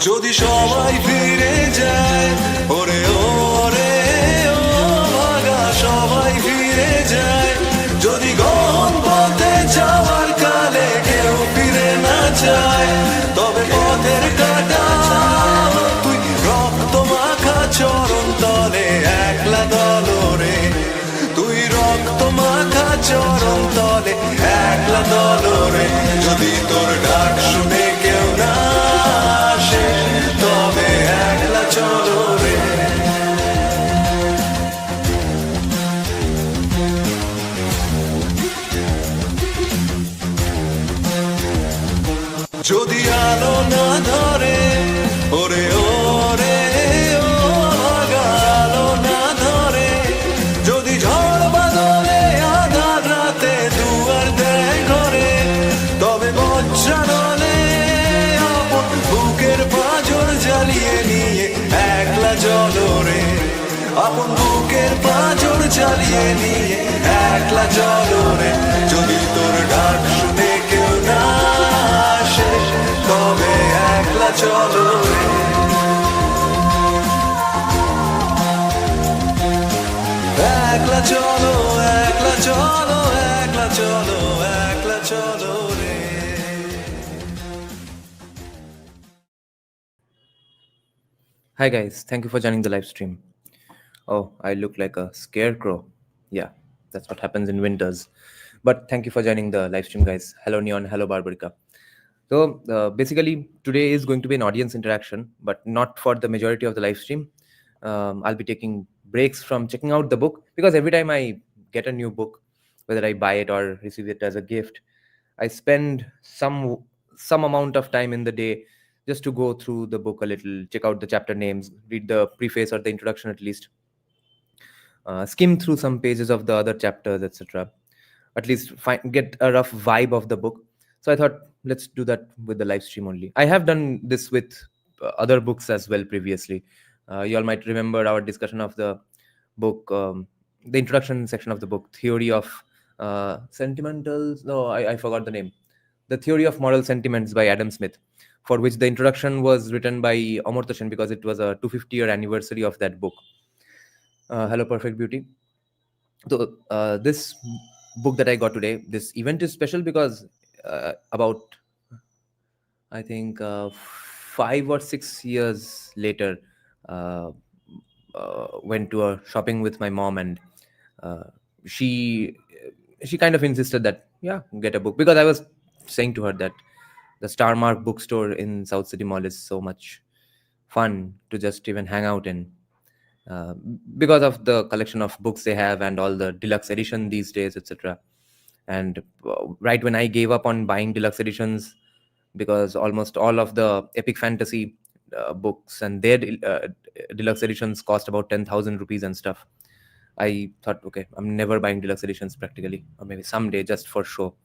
যদি সবাই ফিরে যায়, ওরে ওরে ও ভাগা সবাই ফিরে যায়, যদি গহন পথে যাওয়ার কালে কেউ ফিরে না যায়, তবে পথের কাটা তুই রক্ত মাখা চরণ তলে একলা দলরে, তুই রক্ত মাখা চরণ তলে একলা দলরে, যদি তোর ডাক শুনে কেউ না আসে তবে একলা চলো রে। যদি আলো না ধরে, ওরে ওরে ও ভাগা আলো না ধরে, যদি ঝড় বাদলে আধার রাতে দুয়ার দেয় ঘরে, তবে বজ্রানলে আপন বুকের পাঁজর জ্বালিয়ে নিয়ে একলা চলো রে, আপন বুকের পাঁজর জ্বালিয়ে নিয়ে একলা চলো রে, যদি তোর ডাক শুনে কেউ না আসে তবে একলা চলো রে। একলা চলো, একলা চলো, একলা চলো, একলা চলো রে। Hi guys, thank you for joining the live stream. Oh, I look like a scarecrow. Yeah, that's what happens in winters. But thank you for joining the live stream, guys. Hello Neon, hello Barbarica. So basically today is going to be an audience interaction, but not for the majority of the live stream. I'll be taking breaks from checking out the book, because every time I get a new book, whether I buy it or receive it as a gift, I spend some amount of time in the day just to go through the book a little, check out the chapter names, read the preface or the introduction at least, skim through some pages of the other chapters, etc. At least get a rough vibe of the book. So I thought, let's do that with the live stream only. I have done this with other books as well previously. You all might remember our discussion of the book, the introduction section of the book, Theory of Sentimentals. No, I forgot the name. The Theory of Moral Sentiments by Adam Smith, for which the introduction was written by Amartya Sen, because it was a 250-year anniversary of that book. Hello, Perfect Beauty. So this book that I got today, this event is special because about, I think, 5 or 6 years later, went to a shopping with my mom, and she kind of insisted that, yeah, get a book, because I was saying to her that the Star Mark bookstore in South City Mall is so much fun to just even hang out in, because of the collection of books they have and all the deluxe edition these days, etc. And right when I gave up on buying deluxe editions, because almost all of the epic fantasy books and their deluxe editions cost about 10,000 rupees and stuff, I thought, okay, I'm never buying deluxe editions practically, or maybe someday just for show.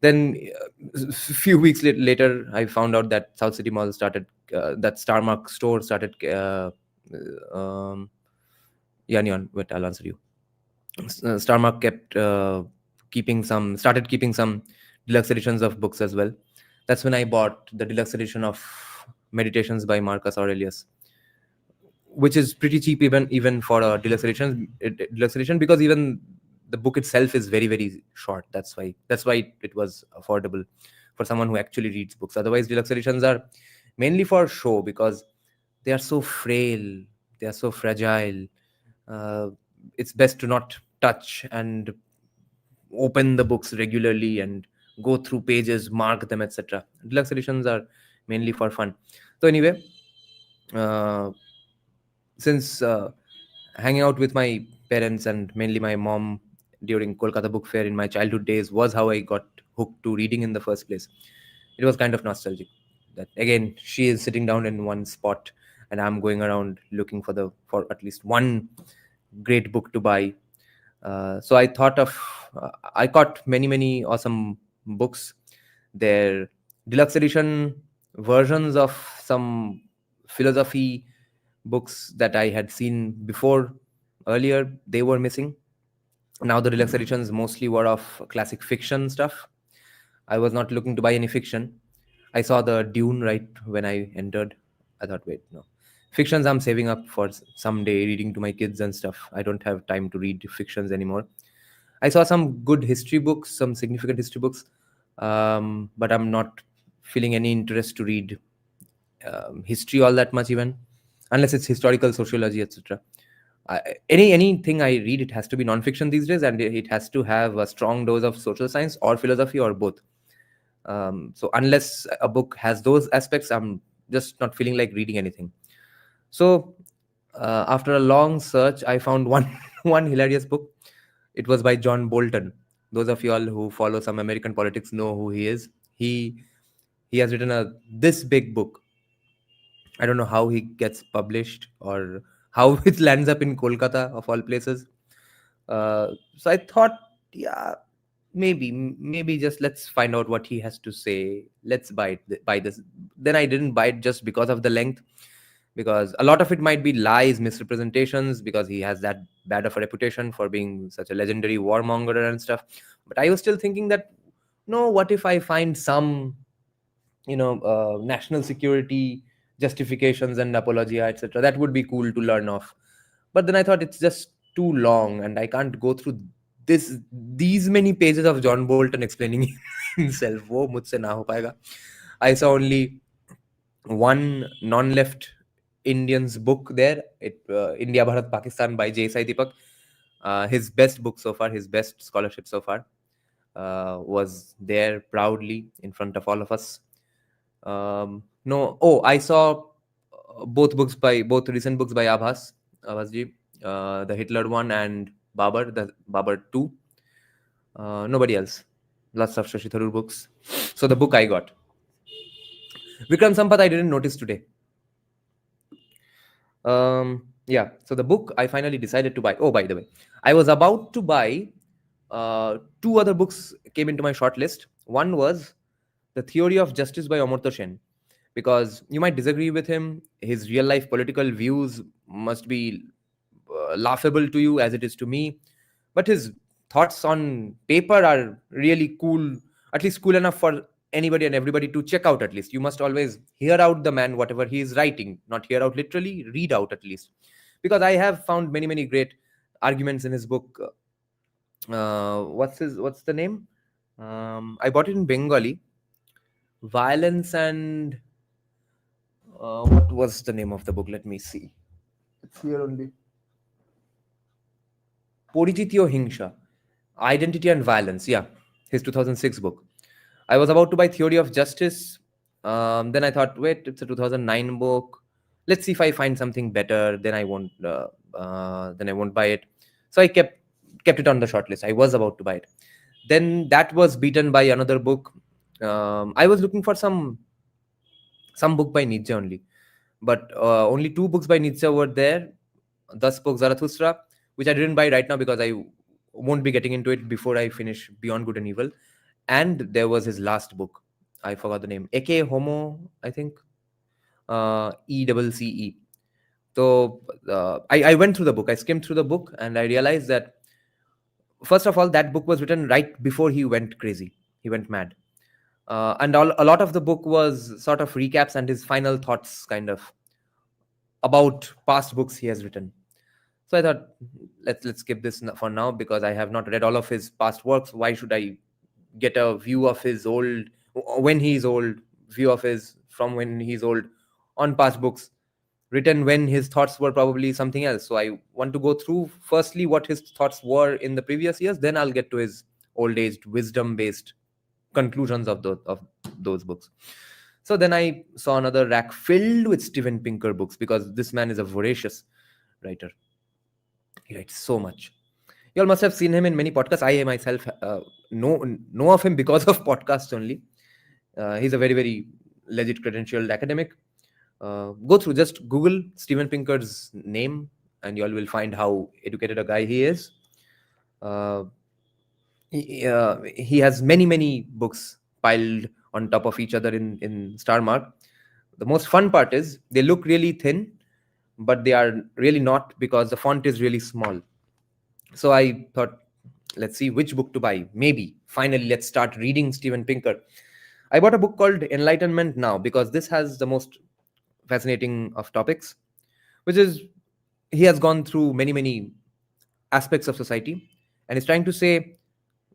Then a few weeks later, I found out that South City Mall started, that Star Mark store started, yeah, Neon, wait, I'll answer you. Star Mark started keeping some deluxe editions of books as well. That's when I bought the deluxe edition of Meditations by Marcus Aurelius, which is pretty cheap even for a deluxe edition, because even the book itself is very, very short. That's why it was affordable for someone who actually reads books. Otherwise, deluxe editions are mainly for show, because they are so frail, they are so fragile. It's best to not touch and open the books regularly and go through pages, mark them, etc. Deluxe editions are mainly for fun. So anyway, since hanging out with my parents and mainly my mom during Kolkata Book Fair in my childhood days was how I got hooked to reading in the first place. It was kind of nostalgic that, again, she is sitting down in one spot and I'm going around looking for at least one great book to buy. So I thought of, I caught many awesome books. Their deluxe edition versions of some philosophy books that I had seen before earlier, they were missing. Now the deluxe editions mostly were of classic fiction stuff. I was not looking to buy any fiction. I saw the Dune right when I entered. I thought, wait, no. Fictions I'm saving up for someday reading to my kids and stuff. I don't have time to read fictions anymore. I saw some good history books, some significant history books, but I'm not feeling any interest to read history all that much, even unless it's historical sociology, etc. Anything I read, it has to be non-fiction these days, and it has to have a strong dose of social science or philosophy or both. So unless a book has those aspects, I'm just not feeling like reading anything. So after a long search, I found one one hilarious book. It was by John Bolton. Those of you all who follow some American politics know who he is. He has written a this big book. I don't know how he gets published or how it lands up in Kolkata of all places. So I thought, yeah, maybe just let's find out what he has to say. Let's buy this. Then I didn't buy it just because of the length, because a lot of it might be lies, misrepresentations, because he has that bad of a reputation for being such a legendary warmonger and stuff. But I was still thinking that, no, what if I find some national security justifications and apologia, etc., that would be cool to learn of. But then I thought it's just too long and I can't go through these many pages of John Bolton explaining himself. Wo mujhse na ho payega. I saw only one non-left Indians book there, India Bharat Pakistan by J.S.I. Deepak. His best book so far, his best scholarship so far, was there proudly in front of all of us. No, oh, I saw both recent books by Abbasji, the Hitler one and the Babar 2. Nobody else. Lots of Shashi Tharoor books. So the book I got. Vikram Sampath I didn't notice today. Yeah, so the book I finally decided to buy. Oh, by the way, I was about to buy two other books came into my short list. One was The Theory of Justice by Amartya Sen, because you might disagree with him. His real life political views must be laughable to you as it is to me, but his thoughts on paper are really cool, at least cool enough for anybody and everybody to check out. At least you must always hear out the man, whatever he is writing, not hear out literally, read out at least, because I have found many great arguments in his book. What's the name? I bought it in Bengali. Violence and what was the name of the book? Let me see. It's here only. Porijityo Hingsha, Identity and Violence. Yeah, his 2006 book. I was about to buy Theory of Justice. Then I thought, wait, it's a 2009 book. Let's see if I find something better. Then I won't. Then I won't buy it. So I kept it on the short list. I was about to buy it. Then that was beaten by another book. I was looking for some book by Nietzsche only, but only two books by Nietzsche were there. Thus Spoke Zarathustra, which I didn't buy right now because I won't be getting into it before I finish Beyond Good and Evil. And there was his last book. I forgot the name. Eke Homo, I think. ECCE. So I went through the book. I skimmed through the book and I realized that, first of all, that book was written right before he went crazy. He went mad. And a lot of the book was sort of recaps and his final thoughts, kind of, about past books he has written. So I thought, let's skip this for now because I have not read all of his past works. Why should I get a view of his old, when he's old, view of his from when he's old on past books written when his thoughts were probably something else. So I want to go through firstly what his thoughts were in the previous years. Then I'll get to his old-aged, wisdom-based conclusions of those books. So then I saw another rack filled with Steven Pinker books because this man is a voracious writer. He writes so much. You all must have seen him in many podcasts. I myself know of him because of podcasts only. He's a very legit credentialed academic. Just Google Steven Pinker's name and you all will find how educated a guy he is. He has many books piled on top of each other in Star Mark. The most fun part is they look really thin, but they are really not because the font is really small. So I thought, let's see which book to buy. Maybe finally let's start reading Steven Pinker. I bought a book called Enlightenment Now because this has the most fascinating of topics, which is he has gone through many aspects of society and is trying to say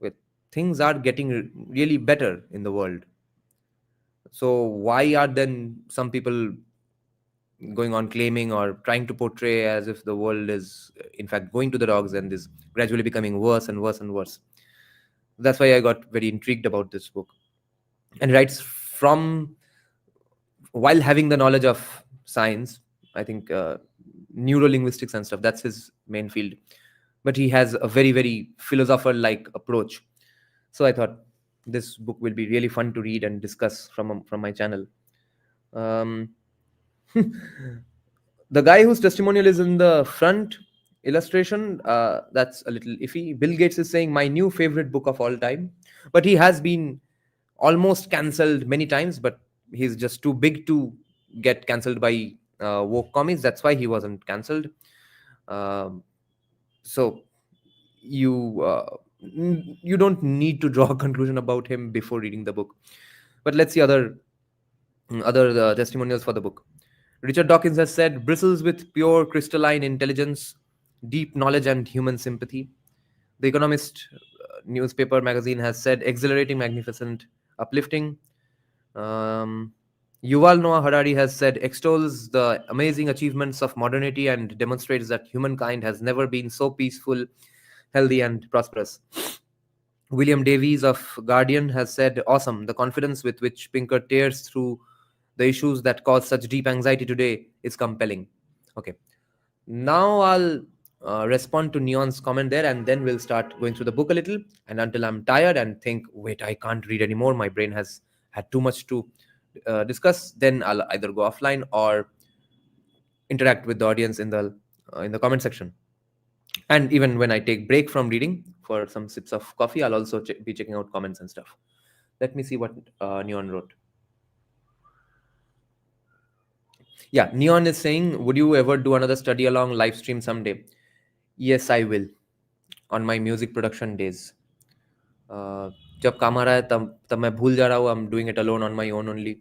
with things are getting really better in the world. So why are then some people going on claiming or trying to portray as if the world is in fact going to the dogs and is gradually becoming worse and worse and worse? That's why I got very intrigued about this book. And he writes from while having the knowledge of science, I think neurolinguistics and stuff, that's his main field. But he has a very philosopher like approach. So I thought this book will be really fun to read and discuss from my channel. Um, the guy whose testimonial is in the front illustration, that's a little iffy. Bill Gates is saying my new favorite book of all time, but he has been almost cancelled many times, but he's just too big to get cancelled by woke comics. That's why he wasn't cancelled. um, so you don't need to draw a conclusion about him before reading the book. But let's see other testimonials for the book. Richard Dawkins has said, bristles with pure crystalline intelligence, deep knowledge, and human sympathy. The Economist newspaper magazine has said, exhilarating, magnificent, uplifting. Um, Yuval Noah Harari has said, extols the amazing achievements of modernity and demonstrates that humankind has never been so peaceful, healthy, and prosperous. William Davies of Guardian has said, awesome, the confidence with which Pinker tears through the issues that cause such deep anxiety today is compelling. Okay, now I'll respond to Neon's comment there and then we'll start going through the book a little. And until I'm tired and think, wait, I can't read anymore, my brain has had too much to discuss, then I'll either go offline or interact with the audience in the comment section. And even when I take break from reading for some sips of coffee, I'll also be checking out comments and stuff. Let me see what Neon wrote. Yeah, Neon is saying, would you ever do another study along live stream someday? Yes, I will, on my music production days. जब काम आ रहा है तब मैं भूल जा रहा हूँ. I'm doing it alone on my own only.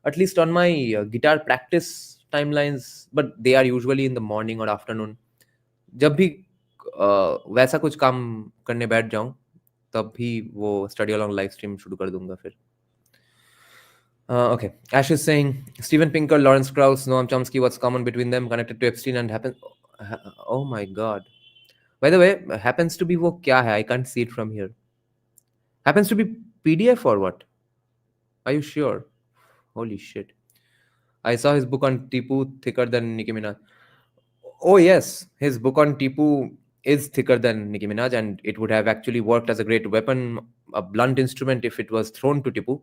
At least on my guitar practice timelines, but they are usually in the morning or afternoon. जब भी वैसा कुछ काम करने बैठ जाऊं तब भी वो स्टडी अलॉन्ग लाइव स्ट्रीम शुरू कर दूंगा फिर. Okay, Ash is saying Steven Pinker, Lawrence Krauss, Noam Chomsky, what's common between them, connected to Epstein and happen. Oh my god. By the way, happens to be वो क्या है? I can't see it from here. Happens to be PDF or what? Are you sure? Holy shit. I saw his book on Tipu, thicker than Nicki Minaj. Oh yes, his book on Tipu is thicker than Nicki Minaj, and it would have actually worked as a great weapon, a blunt instrument if it was thrown to Tipu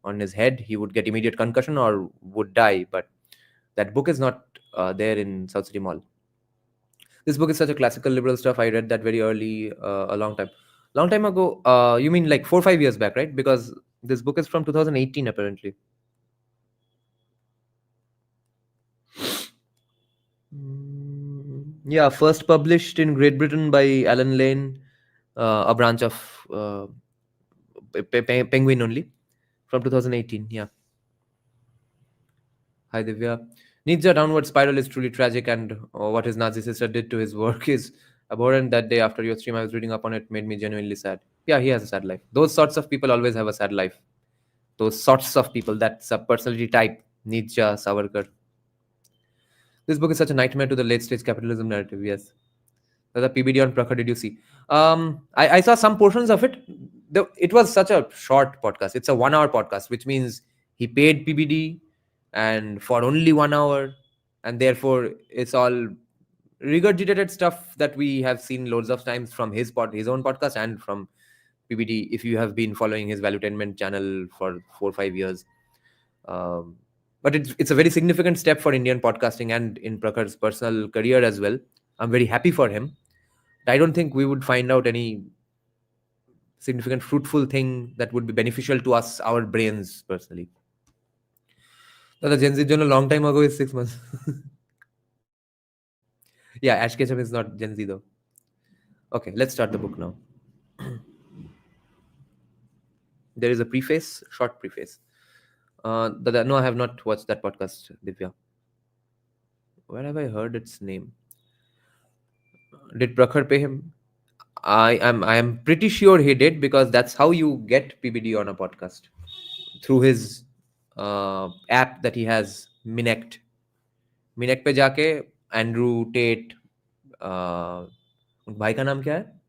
on his head. He would get immediate concussion or would die. But that book is not there in South City Mall. This book is such a classical liberal stuff. I read that very early, a long time ago. You mean like 4 or 5 years back, right? Because this book is from 2018 apparently. Yeah, first published in Great Britain by Alan Lane, a branch of Penguin only, from 2018. Yeah. Hi Divya. Nietzsche downward spiral is truly tragic, and what his Nazi sister did to his work is abhorrent. That day after your stream, I was reading up on it, made me genuinely sad. Yeah, he has a sad life. Those sorts of people always have a sad life. Those sorts of people, that's a personality type. Nietzsche, Savarkar. This book is such a nightmare to the late stage capitalism narrative. Yes. The PBD on Prakhar, did you see? I saw some portions of it. It was such a short podcast. It's a 1 hour podcast, which means he paid PBD and for only 1 hour, and therefore it's all regurgitated stuff that we have seen loads of times from his own podcast and from PBD. If you have been following his Valuetainment channel for 4 or 5 years, um, but it's a very significant step for Indian podcasting and in Prakhar's personal career as well. I'm very happy for him. I don't think we would find out any significant fruitful thing that would be beneficial to us, our brains personally. The Gen Z journal long time ago is 6 months. Yeah, Ash Ketchum is not Gen Z though. Okay, let's start the book now. there is a preface, short preface. No, I have not watched that podcast, Divya. Where have I heard its name? Did Prakhar pay him? I am pretty sure he did, because that's how you get PBD on a podcast, through his app that he has, Minect. Minect पे जाके Andrew Tate, भाई का नाम क्या है,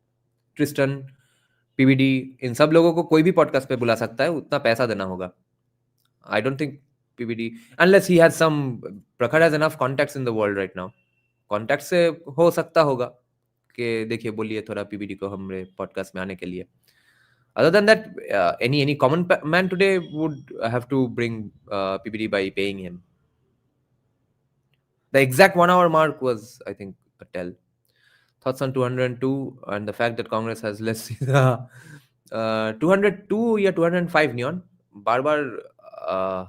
Tristan, PBD, इन सब लोगों को कोई भी पॉडकास्ट पे बुला सकता है, उतना पैसा देना होगा. I don't think PBD, unless he has some, Prakhar has enough contacts in the world right now. Contact से हो सकता होगा कि देखिए बोलिए थोड़ा पीबीडी को हमारे पॉडकास्ट में आने के लिए. Other than that, any common man today would have to bring PBD by paying him. The exact 1 hour mark was, I think, a tell. Thoughts on 202 and the fact that Congress has less. 202 या 205 neon, बार बार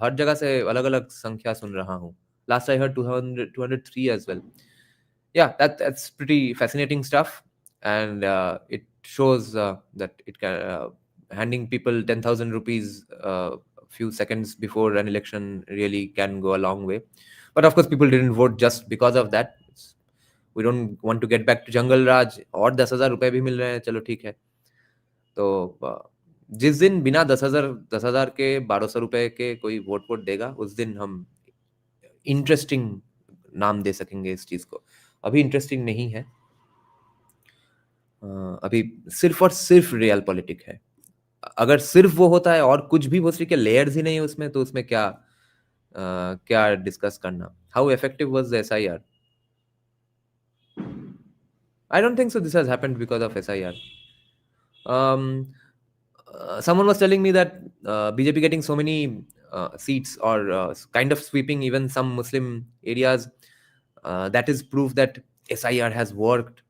हर जगह से अलग अलग संख्या सुन रहा हूँ. Last I heard 200, 203 as well. Yeah, that's pretty fascinating stuff, and it shows that it can, handing people 10,000 rupees a few seconds before an election really can go a long way. But of course people didn't vote just because of that. We don't want to get back to jungle raj, और 10,000 रुपए भी मिल रहे हैं, चलो ठीक है. तो जिस दिन बिना 10,000 के 1,200 रुपए के कोई वोट देगा, उस दिन हम इंटरेस्टिंग नाम दे सकेंगे इस चीज को. अभी इंटरेस्टिंग नहीं है. अभी सिर्फ और सिर्फ रियल पॉलिटिक है. अगर सिर्फ वो होता है और कुछ भी भोसड़ी के लेयर्स ही नहीं है उसमें, तो उसमें क्या डिस्कस करना. How effective was the SIR? I don't think so this has happened because of SIR. Someone was telling me that BJP getting so many seats, or kind of sweeping even some Muslim areas, that is proof that SIR has worked.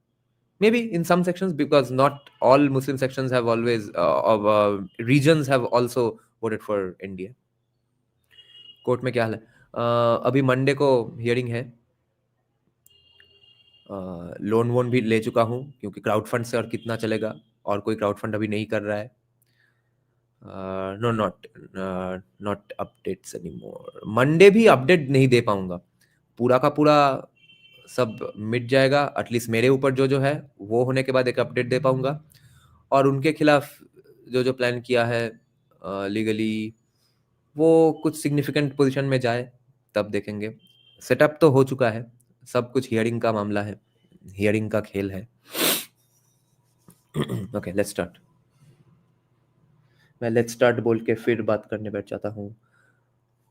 Maybe in some sections, because not all Muslim sections have always, regions have also voted for India. Court में क्या हाल है? अभी Monday को hearing है. Loan वोन भी ले चुका हूँ, क्योंकि क्राउड फंड से और कितना चलेगा, और कोई क्राउड फंड अभी नहीं कर रहा है. No, not updates anymore. Monday भी अपडेट नहीं दे पाऊंगा. पूरा का पूरा सब मिट जाएगा, एटलीस्ट मेरे ऊपर जो है वो होने के बाद एक अपडेट दे पाऊंगा. और उनके खिलाफ जो प्लान किया है लीगली, वो कुछ सिग्निफिकेंट पोजीशन में जाए तब देखेंगे. सेटअप तो हो चुका है, सब कुछ हियरिंग का मामला है, हियरिंग का खेल है. Okay, let's start. मैं लेट्स स्टार्ट बोल के फिर बात करने बैठ जाता हूँ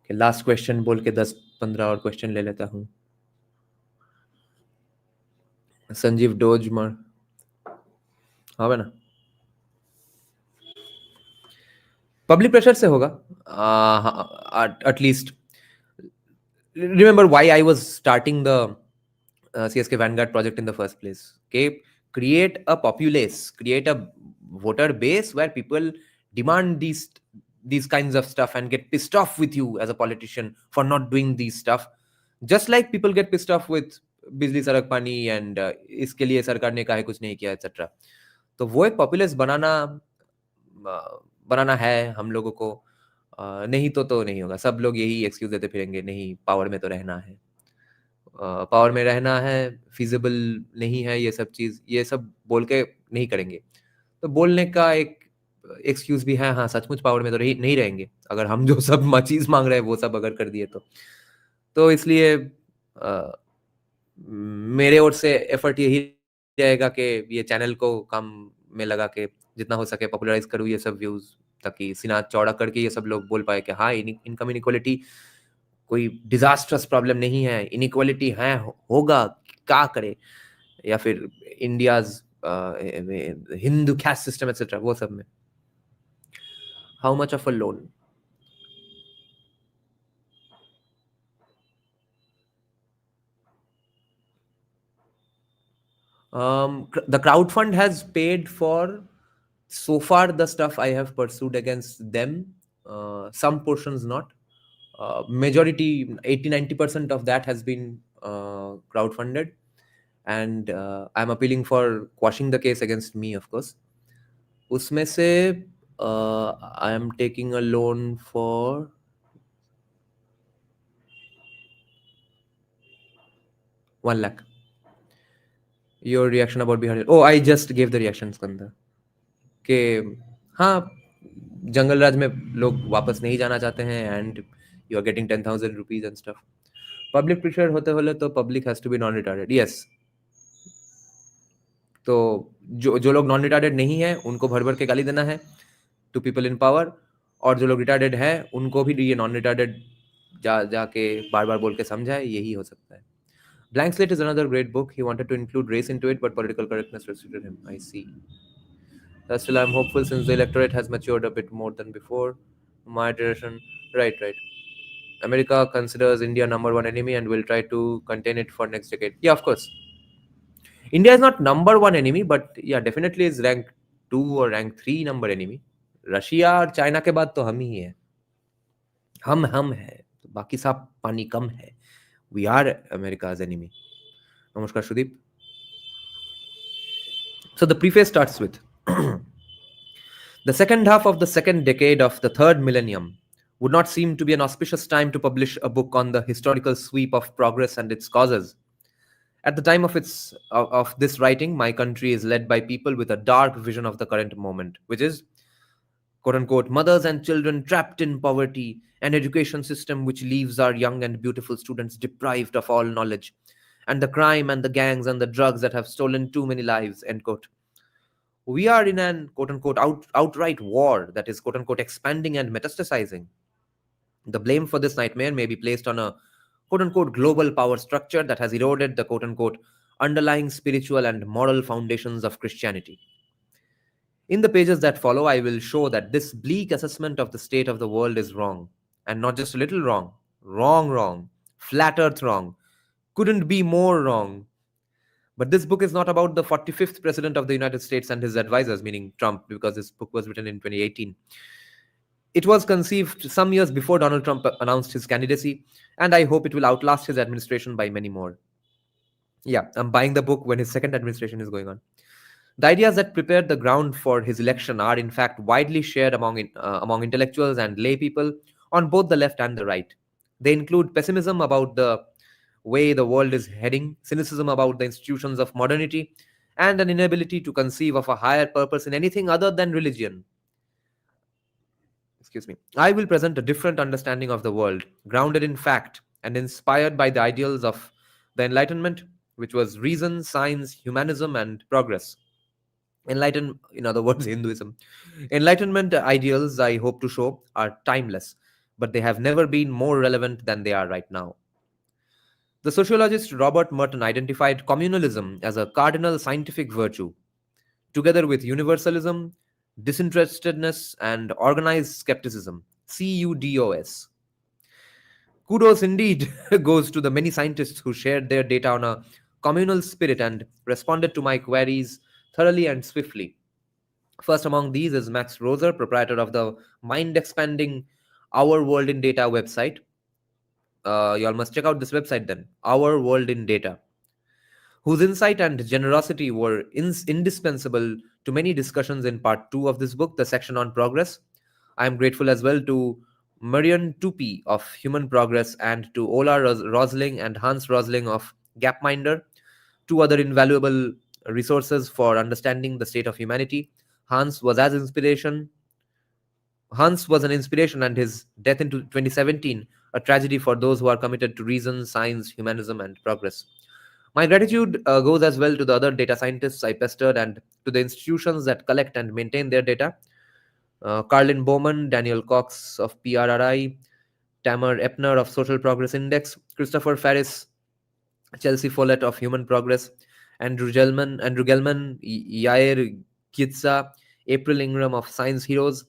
कि लास्ट क्वेश्चन बोल के 10-15 और क्वेश्चन ले लेता हूँ. संजीव डोज मार, हाँ ना, पब्लिक प्रेशर से होगा. At least remember why I was starting the CSK Vanguard project in the first place. Okay, create a populace, create a voter base where people demand these kinds of stuff and get pissed off with you as a politician for not doing these stuff, just like people get pissed off with बिजली सड़क पानी and इसके लिए सरकार ने काहे कुछ नहीं किया etc. तो वो एक पॉपुलेस बनाना है हम लोगों को. नहीं तो नहीं होगा. सब लोग यही एक्सक्यूज देते फिरेंगे, नहीं पावर में तो रहना है, पावर में रहना है, फिजिबल नहीं है ये सब चीज, ये सब बोल के नहीं करेंगे. तो बोलने का एक एक्सक्यूज भी है, हाँ सचमुच पावर में तो नहीं रहेंगे अगर हम जो सब चीज मांग रहे हैं वो सब अगर कर दिए तो इसलिए मेरे ओर से एफर्ट यही रहेगा कि ये चैनल को काम में लगा के जितना हो सके पॉपुलराइज करूँ ये सब व्यूज, ताकि सीना चौड़ा करके ये सब लोग बोल पाए कि हाँ इनकम इनइक्वालिटी कोई डिजास्टर्स प्रॉब्लम नहीं है, इनइक्वालिटी है, होगा क्या करे, या फिर India's Hindu caste system etcetera, वो सब में. How much of a loan? The crowd fund has paid for so far the stuff I have pursued against them. Some portions not. Majority 80-90% of that has been crowdfunded, and I'm appealing for quashing the case against me, of course. उसमें से I am taking a loan for 1 lakh. Your reaction about Bihar? Oh, I just gave the reaction, Skanda. कि हाँ, जंगल राज में लोग वापस नहीं जाना चाहते हैं and you are getting 10,000 rupees and stuff. Public pressure होते होले तो public has to be non retarded. Yes. तो जो लोग नॉन रिटार्डेड नहीं है उनको भर भर के गाली देना है टू पीपल इन पावर, और जो लोग रिटार्डेड है उनको भी ये नॉन रिटार्डेड जाके बार बार बोल के समझाए, यही हो सकता है. Blank Slate is another great book. He wanted to include race into it, but political correctness restricted him. I see. Still, I'm hopeful since the electorate has matured a bit more than before. My direction, right. America considers India number one enemy and will try to contain it for next decade. Yeah, of course. India is not number one enemy, but yeah, definitely is rank 2 or rank 3 number enemy. Russia और China के बाद तो हम ही है. हम है, तो बाकी सब पानी कम है. We are America's enemy. Namaskar, Sudeep. So the preface starts with the second half of the second decade of the third millennium would not seem to be an auspicious time to publish a book on the historical sweep of progress and its causes. At the time of this writing, my country is led by people with a dark vision of the current moment, which is, quote unquote, mothers and children trapped in poverty, an education system which leaves our young and beautiful students deprived of all knowledge, and the crime and the gangs and the drugs that have stolen too many lives, end quote. We are in an, quote unquote, outright war that is, quote unquote, expanding and metastasizing. The blame for this nightmare may be placed on a, quote unquote, global power structure that has eroded the, quote unquote, underlying spiritual and moral foundations of Christianity. In the pages that follow, I will show that this bleak assessment of the state of the world is wrong, and not just a little wrong, wrong, flat earth wrong, couldn't be more wrong. But this book is not about the 45th president of the United States and his advisors, meaning Trump, because this book was written in 2018. It was conceived some years before Donald Trump announced his candidacy, and I hope it will outlast his administration by many more. Yeah, I'm buying the book when his second administration is going on. The ideas that prepared the ground for his election are, in fact, widely shared among intellectuals and lay people on both the left and the right. They include pessimism about the way the world is heading, cynicism about the institutions of modernity, and an inability to conceive of a higher purpose in anything other than religion. Excuse me. I will present a different understanding of the world, grounded in fact and inspired by the ideals of the Enlightenment, which was reason, science, humanism, and progress. In other words, Hinduism. Enlightenment ideals, I hope to show, are timeless, but they have never been more relevant than they are right now. The sociologist Robert Merton identified communalism as a cardinal scientific virtue, together with universalism, disinterestedness, and organized skepticism, CUDOS. Kudos indeed goes to the many scientists who shared their data on a communal spirit and responded to my queries thoroughly and swiftly. First among these is Max Roser, proprietor of the mind-expanding Our World in Data website. You all must check out this website then, Our World in Data, whose insight and generosity were indispensable to many discussions in part 2 of this book, the section on progress. I am grateful as well to Marion Tupi of Human Progress and to Ola Rosling and Hans Rosling of Gapminder, two other invaluable resources for understanding the state of humanity. Hans was an inspiration, and his death in 2017 a tragedy for those who are committed to reason, science, humanism, and progress. My gratitude goes as well to the other data scientists I pestered and to the institutions that collect and maintain their data. Carlin Bowman, Daniel Cox of PRRI, Tamer Epner of Social Progress Index, Christopher Ferris, Chelsea Follett of Human Progress, Andrew Gelman, Yair Gitza, April Ingram of Science Heroes,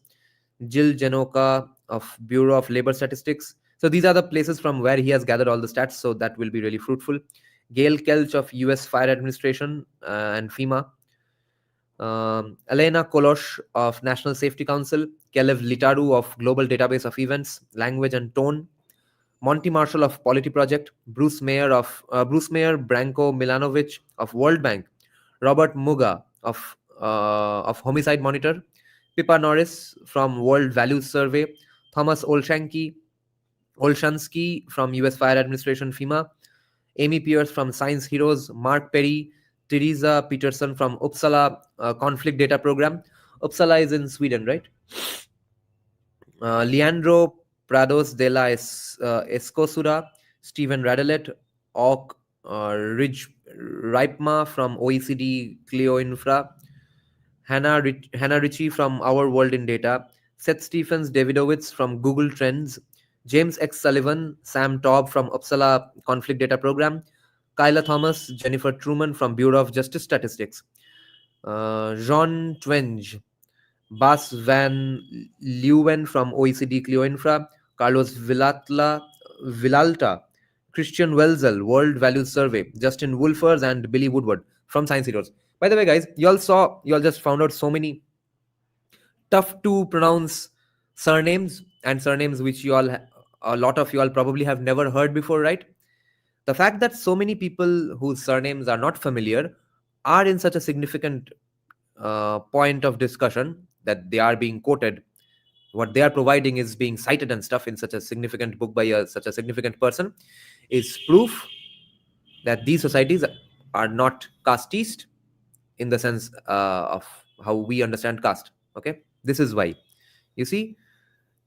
Jill Janoka of Bureau of Labor Statistics. So these are the places from where he has gathered all the stats, so that will be really fruitful. Gail Kelch of US Fire Administration and FEMA, Elena Kolosh of National Safety Council, Kelev Litaru of Global Database of Events, Language and Tone, Monty Marshall of Polity Project, Bruce Mayer Branko Milanovic of World Bank, Robert Muga of Homicide Monitor, Pippa Norris from World Values Survey, Thomas Olshansky from US Fire Administration FEMA, Amy Pierce from Science Heroes, Mark Perry, Teresa Peterson from Uppsala Conflict Data Program. Uppsala is in Sweden, right? Leandro Prados de la Escosura, Stephen Radelet, Ok Ridge Ripma from OECD Clio Infra, Hannah Ritchie from Our World in Data, Seth Stephens Davidowitz from Google Trends, James X. Sullivan, Sam Taub from Uppsala Conflict Data Program, Kyla Thomas, Jennifer Truman from Bureau of Justice Statistics, Jean Twenge, Bas van Leeuwen from OECD Clio Infra, Carlos Villalta, Christian Welzel, World Values Survey, Justin Wolfers, and Billy Woodward from Science Heroes. By the way, guys, you all just found out so many tough to pronounce surnames and surnames which a lot of you all probably have never heard before, right? The fact that so many people whose surnames are not familiar are in such a significant point of discussion, that they are being quoted, what they are providing is being cited and stuff in such a significant book by such a significant person, is proof that these societies are not casteist in the sense of how we understand caste. Okay, this is why you see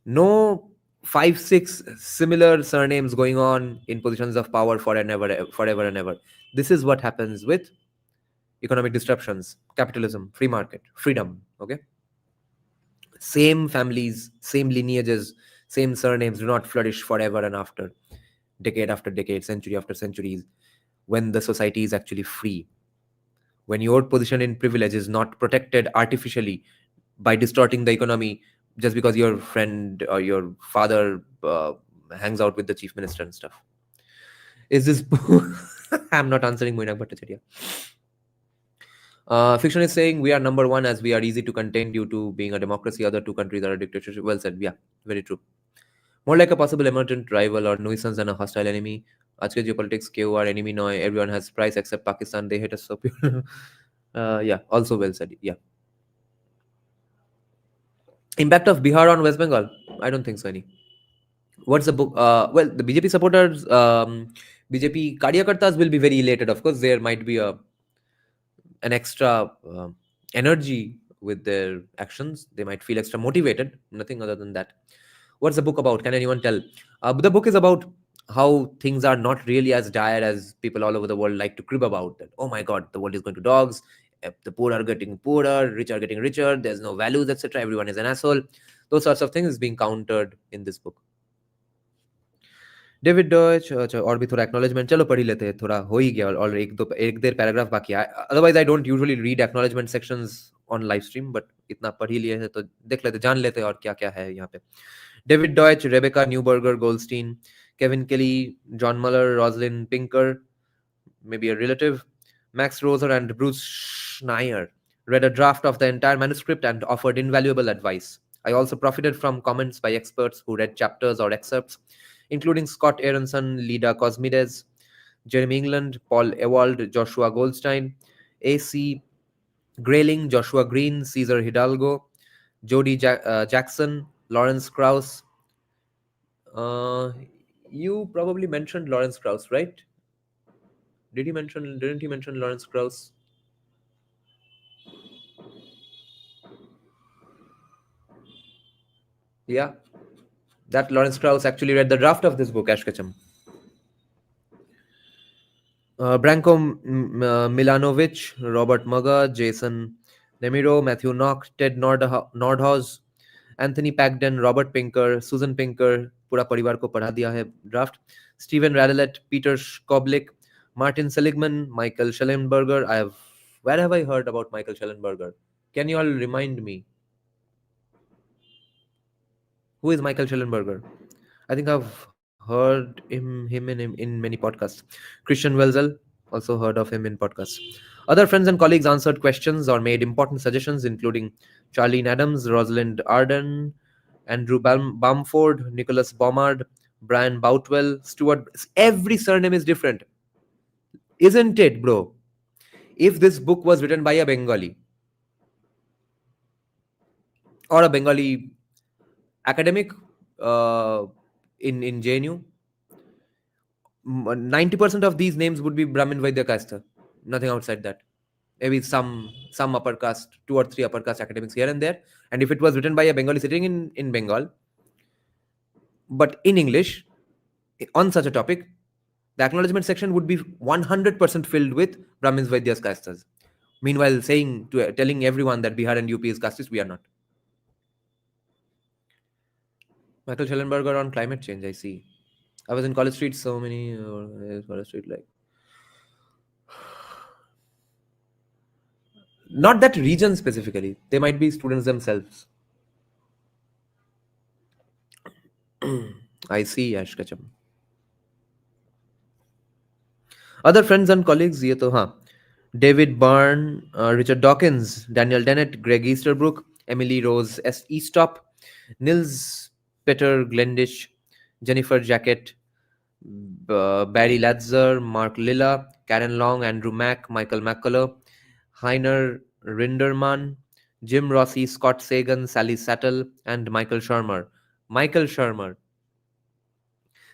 no 5 6 similar surnames going on in positions of power forever and ever. This is what happens with economic disruptions, capitalism, free market, freedom. Okay, same families, same lineages, same surnames do not flourish forever and after decade, century after centuries, when the society is actually free, when your position in privilege is not protected artificially by distorting the economy just because your friend or your father hangs out with the chief minister and stuff. Is this I'm not answering Moinak Bhattacharya. Fiction is saying we are number one as we are easy to contain due to being a democracy. Other two countries are a dictatorship. Well said. Yeah, very true. More like a possible emergent rival or nuisance than a hostile enemy. Ajke geopolitics केउ our enemy no hai. Everyone has price except Pakistan. They hate us so pure. Yeah, also well said. Yeah. Impact of Bihar on West Bengal? I don't think so any. What's the book? Well, the BJP supporters, BJP Karyakartas will be very elated. Of course, there might be an extra energy with their actions. They might feel extra motivated. Nothing other than that. What's the book about? Can anyone tell? The book is about how things are not really as dire as people all over the world like to crib about. That, oh my God, the world is going to dogs. The poor are getting poorer, rich are getting richer. There's no values, etc. Everyone is an asshole. Those sorts of things is being countered in this book. David Deutsch अच्छा और भी थोड़ा acknowledgement चलो पढ़ ही लेते हैं थोड़ा हो ही गया और एक देर पैराग्राफ बाकी है otherwise I don't usually read acknowledgement sections on live stream but इतना पढ़ ही लिए हैं तो देख लेते जान लेते हैं और क्या क्या है यहाँ पे David Deutsch Rebecca Newberger Goldstein Kevin Kelly John Muller Rosalind Pinker maybe a relative Max Roser and Bruce Schneier read a draft of the entire manuscript and offered invaluable advice. I also profited from comments by experts who read chapters or excerpts, including Scott Aronson, Lida Cosmides, Jeremy England, Paul Ewald, Joshua Goldstein, A.C. Grayling, Joshua Green, Cesar Hidalgo, Jody Jackson, Lawrence Krauss. You probably mentioned Lawrence Krauss, right? Didn't he mention Lawrence Krauss? Yeah. That Lawrence Krauss actually read the draft of this book, Ash Ketchum. Branko Milanovic, Robert Mugger, Jason Nemiro, Matthew Nock, Ted Nordhaus, Anthony Pagden, Robert Pinker, Susan Pinker, पूरा परिवार को पढ़ा दिया है draft. Stephen Radelet, Peter Skoblik, Martin Seligman, Michael Schellenberger. Where have I heard about Michael Schellenberger? Can you all remind me? Who is Michael Schellenberger? I think I've heard him in many podcasts. Christian Welzel, also heard of him in podcasts. Other friends and colleagues answered questions or made important suggestions, including Charlene Adams, Rosalind Arden, Andrew Bamford, Nicholas Baumard, Brian Boutwell, Stuart. Every surname is different. Isn't it, bro? If this book was written by a Bengali, or a Bengali academic in JNU, 90% of these names would be Brahmin Vaidya caste, nothing outside that. Maybe some upper caste, 2 or 3 upper caste academics here and there. And if it was written by a Bengali sitting in Bengal, but in English on such a topic, the acknowledgement section would be 100% filled with Brahmins, Vaidyas, castes. Meanwhile, telling everyone that Bihar and UP is castes, we are not. Michael Schellenberger on climate change, I see. I was in College Street, so many College Street, like not that region specifically. They might be students themselves. I see, Ash Kacham. Other friends and colleagues, ye to हाँ. David Byrne, Richard Dawkins, Daniel Dennett, Greg Easterbrook, Emily Rose S. Eastop, Nils Peter Glendish, Jennifer Jacket, Barry Latzer, Mark Lilla, Karen Long, Andrew Mack, Michael McCullough, Heiner Rinderman, Jim Rossi, Scott Sagan, Sally Sattel, and Michael Shermer. Michael Shermer.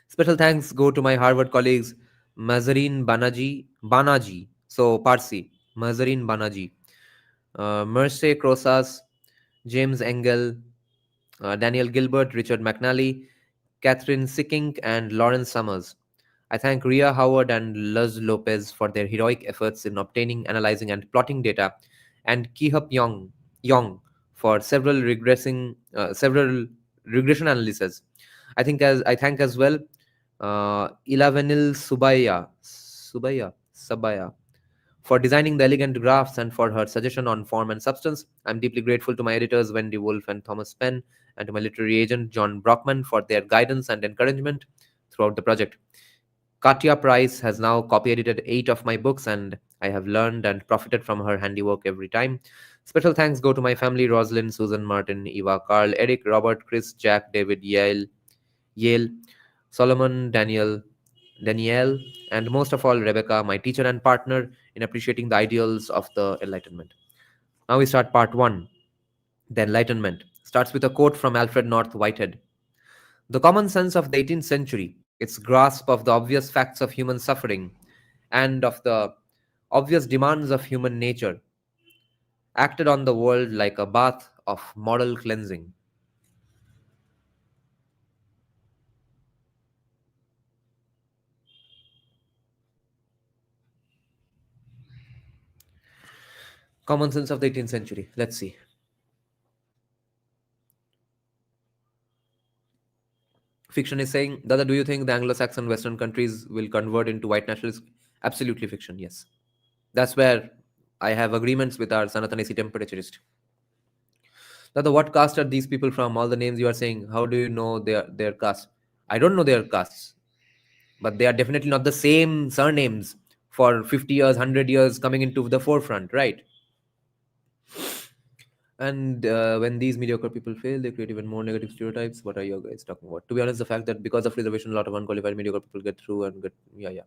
Special thanks go to my Harvard colleagues Mazareen Banaji, so Parsi, Mazareen Banaji, Merce Crosas, James Engel, Daniel Gilbert, Richard McNally, Catherine Sicking, and Lawrence Summers. I thank Ria Howard and Luz Lopez for their heroic efforts in obtaining, analyzing, and plotting data, and Kihup Yong for several regression analyses. I thank as well Ilavenil Subaya for designing the elegant graphs and for her suggestion on form and substance. I'm deeply grateful to my editors Wendy Wolf and Thomas Penn, and to my literary agent John Brockman for their guidance and encouragement throughout the project. Katya Price has now copy edited 8 of my books, and I have learned and profited from her handiwork every time. Special thanks go to my family: Rosalind, Susan, Martin, Eva, Carl, Eric, Robert, Chris, Jack, David, Yale, Solomon, Danielle, and most of all, Rebecca, my teacher and partner in appreciating the ideals of the Enlightenment. Now we start part 1. The Enlightenment starts with a quote from Alfred North Whitehead. The common sense of the 18th century, its grasp of the obvious facts of human suffering and of the obvious demands of human nature, acted on the world like a bath of moral cleansing. Common sense of the 18th century. Let's see. Fiction is saying, Dada, do you think the Anglo-Saxon Western countries will convert into white nationalists? Absolutely fiction, yes. That's where I have agreements with our Sanatanisi temperaturist. Dada, what caste are these people from? All the names you are saying, how do you know their caste? I don't know their castes, but they are definitely not the same surnames for 50 years, 100 years coming into the forefront, right? And when these mediocre people fail, they create even more negative stereotypes. What are you guys talking about? To be honest, the fact that because of reservation, a lot of unqualified mediocre people get through and get, yeah.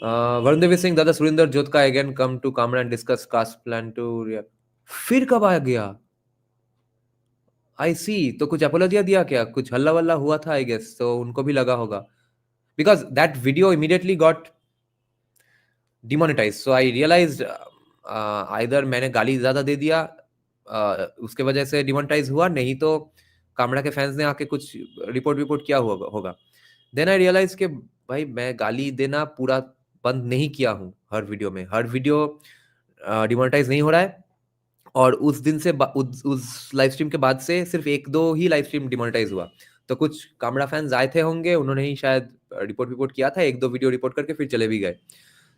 Varun Dev is saying, Dada Surinder Jotka again come to Kamra and discuss caste plan to. फिर कब आ गया? I see. तो कुछ apology दिया क्या? कुछ हल्ला वल्ला हुआ था, I guess. So उनको भी लगा होगा. Because that video immediately got demonetized. So I realized either मैंने गाली ज़्यादा दे दिया, उसके वजह से demonetize हुआ, नहीं तो कामड़ा के फैंस ने आके कुछ रिपोर्ट किया होगा. Then I realized कि भाई मैं गाली देना पूरा बंद नहीं किया हूँ हर वीडियो में. हर वीडियो डिमोनेटाइज नहीं हो रहा है, और उस दिन से उस लाइव स्ट्रीम के बाद से सिर्फ 1-2 ही लाइव स्ट्रीम डिमोनेटाइज हुआ. तो कुछ कामड़ा फैंस आए थे होंगे, उन्होंने ही शायद रिपोर्ट किया था, 1-2 वीडियो रिपोर्ट करके फिर चले भी गए.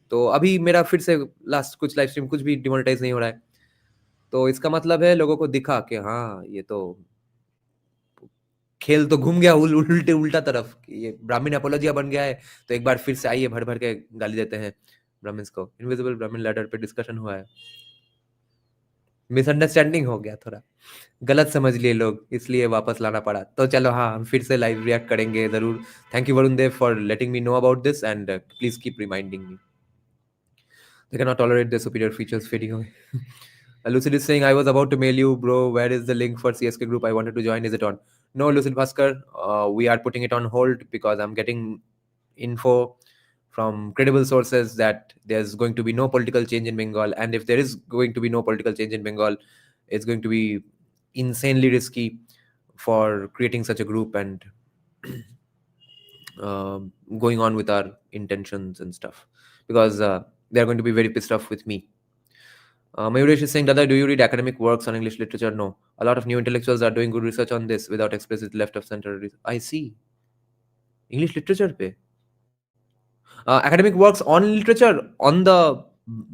तो अभी मेरा फिर से लास्ट कुछ लाइव स्ट्रीम कुछ भी डिमोनेटाइज नहीं हो रहा है. तो इसका मतलब है लोगों को दिखा कि हाँ ये तो खेल तो घूम गया उल्टा तरफ, ये ब्राह्मण अपोलॉजिया बन गया है. तो एक बार फिर से आइए भर के गाली देते हैं ब्राह्मण्स को. इनविजिबल ब्राह्मण लैडर पे डिस्कशन हुआ है. मिसअंडरस्टैंडिंग हो गया थोड़ा, गलत समझ लिए लोग, इसलिए वापस लाना पड़ा। तो चलो हाँ, हम फिर से लाइव रिएक्ट करेंगे ज़रूर। Thank you Varun Dev for letting me know about this and please keep reminding me. They cannot tolerate their superior features fading away. Lucid is saying, I was about to mail you, bro. Where is the link for CSK group? I wanted to join. Is it on? No, Lucid Bhaskar, we are putting it on hold because I'm getting info from credible sources that there's going to be no political change in Bengal. And if there is going to be no political change in Bengal, it's going to be insanely risky for creating such a group and going on with our intentions and stuff, because they're going to be very pissed off with me. Mayuresh is saying, Dada, do you read academic works on English literature? No. A lot of new intellectuals are doing good research on this without explicit left of center. I see. English literature pe. Academic works on literature on the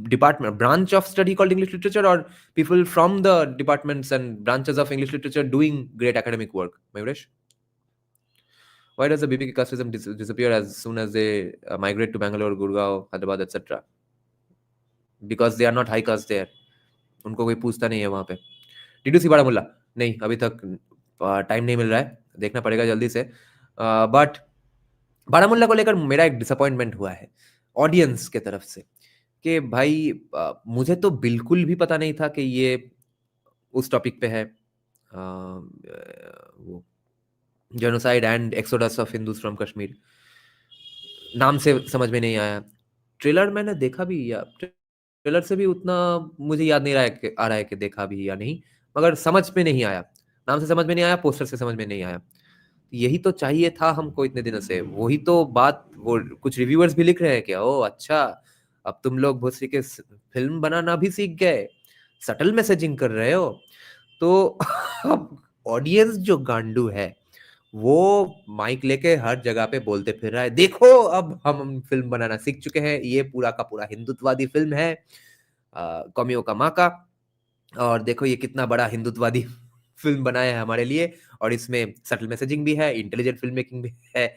department branch of study called English literature, or people from the departments and branches of English literature doing great academic work? Mayuresh? Why does the BPK casteism disappear as soon as they migrate to Bangalore, Gurgaon, Hyderabad, etc.? Because they are not high caste there. उनको कोई पूछता नहीं है वहाँ पे। TDC Baramulla नहीं, अभी तक टाइम नहीं मिल रहा है, देखना पड़ेगा जल्दी से। बट बारामूला को लेकर मेरा एक डिसअपॉइंटमेंट हुआ है ऑडियंस के तरफ से कि भाई मुझे तो बिल्कुल भी पता नहीं था कि ये उस टॉपिक पे है, वो genocide and exodus of Hindus from Kashmir. नाम से समझ में नहीं आया, ट्रेलर मैंने देखा भी या ट्रेलर से भी उतना मुझे याद नहीं आ रहा है कि देखा भी या नहीं, मगर समझ में नहीं आया, नाम से समझ में नहीं आया, पोस्टर से समझ में नहीं आया। यही तो चाहिए था हमको इतने दिनों से, वही तो बात वो कुछ रिव्यूअर्स भी लिख रहे हैं क्या, ओ अच्छा अब तुम लोग भोसरी के फिल्म बनाना भी सीख गए, सटल मैसेजिंग कर रहे हो। तो अब ऑडियंस जो गांडू है वो माइक लेके हर जगह पे बोलते फिर रहा है, देखो अब हम फिल्म बनाना सीख चुके हैं, ये पूरा का पूरा हिंदुत्ववादी फिल्म है, कौमियों का माँ का, और देखो ये कितना बड़ा हिंदुत्ववादी फिल्म बनाया है हमारे लिए, और इसमें सटल मैसेजिंग भी है, इंटेलिजेंट फिल्म मेकिंग भी है।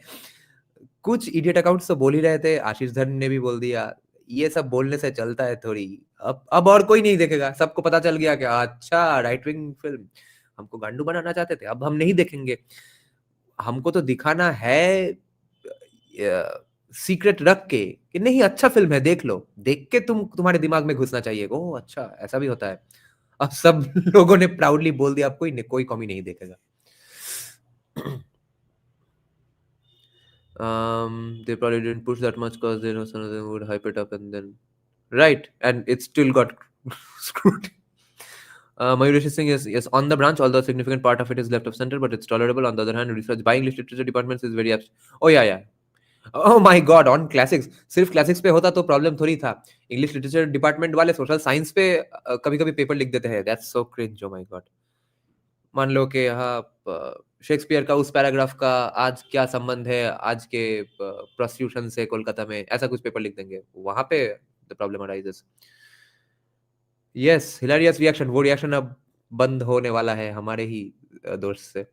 कुछ इडियट अकाउंट्स तो बोल ही रहे थे, आशीष धर ने भी बोल दिया, ये सब बोलने से चलता है थोड़ी। अब और कोई नहीं देखेगा, सबको पता चल गया कि अच्छा राइट विंग फिल्म हमको गांडू बनाना चाहते थे, अब हम नहीं देखेंगे। हमको तो दिखाना है सीक्रेट रख के कि नहीं अच्छा फिल्म है, देख लो, देख के तुम्हारे दिमाग में घुसना चाहिए, ओ अच्छा ऐसा भी होता है। अब सब लोगों ने प्राउडली बोल दिया, अब कोई कमी नहीं देखेगा। They probably didn't push that much because they know some of them would hype it up and then right, and it still got screwed. Mayuresh Singh is yes on the branch, although a significant part of it is left of center, but it's tolerable. On the other hand, research by English literature departments is very oh yeah. Oh my god, on classics, सिर्फ classics पे होता तो problem थोड़ी था, English literature department वाले social science पे कभी कभी पेपर लिख देते हैं, that's so cringe, oh my God. मान लो कि हाँ शेक्सपियर का उस पैराग्राफ का आज क्या संबंध है आज के प्रोस्टिट्यूशन से कोलकाता में, ऐसा कुछ पेपर लिख देंगे, वहां पे the problem arises. Yes, hilarious reaction, वो रिएक्शन अब बंद होने वाला है हमारे ही दोस्त से।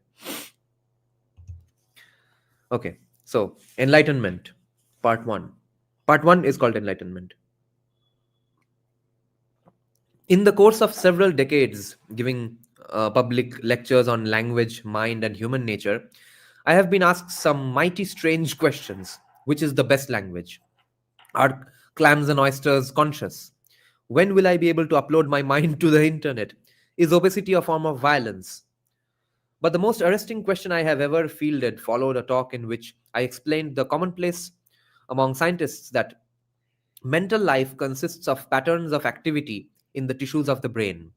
Okay, so enlightenment, part one. Part one is called enlightenment. In the course of several decades, giving public lectures on language, mind, and human nature, I have been asked some mighty strange questions. Which is the best language? Are clams and oysters conscious? When will I be able to upload my mind to the internet? Is obesity a form of violence? But the most arresting question I have ever fielded followed a talk in which I explained the commonplace among scientists that mental life consists of patterns of activity in the tissues of the brain.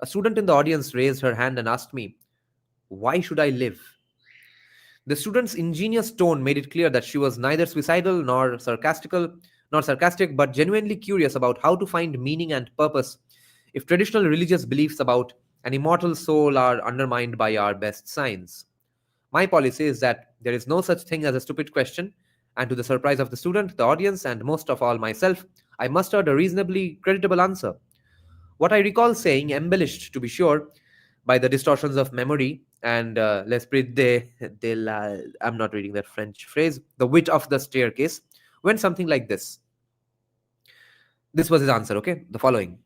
A student in the audience raised her hand and asked me, why should I live? The student's ingenious tone made it clear that she was neither suicidal nor sarcastic, but genuinely curious about how to find meaning and purpose if traditional religious beliefs about an immortal soul are undermined by our best science. My policy is that there is no such thing as a stupid question, and to the surprise of the student, the audience, and most of all myself, I mustered a reasonably creditable answer. What I recall saying, embellished to be sure by the distortions of memory and l'esprit de la, I'm not reading that French phrase, the wit of the staircase, went something like this. This was his answer, okay? The following.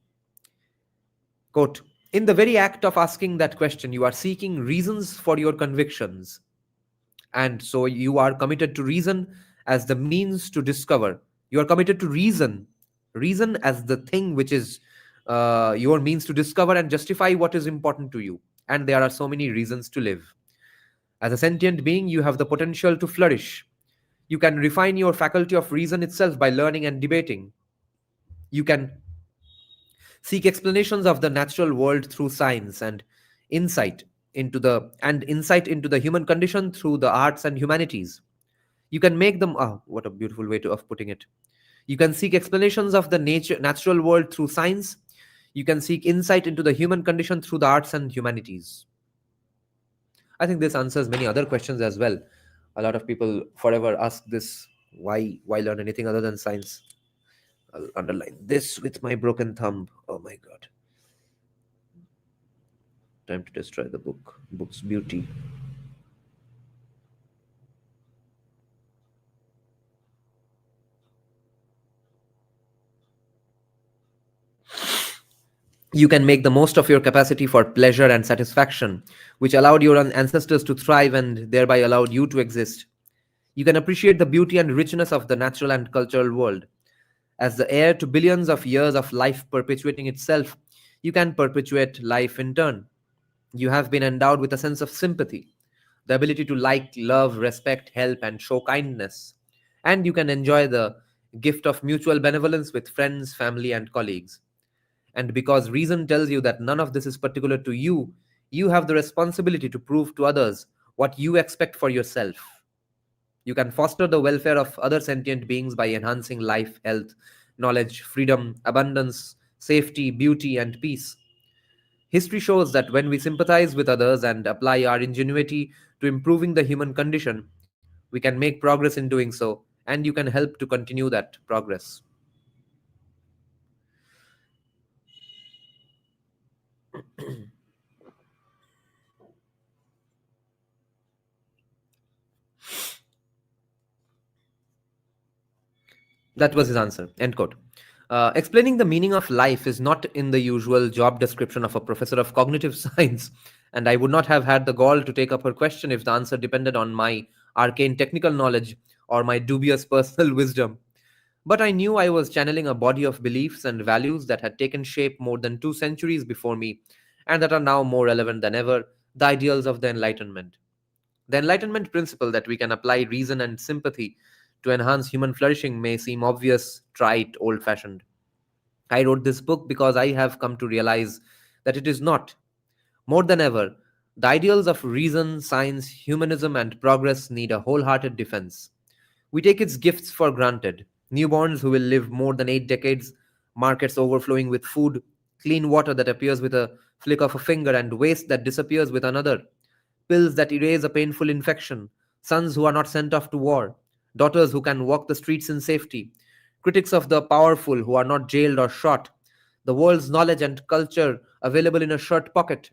Quote, In the very act of asking that question, you are seeking reasons for your convictions. And so you are committed to reason as the means to discover. You are committed to reason as the thing which is your means to discover and justify what is important to you. And there are so many reasons to live. As a sentient being, you have the potential to flourish. You can refine your faculty of reason itself by learning and debating. You can seek explanations of the natural world through science and insight insight into the human condition through the arts and humanities. You can make them what a beautiful way of putting it. You can seek explanations of the natural world through science. You can seek insight into the human condition through the arts and humanities. I think this answers many other questions as well. A lot of people forever ask this: why learn anything other than science? I'll underline this with my broken thumb. Oh my god. Time to destroy the book's beauty. You can make the most of your capacity for pleasure and satisfaction, which allowed your ancestors to thrive and thereby allowed you to exist. You can appreciate the beauty and richness of the natural and cultural world. As the heir to billions of years of life perpetuating itself, you can perpetuate life in turn. You have been endowed with a sense of sympathy, the ability to like, love, respect, help, and show kindness. And you can enjoy the gift of mutual benevolence with friends, family, and colleagues. And because reason tells you that none of this is particular to you, you have the responsibility to prove to others what you expect for yourself. You can foster the welfare of other sentient beings by enhancing life, health, knowledge, freedom, abundance, safety, beauty, and peace. History shows that when we sympathize with others and apply our ingenuity to improving the human condition, we can make progress in doing so, and you can help to continue that progress. That was his answer. End quote. Explaining the meaning of life is not in the usual job description of a professor of cognitive science, and I would not have had the gall to take up her question if the answer depended on my arcane technical knowledge or my dubious personal wisdom. But I knew I was channeling a body of beliefs and values that had taken shape more than 2 centuries before me, and that are now more relevant than ever: the ideals of the Enlightenment. The Enlightenment principle that we can apply reason and sympathy to enhance human flourishing may seem obvious, trite, old fashioned. I wrote this book because I have come to realize that it is not. More than ever, the ideals of reason, science, humanism, and progress need a wholehearted defense. We take its gifts for granted: newborns who will live more than 8 decades, markets overflowing with food, clean water that appears with a flick of a finger, and waste that disappears with another, pills that erase a painful infection, sons who are not sent off to war, daughters who can walk the streets in safety, critics of the powerful who are not jailed or shot, the world's knowledge and culture available in a shirt pocket.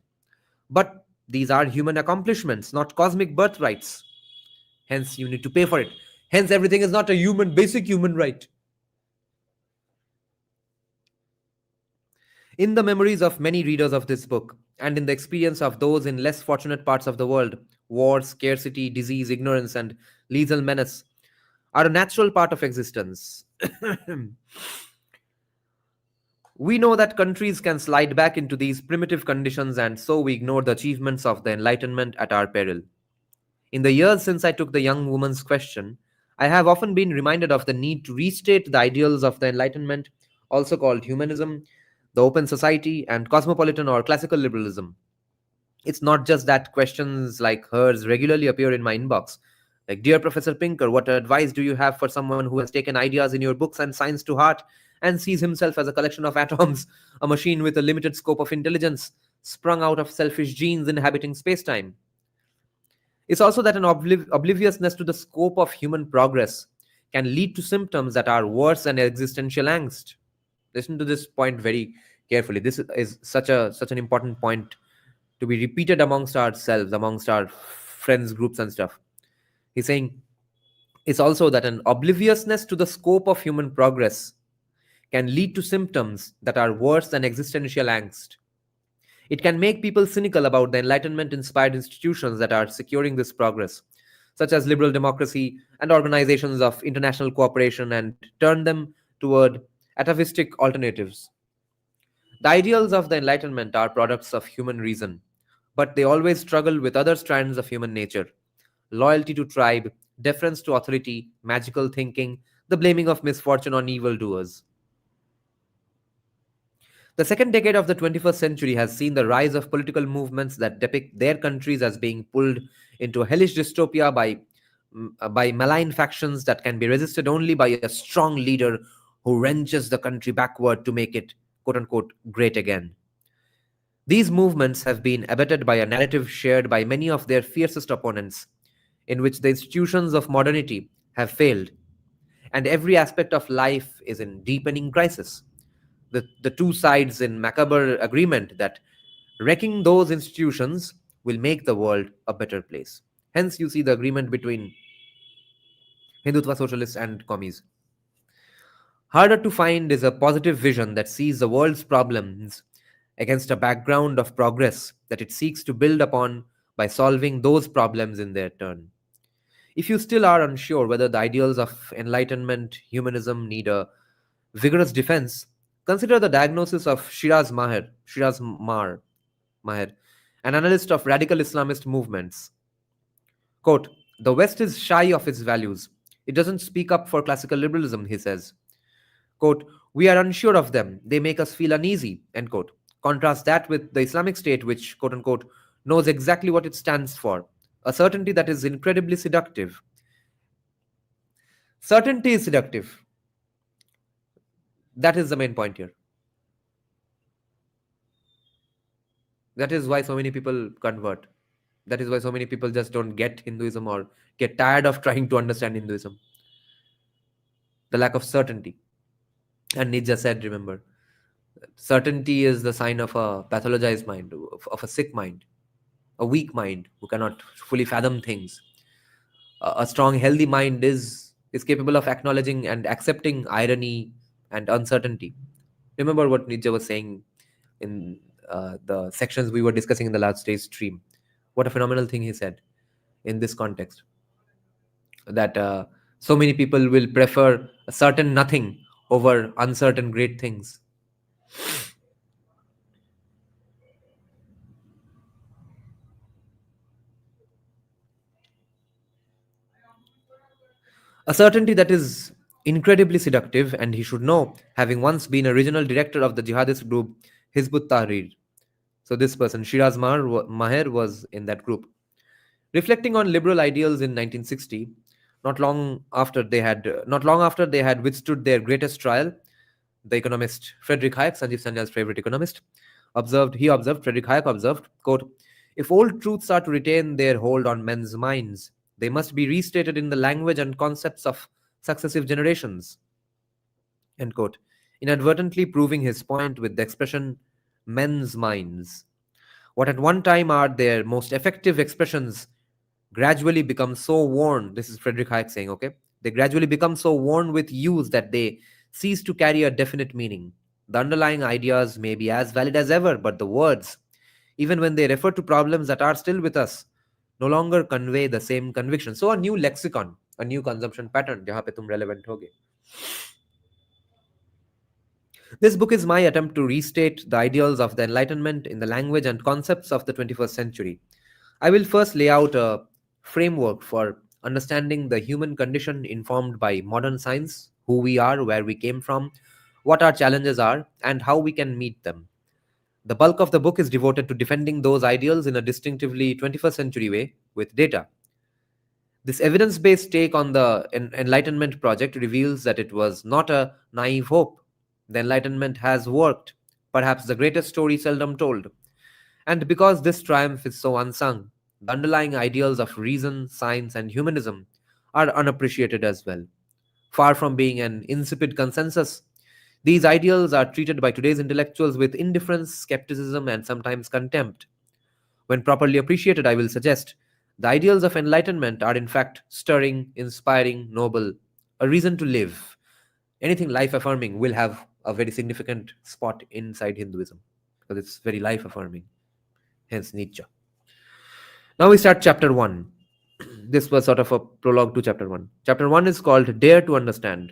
But these are human accomplishments, not cosmic birthrights. Hence, you need to pay for it. Hence, everything is not a basic human right. In the memories of many readers of this book, and in the experience of those in less fortunate parts of the world, war, scarcity, disease, ignorance, and lethal menace are a natural part of existence. We know that countries can slide back into these primitive conditions, and so we ignore the achievements of the Enlightenment at our peril. In the years since I took the young woman's question, I have often been reminded of the need to restate the ideals of the Enlightenment, also called humanism, the open society, and cosmopolitan or classical liberalism. It's not just that questions like hers regularly appear in my inbox. Like, dear Professor Pinker, what advice do you have for someone who has taken ideas in your books and science to heart and sees himself as a collection of atoms, a machine with a limited scope of intelligence, sprung out of selfish genes inhabiting space-time? It's also that an obliviousness to the scope of human progress can lead to symptoms that are worse than existential angst. Listen to this point very carefully. This is such an important point to be repeated amongst ourselves, amongst our friends groups and stuff. He's saying it's also that an obliviousness to the scope of human progress can lead to symptoms that are worse than existential angst. It can make people cynical about the Enlightenment inspired institutions that are securing this progress, such as liberal democracy and organizations of international cooperation, and turn them toward atavistic alternatives. The ideals of the Enlightenment are products of human reason, but they always struggle with other strands of human nature: loyalty to tribe, deference to authority, magical thinking, the blaming of misfortune on evildoers. The second decade of the 21st century has seen the rise of political movements that depict their countries as being pulled into a hellish dystopia by malign factions that can be resisted only by a strong leader who wrenches the country backward to make it, quote unquote, great again. These movements have been abetted by a narrative shared by many of their fiercest opponents, in which the institutions of modernity have failed, and every aspect of life is in deepening crisis. The two sides in macabre agreement that wrecking those institutions will make the world a better place. Hence, you see the agreement between Hindutva socialists and commies. Harder to find is a positive vision that sees the world's problems against a background of progress that it seeks to build upon by solving those problems in their turn. If you still are unsure whether the ideals of enlightenment humanism need a vigorous defense, consider the diagnosis of Maher, an analyst of radical Islamist movements. Quote, "The West is shy of its values. It doesn't speak up for classical liberalism," he says. Quote, "We are unsure of them. They make us feel uneasy," end quote. Contrast that with the Islamic State, which, quote unquote, knows exactly what it stands for, a certainty that is incredibly seductive. Certainty is seductive. That is the main point here. That is why so many people convert. That is why so many people just don't get Hinduism or get tired of trying to understand Hinduism. The lack of certainty. And Nietzsche said, remember, certainty is the sign of a pathologized mind, of a sick mind, a weak mind who cannot fully fathom things. A strong, healthy mind is capable of acknowledging and accepting irony and uncertainty. Remember what Nietzsche was saying in the sections we were discussing in the last day's stream. What a phenomenal thing he said in this context. That so many people will prefer a certain nothing over uncertain great things. A certainty that is incredibly seductive, and he should know, having once been a regional director of the jihadist group Hizbut Tahrir. So this person, Maher, was in that group. Reflecting on liberal ideals in 1960, not long after they had withstood their greatest trial, the economist Friedrich Hayek, Sanjeev Sanyal's favorite economist, Friedrich Hayek observed, quote, "If old truths are to retain their hold on men's minds, they must be restated in the language and concepts of successive generations," end quote, inadvertently proving his point with the expression men's minds. What at one time are their most effective expressions gradually become so worn. This is Friedrich Hayek saying, okay? They gradually become so worn with use that they cease to carry a definite meaning. The underlying ideas may be as valid as ever, but the words, even when they refer to problems that are still with us, no longer convey the same conviction. So a new lexicon, a new consumption pattern, jahan pe tum relevant hoge. This book is my attempt to restate the ideals of the Enlightenment in the language and concepts of the 21st century. I will first lay out a framework for understanding the human condition informed by modern science, who we are, where we came from, what our challenges are, and how we can meet them. The bulk of the book is devoted to defending those ideals in a distinctively 21st century way with data. This evidence based take on the Enlightenment project reveals that it was not a naive hope. The Enlightenment has worked, perhaps the greatest story seldom told. And because this triumph is so unsung, the underlying ideals of reason, science, and humanism are unappreciated as well. Far from being an insipid consensus, these ideals are treated by today's intellectuals with indifference, skepticism, and sometimes contempt. When properly appreciated, I will suggest, the ideals of enlightenment are in fact stirring, inspiring, noble, a reason to live. Anything life affirming will have a very significant spot inside Hinduism because it's very life affirming. hence Nietzsche. Now we start chapter 1. This was sort of a prologue to chapter 1. Chapter 1 is called Dare to Understand.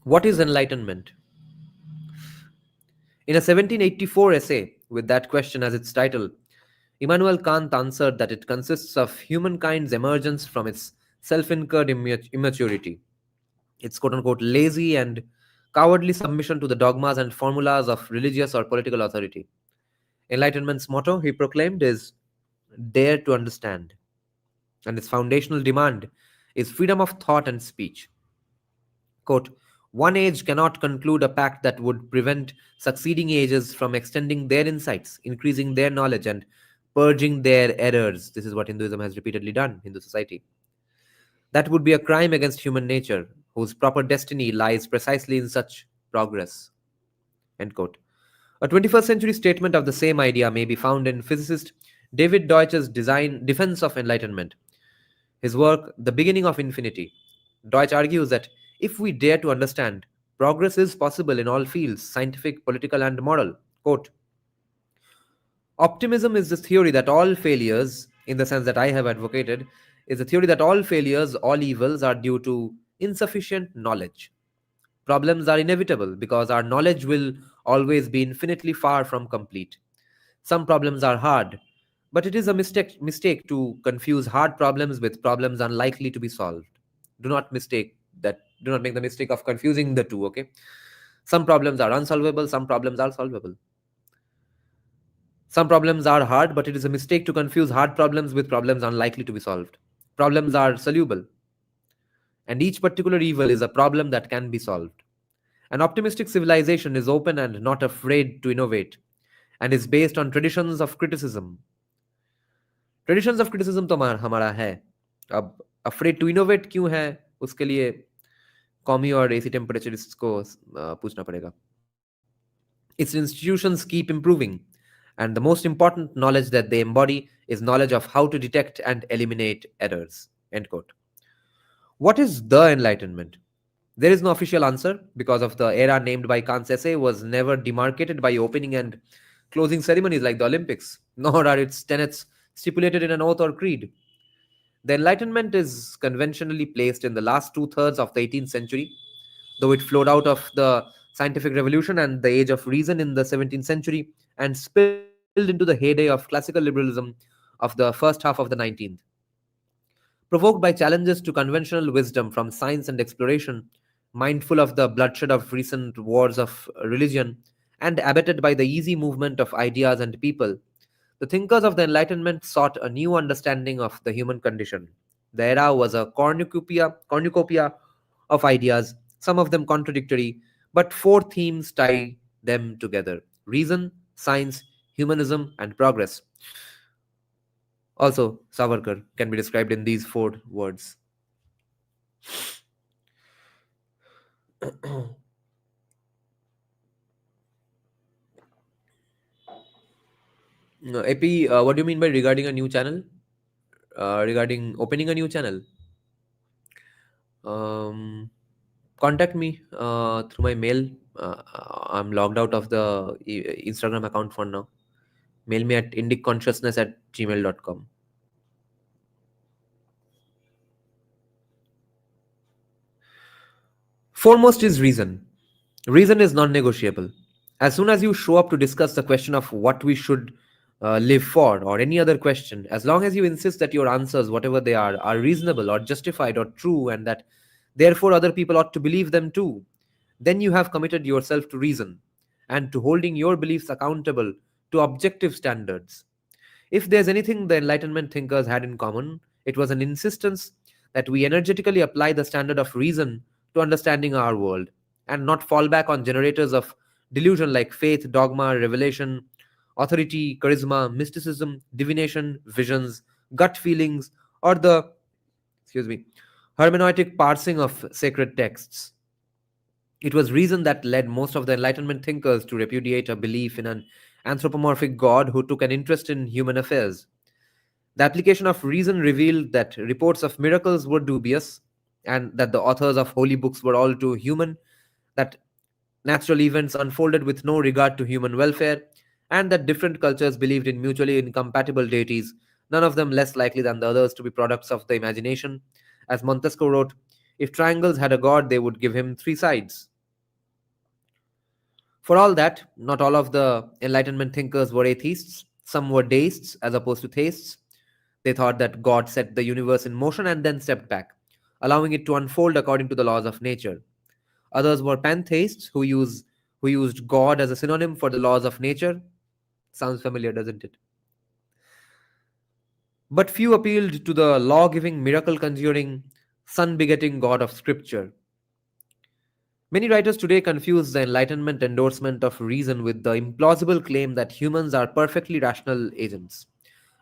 What is enlightenment? In a 1784 essay with that question as its title, Immanuel Kant answered that it consists of humankind's emergence from its self incurred immaturity, its quote unquote lazy and cowardly submission to the dogmas and formulas of religious or political authority. Enlightenment's motto, he proclaimed, is dare to understand, and its foundational demand is freedom of thought and speech. Quote, one age cannot conclude a pact that would prevent succeeding ages from extending their insights, increasing their knowledge, and purging their errors. This is what Hinduism has repeatedly done, Hindu society. That would be a crime against human nature, whose proper destiny lies precisely in such progress. End quote. A 21st century statement of the same idea may be found in physicist David Deutsch's Defense of Enlightenment. His work, The Beginning of Infinity. Deutsch argues that if we dare to understand, progress is possible in all fields, scientific, political, and moral. Quote, optimism is the theory that all failures, in the sense that I have advocated, is the theory that all failures, all evils are due to insufficient knowledge. Problems are inevitable because our knowledge will always be infinitely far from complete. Some problems are hard, but it is a mistake to confuse hard problems with problems unlikely to be solved. Do not do not make the mistake of confusing the two, okay? Some problems are unsolvable, some problems are solvable. Some problems are hard, but it is a mistake to confuse hard problems with problems unlikely to be solved. Problems are soluble, and each particular evil is a problem that can be solved. An optimistic civilization is open and not afraid to innovate, and is based on traditions of criticism. Traditions of criticism तो हमारा है. अब afraid to innovate क्यों है? उसके लिए कॉमी और AC टेम्परेचरिस्ट को पूछना पड़ेगा. Its institutions keep improving, and the most important knowledge that they embody is knowledge of how to detect and eliminate errors. End quote. What is the Enlightenment? There is no official answer because of the era named by Kant's essay was never demarcated by opening and closing ceremonies like the Olympics, nor are its tenets stipulated in an oath or creed. The Enlightenment is conventionally placed in the last two-thirds of the 18th century, though it flowed out of the scientific revolution and the age of reason in the 17th century and spilled into the heyday of classical liberalism of the first half of the 19th. Provoked by challenges to conventional wisdom from science and exploration, mindful of the bloodshed of recent wars of religion, and abetted by the easy movement of ideas and people, the thinkers of the Enlightenment sought a new understanding of the human condition. The era was a cornucopia of ideas, some of them contradictory, but four themes tie them together: reason, science, humanism, and progress. Also, Savarkar can be described in these four words. AP, what do you mean by regarding a new channel? Regarding opening a new channel? Contact me through my mail. I'm logged out of the Instagram account for now. Mail me at indiconsciousness@gmail.com. Foremost is reason. Reason is non negotiable. As soon as you show up to discuss the question of what we should live for or any other question, as long as you insist that your answers, whatever they are reasonable or justified or true, and that therefore other people ought to believe them too, then you have committed yourself to reason and to holding your beliefs accountable to objective standards. If there's anything the Enlightenment thinkers had in common, it was an insistence that we energetically apply the standard of reason to understanding our world and not fall back on generators of delusion like faith, dogma, revelation, authority, charisma, mysticism, divination, visions, gut feelings, or the, excuse me, hermeneutic parsing of sacred texts. It was reason that led most of the Enlightenment thinkers to repudiate a belief in an anthropomorphic God who took an interest in human affairs. The application of reason revealed that reports of miracles were dubious, and that the authors of holy books were all too human, that natural events unfolded with no regard to human welfare, and that different cultures believed in mutually incompatible deities, none of them less likely than the others to be products of the imagination. As Montesquieu wrote, if triangles had a god, they would give him three sides. For all that, not all of the Enlightenment thinkers were atheists. Some were deists as opposed to theists. They thought that God set the universe in motion and then stepped back, allowing it to unfold according to the laws of nature. Others were pantheists who used God as a synonym for the laws of nature. Sounds familiar, doesn't it? But few appealed to the law-giving, miracle-conjuring, son-begetting God of Scripture. Many writers today confuse the Enlightenment endorsement of reason with the implausible claim that humans are perfectly rational agents.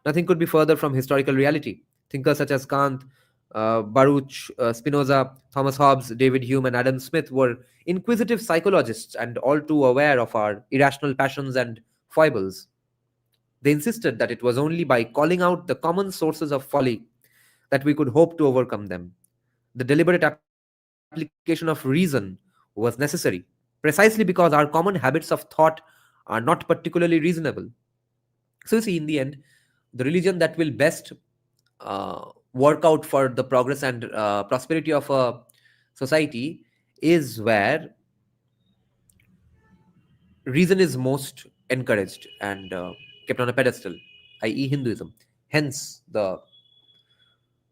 Nothing could be further from historical reality. Thinkers such as Kant, Baruch, Spinoza, Thomas Hobbes, David Hume, and Adam Smith were inquisitive psychologists and all too aware of our irrational passions and foibles. They insisted that it was only by calling out the common sources of folly that we could hope to overcome them. The deliberate application of reason was necessary, precisely because our common habits of thought are not particularly reasonable. So, you see, in the end, the religion that will best work out for the progress and prosperity of a society is where reason is most encouraged and kept on a pedestal, i.e., Hinduism. Hence, the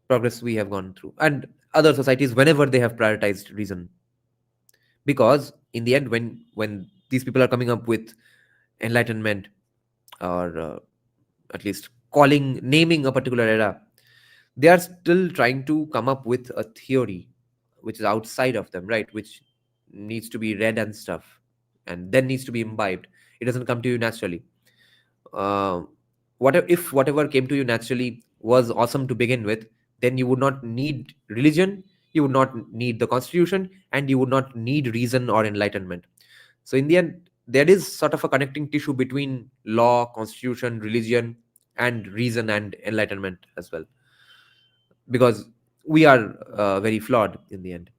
progress we have gone through, and other societies whenever they have prioritized reason, because in the end, when these people are coming up with enlightenment, or at least calling naming a particular era, they are still trying to come up with a theory which is outside of them, right? Which needs to be read and stuff, and then needs to be imbibed. It doesn't come to you naturally. uh, whatever came to you naturally was awesome to begin with, then you would not need religion, you would not need the constitution, and you would not need reason or enlightenment. So in the end, there is sort of a connecting tissue between law, constitution, religion, and reason and enlightenment as well, because we are very flawed in the end.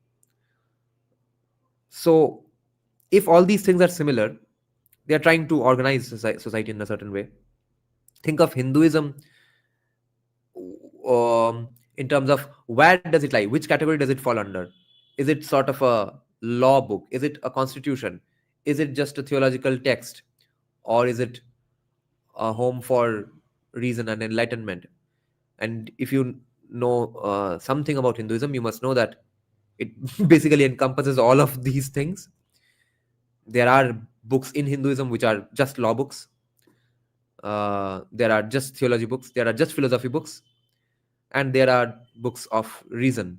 So if all these things are similar, they are trying to organize society in a certain way. Think of Hinduism in terms of where does it lie, which category does it fall under? Is it sort of a law book? Is it a constitution? Is it just a theological text? Or is it a home for reason and enlightenment? And if you know something about Hinduism, you must know that it basically encompasses all of these things. There are books in Hinduism which are just law books. There are just theology books. There are just philosophy books. And there are books of reason,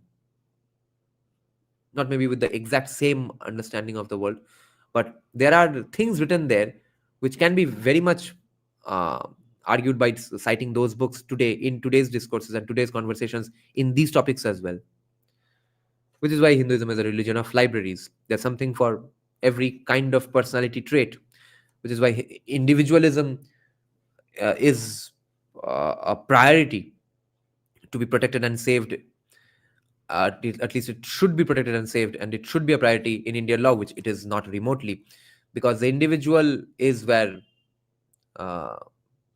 not maybe with the exact same understanding of the world, but there are things written there which can be very much uh, argued by citing those books today in today's discourses and today's conversations in these topics as well. Which is why Hinduism is a religion of libraries. There's something for every kind of personality trait, which is why individualism is a priority to be protected and saved. At least it should be protected and saved, and it should be a priority in Indian law, which it is not remotely, because the individual is where uh,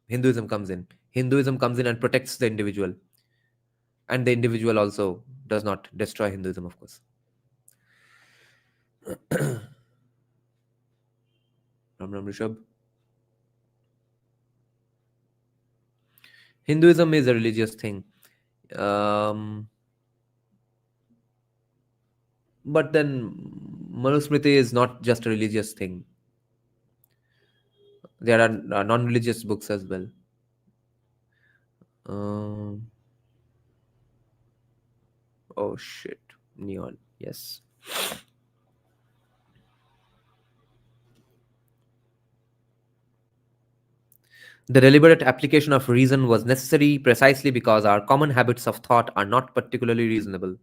Hinduism comes in. Hinduism comes in and protects the individual, and the individual also does not destroy Hinduism, of course. Ram Ram Rishabh. Hinduism is a religious thing. Um, but then Manusmriti is not just a religious thing. There are non-religious books as well. Um, oh shit, Neon. Yes. The deliberate application of reason was necessary precisely because our common habits of thought are not particularly reasonable.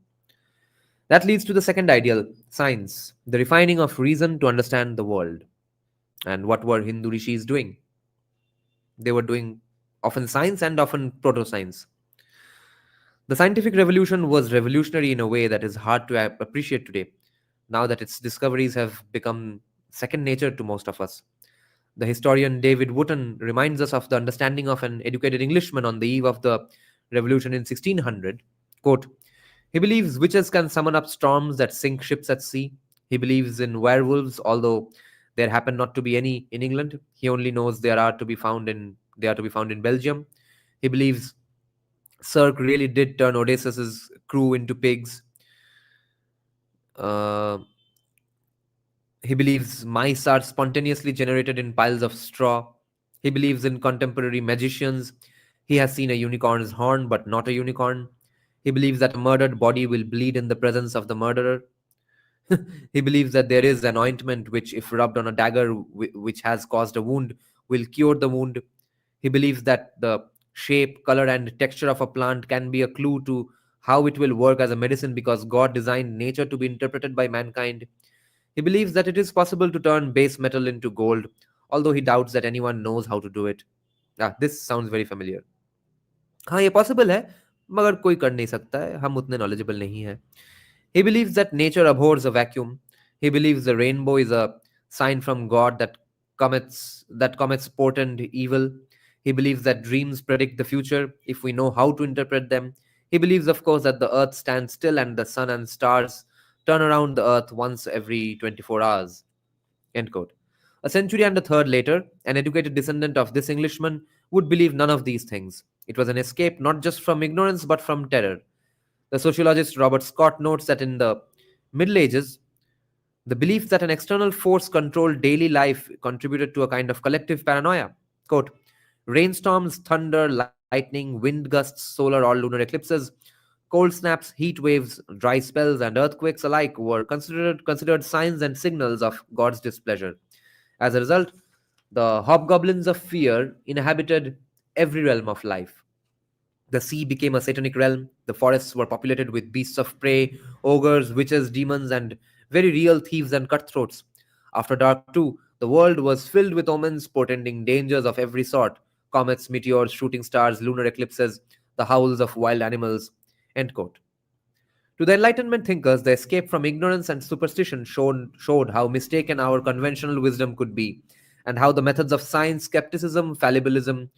That leads to the second ideal, science, the refining of reason to understand the world. And what were Hindu rishis doing? They were doing often science and often proto science. The scientific revolution was revolutionary in a way that is hard to appreciate today, now that its discoveries have become second nature to most of us. The historian David Wotton reminds us of the understanding of an educated Englishman on the eve of the revolution in 1600. Quote, he believes witches can summon up storms that sink ships at sea. He believes in werewolves, although there happen not to be any in England. He only knows they are to be found in Belgium. He believes Cirque really did turn Odysseus's crew into pigs. Uh, he believes mice are spontaneously generated in piles of straw. He believes in contemporary magicians. He has seen a unicorn's horn, but not a unicorn. He believes that a murdered body will bleed in the presence of the murderer. He believes that there is an ointment which, if rubbed on a dagger which has caused a wound, will cure the wound. He believes that the shape, color, and texture of a plant can be a clue to how it will work as a medicine because God designed nature to be interpreted by mankind. He believes that it is possible to turn base metal into gold, although he doubts that anyone knows how to do it. This sounds very familiar. हाँ ये possible है मगर कोई कर नहीं सकता है हम उतने नॉलेजेबल नहीं हैं. He believes that nature abhors a vacuum. He believes the rainbow is a sign from God that comets portend evil. He believes that dreams predict the future if we know how to interpret them. He believes, of course, that the earth stands still and the sun and stars turn around the earth once every 24 hours. End quote. A century and a third later, an educated descendant of this Englishman would believe none of these things. It was an escape not just from ignorance but from terror. The sociologist Robert Scott notes that in the Middle Ages, the belief that an external force controlled daily life contributed to a kind of collective paranoia. Quote, rainstorms, thunder, lightning, wind gusts, solar or lunar eclipses, cold snaps, heat waves, dry spells, and earthquakes alike were considered signs and signals of God's displeasure. As a result, the hobgoblins of fear inhabited every realm of life. The sea became a satanic realm. The forests were populated with beasts of prey, ogres, witches, demons, and very real thieves and cutthroats. After dark, too, the world was filled with omens portending dangers of every sort: comets, meteors, shooting stars, lunar eclipses, the howls of wild animals. End quote. To the Enlightenment thinkers, the escape from ignorance and superstition showed how mistaken our conventional wisdom could be, and how the methods of science, skepticism, fallibilism,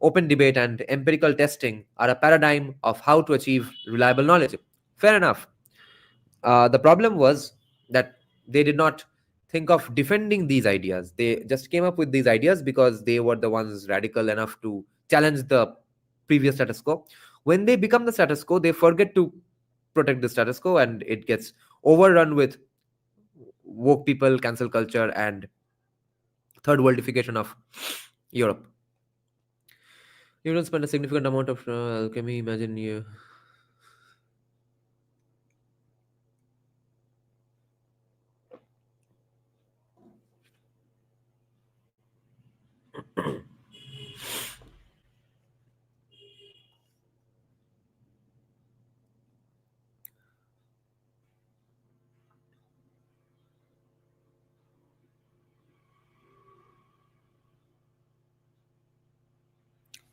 open debate, and empirical testing are a paradigm of how to achieve reliable knowledge. Fair enough. The problem was that they did not think of defending these ideas. They just came up with these ideas because they were the ones radical enough to challenge the previous status quo. When they become the status quo, they forget to protect the status quo and it gets overrun with woke people, cancel culture, and third worldification of Europe. You don't spend a significant amount of alchemy. Imagine you.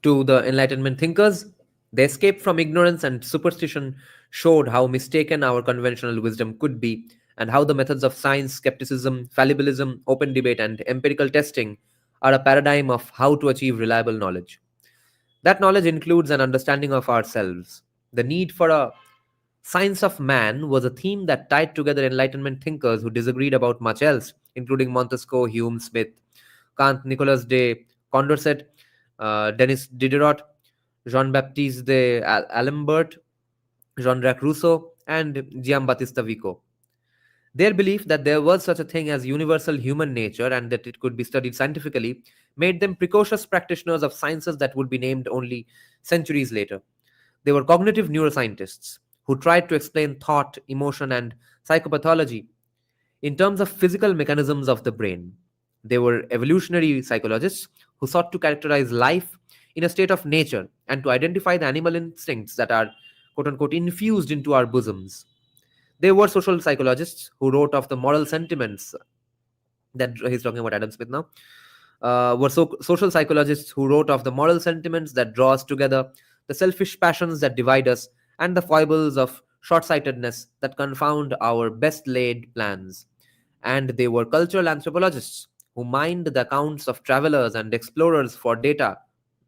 To the Enlightenment thinkers, the escape from ignorance and superstition showed how mistaken our conventional wisdom could be, and how the methods of science, skepticism, fallibilism, open debate, and empirical testing are a paradigm of how to achieve reliable knowledge. That knowledge includes an understanding of ourselves. The need for a science of man was a theme that tied together Enlightenment thinkers who disagreed about much else, including Montesquieu, Hume, Smith, Kant, Nicolas de Condorcet, Denis Diderot, Jean-Baptiste d'Alembert, Jean-Jacques Rousseau, and Giambattista Vico. Their belief that there was such a thing as universal human nature and that it could be studied scientifically made them precocious practitioners of sciences that would be named only centuries later. They were cognitive neuroscientists who tried to explain thought, emotion, and psychopathology in terms of physical mechanisms of the brain. They were evolutionary psychologists who sought to characterize life in a state of nature and to identify the animal instincts that are quote unquote, infused into our bosoms. They were social psychologists who wrote of the moral sentiments that he's talking about Adam Smith now. Social psychologists who wrote of the moral sentiments that draw us together, the selfish passions that divide us, and the foibles of short sightedness that confound our best laid plans. And they were cultural anthropologists who mined the accounts of travelers and explorers for data,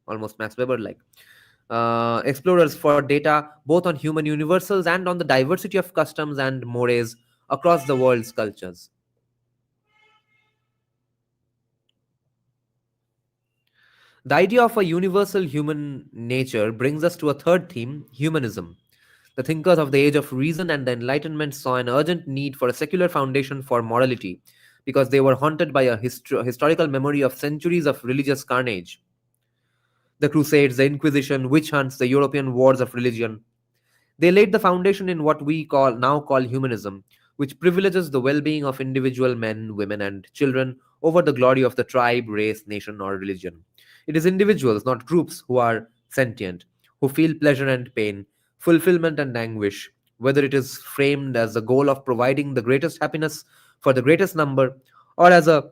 almost Max Weber like. Explorers for data both on human universals and on the diversity of customs and mores across the world's cultures. The idea of a universal human nature brings us to a third theme, humanism. The thinkers of the age of reason and the Enlightenment saw an urgent need for a secular foundation for morality because they were haunted by a historical memory of centuries of religious carnage. The Crusades, the Inquisition, witch hunts, the European wars of religion. They laid the foundation in what we now call humanism, which privileges the well-being of individual men, women, and children over the glory of the tribe, race, nation, or religion. It is individuals, not groups, who are sentient, who feel pleasure and pain, fulfillment and anguish, whether it is framed as the goal of providing the greatest happiness for the greatest number, or as a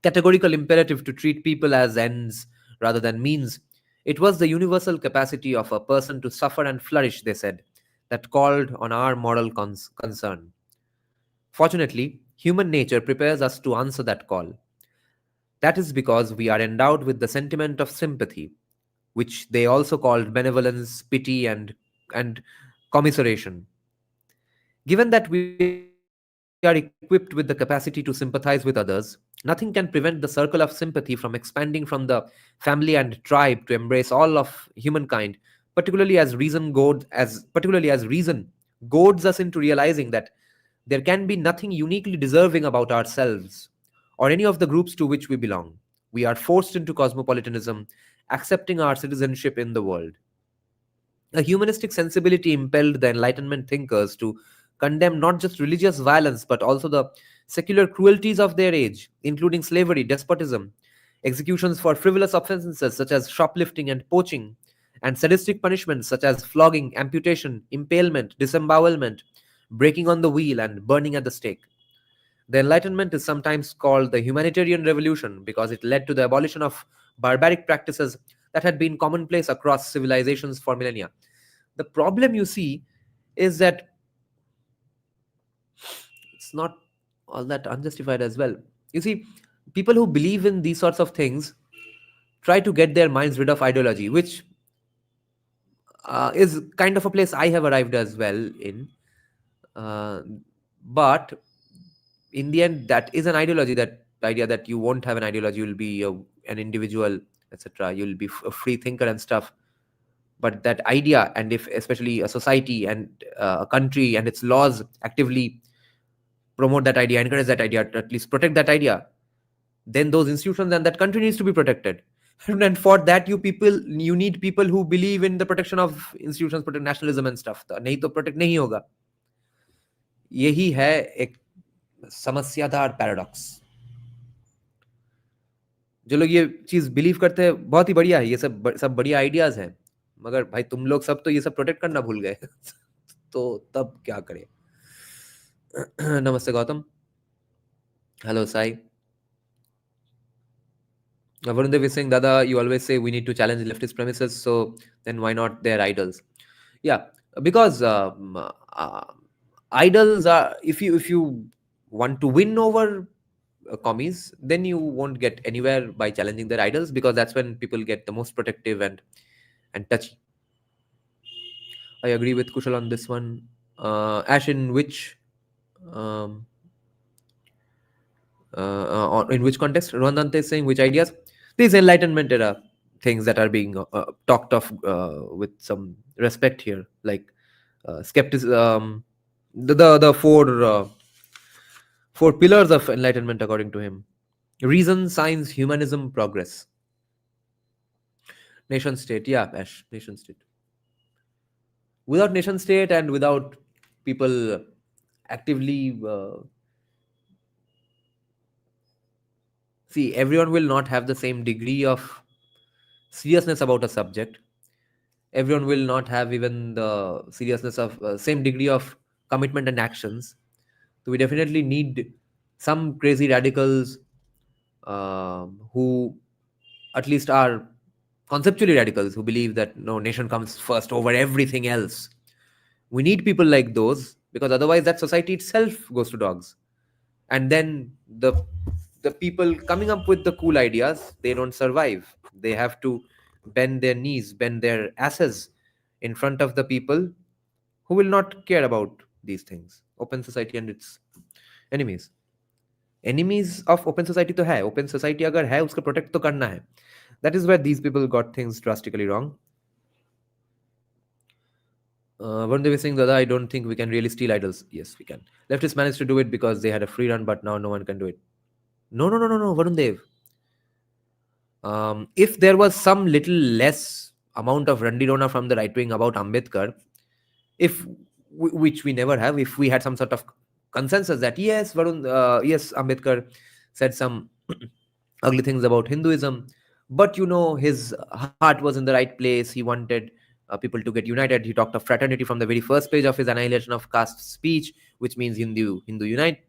categorical imperative to treat people as ends rather than means. It was the universal capacity of a person to suffer and flourish, they said, that called on our moral concern. Fortunately, human nature prepares us to answer that call. That is because we are endowed with the sentiment of sympathy, which they also called benevolence, pity, and commiseration. Given that we are equipped with the capacity to sympathize with others, nothing can prevent the circle of sympathy from expanding from the family and tribe to embrace all of humankind, particularly as reason goads us into realizing that there can be nothing uniquely deserving about ourselves or any of the groups to which we belong. We are forced into cosmopolitanism, accepting our citizenship in the world. A humanistic sensibility impelled the Enlightenment thinkers to condemn not just religious violence but also the secular cruelties of their age, including slavery, despotism, executions for frivolous offenses such as shoplifting and poaching, and sadistic punishments such as flogging, amputation, impalement, disembowelment, breaking on the wheel, and burning at the stake. The Enlightenment is sometimes called the humanitarian revolution because it led to the abolition of barbaric practices that had been commonplace across civilizations for millennia. The problem you see is that it's not all that unjustified as well. You see, people who believe in these sorts of things try to get their minds rid of ideology, which is kind of a place I have arrived as well in. Uh, but in the end, that is an ideology. That idea that you won't have an ideology, you'll be an individual, etc. You'll be a free thinker and stuff. But that idea, and if especially a society and a country and its laws actively promote that idea, encourage that idea, at least protect that idea, then those institutions and that country needs to be protected. And for that, you need people who believe in the protection of institutions, protect nationalism and stuff. नहीं तो protect नहीं होगा. यही है एक समस्यादार paradox. जो लोग ये चीज बिलीव करते हैं बहुत ही बढ़िया है, ये सब बढ़िया आइडियाज हैं, मगर भाई तुम लोग सब तो ये सब प्रोटेक्ट करना भूल गए. तो तब क्या करें. नमस्ते Gautam. Hello Sai. Varundev is saying, Dada, you always say we need to challenge leftist premises, so then why not their idols? Yeah, because idols are, if you want to win over commies, then you won't get anywhere by challenging their idols, because that's when people get the most protective and touchy. I agree with Kushal on this one. Ash, in which in which context? Rwandante is saying which ideas? These Enlightenment era things that are being talked of with some respect here, like skepticism, the four pillars of Enlightenment according to him: reason, science, humanism, progress. Nation state, yeah, Ash, nation state. Without nation state and without people actively see, everyone will not have the same degree of seriousness about a subject. everyone will not have even the seriousness of same degree of commitment and actions. So we definitely need some crazy radicals who at least are conceptually radicals, who believe that no, nation comes first over everything else. We need people like those, because otherwise that society itself goes to dogs. And then the people coming up with the cool ideas, they don't survive. They have to bend their knees, bend their asses in front of the people who will not care about these things. Open society and its enemies. Enemies of open society to hai. Open society agar hai, uska protect to karna hai. That is where these people got things drastically wrong. One day was saying, Dada, I don't think we can really steal idols. Yes, we can. Leftists managed to do it because they had a free run, but now no one can do it. No, no, no, no, no, Varun Dev. If there was some little less amount of Randirona from the right wing about Ambedkar, if which we never have, if we had some sort of consensus that yes, Varun, yes, Ambedkar said some ugly things about Hinduism, but his heart was in the right place. He wanted people to get united. He talked of fraternity from the very first page of his Annihilation of Caste speech, which means Hindu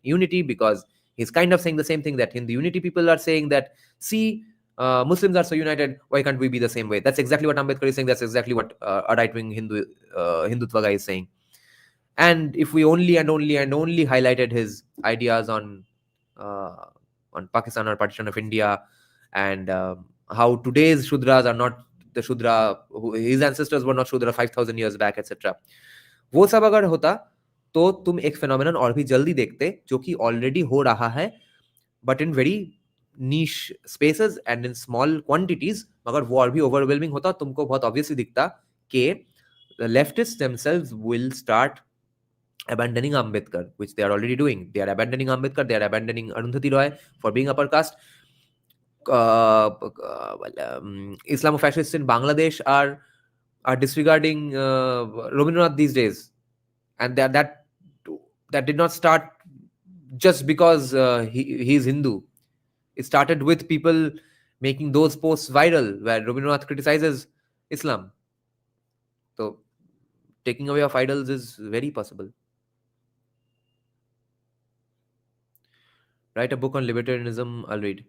unity, because he's kind of saying the same thing that Hindu unity people are saying, that see, Muslims are so united, why can't we be the same way? That's exactly what Ambedkar is saying. That's exactly what a right-wing Hindutva guy is saying. And if we only and only and only highlighted his ideas uh, on Pakistan or partition of India, and how today's Shudras are not the Shudra, his ancestors were not Shudra 5,000 years back, etc. वो सब अगर होता तो तुम एक phenomenon और भी जल्दी देखते, जो कि ऑलरेडी हो रहा है, but in very niche spaces and in small quantities, मगर वो और भी overwhelming होता, तुमको बहुत obviously दिखता कि the leftists themselves will start abandoning Ambedkar, which they are already doing. They are abandoning Ambedkar, they are abandoning Arundhati Roy for being upper caste. Islamofascists in Bangladesh are disregarding Rabindranath these days, and that did not start just because he's Hindu. It started with people making those posts viral where Rabindranath criticizes Islam. So taking away of idols is very possible. Write a book on libertarianism, I'll read.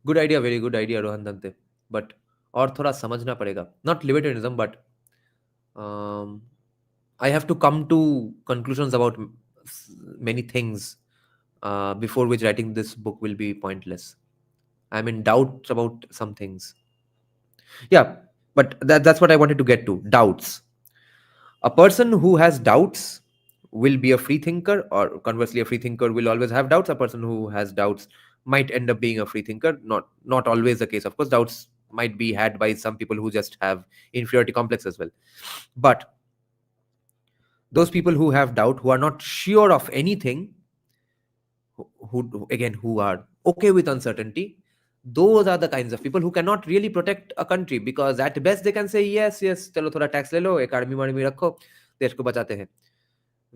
Good idea, very good idea, Rohan Dante. But और थोड़ा समझना पड़ेगा. Not libertarianism, but I have to come to conclusions about many things before which writing this book will be pointless. I'm in doubt about some things. Yeah, but that's what I wanted to get to. Doubts. A person who has doubts will be a free thinker, or conversely, a free thinker will always have doubts. A person who has doubts might end up being a free thinker. Not always the case. Of course, doubts might be had by some people who just have inferiority complex as well. But those people who have doubt, who are not sure of anything, who are okay with uncertainty, those are the kinds of people who cannot really protect a country, because at best they can say yes, चलो थोड़ा tax ले लो, एक army vermi रखो, देश को बचाते हैं.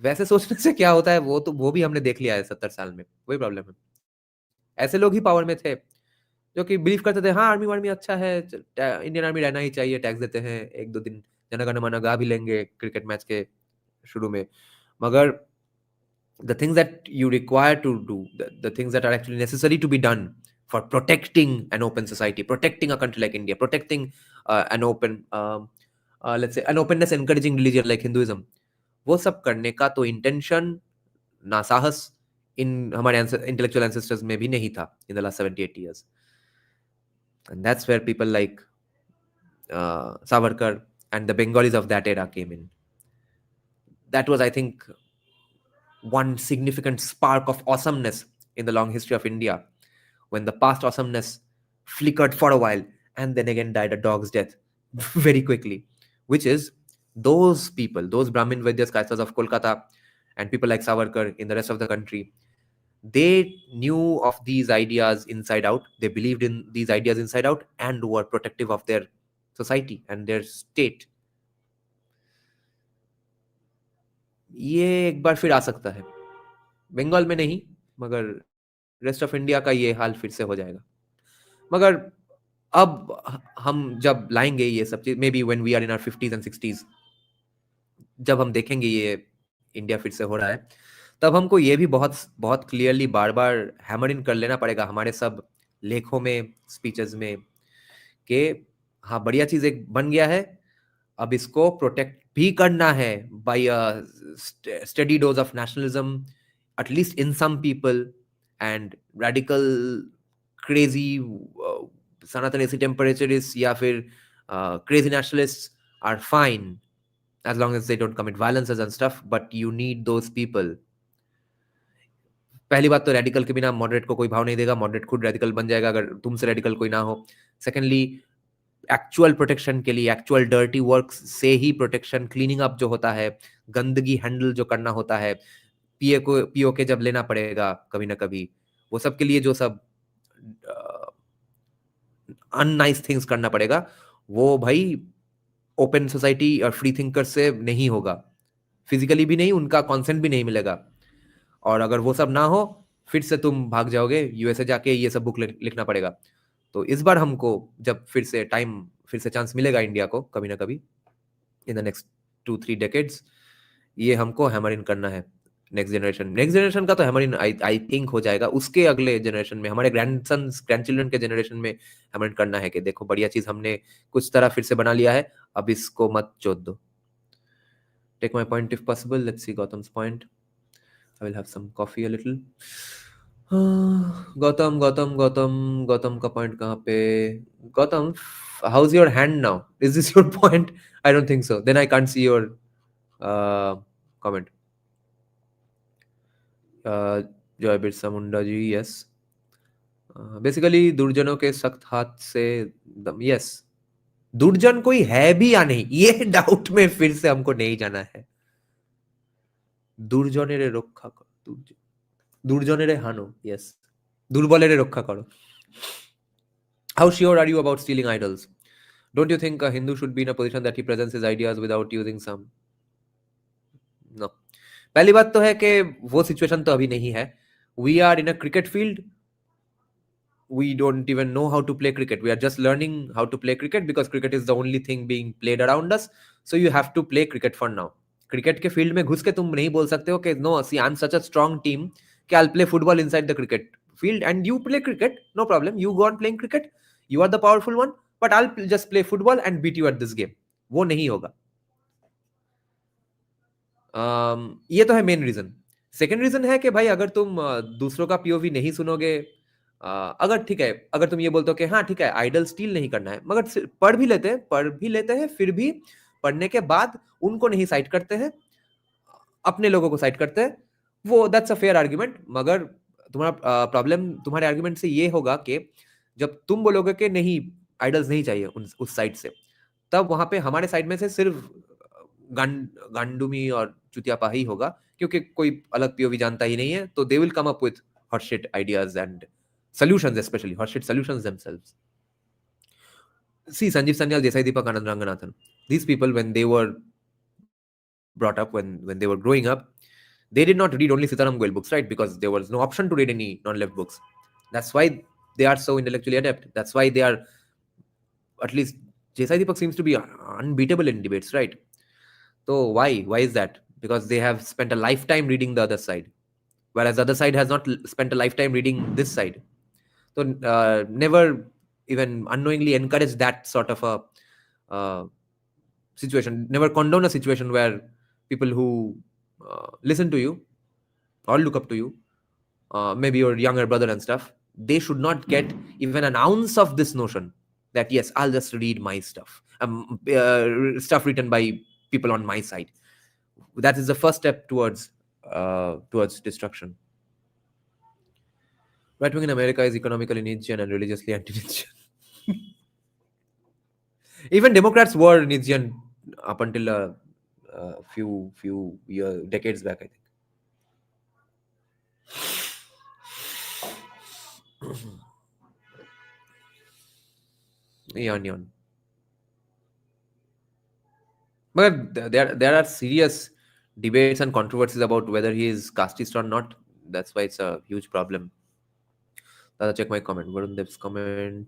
वैसे सोचने से क्या होता है, वो भी हमने देख लिया है 70 साल में. वही प्रॉब्लम है. ऐसे लोग ही पावर में थे जो कि बिलीव करते थे हाँ आर्मी वार्मी अच्छा है, इंडियन आर्मी रहना ही चाहिए, टैक्स देते हैं, एक दो दिन जनगण मन गा भी लेंगे क्रिकेट मैच के शुरू में. मगर the things that you require to do, the things that are actually necessary to be done for protecting an open society, protecting a country like India, protecting an open, let's say, an openness encouraging religion like Hinduism, वो सब करने का तो intention ना साहस इन हमारे intellectual ancestors में भी नहीं था in the last 70-80 years. And that's where people like Savarkar and the Bengalis of that era came in. That was, I think, one significant spark of awesomeness in the long history of India, when the past awesomeness flickered for a while and then again died a dog's death very quickly, which is those people, those Brahmin Vaidyas Kaistas of Kolkata and people like Savarkar in the rest of the country, they knew of these ideas inside out, they believed in these ideas inside out, and were protective of their society and their state. ये एक बार फिर आ सकता है, बंगाल में नहीं, मगर rest of India का ये हाल फिर से हो जाएगा. मगर अब हम जब लाएंगे ये सब चीज, maybe when we are in our 50s and 60s, जब हम देखेंगे ये इंडिया फिर से हो रहा है, तब हमको ये भी बहुत बहुत क्लियरली बार बार हैमर इन कर लेना पड़ेगा हमारे सब लेखों में, स्पीचेस में, कि हाँ बढ़िया चीज एक बन गया है, अब इसको प्रोटेक्ट भी करना है by steady doses of nationalism, at least in some people, and radical crazy Sanatani टेम्परेचरिस्ट या फिर crazy nationalist are fine as long as they don't commit violences and stuff, but you need those people. पहली बात तो radical के बिना moderate को कोई भाव नहीं देगा, मॉडरेट खुद रेडिकल बन जाएगा अगर तुमसे रेडिकल कोई ना हो. सेकेंडली, एक्चुअल प्रोटेक्शन के लिए, एक्चुअल डर्टी वर्क से ही प्रोटेक्शन, क्लीनिंग अप जो होता है, गंदगी हैंडल जो करना होता है, पीओ के जब लेना पड़ेगा कभी ना कभी, वो सब के लिए जो सब अननाइस थिंग्स करना पड़ेगा, वो भाई ओपन सोसाइटी और फ्री थिंकर से नहीं होगा, फिजिकली भी नहीं, उनका कॉन्सेंट भी नहीं मिलेगा. और अगर वो सब ना हो, फिर से तुम भाग जाओगे यूएसए जाके ये सब बुक लिखना पड़ेगा. तो इस बार हमको जब फिर से चांस मिलेगा इंडिया को कभी ना कभी इन द नेक्स्ट 2-3 डेकेड्स, ये हमको हैमर इन करना है. नेक्स्ट जनरेशन का तो हैमर इन आई थिंक हो जाएगा, उसके अगले जनरेशन में, हमारे ग्रैंड चिल्ड्रन के जनरेशन में हैमर इन करना है कि देखो बढ़िया चीज हमने कुछ तरह फिर से बना लिया है, अब इसको मत चोद दो. Take my point if possible. Let's see Gautam's point. I will have some coffee a little. Gautam का पॉइंट कहाँ पे? Gautam, how's your hand now? Is this your point? I don't think so. Then I can't see your comment. जय Birsa Munda ji, yes. Basically दुर्जनों के सख्त हाथ से दम. Yes, दुर्जन कोई है भी या नहीं, ये डाउट में फिर से हमको नहीं जाना है. দুর্জনেরে রক্ষা করো, দুর্জনেরে হানো. Yes, দুর্বলেরে রক্ষা করো. How sure are you about stealing idols? Don't you think a Hindu should be in a position that he presents his ideas without using some? No. पहली बात तो है कि वो सिचुएशन तो अभी नहीं है. We are in a cricket field. We don't even know how to play cricket. We are just learning how to play cricket because cricket is the only thing being played around us. So you have to play cricket for now. Cricket के field में घुस के तुम नहीं बोल सकते हो कि no see I am such a strong team कि I play football inside the cricket field and you play cricket, no problem, you go on playing cricket, you are the powerful one, but I will just play football and beat you at this game. वो नहीं होगा. ये तो है main reason. Second reason है कि भाई अगर तुम दूसरों का पीओवी नहीं सुनोगे, अगर ठीक है, अगर तुम ये बोलते हो कि हाँ ठीक है आइडल स्टील नहीं करना है, मगर पढ़ भी लेते हैं, फिर भी पढ़ने के बाद उनको नहीं साइड करते हैं, अपने लोगों को साइड करते हैं, वो दैट्स अ फेयर आर्ग्यूमेंट. मगर तुम्हारा प्रॉब्लम तुम्हारे आर्ग्यूमेंट से ये होगा कि जब तुम बोलोगे कि नहीं आइडल्स नहीं चाहिए उस साइड से, तब वहां पे हमारे साइड में से सिर्फ गांडुमी और चुतियापा ही होगा, क्योंकि कोई अलग पीओवी जानता ही नहीं है. तो they will come up with hotshit ideas and solutions, especially hotshit solutions themselves. See, Sanjeev Sanyal, Desai Deepak, Anand Ranganathan, these people, when they were brought up, when they were growing up, they did not read only Sitaram Goel books, right? Because there was no option to read any non-left books. That's why they are so intellectually adept. That's why they are, at least Desai Deepak seems to be unbeatable in debates, right? So why is that? Because they have spent a lifetime reading the other side, whereas the other side has not spent a lifetime reading this side. So never even unknowingly encourage that sort of a situation. Never condone a situation where people who listen to you or look up to you, maybe your younger brother and stuff, they should not get even an ounce of this notion that yes, I'll just read my stuff, stuff written by people on my side. That is the first step towards destruction. Right wing in America is economically Nietzschean and religiously anti-Nietzschean. Even Democrats were Nietzschean up until a few decades back, I think. Neon. But there are serious debates and controversies about whether he is casteist or not. That's why it's a huge problem. Check my comment. Varun Dev's comment.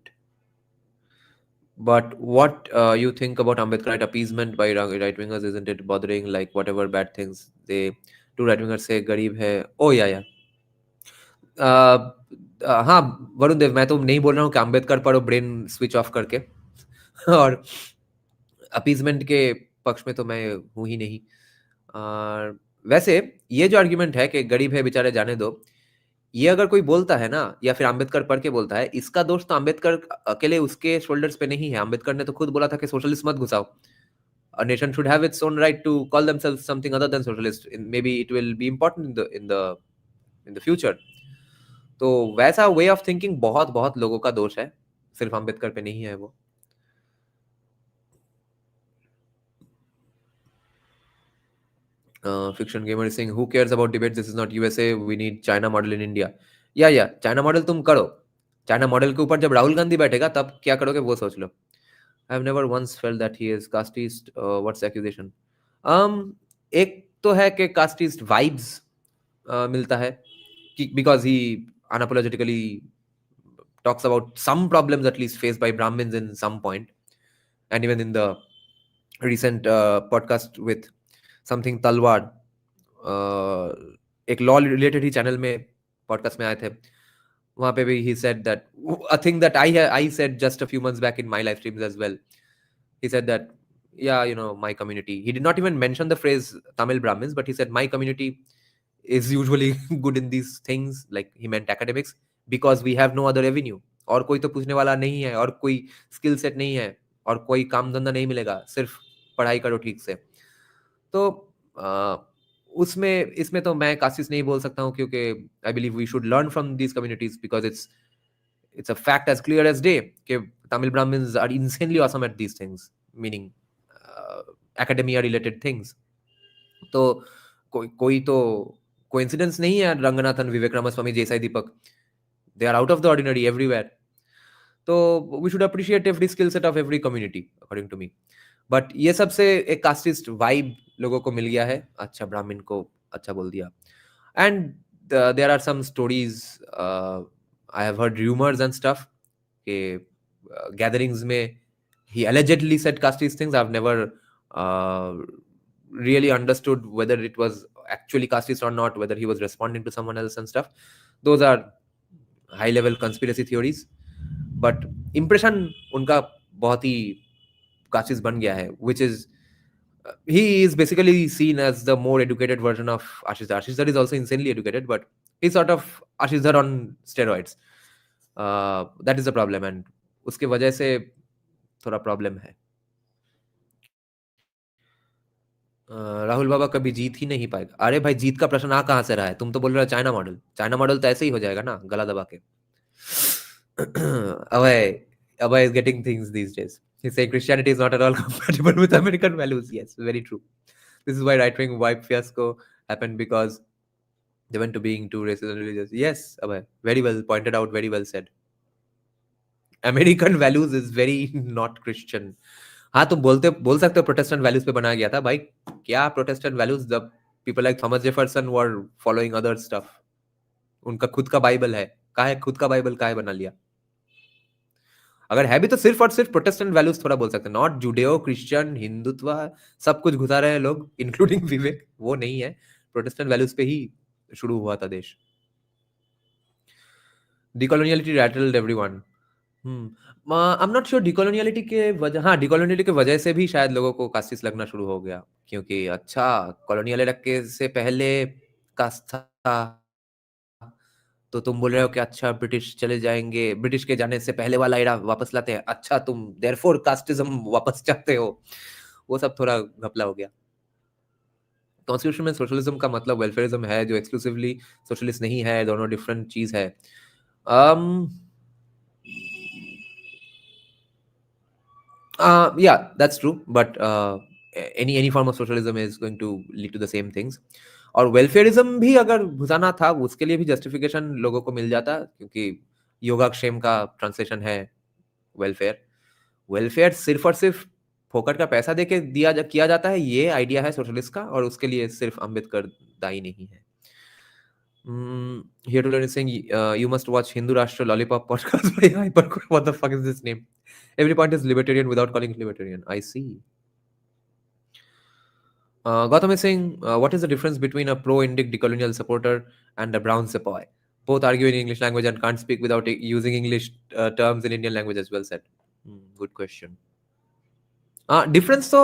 But what you think about Ambedkarite appeasement by right wingers? Isn't it bothering? Like whatever bad things they do, right wingers say गरीब है. Oh yeah, yeah. हाँ वरुण देव, मैं तो नहीं बोल रहा हूँ कि अम्बेडकर पढ़ो ब्रेन स्विच ऑफ करके और अपीजमेंट के पक्ष में तो मैं हूँ ही नहीं. और वैसे ये जो आर्ग्यूमेंट है कि गरीब है बेचारे जाने दो, ये अगर कोई बोलता है ना या फिर अम्बेडकर पढ़ के बोलता है, इसका दोष तो अम्बेडकर अकेले उसके शोल्डर्स पे नहीं है. अम्बेडकर ने तो खुद बोला था कि सोशलिस्ट मत घुसाओ. A nation should have its own right to call themselves something other than socialist. Maybe it will be important in the future. तो वैसा वे ऑफ थिंकिंग बहुत बहुत लोगों का दोष है, सिर्फ अम्बेडकर पे नहीं है वो. Fiction gamer is saying, who cares about debates? This is not USA. We need China model in India. या चाइना मॉडल तुम करो. चाइना मॉडल के ऊपर जब राहुल गांधी बैठेगा तब क्या करोगे वो सोच लो. I have never once felt that he is casteist. What's accusation? एक तो है कि कास्टिस्ट वाइब्स मिलता है कि because he unapologetically talks about some problems at least faced by Brahmins in some point, and even in the recent podcast with something Talwar, एक law related ही channel में पॉडकास्ट में आए थे. वहां पे भी he said that a thing that I said just a few months back in my live streams as well. He said that, yeah, my community. He did not even mention the phrase Tamil Brahmins, but he said my community is usually good in these things. Like he meant academics, because we have no other avenue. और कोई तो पूछने वाला नहीं है, और कोई skill set नहीं है, और कोई काम धंधा नहीं मिलेगा, सिर्फ पढ़ाई करो ठीक से. तो उसमें इसमें तो मैं कासिस नहीं बोल सकता हूँ, क्योंकि I believe we should learn from these communities because it's a fact as clear as day कि Tamil Brahmins are insanely awesome at these things, meaning academia related things. तो कोई तो coincidence नहीं है. रंगनाथन, विवेक रामास्वामी, जयसाई दीपक, they are out of the ordinary everywhere. तो we should appreciate every skill set of every community according to me. But ये सबसे एक casteist vibe लोगों को मिल गया है. अच्छा ब्राह्मण को अच्छा बोल दिया. And there are some stories, I have heard rumours and stuff के गैदरिंग्स में he allegedly said casteist things. I've never really understood whether it was actually casteist or not, whether he was responding to someone else and stuff. Those are high level conspiracy theories, but impression उनका बहुत ही casteist बन गया है, which is he is basically seen as the more educated version of Ashish Dhar. Ashish Dhar is also insanely educated, but he's sort of Ashish Dhar on steroids. That is the problem, and उसके वजह से थोड़ा problem है. राहुल बाबा कभी जीत ही नहीं पाएगा. अरे भाई, जीत का प्रश्न आ कहाँ से रहा है? तुम तो बोल रहे हो चाइना मॉडल. चाइना मॉडल तो ऐसे ही हो जाएगा ना, गला दबा के. Abhay is getting things these days. He's saying Christianity is not at all compatible with American values. Yes, very true. This is why right-wing wipe fiasco happened, because they went to being too racist and religious. Yes, Abhay, very well pointed out, very well said. American values is very not Christian. हाँ, तुम बोल सकते हो Protestant values पे बनाया गया था. भाई क्या Protestant values? The people like Thomas Jefferson were following other stuff. उनका खुद का बाइबल है. कहाँ है खुद का बाइबल? कहाँ है बना लिया? अगर है भी तो सिर्फ और सिर्फ प्रोटेस्टेंट वैल्यूज थोड़ा बोल सकते हैं, नॉट जुडेओ क्रिश्चियन हिंदुत्व सब कुछ घुसा रहे हैं लोग, इंक्लूडिंग विवेक. वो नहीं है. प्रोटेस्टेंट वैल्यूज पे ही शुरू हुआ था देश. Decoloniality rattled everyone. I am not sure. Decoloniality के वजह, हाँ, डिकोलोनियलिटी के वजह से भी शायद लोगों को कास्टिस्ट लगना शुरू हो गया, क्योंकि अच्छा कॉलोनियल इलाके से पहले कास्ट था, तो तुम बोल रहे हो कि अच्छा ब्रिटिश चले जाएंगे, ब्रिटिश के जाने से पहले वाला एरा वापस लाते हैं. अच्छा तुम देयरफॉर कास्टिज्म वापस चाहते हो. वो सब थोड़ा घपला हो गया. कॉन्स्टिट्यूशन में सोशलिज्म का मतलब वेलफेयरिज्म है, जो एक्सक्लूसिवली सोशलिस्ट नहीं है. दोनों डिफरेंट चीज है. Yeah, that's true, but any form of socialism is going to lead to the same things. और वेलफेयरिज्म भी अगर घुसाना था, उसके लिए भी जस्टिफिकेशन लोगों को मिल जाता, क्योंकि योगाक्षेम का ट्रांसलेशन है वेलफेयर. वेलफेयर सिर्फ और सिर्फ फोकट का पैसा देके किया जाता है, ये आइडिया है सोशलिस्ट का, और उसके लिए सिर्फ अम्बेडकर दायी नहीं है. Here to learn is saying you must watch Hindu Rashtra Lollipop podcast by Hyper. What the fuck is this name? Every point is libertarian without calling it libertarian. I see. Gautam is saying, what is the difference between a pro-Indic decolonial supporter and a brown sepoy? Both argue in English language and can't speak without using English terms in Indian language as well said. Good question. Difference तो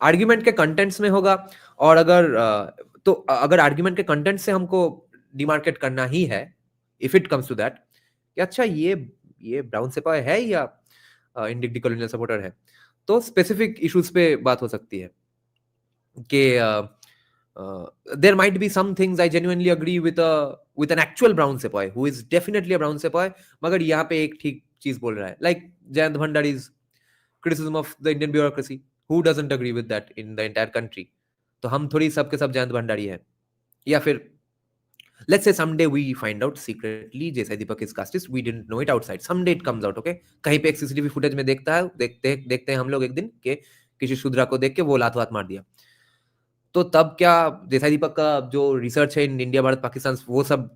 argument के contents में होगा और अगर argument के content से हमको demarcate करना ही है if it comes to that कि अच्छा ये ब्राउन सेपाय है या इंडिक डिकोलोनियल सपोर्टर है तो स्पेसिफिक इश्यूज पे बात हो सकती है कि there might be some things I genuinely agree with an actual brown sepoy who is definitely a brown sepoy मगर यहाँ पे एक ठीक चीज बोल रहा है like Jayant Bhandari's criticism of the Indian bureaucracy. Who doesn't agree with that in the entire country? तो हम थोड़ी सबके सब जयंत भंडारी है या फिर let's say someday we find out secretly जैसे दीपक is casteist we didn't know it outside someday it comes out okay कहीं पे एक सीसीटीवी फुटेज में देखते हैं हम लोग एक दिन के किसी शूद्रा को देख के वो लात वात मार दिया तो तब क्या जैसा दीपक का जो रिसर्च है इन इंडिया भारत पाकिस्तान वो सब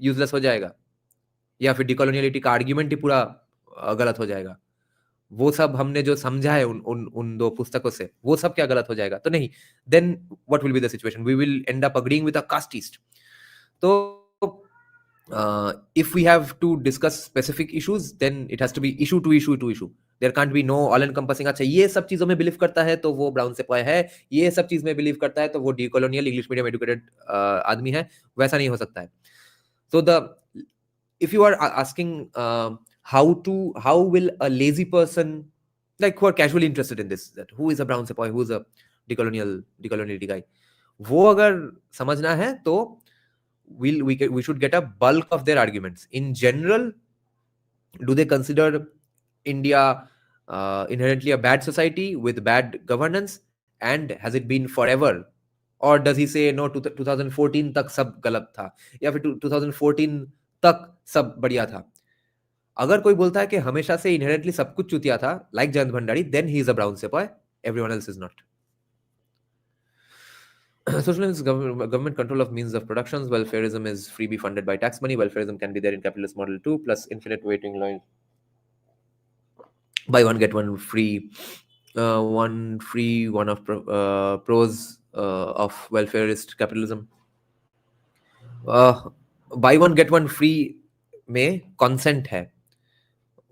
यूजलेस हो जाएगा या फिर डिकोलोनियलिटी का आर्ग्यूमेंट ही पूरा गलत हो जाएगा वो सब हमने जो समझा है उन दो पुस्तकों से वो सब क्या गलत हो जाएगा तो नहीं then what will be the situation we will end up agreeing with a casteist तो if we have to discuss specific issues then it has to be issue to issue to issue there can't be no all encompassing अच्छा ये सब चीजों में believe करता है तो वो ब्राउन सेपाय है ये सब चीज में बिलीव करता है तो वो डिकोलोनियल इंग्लिश मीडियम एजुकेटेड आदमी है वैसा नहीं हो सकता है so the if you are asking how will a lazy person like who are casually interested in this that who is a brown sepoy who is a decoloniality guy वो अगर समझना है तो we should get a bulk of their arguments in general do they consider India inherently a bad society with bad governance and has it been forever or does he say no 2014 तक सब गलत था या फिर 2014 तक सब बढ़िया था अगर कोई बोलता है कि हमेशा से इनहेरेंटली सब कुछ चूतिया था like Jayant Bhandari then he is a brown sepoy everyone else is not socialism is government control of means of productions welfareism is freebie funded by tax money welfareism can be there in capitalist model too plus infinite waiting line buy one get one free one of pros of welfareist capitalism buy one get one free में consent है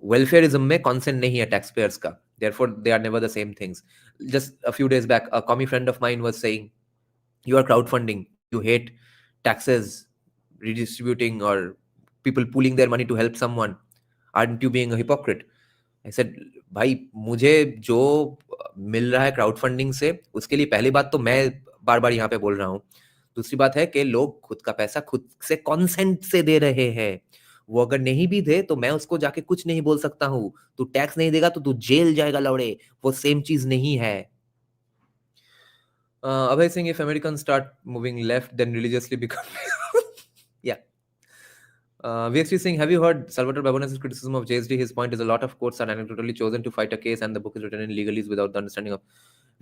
welfareism में consent नहीं है taxpayers का therefore they are never the same things just a few days back a commie friend of mine was saying you are crowdfunding you hate taxes redistributing or people pooling their money to help someone aren't you being a hypocrite I said भाई मुझे जो मिल रहा है crowdfunding से उसके लिए पहली बात तो मैं बार बार यहाँ पे बोल रहा हूँ दूसरी बात है कि लोग खुद का पैसा खुद से कॉन्सेंट से दे रहे हैं वो अगर नहीं भी दे तो मैं उसको जाके कुछ नहीं बोल सकता हूँ तू टैक्स नहीं देगा तो तू जेल जाएगा लौड़े वो सेम चीज नहीं है Abhay Singh, if Americans start moving left, then religiously become yeah. VXT Singh, have you heard Salvatore Babones' criticism of JSD? His point is a lot of courts are anecdotally chosen to fight a case, and the book is written in legalese without the understanding of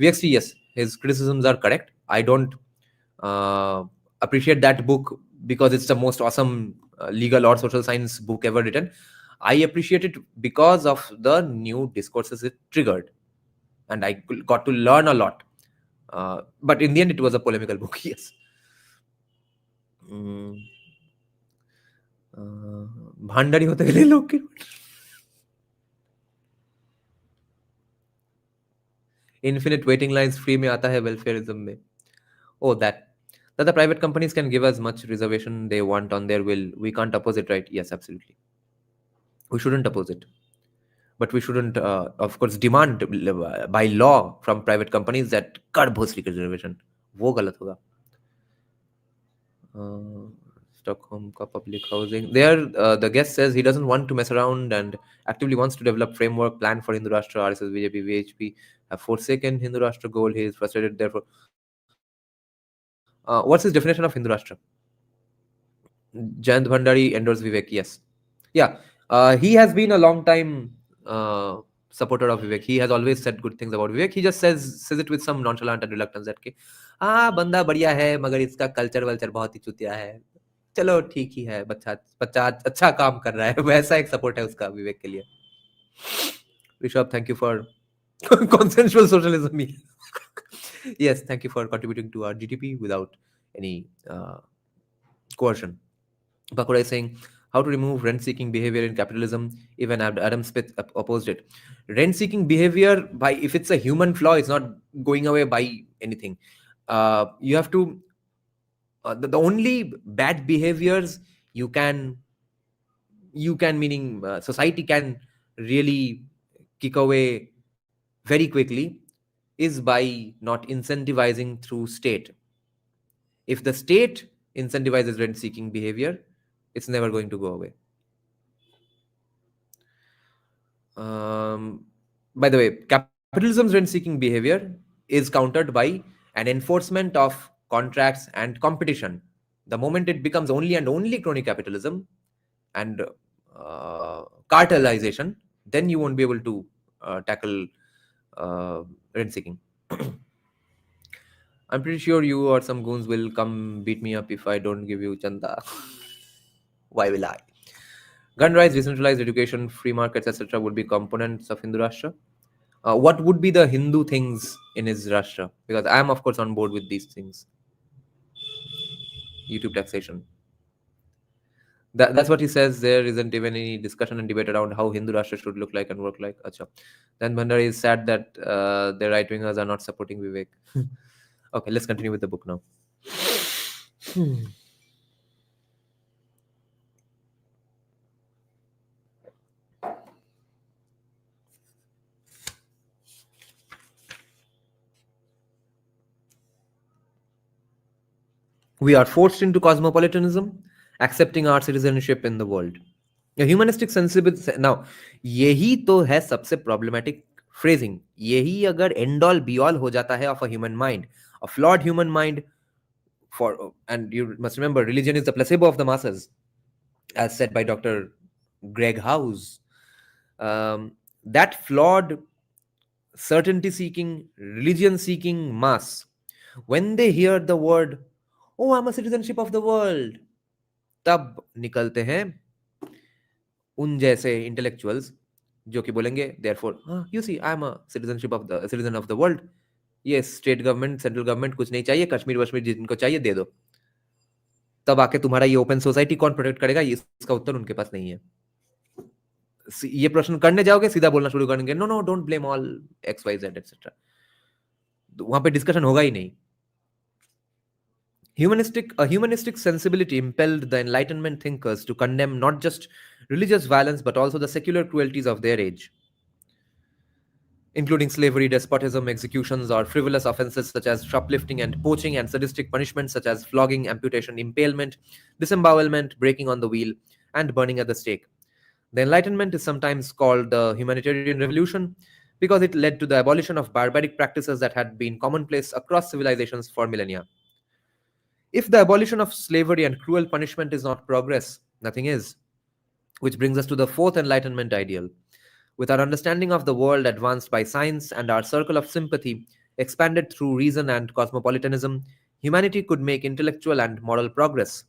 VXT. Yes, his criticisms are correct. I don't appreciate that book because it's the most awesome legal or social science book ever written. I appreciate it because of the new discourses it triggered, and I got to learn a lot. But in the end, it was a polemical book. Yes. भांडारी होते गए लोग के infinite waiting lines free में आता है welfareism में oh that the private companies can give us much reservation they want on their will we can't oppose it right yes absolutely we shouldn't oppose it but we shouldn't of course demand by law from private companies that कर भोसड़ी की reservation वो गलत होगा Stockholm का public housing there the guest says he doesn't want to mess around and actively wants to develop framework plan for Hindu Rashtra RSS BJP VHP have forsaken Hindu Rashtra goal he is frustrated therefore what's his definition of Hindu Rashtra Jayant Bhandari endorses Vivek yes yeah he has been a long time supporter of Vivek he has always said good things about Vivek he just says it with some nonchalant and reluctance that के बंदा बढ़िया है मगर इसका culture vulture बहुत ही चुतिया है चलो ठीक ही है, बच्चा बच्चा अच्छा काम कर रहा है, वैसा एक सपोर्ट है उसका विवेक के लिए. Rishabh, thank you for consensual socialism. Yes, thank you for contributing to our GDP without any coercion. Bakura is saying how to remove rent-seeking behavior in capitalism. Even Adam Smith opposed it. Rent-seeking behavior, by if it's a human flaw, it's not going away by anything. You have to the only bad behaviors you can meaning society can really kick away very quickly is by not incentivizing through state. If the state incentivizes rent seeking behavior, it's never going to go away. By the way, capitalism's rent seeking behavior is countered by an enforcement of contracts and competition. The moment it becomes only and only crony capitalism and cartelization, then you won't be able to tackle rent seeking. I'm pretty sure you or some goons will come beat me up if I don't give you chanda. Why will I? Gun rights, decentralized education, free markets, etc. would be components of Hindu Rashtra. What would be the Hindu things in his Rashtra? Because I am, of course, on board with these things. YouTube taxation. That's what he says. There isn't even any discussion and debate around how Hindu Rashtra should look like and work like. Acha. Then Bhandari is sad that the right wingers are not supporting Vivek. Okay, let's continue with the book now. We are forced into cosmopolitanism, accepting our citizenship in the world. A humanistic sensibility. Now, यही तो है सबसे problematic phrasing. यही अगर end all be all हो जाता है of a human mind, a flawed human mind. And you must remember, religion is the placebo of the masses, as said by Dr. Greg House. That flawed, certainty-seeking, religion-seeking mass, when they hear the word, "Oh, I'm a citizenship of the world," तब निकलते हैं उन जैसे intellectuals जो कि बोलेंगे, therefore, you see, I'm a citizen of the world. Yes, state government, central government कुछ नहीं चाहिए, कश्मीर वश्मीर जिनको चाहिए दे दो. तब आके तुम्हारा ये ओपन सोसाइटी कौन प्रोटेक्ट करेगा, इसका उत्तर उनके पास नहीं है. ये प्रश्न करने जाओगे, सीधा बोलना शुरू करेंगे, no no, don't blame all X Y Z etcetera. वहां पे डिस्कशन होगा ही नहीं. A humanistic sensibility impelled the Enlightenment thinkers to condemn not just religious violence but also the secular cruelties of their age, including slavery, despotism, executions, or frivolous offenses such as shoplifting and poaching, and sadistic punishments such as flogging, amputation, impalement, disembowelment, breaking on the wheel, and burning at the stake. The Enlightenment is sometimes called the humanitarian revolution because it led to the abolition of barbaric practices that had been commonplace across civilizations for millennia. If the abolition of slavery and cruel punishment is not progress, nothing is. Which brings us to the fourth Enlightenment ideal. With our understanding of the world advanced by science and our circle of sympathy expanded through reason and cosmopolitanism, humanity could make intellectual and moral progress.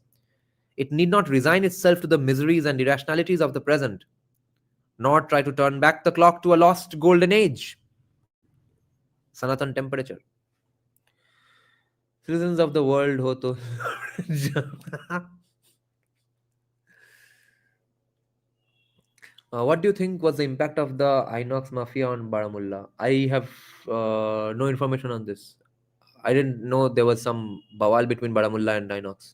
It need not resign itself to the miseries and irrationalities of the present, nor try to turn back the clock to a lost golden age. Sanatan temperature. Citizens of the world ho to. What do you think was the impact of the Inox mafia on Baramulla? I have no information on this. I didn't know there was some bawal between Baramulla and Inox.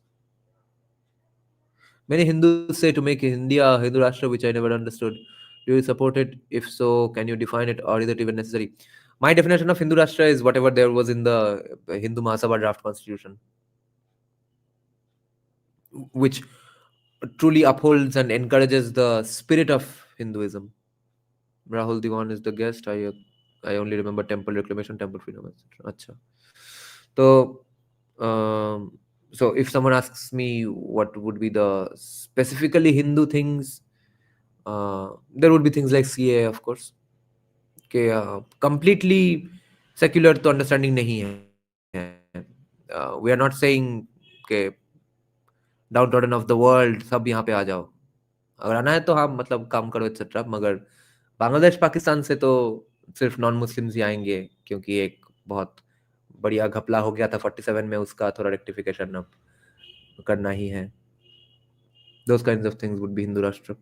Many Hindus say to make India a Hindu Rashtra, which I never understood. Do you support it? If so, can you define it, or is it even necessary? My definition of Hindu Rashtra is whatever there was in the Hindu Mahasabha draft constitution, which truly upholds and encourages the spirit of Hinduism. Rahul Diwan is the guest. I only remember temple reclamation, temple freedom, etc. Acha. So if someone asks me what would be the specifically Hindu things, there would be things like CA, of course. Okay, completely secular to understanding nahi hai. We are not saying okay, downtrodden of the world, सब यहाँ पे आ जाओ, अगर आना है तो हाँ मतलब काम करो एक्सेट्रा। मगर बांग्लादेश पाकिस्तान से तो सिर्फ नॉन मुस्लिम्स ही आएंगे, क्योंकि एक बहुत बढ़िया घपला हो गया था 47 में, उसका थोड़ा रेक्टिफिकेशन अब करना ही है। Those kinds of things would be Hindu Rashtra.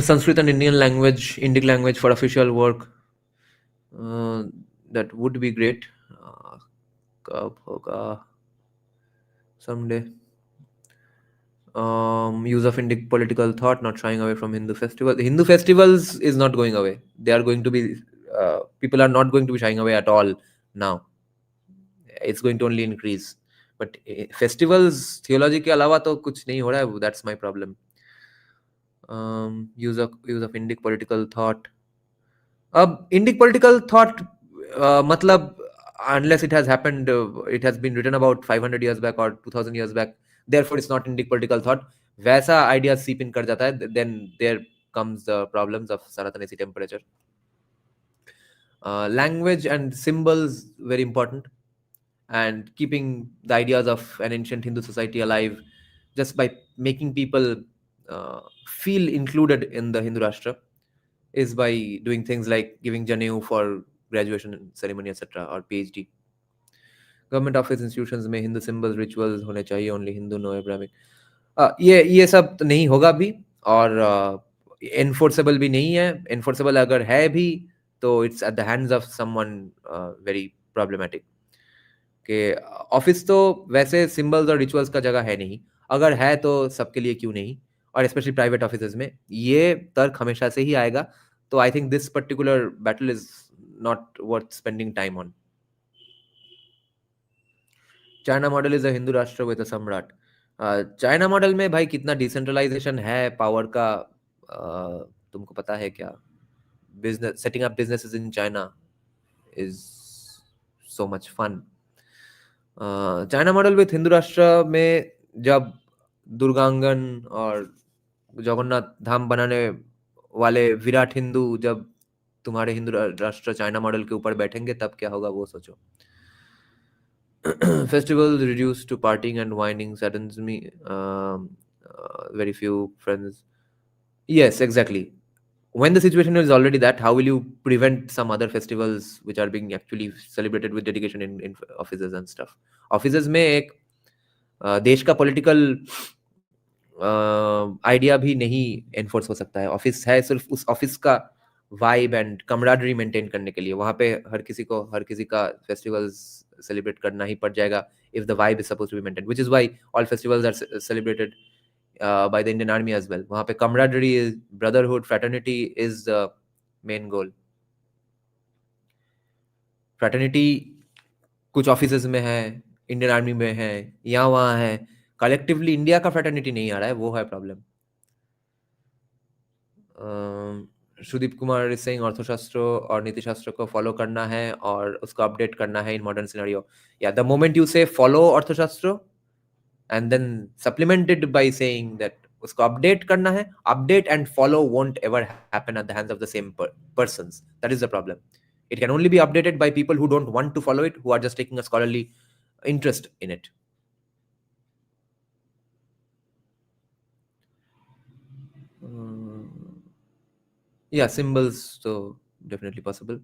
Sanskrit and Indian language, Indic language for official work, that would be great. कब होगा? someday. Use of Indic political thought, not shying away from Hindu festival. The Hindu festivals is not going away. They are going to be, people are not going to be shying away at all now. It's going to only increase. But festivals, theology के अलावा तो कुछ नहीं हो रहा है. That's my problem. Use of Indic political thought. अब Indic political thought, मतलब unless it has happened, it has been written about 500 years back or 2000 years back, therefore it's not Indic political thought. वैसा idea seep in कर जाता है, then there comes the problems of Sanatana AC temperature. Language and symbols very important, and keeping the ideas of an ancient Hindu society alive just by making people feel included in the Hindu Rashtra is by doing things like giving Janeu for graduation ceremony, etc., or PhD. Government office institutions में Hindu symbols rituals होने चाहिए, only Hindu no Abrahamic. ये सब तो नहीं होगा भी, और एनफोर्सेबल भी नहीं है। एनफोर्सेबल अगर है भी तो it's eight the hands of someone very problematic. कि ऑफिस तो वैसे सिंबल्स और रिचुअल्स का जगह है नहीं, अगर है तो सबके लिए क्यों नहीं, और स्पेशली प्राइवेट ऑफिस में ये तर्क हमेशा से ही आएगा। तो I think this particular battle is not worth spending time on. China model is a Hindu राष्ट्र विद अ सम्राट। चाइना मॉडल में भाई कितना डिसेंट्रलाइजेशन है पावर का, तुमको पता है क्या? Business, setting up businesses in China is so much fun. China model with Hindu Rashtra में जब दुर्गांगन और जगन्नाथ धाम बनाने वाले विराट हिंदू जब तुम्हारे हिंदू राष्ट्र चाइना मॉडल के ऊपर बैठेंगे तब क्या होगा वो सोचो। Festivals reduced to partying and whining saddens me. Very few friends. Yes, exactly. When the situation is already that, how will you prevent some other festivals which are being actually celebrated with dedication in offices and stuff? Offices में एक देश का political idea भी नहीं enforce हो सकता है। Office है सिर्फ उस ऑफिस का वाइब एंड कमराडरी मेंटेन करने के लिए। वहां पे हर किसी का फेस्टिवल्स सेलिब्रेट करना ही पड़ जाएगा if the vibe is supposed to be maintained, which is why all festivals are celebrated by the Indian Army as well. वहां पे camaraderie, brotherhood, fraternity is the main goal. Fraternity कुछ offices में है, Indian army में है, यहाँ वहाँ है, कलेक्टिवली इंडिया का फ्रेटर्निटी नहीं आ रहा है, वो है problem. Sudeep Kumar is saying Arthashastra और नीति शास्त्र को फॉलो करना है और उसको अपडेट करना है इन मॉडर्न सिनेरियो। या the moment you say follow Arthashastra and then supplemented by saying that उसको अपडेट करना है, update and follow won't ever happen at the hands of the same persons. That is the problem. It can only be updated by people who don't want to follow it, who are just taking a scholarly interest in it. Yeah, symbols, so definitely possible.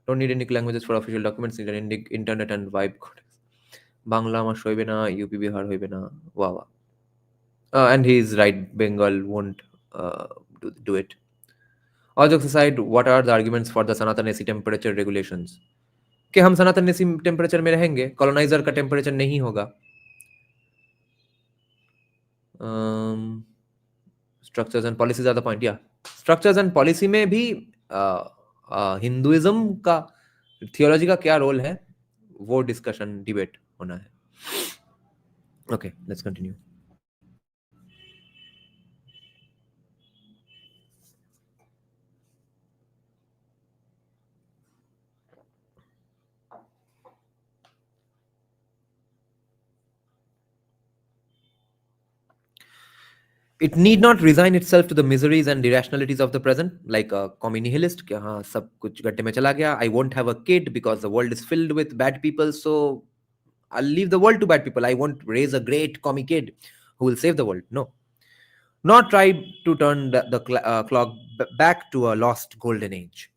Don't need Indic languages for official documents, need an Indic internet and vibe code. Bangla আমার হইবে না, UP Bihar হইবে না, wow. And he is right, Bengal won't do it. All jokes aside, what are the arguments for the Sanatan AC temperature regulations? कि हम सनातन AC temperature में रहेंगे, coloniser का टेम्परेचर नहीं होगा। Structures and policies are the point. या structures and policy में भी हिंदुइज्म का, थियोलॉजी का क्या रोल है, वो डिस्कशन, डिबेट होना है। Okay, let's continue. It need not resign itself to the miseries and irrationalities of the present, like a commie nihilist. कि हाँ सब कुछ गड्ढे में चला गया. I won't have a kid because the world is filled with bad people, so I'll leave the world to bad people. I won't raise a great commie kid who will save the world. No, not try to turn the clock back to a lost golden age.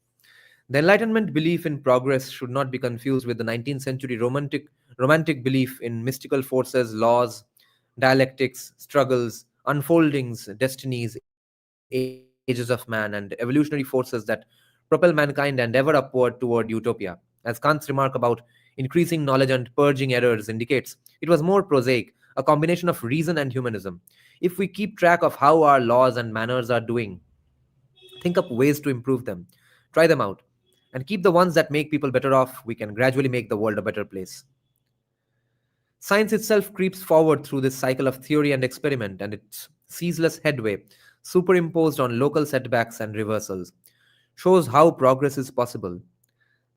The Enlightenment belief in progress should not be confused with the 19th century romantic belief in mystical forces, laws, dialectics, struggles, unfoldings, destinies, ages of man, and evolutionary forces that propel mankind and ever upward toward utopia. As Kant's remark about increasing knowledge and purging errors indicates, it was more prosaic, a combination of reason and humanism. If we keep track of how our laws and manners are doing, think up ways to improve them, try them out, and keep the ones that make people better off, we can gradually make the world a better place. Science itself creeps forward through this cycle of theory and experiment, and its ceaseless headway, superimposed on local setbacks and reversals, shows how progress is possible.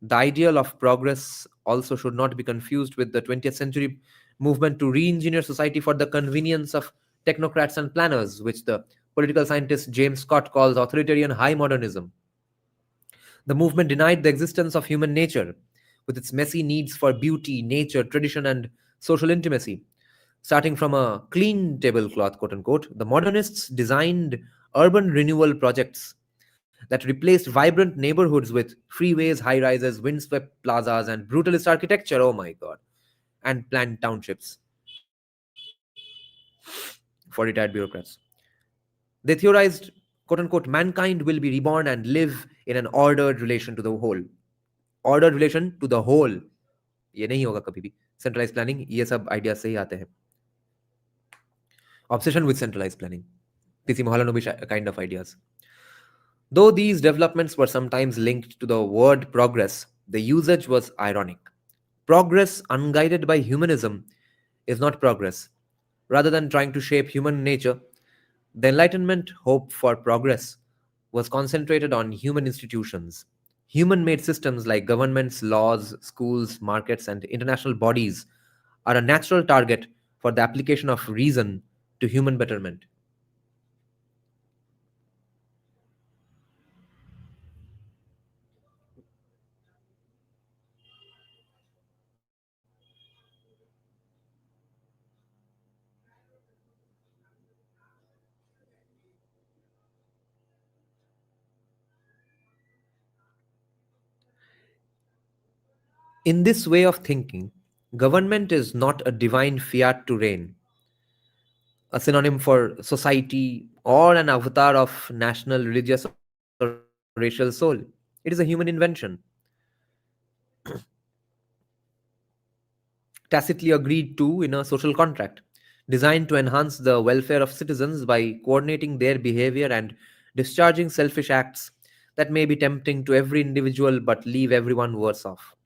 The ideal of progress also should not be confused with the 20th century movement to re engineer society for the convenience of technocrats and planners, which the political scientist James Scott calls authoritarian high modernism. The movement denied the existence of human nature, with its messy needs for beauty, nature, tradition, and social intimacy. Starting from a clean tablecloth, quote unquote, the modernists designed urban renewal projects that replaced vibrant neighborhoods with freeways, high rises, windswept plazas, and brutalist architecture. Oh my god. And planned townships for retired bureaucrats. They theorized, quote unquote, mankind will be reborn and live in an ordered relation to the whole. Ordered relation to the whole. ये नहीं होगा कभी भी. Centralized planning, ये सब ideas से ही आते हैं. Obsession with centralized planning. PC Mohalanobish kind of ideas. Though these developments were sometimes linked to the word progress, the usage was ironic. Progress unguided by humanism is not progress. Rather than trying to shape human nature, the Enlightenment hope for progress was concentrated on human institutions. Human made systems like governments, laws, schools, markets, and international bodies are a natural target for the application of reason to human betterment. In this way of thinking, government is not a divine fiat to reign, a synonym for society, or an avatar of national, religious, or racial soul. It is a human invention, tacitly agreed to in a social contract, designed to enhance the welfare of citizens by coordinating their behavior and discharging selfish acts that may be tempting to every individual but leave everyone worse off.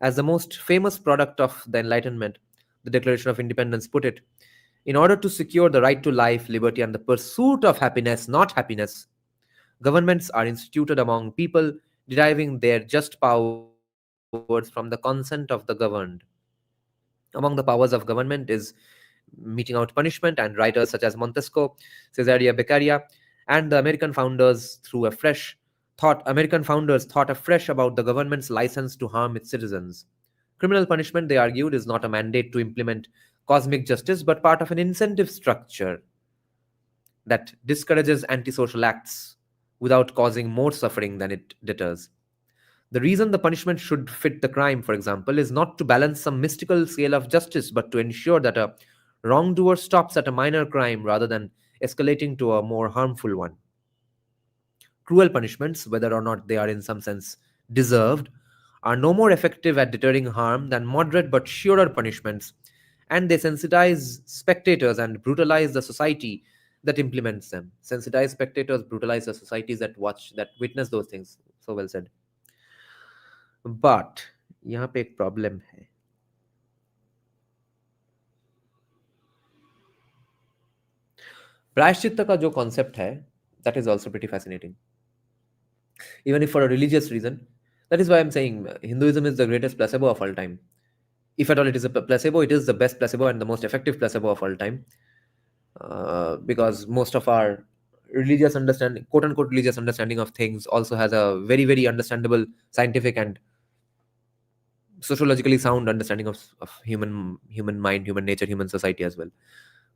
As the most famous product of the Enlightenment, the Declaration of Independence, put it, in order to secure the right to life, liberty, and the pursuit of happiness, not happiness, governments are instituted among people, deriving their just powers from the consent of the governed. Among the powers of government is meting out punishment, and writers such as Montesquieu, Caesarea Beccaria, and the American founders thought afresh about the government's license to harm its citizens. Criminal punishment, they argued, is not a mandate to implement cosmic justice, but part of an incentive structure that discourages antisocial acts without causing more suffering than it deters. The reason the punishment should fit the crime, for example, is not to balance some mystical scale of justice, but to ensure that a wrongdoer stops at a minor crime rather than escalating to a more harmful one. Cruel punishments, whether or not they are in some sense deserved, are no more effective at deterring harm than moderate but surer punishments, and they sensitize spectators and brutalize the society that implements them. Sensitize spectators, brutalize the societies that watch, that witness those things. So well said. But यहाँ पे एक problem है. प्रायश्चित्त का जो concept है, that is also pretty fascinating. Even if for a religious reason, that is why I'm saying Hinduism is the greatest placebo of all time. If at all it is a placebo, it is the best placebo and the most effective placebo of all time. because most of our religious understanding, quote unquote religious understanding of things, also has a very, very understandable scientific and sociologically sound understanding of human mind, human nature, human society as well.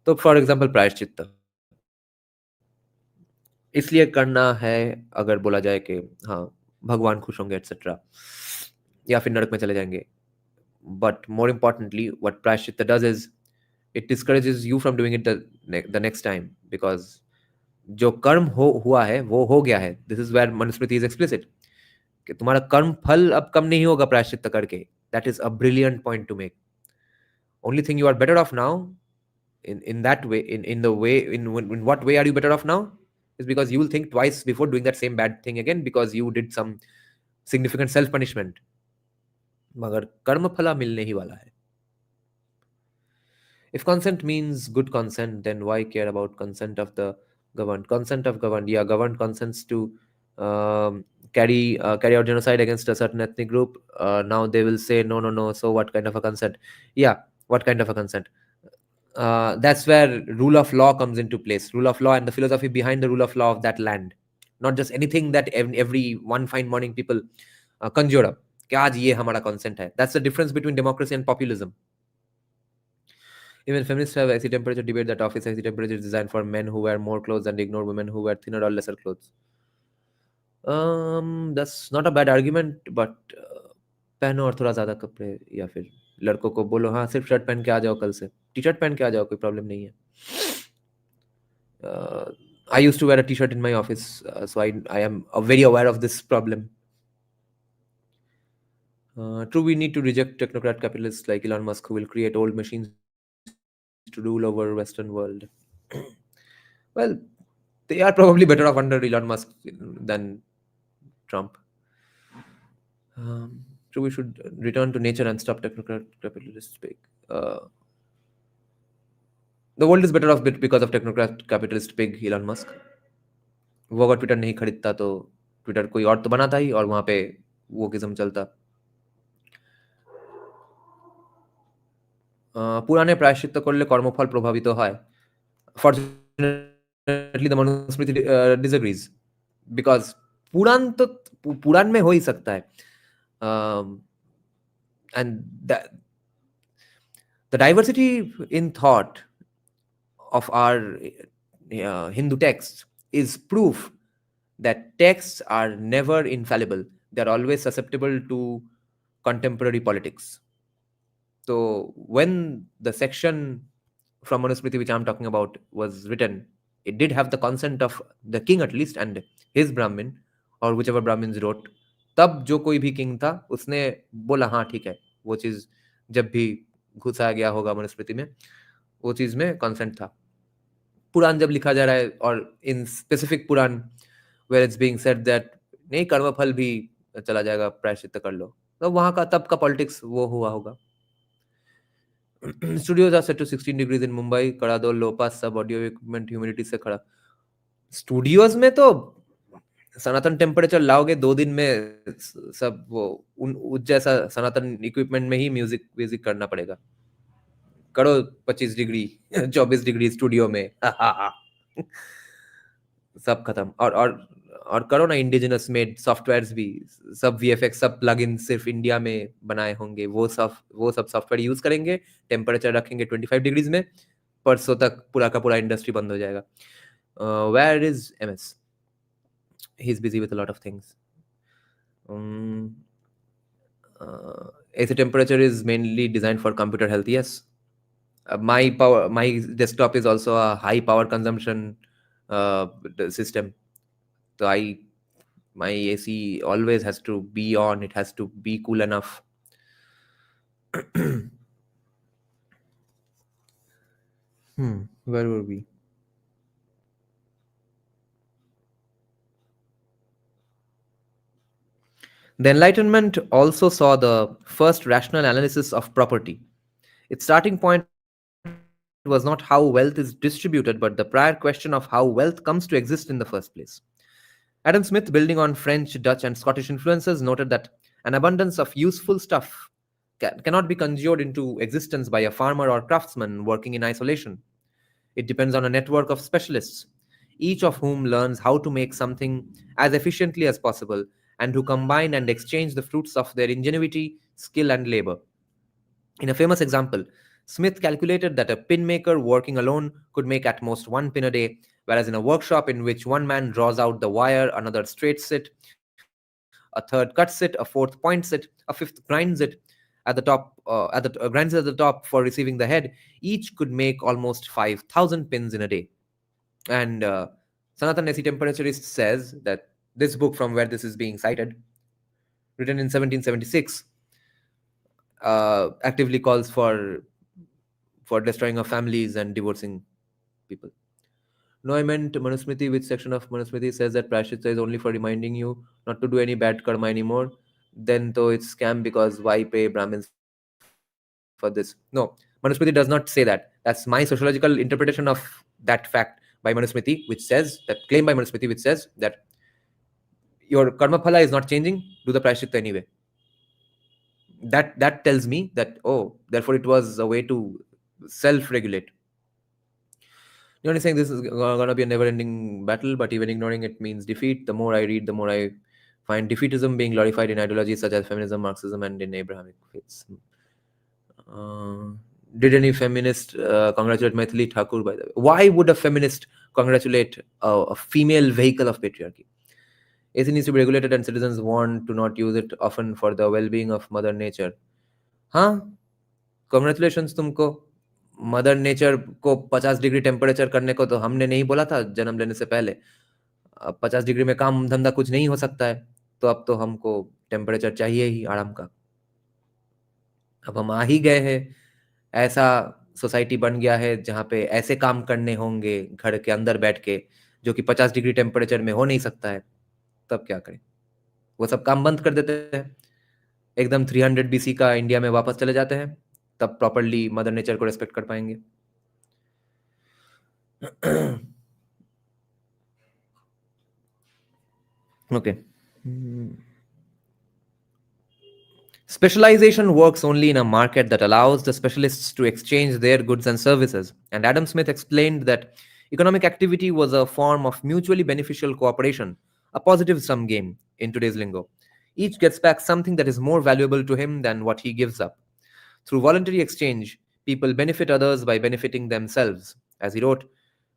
So for example, प्रायश्चित्त इसलिए करना है अगर बोला जाए कि हाँ भगवान खुश होंगे एटसेट्रा, या फिर नरक में चले जाएंगे. But more importantly, what प्रायश्चित्त does is it discourages you from doing it the next time, because जो कर्म हुआ है वो हो गया है. This is where Manusmriti is explicit कि तुम्हारा कर्म फल अब कम नहीं होगा प्रायश्चित्त करके. That is a brilliant point to make. Only thing you are better off now in that way, in the way, in what way are you better off now, is because you will think twice before doing that same bad thing again, because you did some significant self punishment. मगर कर्म फला मिलने ही वाला है. If consent means good consent, then why care about consent of the governed? Consent of governed, yeah, governed consents to carry out genocide against a certain ethnic group. Now they will say no, no, no. So what kind of a consent? Yeah, what kind of a consent? That's where rule of law comes into place. Rule of law and the philosophy behind the rule of law of that land. Not just anything that every one fine morning people conjure up. कि आज ये हमारा consent है. That's the difference between democracy and populism. Even feminists have icy temperature debate that office icy temperature is designed for men who wear more clothes and ignore women who wear thinner or lesser clothes. That's not a bad argument, but पहनो और थोड़ा ज़्यादा कपड़े, या फिर लड़कों को बोलो हाँ सिर्फ शर्ट पहन के आ जाओ, कल से टी शर्ट पहन के आ जाओ, कोई प्रॉब्लम नहीं है. I used to wear a t-shirt in my office, so I am very aware of this problem. True, we need to reject technocrat capitalists like Elon Musk, who will create old machines to rule over Western world. Well, they are probably better off under Elon Musk than Trump. True, we should return to nature and stop technocrat capitalists. The world is better off because of technocrat capitalist pig Elon Musk. वो अगर Twitter नहीं खरीदता तो Twitter कोई और तो बनाता ही, और वहां पे वो किस्म चलता. পুরাণে প্রায়শ্চিত্ত করলে কর্মফল প্রভাবিত হয়. Fortunately, the Manusmriti disagrees, because पुराण तो पुराण में हो ही सकता है. And the diversity in thought of our Hindu texts is proof that texts are never infallible. They are always susceptible to contemporary politics. So when the section from Manusmriti which I'm talking about was written, it did have the consent of the king at least and his Brahmin or whichever Brahmins wrote. तब जो कोई भी king था उसने बोला हाँ ठीक है, वो चीज जब भी घुसा गया होगा मनुस्मृति में, वो चीज में कंसेंट था. पुराण जब लिखा जा रहा है, और in specific Purana where it's being said that नहीं कर्मफल भी चला जाएगा, प्रायश्चित्त कर लो, तो वहां का तब का पॉलिटिक्स वो हुआ होगा. Studios are set to 16 degrees in Mumbai. करा दो लो पास सब ऑडियो इक्विपमेंट ह्यूमिडिटी से खड़ा. स्टूडियोज में तो सनातन टेम्परेचर लाओगे 2 दिन में, सब वो उस जैसा सनातन इक्विपमेंट में ही म्यूजिक व्यूजिक करना पड़ेगा. करो 25 डिग्री 24 डिग्री स्टूडियो में. सब खत्म. और करो ना इंडिजिनस मेड सॉफ्टवेयर्स भी, सब वीएफएक्स सब प्लगइन सिर्फ इंडिया में बनाए होंगे, वो सब सॉफ्टवेयर यूज करेंगे, टेम्परेचर रखेंगे 25 डिग्रीज में, परसों तक पूरा का पूरा इंडस्ट्री बंद हो जाएगा. Where is MS? He is busy with a lot of things. AC temperature is mainly designed for computer health. Yes, my desktop is also a high power consumption system. So my AC always has to be on. It has to be cool enough. Where were we? The Enlightenment also saw the first rational analysis of property. Its starting point was not how wealth is distributed, but the prior question of how wealth comes to exist in the first place. Adam Smith, building on French, Dutch, and Scottish influences, noted that an abundance of useful stuff cannot be conjured into existence by a farmer or craftsman working in isolation. It depends on a network of specialists, each of whom learns how to make something as efficiently as possible and who combine and exchange the fruits of their ingenuity, skill, and labor. In a famous example, Smith calculated that a pin maker working alone could make at most one pin a day, whereas in a workshop in which one man draws out the wire, another straights it, a third cuts it, a fourth points it, a fifth grinds it grinds it at the top for receiving the head, each could make almost 5,000 pins in a day. And Sanatan Nesi temperaturist says that this book from where this is being cited, written in 1776, actively calls for destroying of families and divorcing people. No, I meant Manusmriti, which section of Manusmriti says that Prashitya is only for reminding you not to do any bad karma anymore. Then though it's scam because why pay Brahmins for this? No, Manusmriti does not say that. That's my sociological interpretation of that fact by Manusmriti, which says that claim by Manusmriti, which says that your karma phala is not changing, do the Prashitya anyway. That tells me that, oh, therefore it was a way to self-regulate. You're only saying this is going to be a never-ending battle, but even ignoring it means defeat. The more I read, the more I find defeatism being glorified in ideologies such as feminism, Marxism, and in Abrahamic faiths. Uh, did any feminist congratulate Maithili Thakur, by the way? Why would a feminist congratulate a female vehicle of patriarchy? AC needs to be regulated and citizens warned to not use it often for the well-being of Mother Nature. हाँ, congratulations तुमको. Mother nature को 50 degree temperature करने को तो हमने नहीं बोला था जन्म लेने से पहले. अब 50 डिग्री में काम धंधा कुछ नहीं हो सकता है, तो अब तो हमको टेम्परेचर चाहिए ही आराम का. अब हम आ ही गए हैं, ऐसा सोसाइटी बन गया है जहाँ पे ऐसे काम करने होंगे घर के अंदर बैठ के जो कि 50 डिग्री टेम्परेचर में हो नहीं सकता है. तब क्या करें? वो सब काम बंद कर देते हैं, एकदम 300 BC का इंडिया में वापस चले जाते हैं, तब प्रॉपर्ली मदर नेचर को रेस्पेक्ट कर पाएंगे. Okay. Specialization works only in a market that allows the specialists to exchange their goods and services. And Adam Smith explained that economic activity was a form of mutually beneficial cooperation, a positive sum game in today's lingo. Each gets back something that is more valuable to him than what he gives up. Through voluntary exchange, people benefit others by benefiting themselves. As he wrote,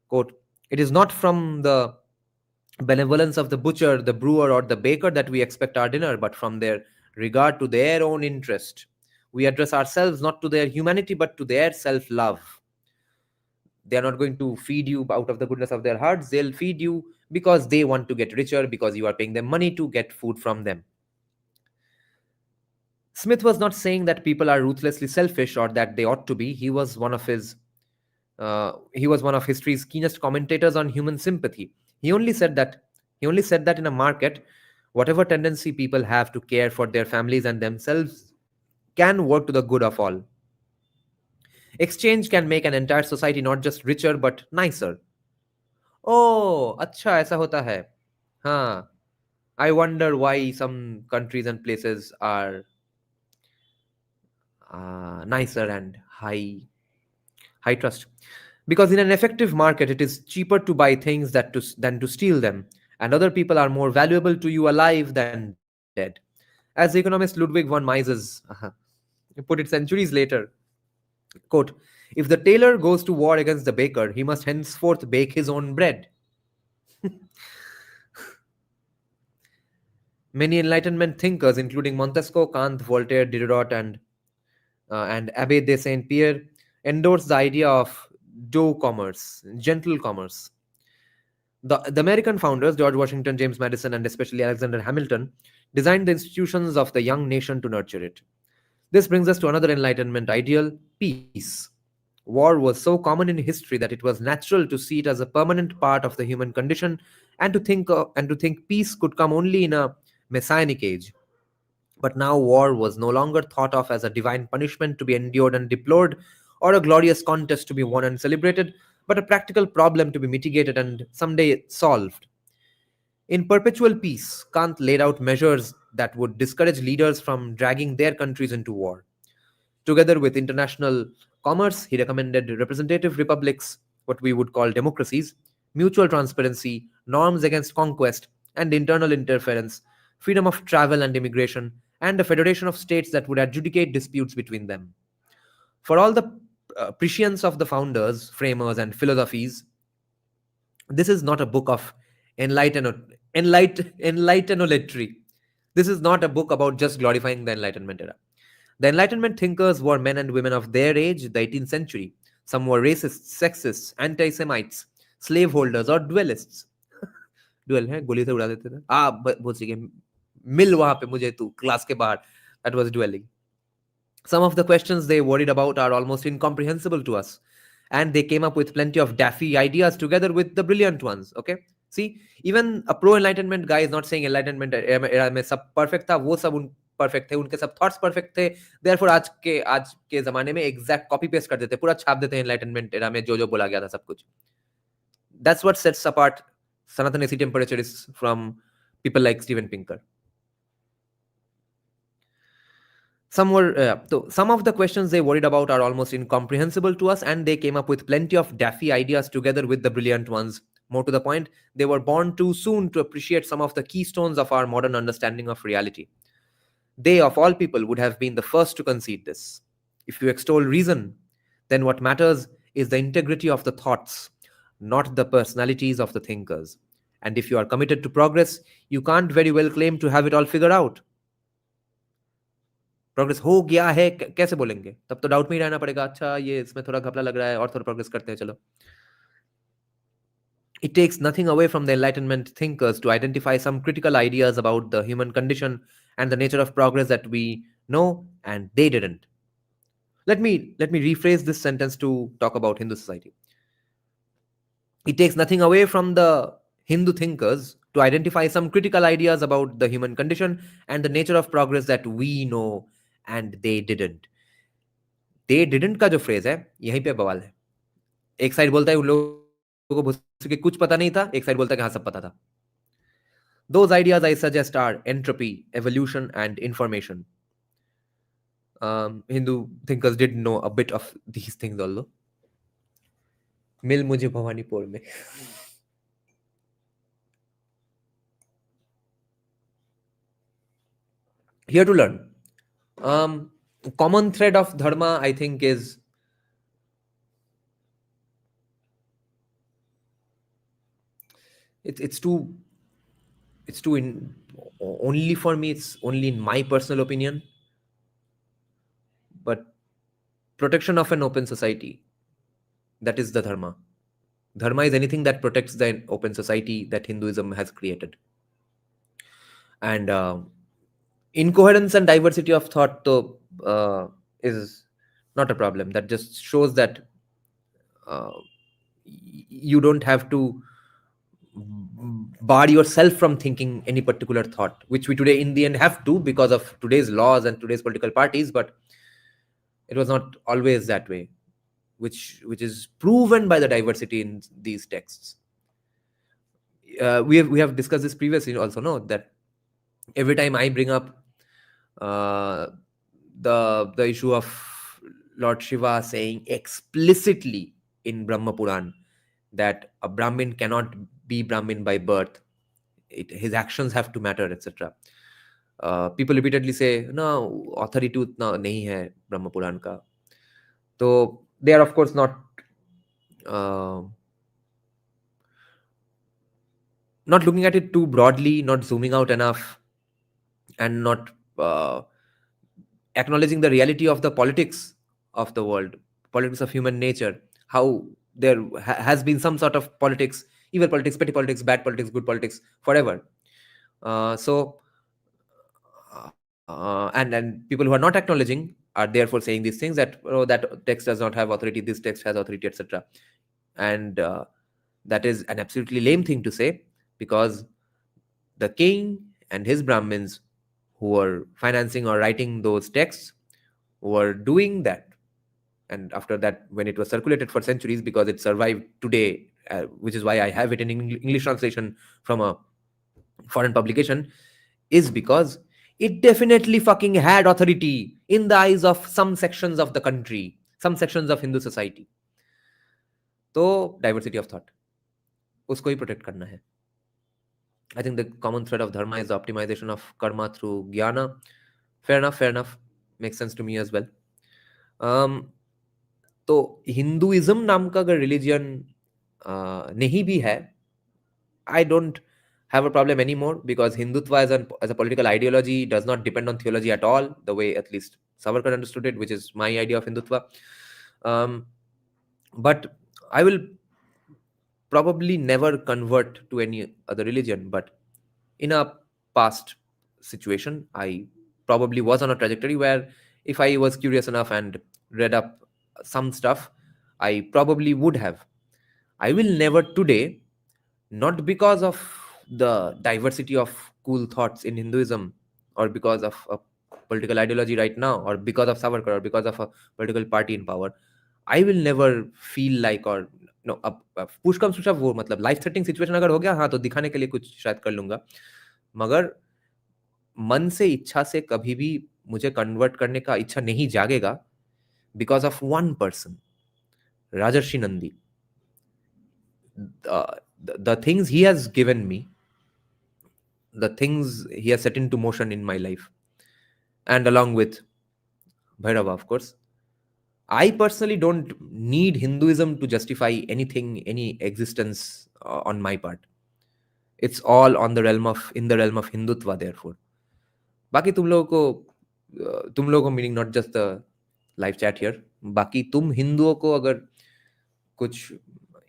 quote, "It is not from the benevolence of the butcher, the brewer, or the baker that we expect our dinner, but from their regard to their own interest. We address ourselves not to their humanity, but to their self-love. They are not going to feed you out of the goodness of their hearts. They'll feed you because they want to get richer, because you are paying them money to get food from them." Smith was not saying that people are ruthlessly selfish or that they ought to be. He was one of history's keenest commentators on human sympathy. He only said that in a market, whatever tendency people have to care for their families and themselves can work to the good of all. Exchange can make an entire society not just richer but nicer. Oh, अच्छा ऐसा होता है. हाँ. I wonder why some countries and places are nicer and high trust. Because in an effective market, it is cheaper to buy things than to steal them, and other people are more valuable to you alive than dead. As the economist Ludwig von Mises put it centuries later, quote, "If the tailor goes to war against the baker, he must henceforth bake his own bread." Many Enlightenment thinkers, including Montesquieu, Kant, Voltaire, Diderot, and Abbé de Saint-Pierre, endorse the idea of dough commerce, gentle commerce. The American founders, George Washington, James Madison, and especially Alexander Hamilton, designed the institutions of the young nation to nurture it. This brings us to another Enlightenment ideal, peace. War was so common in history that it was natural to see it as a permanent part of the human condition, and to think peace could come only in a messianic age. But now war was no longer thought of as a divine punishment to be endured and deplored, or a glorious contest to be won and celebrated, but a practical problem to be mitigated and someday solved. In Perpetual Peace, Kant laid out measures that would discourage leaders from dragging their countries into war. Together with international commerce, he recommended representative republics, what we would call democracies, mutual transparency, norms against conquest and internal interference, freedom of travel and immigration, and a federation of states that would adjudicate disputes between them. For all the prescience of the founders, framers, and philosophies, this is not a book of enlightenolatory. This is not a book about just glorifying the Enlightenment era. The Enlightenment thinkers were men and women of their age, the 18th century. Some were racists, sexists, anti-Semites, slaveholders, or duelists. Duel है, गोली से उड़ा देते थे. बहुत सीखे. मिल वहां पे मुझे तू क्लास के बाहर. That was dueling. Some of the questions they worried about are almost incomprehensible to us. And they came up with plenty of daffy ideas together with the brilliant ones. Okay? See, even a pro-enlightenment guy is not saying enlightenment era में सब perfect था, वो सब perfect थे, उनके सब thoughts perfect थे. Therefore आज के जमाने में exact copy paste कर देते, पूरा छाप देते हैं enlightenment era में जो बोला गया था सब कुछ. That's what sets apart Sanatana AC temperaturists from people like Steven Pinker. Some of the questions they worried about are almost incomprehensible to us, and they came up with plenty of daffy ideas together with the brilliant ones. More to the point, they were born too soon to appreciate some of the keystones of our modern understanding of reality. They, of all people, would have been the first to concede this. If you extol reason, then what matters is the integrity of the thoughts, not the personalities of the thinkers. And if you are committed to progress, you can't very well claim to have it all figured out. Progress हो गया है कैसे बोलेंगे? तब तो doubt में ही रहना पड़ेगा. अच्छा ये इसमें थोड़ा घपला लग रहा है और थोड़ा प्रोग्रेस करते हैं चलो. It takes nothing away from the Enlightenment thinkers to identify some critical ideas about the human condition and the nature of progress that we know, and they didn't. Let me rephrase this sentence to talk about Hindu society. It takes nothing away from the Hindu thinkers to identify some critical ideas about the human condition and the nature of progress that we know, and they didn't. They didn't का जो phrase है, यहीं पे बवाल है. एक side बोलता है उन लोगों को भूस के कुछ पता नहीं था, एक साइड बोलता है कि हाँ सब पता था. Those ideas I suggest are entropy, evolution, and information. Hindu thinkers did know a bit of these things although. मिल मुझे भवानीपुर में. Here to learn. Common thread of dharma, I think, is it's too only for me, it's only in my personal opinion, but protection of an open society, that is the dharma. Dharma is anything that protects the open society that Hinduism has created. And incoherence and diversity of thought is not a problem. That just shows that you don't have to bar yourself from thinking any particular thought, which we today in the end have to because of today's laws and today's political parties, but it was not always that way, which is proven by the diversity in these texts. We have discussed this previously also, no, that every time I bring up the issue of Lord Shiva saying explicitly in Brahma Puran that a Brahmin cannot be Brahmin by birth, his actions have to matter, etc. People repeatedly say, no, authority utna nahi hai Brahma Puran ka. So they are of course not looking at it too broadly, not zooming out enough, and not acknowledging the reality of the politics of the world, politics of human nature, how there has been some sort of politics, evil politics, petty politics, bad politics, good politics, forever. And people who are not acknowledging are therefore saying these things that, oh, that text does not have authority, this text has authority, etc. And that is an absolutely lame thing to say, because the king and his Brahmins who were financing or writing those texts were doing that. And after that, when it was circulated for centuries, because it survived today, which is why I have it in English translation from a foreign publication, is because it definitely fucking had authority in the eyes of some sections of the country, some sections of Hindu society. तो diversity of thought उसको ही protect करना है. I think the common thread of dharma is the optimization of karma through jnana. Fair enough, fair enough. Makes sense to me as well. um, तो Hinduism नाम का अगर religion नहीं भी है, I don't have a problem anymore, because Hindutva as a political ideology does not depend on theology at all, the way at least Savarkar understood it, which is my idea of Hindutva. Um, but I will probably never convert to any other religion. But in a past situation, I probably was on a trajectory where if I was curious enough and read up some stuff, I probably would have. I will never today, not because of the diversity of cool thoughts in Hinduism, or because of a political ideology right now, or because of Savarkar, or because of a political party in power. I will never feel like, or no, अब push comes to shove, वो मतलब life threatening situation अगर हो गया, हाँ तो दिखाने के लिए कुछ शायद कर लूंगा, मगर मन से इच्छा से कभी भी मुझे कन्वर्ट करने का इच्छा नहीं जागेगा, because of one person, Rajarshi Nandi. The things he has given me, the things he has set into motion in my life, and along with Bhairava, of course, I personally don't need Hinduism to justify anything, any existence on my part. It's all in the realm of Hindutva, therefore. बाकी तुम लोगों को meaning not just the live chat here, बाकी तुम हिंदुओं को अगर कुछ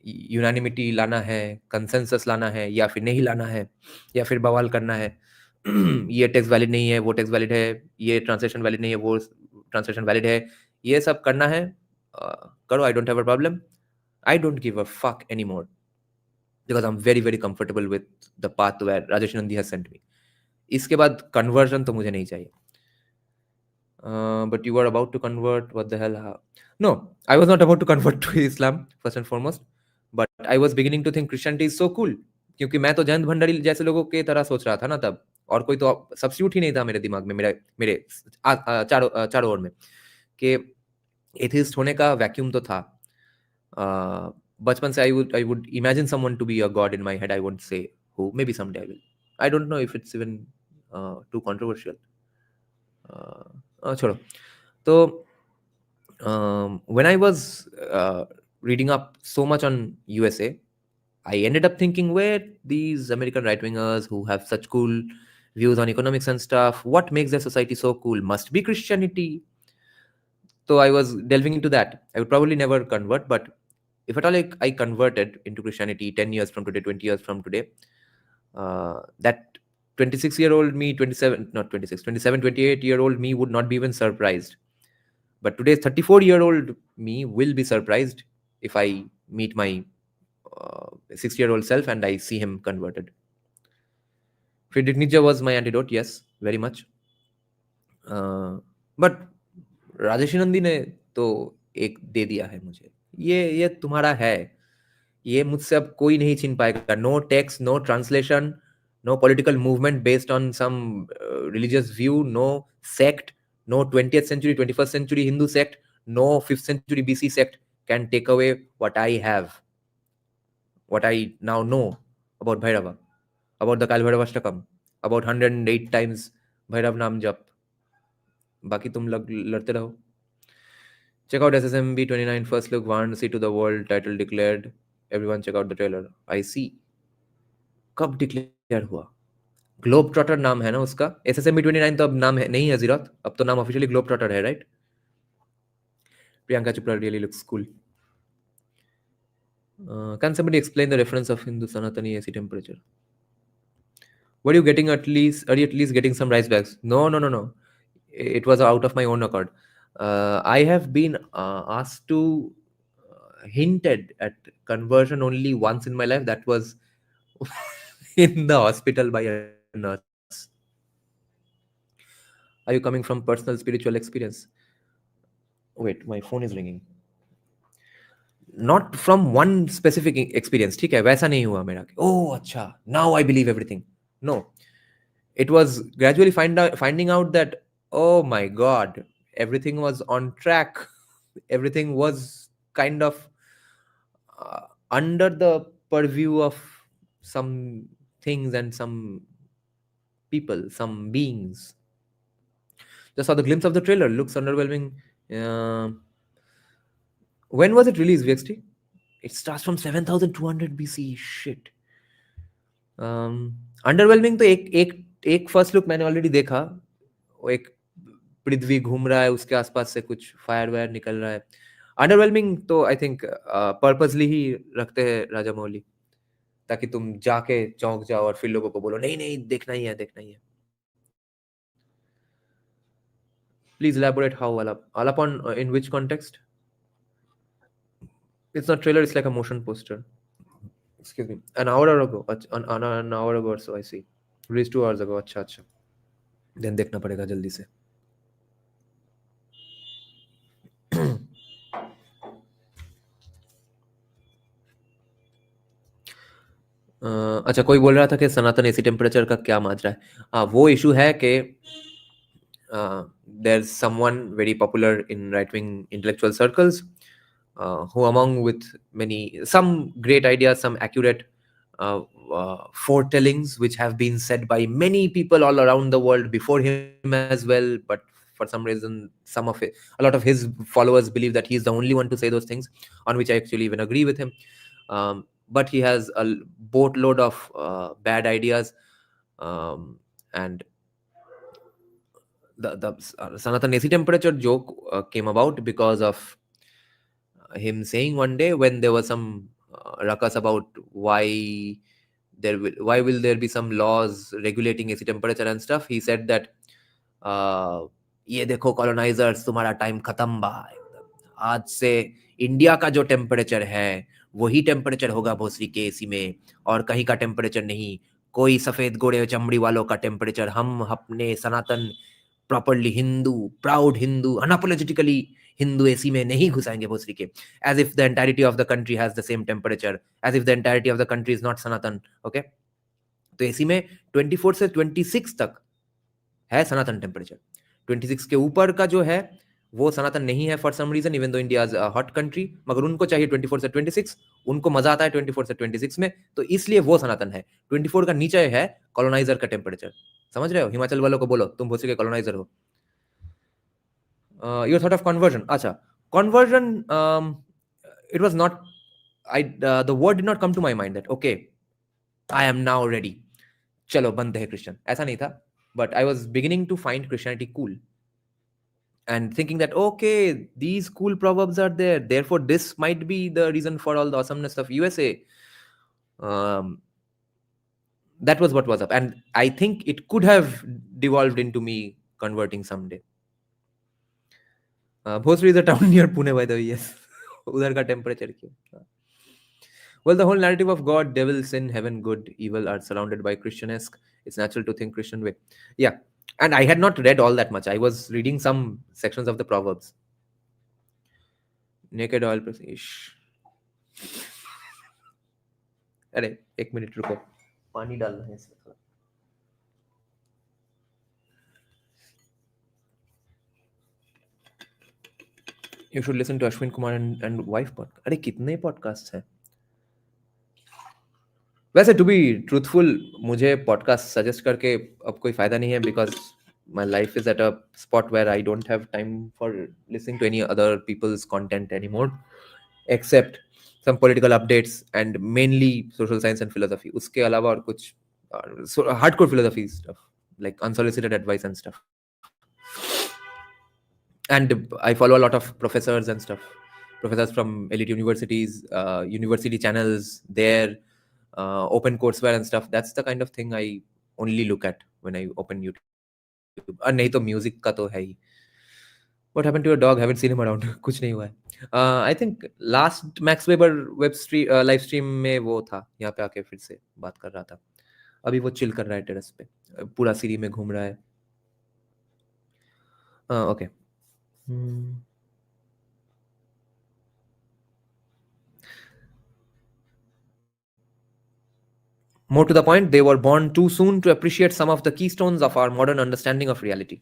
यूनानिमिटी लाना है, कंसेंसस लाना है, या फिर नहीं लाना है, या फिर बवाल करना है, ये टेक्स्ट वैलिड नहीं है, वो टेक्स्ट वैलिड है, ये ट्रांसलेशन वैलिड नहीं है, वो ट्रांसलेशन वैलिड है, ये सब करना है, करो. I don't have a problem. I don't give a fuck any more, because I am very very comfortable with the path where Rajesh Nandi has sent me. इसके बाद कन्वर्जन तो मुझे नहीं चाहिए. But you were about to convert. What the hell? No, I was not about to convert to Islam, first and foremost. But I was beginning to think Christianity is so cool. क्योंकि मैं तो जयंत भंडारी जैसे लोगों के तरह सोच रहा था ना तब, और कोई तो सब्स्टिट्यूट ही नहीं था मेरे दिमाग में, मेरे चारों ओर में, कि एथिस्ट होने का वैक्यूम तो था. बचपन से I would imagine someone to be a god in my head. I won't say who. Maybe someday I will. I don't know if it's even too controversial. छोड़ो. तो when I was reading up so much on USA, I ended up thinking, where these American right-wingers who have such cool views on economics and stuff, what makes their society so cool? Must be Christianity. So I was delving into that. I would probably never convert, but if at all I converted into Christianity 10 years from today, 20 years from today, that 26-year-old me, 27, 28-year-old me would not be even surprised. But today's 34-year-old me will be surprised if I meet my 60-year-old self and I see him converted. Friedrich Nietzsche was my antidote, yes, very much. But Rajesh Nandi ने तो एक दे दिया है मुझे, ये तुम्हारा है, ये मुझसे अब कोई नहीं छीन पाएगा. No text, no translation, no political movement based on some religious view, no sect, no 20th century, 21st century Hindu sect, no 5th century BC sect can take away what I have, what I now know about Bhairava, about the Kaal Bhairav Ashtakam, about 108 times Bhairav Naam Jap. बाकी तुम लड़ते रहो. Check out SSMB 29 first look, warranty to the world, title declared. Everyone check out the trailer. I see. कब declare हुआ? Globe trotter नाम है ना उसका. SSMB 29 तो अब नाम है नहीं है जीरत, अब तो नाम ऑफिशियली ग्लोब ट्रॉटर है, right? Priyanka Chopra really looks cool. Can somebody explain the reference of Hindu Sanatani AC temperature? Were you getting are you at least getting some rice bags? No. It was out of my own accord. I have been asked to hinted at conversion only once in my life. That was in the hospital by a nurse. Are you coming from personal spiritual experience? Wait, my phone is ringing. Not from one specific experience. ठीक है, वैसा नहीं हुआ मेरा. Oh, अच्छा, now I believe everything. No, it was gradually finding out that, oh my God, everything was on track. Everything was kind of under the purview of some things and some people, some beings. Just saw the glimpse of the trailer. Looks underwhelming. Uh, when was it released, VXT? It starts from 7200 BC. Shit. Underwhelming तो एक first look मैंने already देखा. वो एक पृथ्वी घूम रहा है, उसके आसपास से कुछ फायर वायर निकल रहा है. अंडरवेलमिंग तो आई थिंक पर्पसली ही रखते हैं राजा मौली, ताकि तुम जाके चौंक जाओ और फिर लोगों को बोलो नहीं नहीं देखना ही है, देखना ही है. Please elaborate how Alap on in which context? It's not trailer, it's like a motion poster. Excuse me. An hour ago. An hour ago or so, I see. Released 2 hours ago. अच्छा अच्छा. Then देखना पड़ेगा जल्दी से. अच्छा, कोई बोल रहा था कि सनातन एसी टेम्परेचर का क्या माजरा है. हाँ, वो इशू है कि there's someone very popular in right-wing intellectual circles who among with some great ideas, some accurate foretellings which have been said by many people all around the world before him as well, but for some reason a lot of his followers believe that he's the only one to say those things, on which I actually even agree with him. But he has a boatload of bad ideas, and the Sanatan AC temperature joke came about because of him saying one day, when there was some ruckus about why will there be some laws regulating AC temperature and stuff, he said that ये देखो colonizers, तुम्हारा time खत्म बा, आज से India का जो temperature है वही टेम्परेचर होगा भोसरी के एसी में, और कहीं का टेम्परेचर नहीं, कोई सफेद गोरे चमड़ी वालों का टेम्परेचर हम अपने Sanatan properly Hindu, proud Hindu, unapologetically Hindu AC में नहीं घुसाएंगे भोसरी के. As if the entirety of the country has the same temperature, as if the entirety of the country is not Sanatan. Okay, तो एसी में 24 से 26 तक है सनातन टेम्परेचर. 26 के ऊपर का जो है वो सनातन नहीं है for some reason, even though India is a hot country, मगर उनको चाहिए 24 से 26, उनको मजा आता है 24 से 26 में, तो इसलिए वो सनातन है. 24 का नीचे है कॉलोनाइजर का टेम्परेचर. समझ रहे हो? हिमाचल वालों को बोलो तुम भोसरी के कॉलोनाइजर हो. Your thought of conversion. अच्छा, conversion, it was not, the word did not come to my mind that okay I am now ready, चलो बनते हैं क्रिश्चियन, ऐसा नहीं था. But I was beginning to find Christianity cool and thinking that, okay, these cool proverbs are there, therefore this might be the reason for all the awesomeness of USA. That was what was up, and I think it could have devolved into me converting someday. Bhosri is a town near Pune, by the way. Yes. Udhar ka temperature kyun? Well, the whole narrative of God, devil, sin, heaven, good, evil are surrounded by Christianesque. It's natural to think Christian way. Yeah. And I had not read all that much. I was reading some sections of the Proverbs. Naked oil plus ish. अरे एक minute रुको, पानी डालना है इसमें थोड़ा. You should listen to Ashwin Kumar and wife podcast. अरे कितने पॉडकास्ट हैं. वैसे टू बी ट्रूथफुल, मुझे पॉडकास्ट सजेस्ट करके अब कोई फायदा नहीं है, because my life is at a spot where I don't have time for listening to any other people's content any more, except some political updates and mainly social science and philosophy. उसके अलावा और कुछ hardcore philosophy stuff like unsolicited advice and stuff. And I follow a lot of professors and stuff, professors from elite universities, university channels there, open courseware and stuff. That's the kind of thing I only look at when I open YouTube. और नहीं तो music का तो है ही. What happened to your dog? Haven't seen him around. कुछ नहीं हुआ है. I think last Max Weber live stream में वो था, यहाँ पे आके फिर से बात कर रहा था. अभी वो चिल कर रहा है टेरेस पे, पूरा सीरी में घूम रहा है. Okay. More to the point, they were born too soon to appreciate some of the keystones of our modern understanding of reality.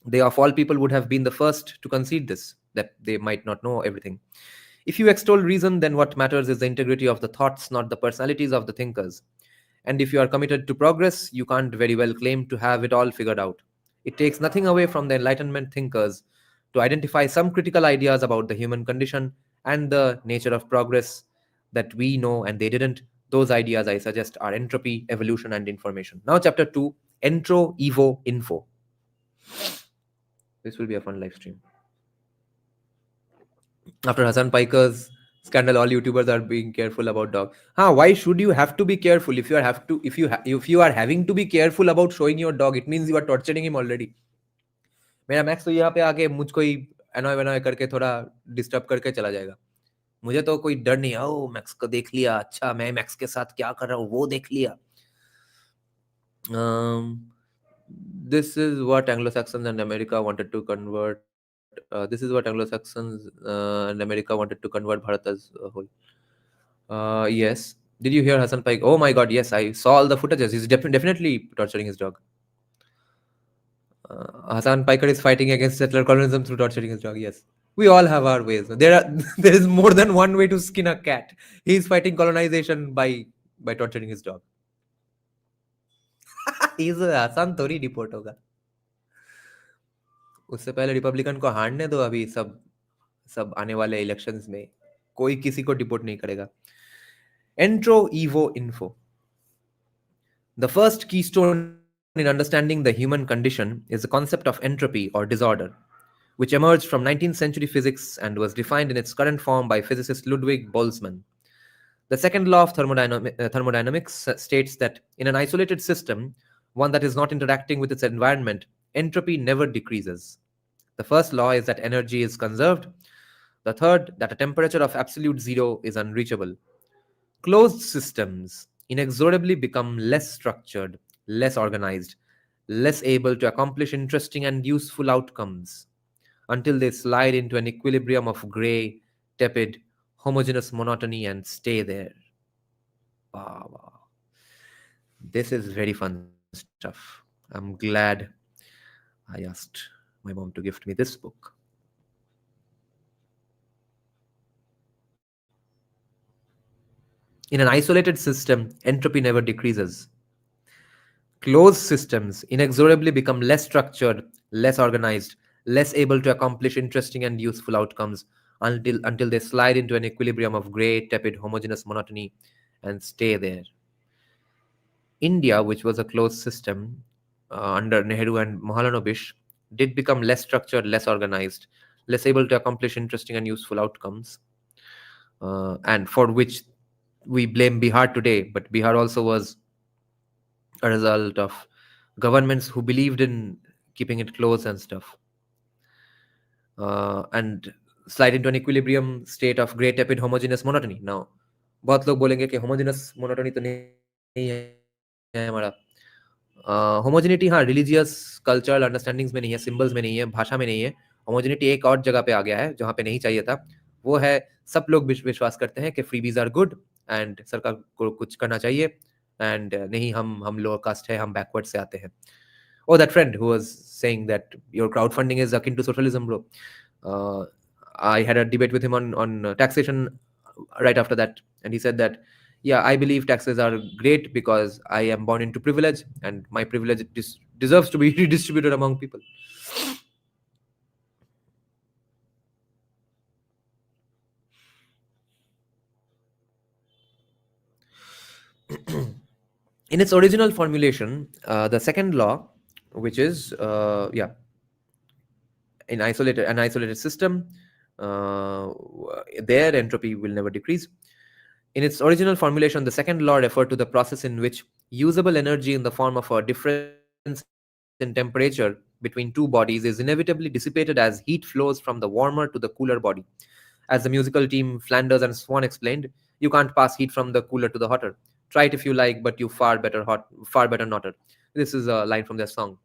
They of all people would have been the first to concede this, that they might not know everything. If you extol reason, then what matters is the integrity of the thoughts, not the personalities of the thinkers. And if you are committed to progress, you can't very well claim to have it all figured out. It takes nothing away from the Enlightenment thinkers to identify some critical ideas about the human condition and the nature of progress that we know and they didn't. Those ideas, I suggest, are entropy, evolution, and information. Now, chapter 2, Entro, Evo, Info. This will be a fun live stream. After Hassan Piker's scandal, all YouTubers are being careful about dog. Why should you have to be careful? If you are have to, if you are having to be careful about showing your dog, it means you are torturing him already. मेरा max तो यहाँ पे आके मुझको ही annoy वेनॉय करके थोड़ा disturb करके चला जाएगा. मुझे तो कोई डर नहीं है. ओ मैक्स को देख लिया, अच्छा मैं मैक्स के साथ क्या कर रहा हूँ वो देख लिया. This is what Anglo-Saxons and America wanted to convert. This is what Anglo-Saxons and America wanted to convert Bharat as a whole. Yes. Did you hear Hassan Paik? Oh my God, yes. I saw all the footages. He's definitely torturing his dog. Hassan Piker is fighting against settler colonialism through torturing his dog. Yes. We all have our ways. There is more than one way to skin a cat. He is fighting colonization by torturing his dog. He's Hassan थोड़ी deport होगा. उससे पहले Republican को हारने दो. अभी सब आने वाले इलेक्शंस में कोई किसी को डिपोर्ट नहीं करेगा. Entro, Evo, Info. The first keystone in understanding the human condition is the concept of entropy or disorder, which emerged from 19th century physics and was defined in its current form by physicist Ludwig Boltzmann. The second law of thermodynamics states that in an isolated system, one that is not interacting with its environment, entropy never decreases. The first law is that energy is conserved. The third, that a temperature of absolute zero is unreachable. Closed systems inexorably become less structured, less organized, less able to accomplish interesting and useful outcomes until they slide into an equilibrium of gray, tepid, homogeneous monotony and stay there. Wow. This is very fun stuff. I'm glad I asked my mom to gift me this book. In an isolated system, entropy never decreases. Closed systems inexorably become less structured, less organized, less able to accomplish interesting and useful outcomes until they slide into an equilibrium of gray, tepid, homogeneous monotony and stay there. India, which was a closed system under Nehru and Mahalanobis, did become less structured, less organized, less able to accomplish interesting and useful outcomes, and for which we blame Bihar today. But Bihar also was a result of governments who believed in keeping it closed and stuff, and slide into an equilibrium state of gray, tepid, homogeneous monotony. Now, बहुत लोग बोलेंगे कि homogeneous monotony तो नहीं है हमारा. Homogeneity हाँ religious cultural understandings में नहीं है, सिंबल्स में नहीं है, भाषा में नहीं है. होमोजेनिटी एक और जगह पे आ गया है जहाँ पे नहीं चाहिए था. वो है सब लोग विश्वास करते हैं कि फ्रीबीज आर गुड एंड सरकार को कुछ करना चाहिए एंड नहीं हम लोअर कास्ट है, हम बैकवर्ड से आते हैं. Oh, that friend who was saying that your crowdfunding is akin to socialism, bro. I had a debate with him on taxation right after that, and he said that, yeah, I believe taxes are great because I am born into privilege, and my privilege deserves to be redistributed among people. In its original formulation, the second law, which is in an isolated system, there entropy will never decrease. In its original formulation, the second law referred to the process in which usable energy in the form of a difference in temperature between two bodies is inevitably dissipated as heat flows from the warmer to the cooler body. As the musical team Flanders and Swan explained, you can't pass heat from the cooler to the hotter. Try it if you like, but you far better not it. This is a line from their song.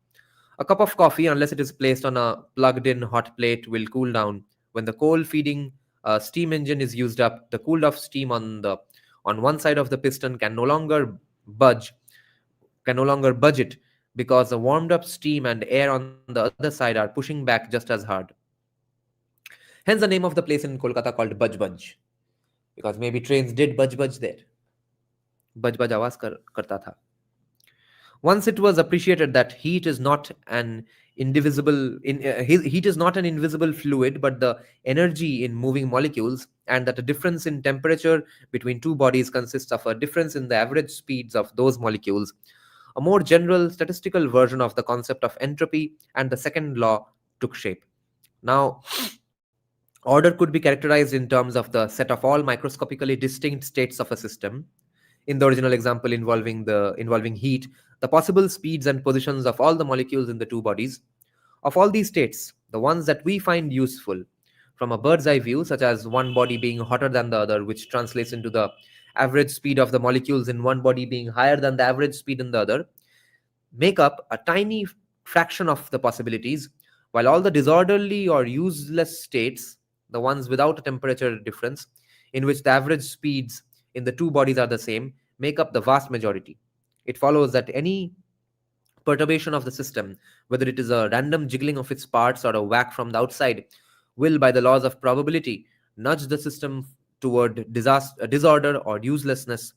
A cup of coffee, unless it is placed on a plugged-in hot plate, will cool down. When the coal-feeding steam engine is used up, the cooled-off steam on one side of the piston can no longer budge it because the warmed-up steam and air on the other side are pushing back just as hard. Hence the name of the place in Kolkata called Baj Baj, because maybe trains did Baj Baj there. Baj Baj आवाज करता था. Once it was appreciated that heat is not an heat is not an invisible fluid, but the energy in moving molecules, and that a difference in temperature between two bodies consists of a difference in the average speeds of those molecules, a more general statistical version of the concept of entropy and the second law took shape. Now, order could be characterized in terms of the set of all microscopically distinct states of a system. In the original example involving heat, the possible speeds and positions of all the molecules in the two bodies. Of all these states, the ones that we find useful from a bird's eye view, such as one body being hotter than the other, which translates into the average speed of the molecules in one body being higher than the average speed in the other, make up a tiny fraction of the possibilities, while all the disorderly or useless states, the ones without a temperature difference, in which the average speeds in the two bodies are the same, make up the vast majority. It follows that any perturbation of the system, whether it is a random jiggling of its parts or a whack from the outside, will, by the laws of probability, nudge the system toward disorder or uselessness,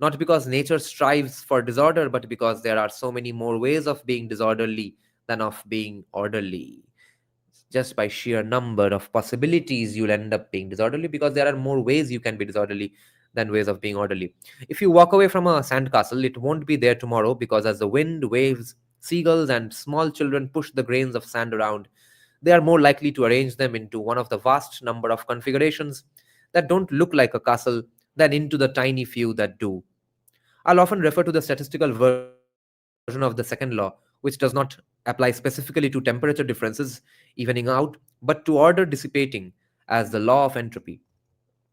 not because nature strives for disorder, but because there are so many more ways of being disorderly than of being orderly. Just by sheer number of possibilities, you'll end up being disorderly because there are more ways you can be disorderly than ways of being orderly. If you walk away from a sandcastle, it won't be there tomorrow, because as the wind, waves, seagulls, and small children push the grains of sand around, they are more likely to arrange them into one of the vast number of configurations that don't look like a castle than into the tiny few that do. I'll often refer to the statistical version of the second law, which does not apply specifically to temperature differences evening out, but to order dissipating, as the law of entropy.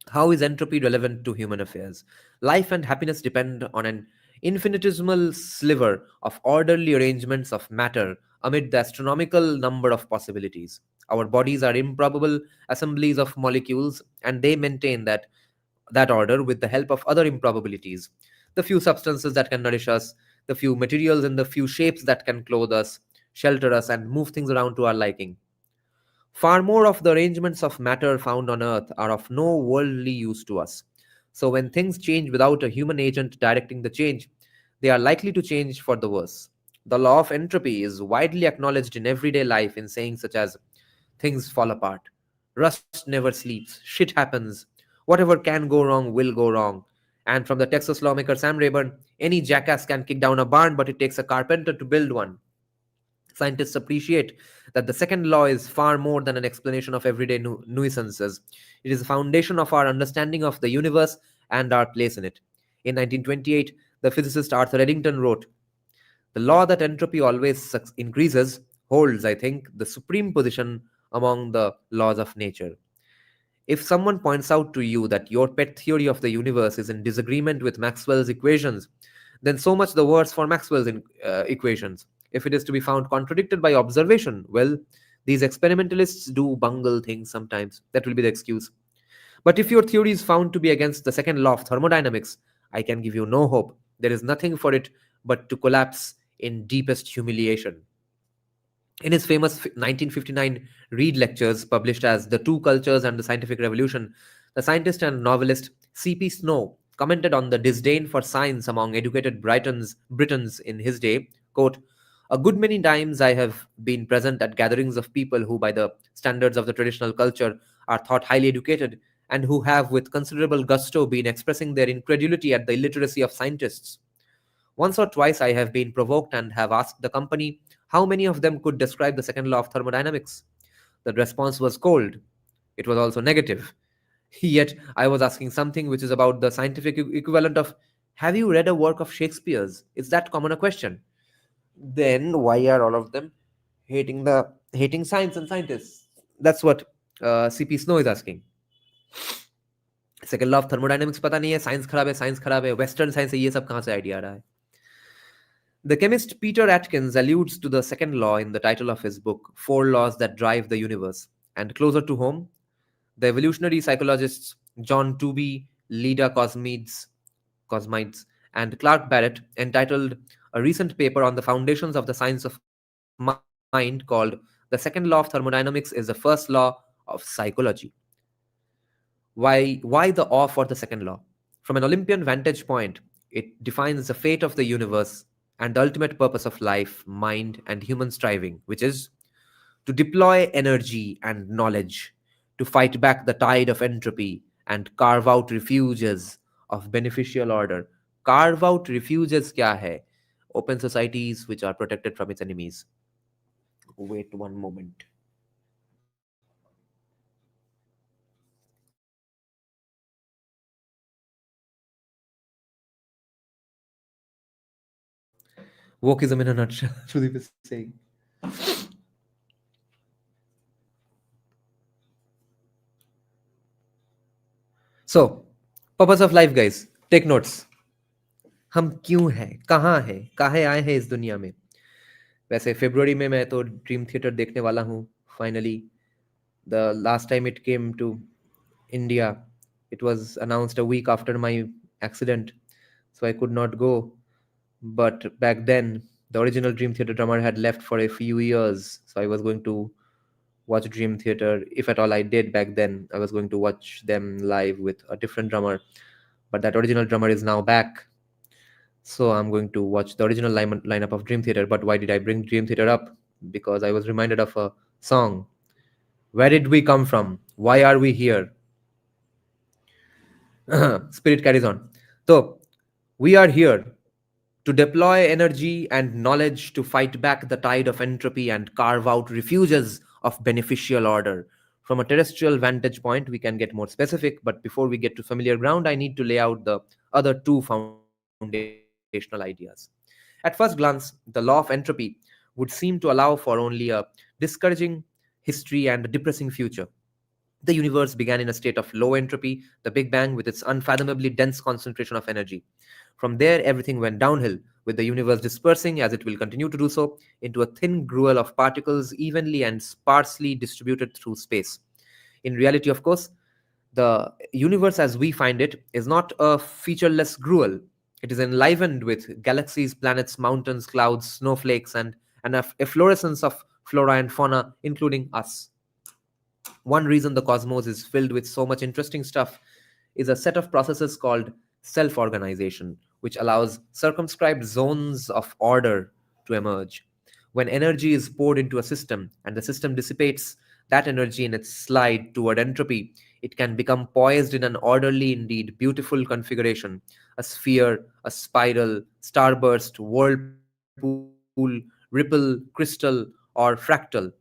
How is entropy relevant to human affairs? Life and happiness depend on an infinitesimal sliver of orderly arrangements of matter amid the astronomical number of possibilities. Our bodies are improbable assemblies of molecules, and they maintain that order with the help of other improbabilities. The few substances that can nourish us, the few materials and the few shapes that can clothe us, shelter us, and move things around to our liking. Far more of the arrangements of matter found on Earth are of no worldly use to us. So when things change without a human agent directing the change, they are likely to change for the worse. The law of entropy is widely acknowledged in everyday life in sayings such as things fall apart, rust never sleeps, shit happens, whatever can go wrong will go wrong. And from the Texas lawmaker Sam Rayburn, any jackass can kick down a barn, but it takes a carpenter to build one. Scientists appreciate that the second law is far more than an explanation of everyday nuisances. It is the foundation of our understanding of the universe and our place in it. In 1928, the physicist Arthur Eddington wrote, "The law that entropy always increases holds, I think, the supreme position among the laws of nature." If someone points out to you that your pet theory of the universe is in disagreement with Maxwell's equations, then so much the worse for Maxwell's equations. If it is to be found contradicted by observation, well, these experimentalists do bungle things sometimes. That will be the excuse. But if your theory is found to be against the second law of thermodynamics, I can give you no hope. There is nothing for it but to collapse in deepest humiliation. In his famous 1959 Reed Lectures, published as The Two Cultures and the Scientific Revolution, the scientist and novelist C.P. Snow commented on the disdain for science among educated Britons in his day. Quote, "A good many times I have been present at gatherings of people who, by the standards of the traditional culture, are thought highly educated, and who have with considerable gusto been expressing their incredulity at the illiteracy of scientists. Once or twice I have been provoked and have asked the company how many of them could describe the second law of thermodynamics. The response was cold. It was also negative. Yet I was asking something which is about the scientific equivalent of, have you read a work of Shakespeare's? It's that common a question. Then why are all of them hating science and scientists? That's what CP Snow is asking. Second law of thermodynamics पता नहीं है, science खराब है, western science है, ये सब कहाँ से आइडिया आ रहा है? The chemist Peter Atkins alludes to the second law in the title of his book, Four Laws That Drive the Universe. And closer to home, the evolutionary psychologists John Tooby, Leda Cosmides, and Clark Barrett entitled a recent paper on the foundations of the science of mind called "The Second Law of Thermodynamics is the First Law of psychology. Why the awe for the second law? From an Olympian vantage point, it defines the fate of the universe and the ultimate purpose of life, mind, and human striving, which is to deploy energy and knowledge to fight back the tide of entropy and carve out refuges of beneficial order. Carve out refuges kya hai? Open societies which are protected from its enemies. Wait one moment. Wokeism in a nutshell, Sudeep is saying. So, purpose of life, guys. Take notes. हम क्यों हैं, कहाँ हैं, काहे आए हैं इस दुनिया में. वैसे फरवरी में मैं तो ड्रीम थिएटर देखने वाला हूँ. Finally the last time it came to India, it was announced a week after my accident, so I could not go. But back then, the original Dream Theater drummer had left for a few years, so I was going to watch Dream Theater. If at all I did back then, I was going to watch them live with a different drummer. But that original drummer is now back, so I'm going to watch the original lineup of Dream Theater. But why did I bring Dream Theater up? Because I was reminded of a song. Where did we come from? Why are we here? Spirit carries on. So, we are here to deploy energy and knowledge to fight back the tide of entropy and carve out refuges of beneficial order. From a terrestrial vantage point, we can get more specific, but before we get to familiar ground, I need to lay out the other two foundational ideas. At first glance, the law of entropy would seem to allow for only a discouraging history and a depressing future. The universe began in a state of low entropy, the Big Bang, with its unfathomably dense concentration of energy. From there, everything went downhill, with the universe dispersing, as it will continue to do so, into a thin gruel of particles evenly and sparsely distributed through space. In reality, of course, the universe as we find it is not a featureless gruel. It is enlivened with galaxies, planets, mountains, clouds, snowflakes, and a efflorescence of flora and fauna, including us. One reason the cosmos is filled with so much interesting stuff is a set of processes called self organization, which allows circumscribed zones of order to emerge. When energy is poured into a system and the system dissipates that energy in its slide toward entropy, it can become poised in an orderly, indeed beautiful configuration: a sphere, a spiral, starburst, whirlpool, ripple, crystal, or fractal.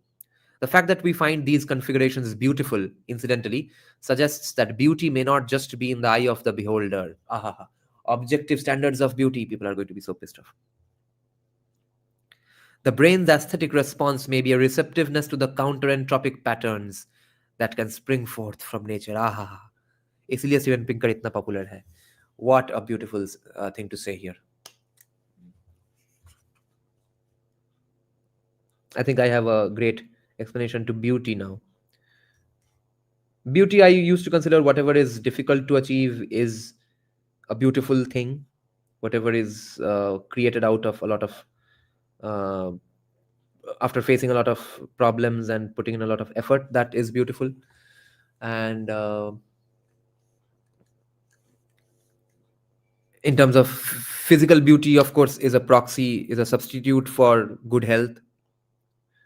The fact that we find these configurations beautiful, incidentally, suggests that beauty may not just be in the eye of the beholder. Ahaha. Objective standards of beauty, people are going to be so pissed off. The brain's aesthetic response may be a receptiveness to the counter-entropic patterns that can spring forth from nature. Ahaha. इसलिए Steven Pinker इतना popular है. What a beautiful thing to say here. I think I have a great explanation to beauty now. Beauty, I used to consider whatever is difficult to achieve is a beautiful thing. Whatever is created out of a lot of, uh, after facing a lot of problems and putting in a lot of effort, that is beautiful. And in terms of physical beauty, of course, is a proxy, is a substitute for good health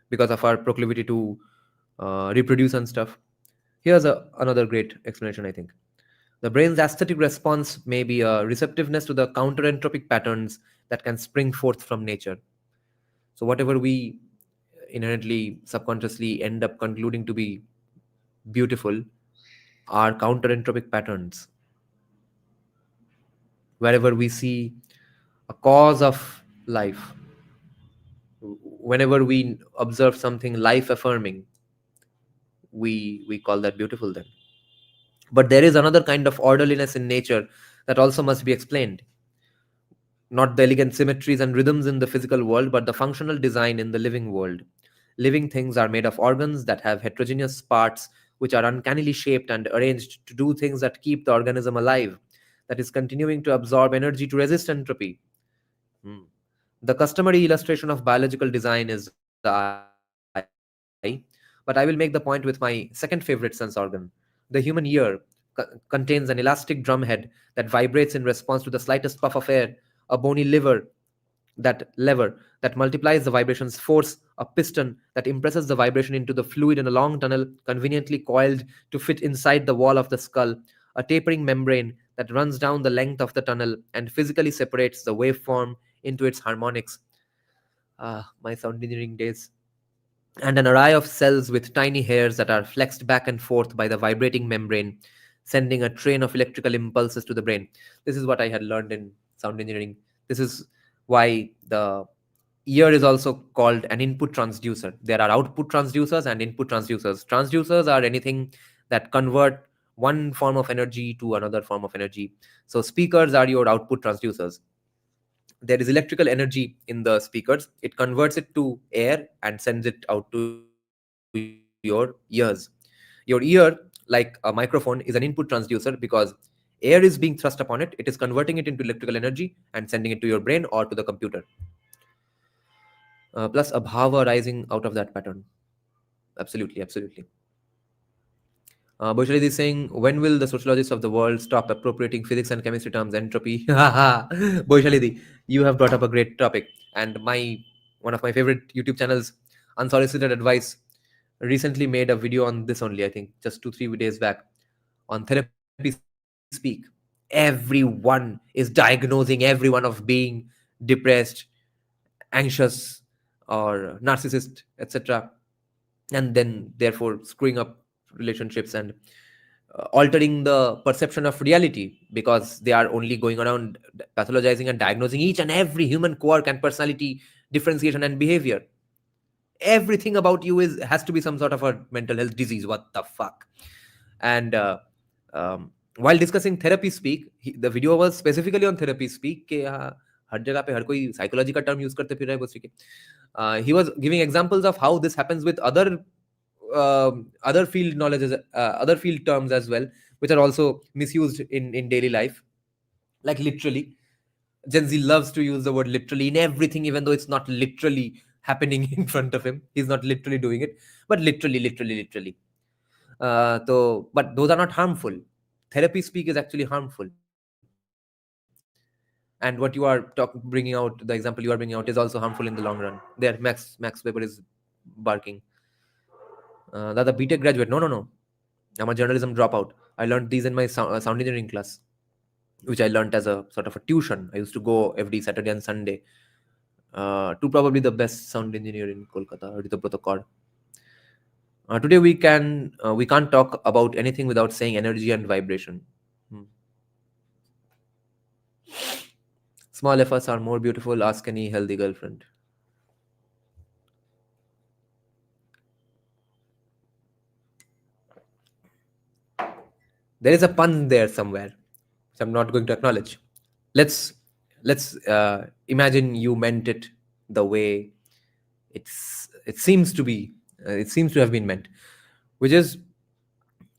because of our proclivity to reproduce and stuff. Here's another great explanation, I think. The brain's aesthetic response may be a receptiveness to the counter-entropic patterns that can spring forth from nature. So whatever we inherently, subconsciously end up concluding to be beautiful are counter-entropic patterns. Wherever we see a cause of life, whenever we observe something life-affirming, we call that beautiful then. But there is another kind of orderliness in nature that also must be explained. Not the elegant symmetries and rhythms in the physical world, but the functional design in the living world. Living things are made of organs that have heterogeneous parts which are uncannily shaped and arranged to do things that keep the organism alive, that is continuing to absorb energy to resist entropy. Hmm. The customary illustration of biological design is the eye, but the eye is not a single organ. But I will make the point with my second favorite sense organ. The human ear contains an elastic drumhead that vibrates in response to the slightest puff of air, a bony lever that multiplies the vibration's force, a piston that impresses the vibration into the fluid in a long tunnel conveniently coiled to fit inside the wall of the skull, a tapering membrane that runs down the length of the tunnel and physically separates the waveform into its harmonics. Ah, my sound engineering days. And an array of cells with tiny hairs that are flexed back and forth by the vibrating membrane, sending a train of electrical impulses to the brain. This is what I had learned in sound engineering. This is why the ear is also called an input transducer. There are output transducers and input transducers. Transducers are anything that convert one form of energy to another form of energy. So speakers are your output transducers. There is electrical energy in the speakers. It converts it to air and sends it out to your ears. Your ear, like a microphone, is an input transducer because air is being thrust upon it. It is converting it into electrical energy and sending it to your brain or to the computer. Plus a bhava arising out of that pattern. Absolutely, absolutely. Boishali is saying, when will the sociologists of the world stop appropriating physics and chemistry terms? Entropy. Boishali, you have brought up a great topic. And one of my favorite YouTube channels, Unsolicited Advice, recently made a video on this only, I think, just 2-3 days back, on therapy speak. Everyone is diagnosing everyone of being depressed, anxious, or narcissist, etc., and then therefore screwing up relationships and altering the perception of reality, because they are only going around pathologizing and diagnosing each and every human quirk and personality differentiation and behavior. Everything about you has to be some sort of a mental health disease. What the fuck? And while discussing therapy speak, the video was specifically on therapy speak के हर जगह पे हर कोई psychology का term use करते फिर रहा है बस ठीक है. He was giving examples of how this happens with other field knowledges, other field terms as well, which are also misused in daily life. Like literally, Gen Z loves to use the word literally in everything, even though it's not literally happening in front of him. He's not literally doing it, but literally. But those are not harmful. Therapy speak is actually harmful. And what you are bringing out, the example you are bringing out, is also harmful in the long run. There, Max Weber is barking. That the BTech graduate. No. I'm a journalism dropout. I learned these in my sound engineering class, which I learned as a sort of a tuition. I used to go every Saturday and Sunday to probably the best sound engineer in Kolkata, Ritopratha Kaur. Today we can't talk about anything without saying energy and vibration. Small efforts are more beautiful. Ask any healthy girlfriend. There is a pun there somewhere, which I'm not going to acknowledge. Let's imagine you meant it the way it seems to be. It seems to have been meant, which is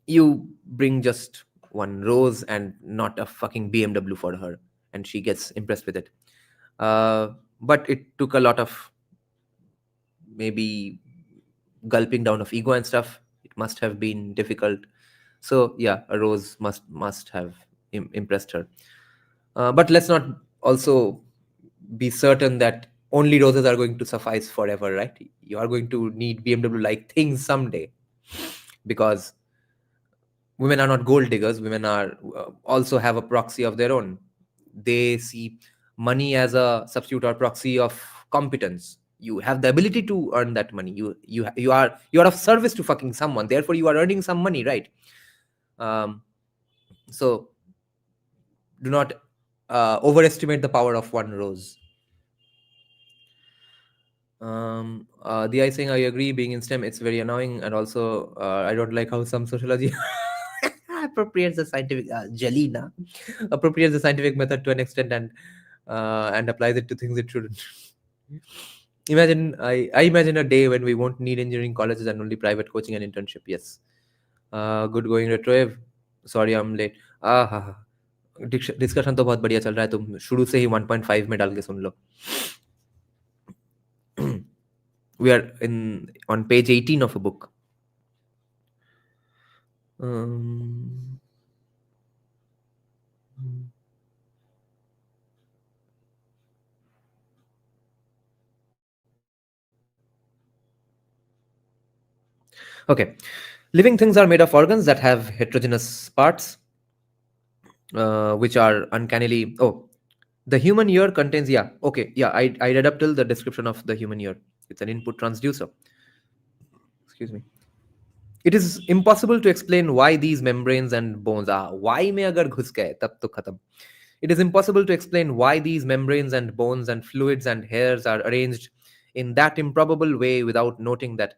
you bring just one rose and not a fucking BMW for her, and she gets impressed with it. But it took a lot of maybe gulping down of ego and stuff. It must have been difficult. So yeah, a rose must have impressed her. But let's not also be certain that only roses are going to suffice forever, right? You are going to need BMW like things someday, because women are not gold diggers. Women are also have a proxy of their own. They see money as a substitute or proxy of competence. You have the ability to earn that money. You are of service to fucking someone. Therefore, you are earning some money, right? So do not overestimate the power of one rose. The I saying I agree. Being in STEM, it's very annoying, and also I don't like how some sociology appropriates the scientific Jalina appropriates the scientific method to an extent and applies it to things it shouldn't. I imagine a day when we won't need engineering colleges and only private coaching and internship. Yes. Good going retrowave. Sorry I'm late. Discussion तो बहुत बढ़िया चल रहा है, तुम शुरू से ही 1.5 में डाल के सुन लो. We are on page 18 of a book. Um, okay. Living things are made of organs that have heterogeneous parts, which are uncannily. Oh, the human ear contains. Yeah, okay. Yeah, I read up till the description of the human ear. It's an input transducer. Excuse me. It is impossible to explain why these membranes and bones are. Why mein agar ghus gaye, tab to khatam. It is impossible to explain why these membranes and bones and fluids and hairs are arranged in that improbable way without noting that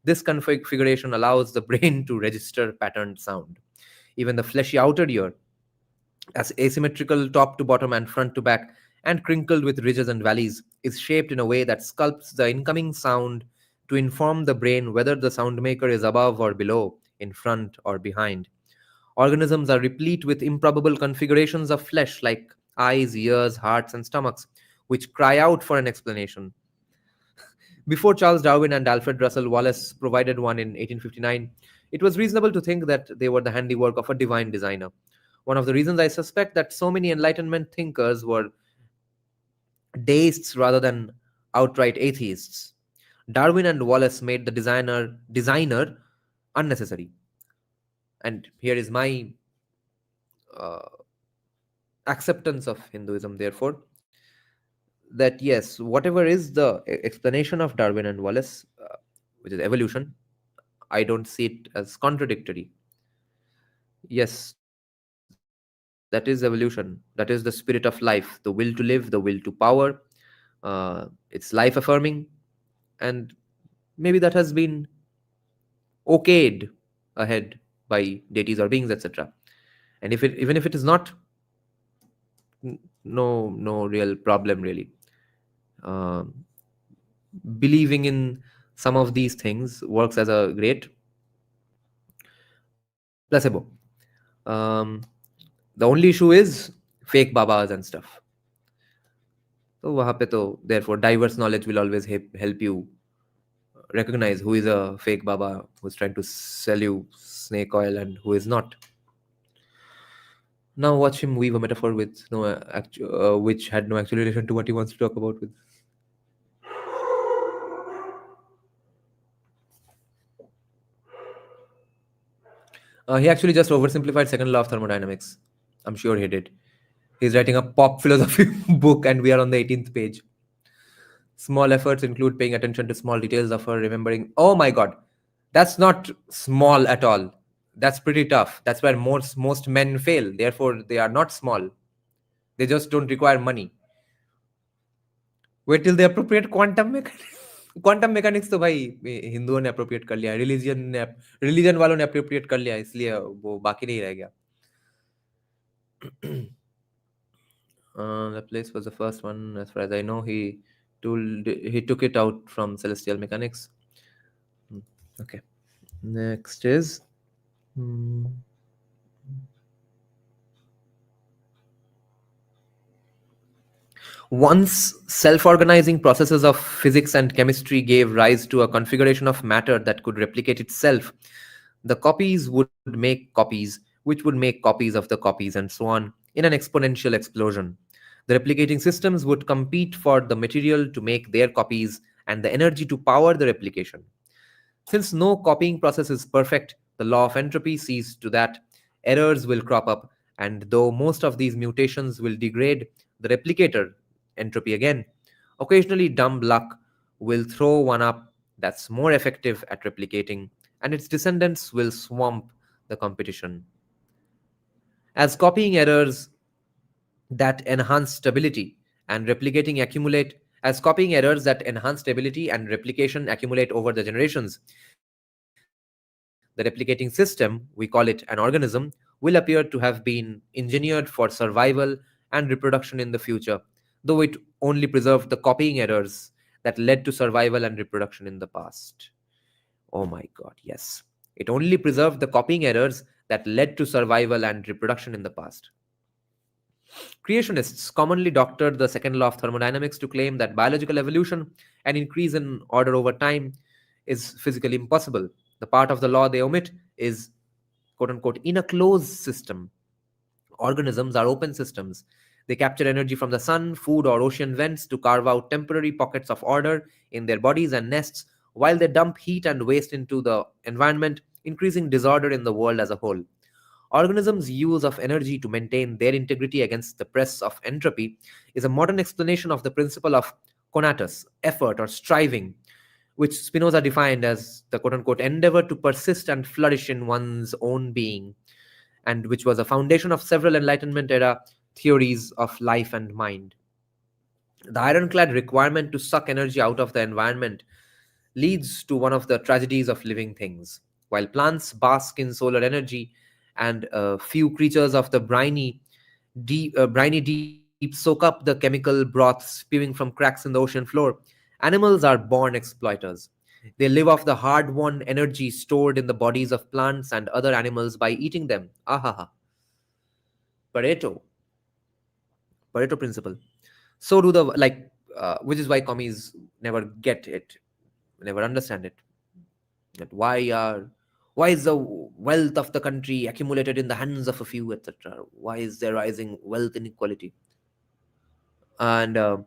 this configuration allows the brain to register patterned sound. Even the fleshy outer ear, as asymmetrical top to bottom and front to back, and crinkled with ridges and valleys, is shaped in a way that sculpts the incoming sound to inform the brain whether the sound maker is above or below, in front or behind. Organisms are replete with improbable configurations of flesh like eyes, ears, hearts, and stomachs, which cry out for an explanation. Before Charles Darwin and Alfred Russel Wallace provided one in 1859, it was reasonable to think that they were the handiwork of a divine designer. One of the reasons I suspect that so many Enlightenment thinkers were deists rather than outright atheists. Darwin and Wallace made the designer unnecessary. And here is my uh, acceptance of Hinduism, therefore, that yes, whatever is the explanation of Darwin and Wallace, which is evolution, I don't see it as contradictory. Yes, that is evolution. That is the spirit of life, the will to live, the will to power. It's life affirming, and maybe that has been okayed ahead by deities or beings, etc. And if it even if it is not, no real problem really. Um, Believing in some of these things works as a great placebo. Um, the only issue is fake babas and stuff. So वहाँ पे तो therefore diverse knowledge will always help you recognize who is a fake baba who's trying to sell you snake oil and who is not. Now watch him weave a metaphor with which had no actual relation to what he wants to talk about with. He actually just oversimplified second law of thermodynamics. I'm sure he did. He's writing a pop philosophy book, and we are on the 18th page. Small efforts include paying attention to small details of her remembering. Oh my god, that's not small at all. That's pretty tough. That's where most men fail. Therefore, they are not small. They just don't require money. Wait till they appropriate quantum mechanics. Quantum mechanics तो भाई हिंदुओं ने appropriate कर लिया, religion वालों ने appropriate कर लिया, इसलिए वो बाकी नहीं रह गया. The place was the first one, as far as I know. He took it out from celestial mechanics. Okay. Next is once self-organizing processes of physics and chemistry gave rise to a configuration of matter that could replicate itself, the copies would make copies, which would make copies of the copies, and so on, in an exponential explosion. The replicating systems would compete for the material to make their copies and the energy to power the replication. Since no copying process is perfect, the law of entropy sees to that errors will crop up, and though most of these mutations will degrade the replicator, entropy again, occasionally dumb luck will throw one up that's more effective at replicating, and its descendants will swamp the competition. As copying errors that enhance stability and replicating accumulate as copying errors that enhance stability and replication accumulate over the generations, the replicating system, we call it an organism, will appear to have been engineered for survival and reproduction in the future, though it only preserved the copying errors that led to survival and reproduction in the past. Oh my god, yes. It only preserved the copying errors that led to survival and reproduction in the past. Creationists commonly doctored the second law of thermodynamics to claim that biological evolution, an increase in order over time, is physically impossible. The part of the law they omit is quote unquote, in a closed system. Organisms are open systems. They capture energy from the sun, food, or ocean vents to carve out temporary pockets of order in their bodies and nests, while they dump heat and waste into the environment, increasing disorder in the world as a whole. Organisms' use of energy to maintain their integrity against the press of entropy is a modern explanation of the principle of conatus, effort or striving, which Spinoza defined as the quote unquote endeavor to persist and flourish in one's own being, and which was a foundation of several Enlightenment era theories of life and mind. The ironclad requirement to suck energy out of the environment leads to one of the tragedies of living things. While plants bask in solar energy and a few creatures of the briny deep soak up the chemical broth spewing from cracks in the ocean floor, animals are born exploiters. They live off the hard won energy stored in the bodies of plants and other animals by eating them. Ahaha. Pareto. Pareto principle. So do the, like, which is why commies never get it, never understand it. That why is the wealth of the country accumulated in the hands of a few, etc.? Why is there rising wealth inequality? And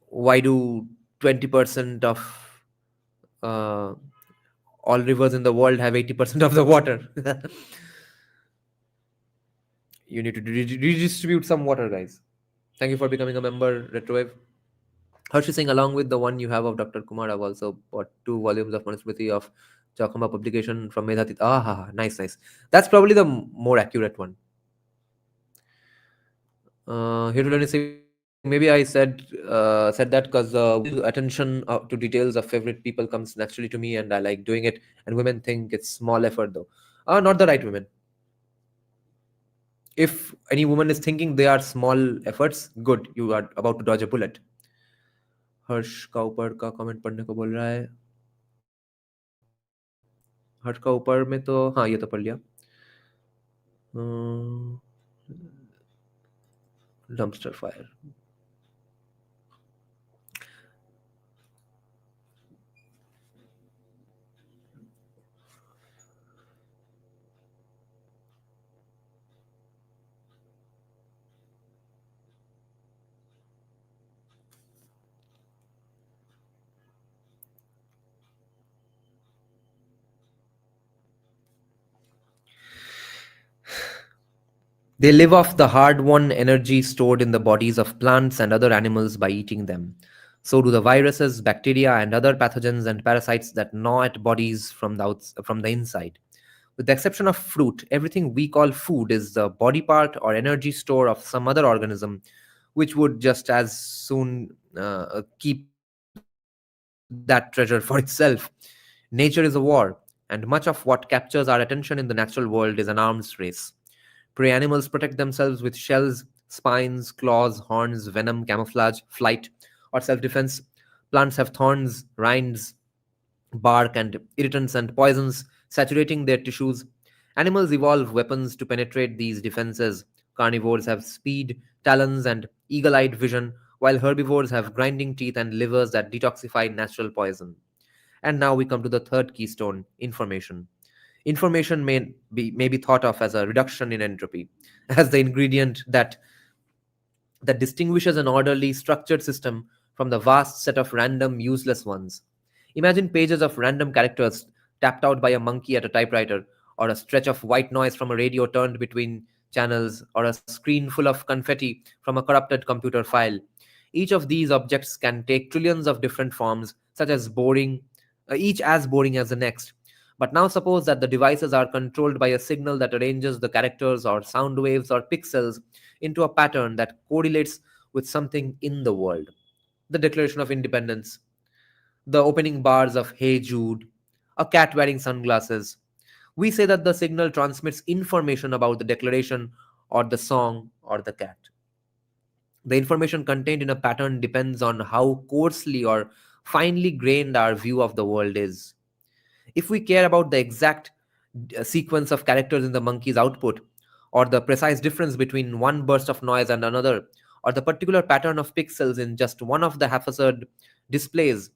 why do 20% of uh, all rivers in the world have 80% of the water? You need to redistribute some water, guys. Thank you for becoming a member, Retrowave. Harshi Singh, along with the one you have of Dr. Kumar, I've also bought 2 volumes of Manusmriti of Chakamba publication from Medhatit. Nice, nice. That's probably the more accurate one. Here to learn is saying, maybe I said that because attention to details of favorite people comes naturally to me, and I like doing it. And women think it's small effort, though. Not the right women. If any woman is thinking they are small efforts, good, you are about to dodge a bullet. हर्ष का ऊपर का comment पढ़ने को बोल रहा है. हर्ष का ऊपर में तो हाँ ये तो पढ़ लिया. Dumpster fire. They live off the hard-won energy stored in the bodies of plants and other animals by eating them. So do the viruses, bacteria, and other pathogens and parasites that gnaw at bodies from from the inside. With the exception of fruit, everything we call food is the body part or energy store of some other organism, which would just as soon keep that treasure for itself. Nature is a war, and much of what captures our attention in the natural world is an arms race. Prey animals protect themselves with shells, spines, claws, horns, venom, camouflage, flight, or self defense. Plants have thorns, rinds, bark, and irritants and poisons saturating their tissues. Animals evolve weapons to penetrate these defenses. Carnivores have speed, talons, and eagle eyed vision, while herbivores have grinding teeth and livers that detoxify natural poison. And now we come to the third keystone, information. Information may be thought of as a reduction in entropy, as the ingredient that distinguishes an orderly, structured system from the vast set of random, useless ones. Imagine pages of random characters tapped out by a monkey at a typewriter, or a stretch of white noise from a radio turned between channels, or a screen full of confetti from a corrupted computer file. Each of these objects can take trillions of different forms, such as each as boring as the next. But now suppose that the devices are controlled by a signal that arranges the characters or sound waves or pixels into a pattern that correlates with something in the world. The Declaration of Independence, the opening bars of Hey Jude, a cat wearing sunglasses. We say that the signal transmits information about the declaration or the song or the cat. The information contained in a pattern depends on how coarsely or finely grained our view of the world is. If we care about the exact sequence of characters in the monkey's output, or the precise difference between one burst of noise and another, or the particular pattern of pixels in just one of the haphazard displays,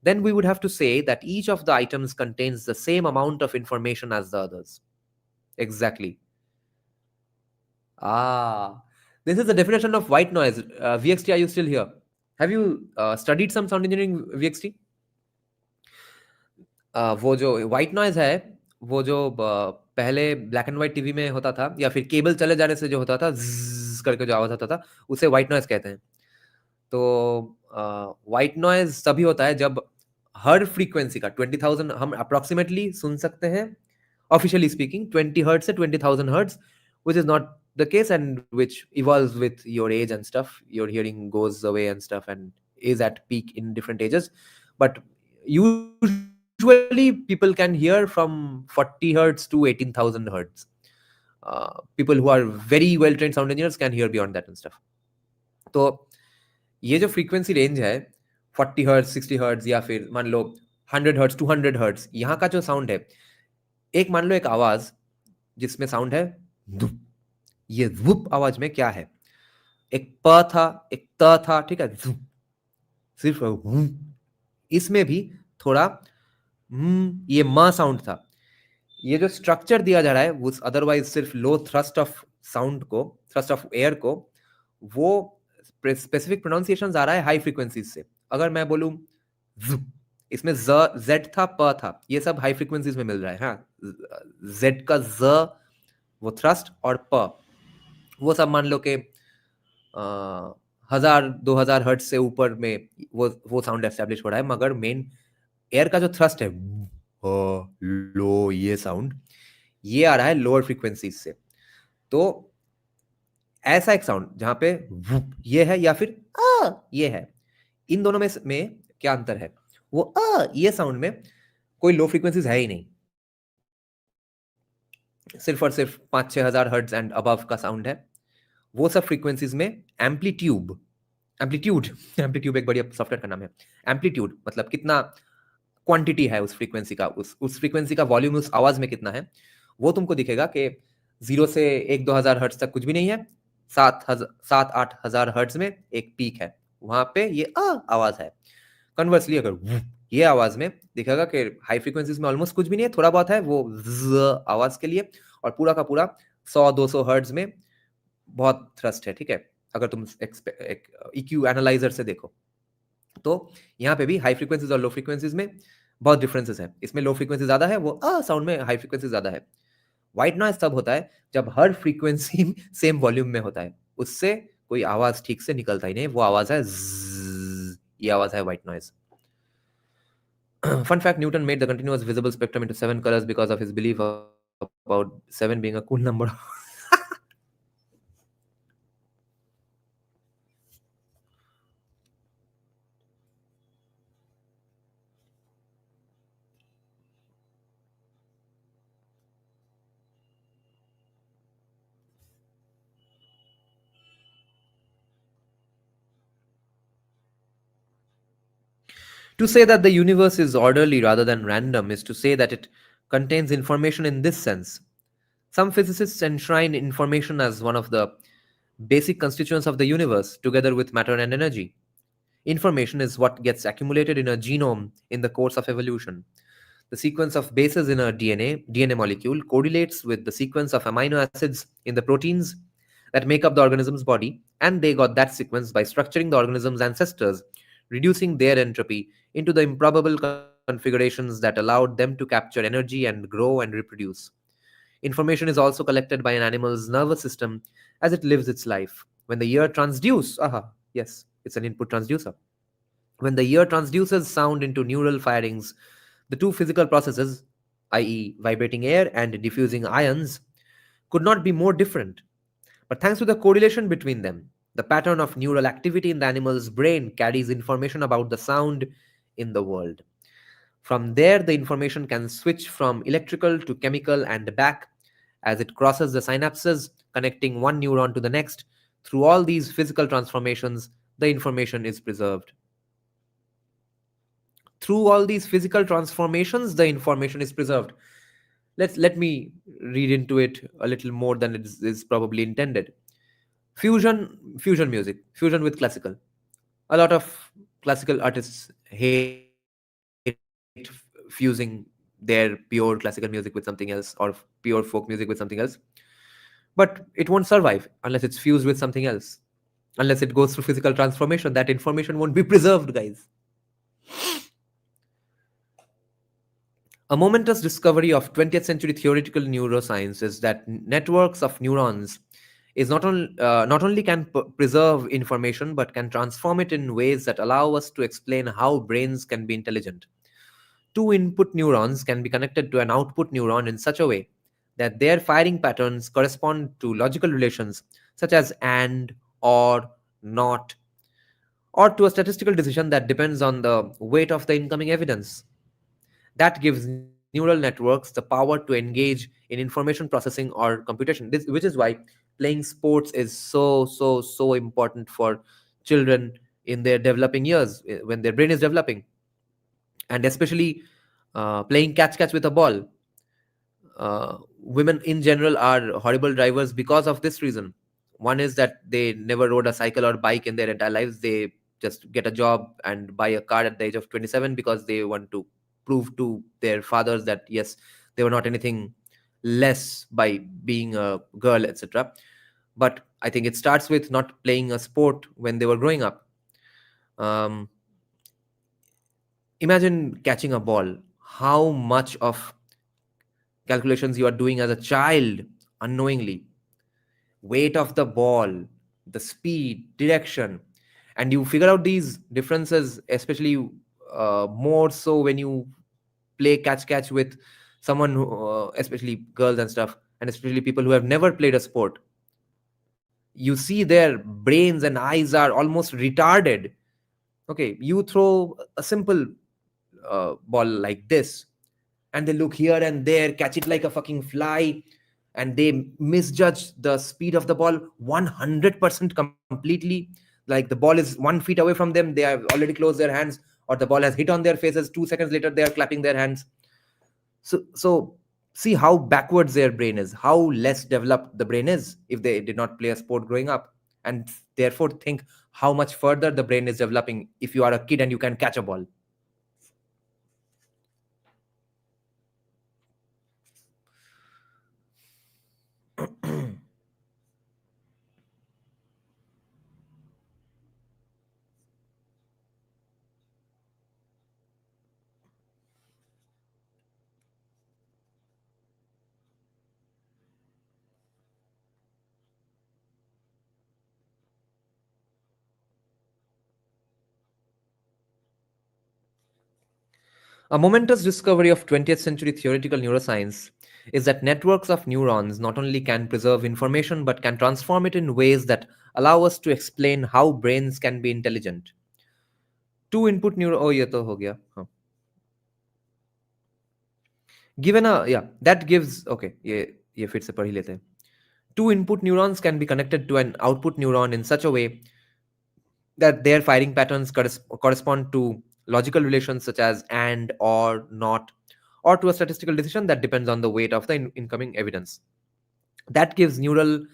then we would have to say that each of the items contains the same amount of information as the others. Exactly. Ah, this is the definition of white noise. VXT, are you still here? Have you studied some sound engineering, VXT? वो जो white noise है, वो जो पहले black and white TV में होता था या फिर केबल चले जाने से जो होता था, ज़्ज़ करके जो आवाज आता था, उसे व्हाइट नॉइज कहते हैं। तो व्हाइट नॉइज तभी होता है जब हर फ्रीक्वेंसी का 20,000 हम अप्रोक्सीमेटली सुन सकते हैं, ऑफिशियली स्पीकिंग 20 हर्ट्ज से 20,000 hertz, which is not the case and which evolves with your age and stuff. Your hearing goes away and stuff and is at peak in different ages. But usually people can hear from 40 hertz to 18,000 hertz. People who are very well trained sound engineers can hear beyond that and stuff. तो ये जो frequency range है 40 hertz 60 hertz या फिर मान लो 100 hertz 200 hertz, यहाँ का जो साउंड है, एक मान लो एक आवाज जिसमें साउंड है धुप, ये धुप आवाज में क्या है, एक प था एक त था, ठीक है, धुप, सिर्फ इसमें भी थोड़ा ये म साउंड था। ये जो स्ट्रक्चर दिया जा रहा है वो अदरवाइज सिर्फ लो थ्रस्ट ऑफ साउंड को, थ्रस्ट ऑफ एयर को, वो स्पेसिफिक प्रोनाउंसिएशन आ रहा है हाई फ्रीक्वेंसीज से। अगर मैं बोलूं इसमें जेड था प था, ये सब हाई फ्रीक्वेंसीज में मिल रहा है। हाँ, जेड का ज वो थ्रस्ट और प वो सब मान लो के 1000-2000 हर्ट्ज से ऊपर में वो साउंड एस्टेब्लिश हो रहा है, मगर मेन एयर का जो थ्रस्ट है लो, ये साउंड ये आ रहा है लोअर फ्रीक्वेंसीज से। तो ऐसा एक साउंड जहां पे ये है या फिर ये है, इन दोनों में क्या अंतर है? वो ये साउंड में कोई लो फ्रीक्वेंसीज है ही नहीं, सिर्फ और सिर्फ 5-6 हजार हर्ट्ज एंड अबव का साउंड है। वो सब फ्रीक्वेंसीज में एम्पलीट्यूड एक बढ़िया सॉफ्टवेयर का नाम है। एम्पलीट्यूड मतलब कितना क्वांटिटी है उस फ्रीक्वेंसी का, उस फ्रीक्वेंसी का वॉल्यूम उस आवाज में कितना है, वो तुमको दिखेगा कि 0 से 1-2 हजार हर्ट्ज तक कुछ भी नहीं है, 7-8 हजार हर्ट्ज में एक पीक है, वहां पे ये आवाज है। कन्वर्सली अगर ये आवाज में दिखेगा कि हाई फ्रीक्वेंसीज में ऑलमोस्ट कुछ भी नहीं है, थोड़ा बहुत है वो आवाज के लिए, और पूरा का पूरा 100-200 हर्ट्ज में बहुत थ्रस्ट है, ठीक है। अगर तुम एक EQ एनालाइजर से देखो तो यहाँ पे भी हाई फ्रीक्वेंसीज और लो फ्रीक्वेंसीज में बहुत डिफरेंसेस है। इसमें लो फ्रीक्वेंसी ज्यादा है, वो साउंड में हाई फ्रीक्वेंसी ज्यादा है। व्हाइट नॉइज तब होता है जब हर फ्रीक्वेंसी सेम वॉल्यूम में होता है, उससे कोई आवाज ठीक से निकलता ही नहीं, वो आवाज है ज़्ज़, ये आवाज है white noise. Fun fact, Newton made the continuous visible spectrum into 7 colors because of his belief about 7 being a cool number. To say that the universe is orderly rather than random is to say that it contains information in this sense. Some physicists enshrine information as one of the basic constituents of the universe, together with matter and energy. Information is what gets accumulated in a genome in the course of evolution. The sequence of bases in a DNA molecule correlates with the sequence of amino acids in the proteins that make up the organism's body, and they got that sequence by structuring the organism's ancestors, reducing their entropy into the improbable configurations that allowed them to capture energy and grow and reproduce. Information is also collected by an animal's nervous system as it lives its life. When the ear yes, it's an input transducer. When the ear transduces sound into neural firings, the two physical processes, i.e., vibrating air and diffusing ions, could not be more different. But thanks to the correlation between them, the pattern of neural activity in the animal's brain carries information about the sound in the world. From there, the information can switch from electrical to chemical and back as it crosses the synapses, connecting one neuron to the next. Through all these physical transformations, the information is preserved. Through all these physical transformations, the information is preserved. Let me read into it a little more than it is probably intended. Fusion music, fusion with classical. A lot of classical artists hate fusing their pure classical music with something else or pure folk music with something else. But it won't survive unless it's fused with something else. Unless it goes through physical transformation, that information won't be preserved, guys. A momentous discovery of 20th century theoretical neuroscience is that networks of neurons is not only can preserve information but can transform it in ways that allow us to explain how brains can be intelligent. Two input neurons can be connected to an output neuron in such a way that their firing patterns correspond to logical relations such as and, or, not, or to a statistical decision that depends on the weight of the incoming evidence. That gives neural networks the power to engage in information processing or computation, which is why playing sports is so important for children in their developing years, when their brain is developing, and especially playing catch with a ball. Women in general are horrible drivers because of this reason. One is that they never rode a cycle or bike in their entire lives. They just get a job and buy a car at the age of 27 because they want to prove to their fathers that yes, they were not anything less by being a girl, etc. But I think it starts with not playing a sport when they were growing up. um, Imagine catching a ball. How much of calculations you are doing as a child unknowingly, weight of the ball, the speed, direction, and you figure out these differences, especially more so when you play catch with someone who, especially girls and stuff, and especially people who have never played a sport. You see their brains and eyes are almost retarded. Okay, you throw a simple ball like this, and they look here and there, catch it like a fucking fly, and they misjudge the speed of the ball 100% completely. Like the ball is 1 feet away from them, they have already closed their hands, or the ball has hit on their faces. 2 seconds later, they are clapping their hands. So see how backwards their brain is, how less developed the brain is if they did not play a sport growing up, and therefore think how much further the brain is developing if you are a kid and you can catch a ball. A momentous discovery of 20th century theoretical neuroscience is that networks of neurons not only can preserve information but can transform it in ways that allow us to explain how brains can be intelligent. Two input neuro oh ye to ho gaya. Huh. Given a yeah, that gives okay, ye फिर से पढ़ ही लेते हैं. Two input neurons can be connected to an output neuron in such a way that their firing patterns correspond to logical relations such as and, or, not, or to a statistical decision that depends on the weight of the incoming evidence. That gives neural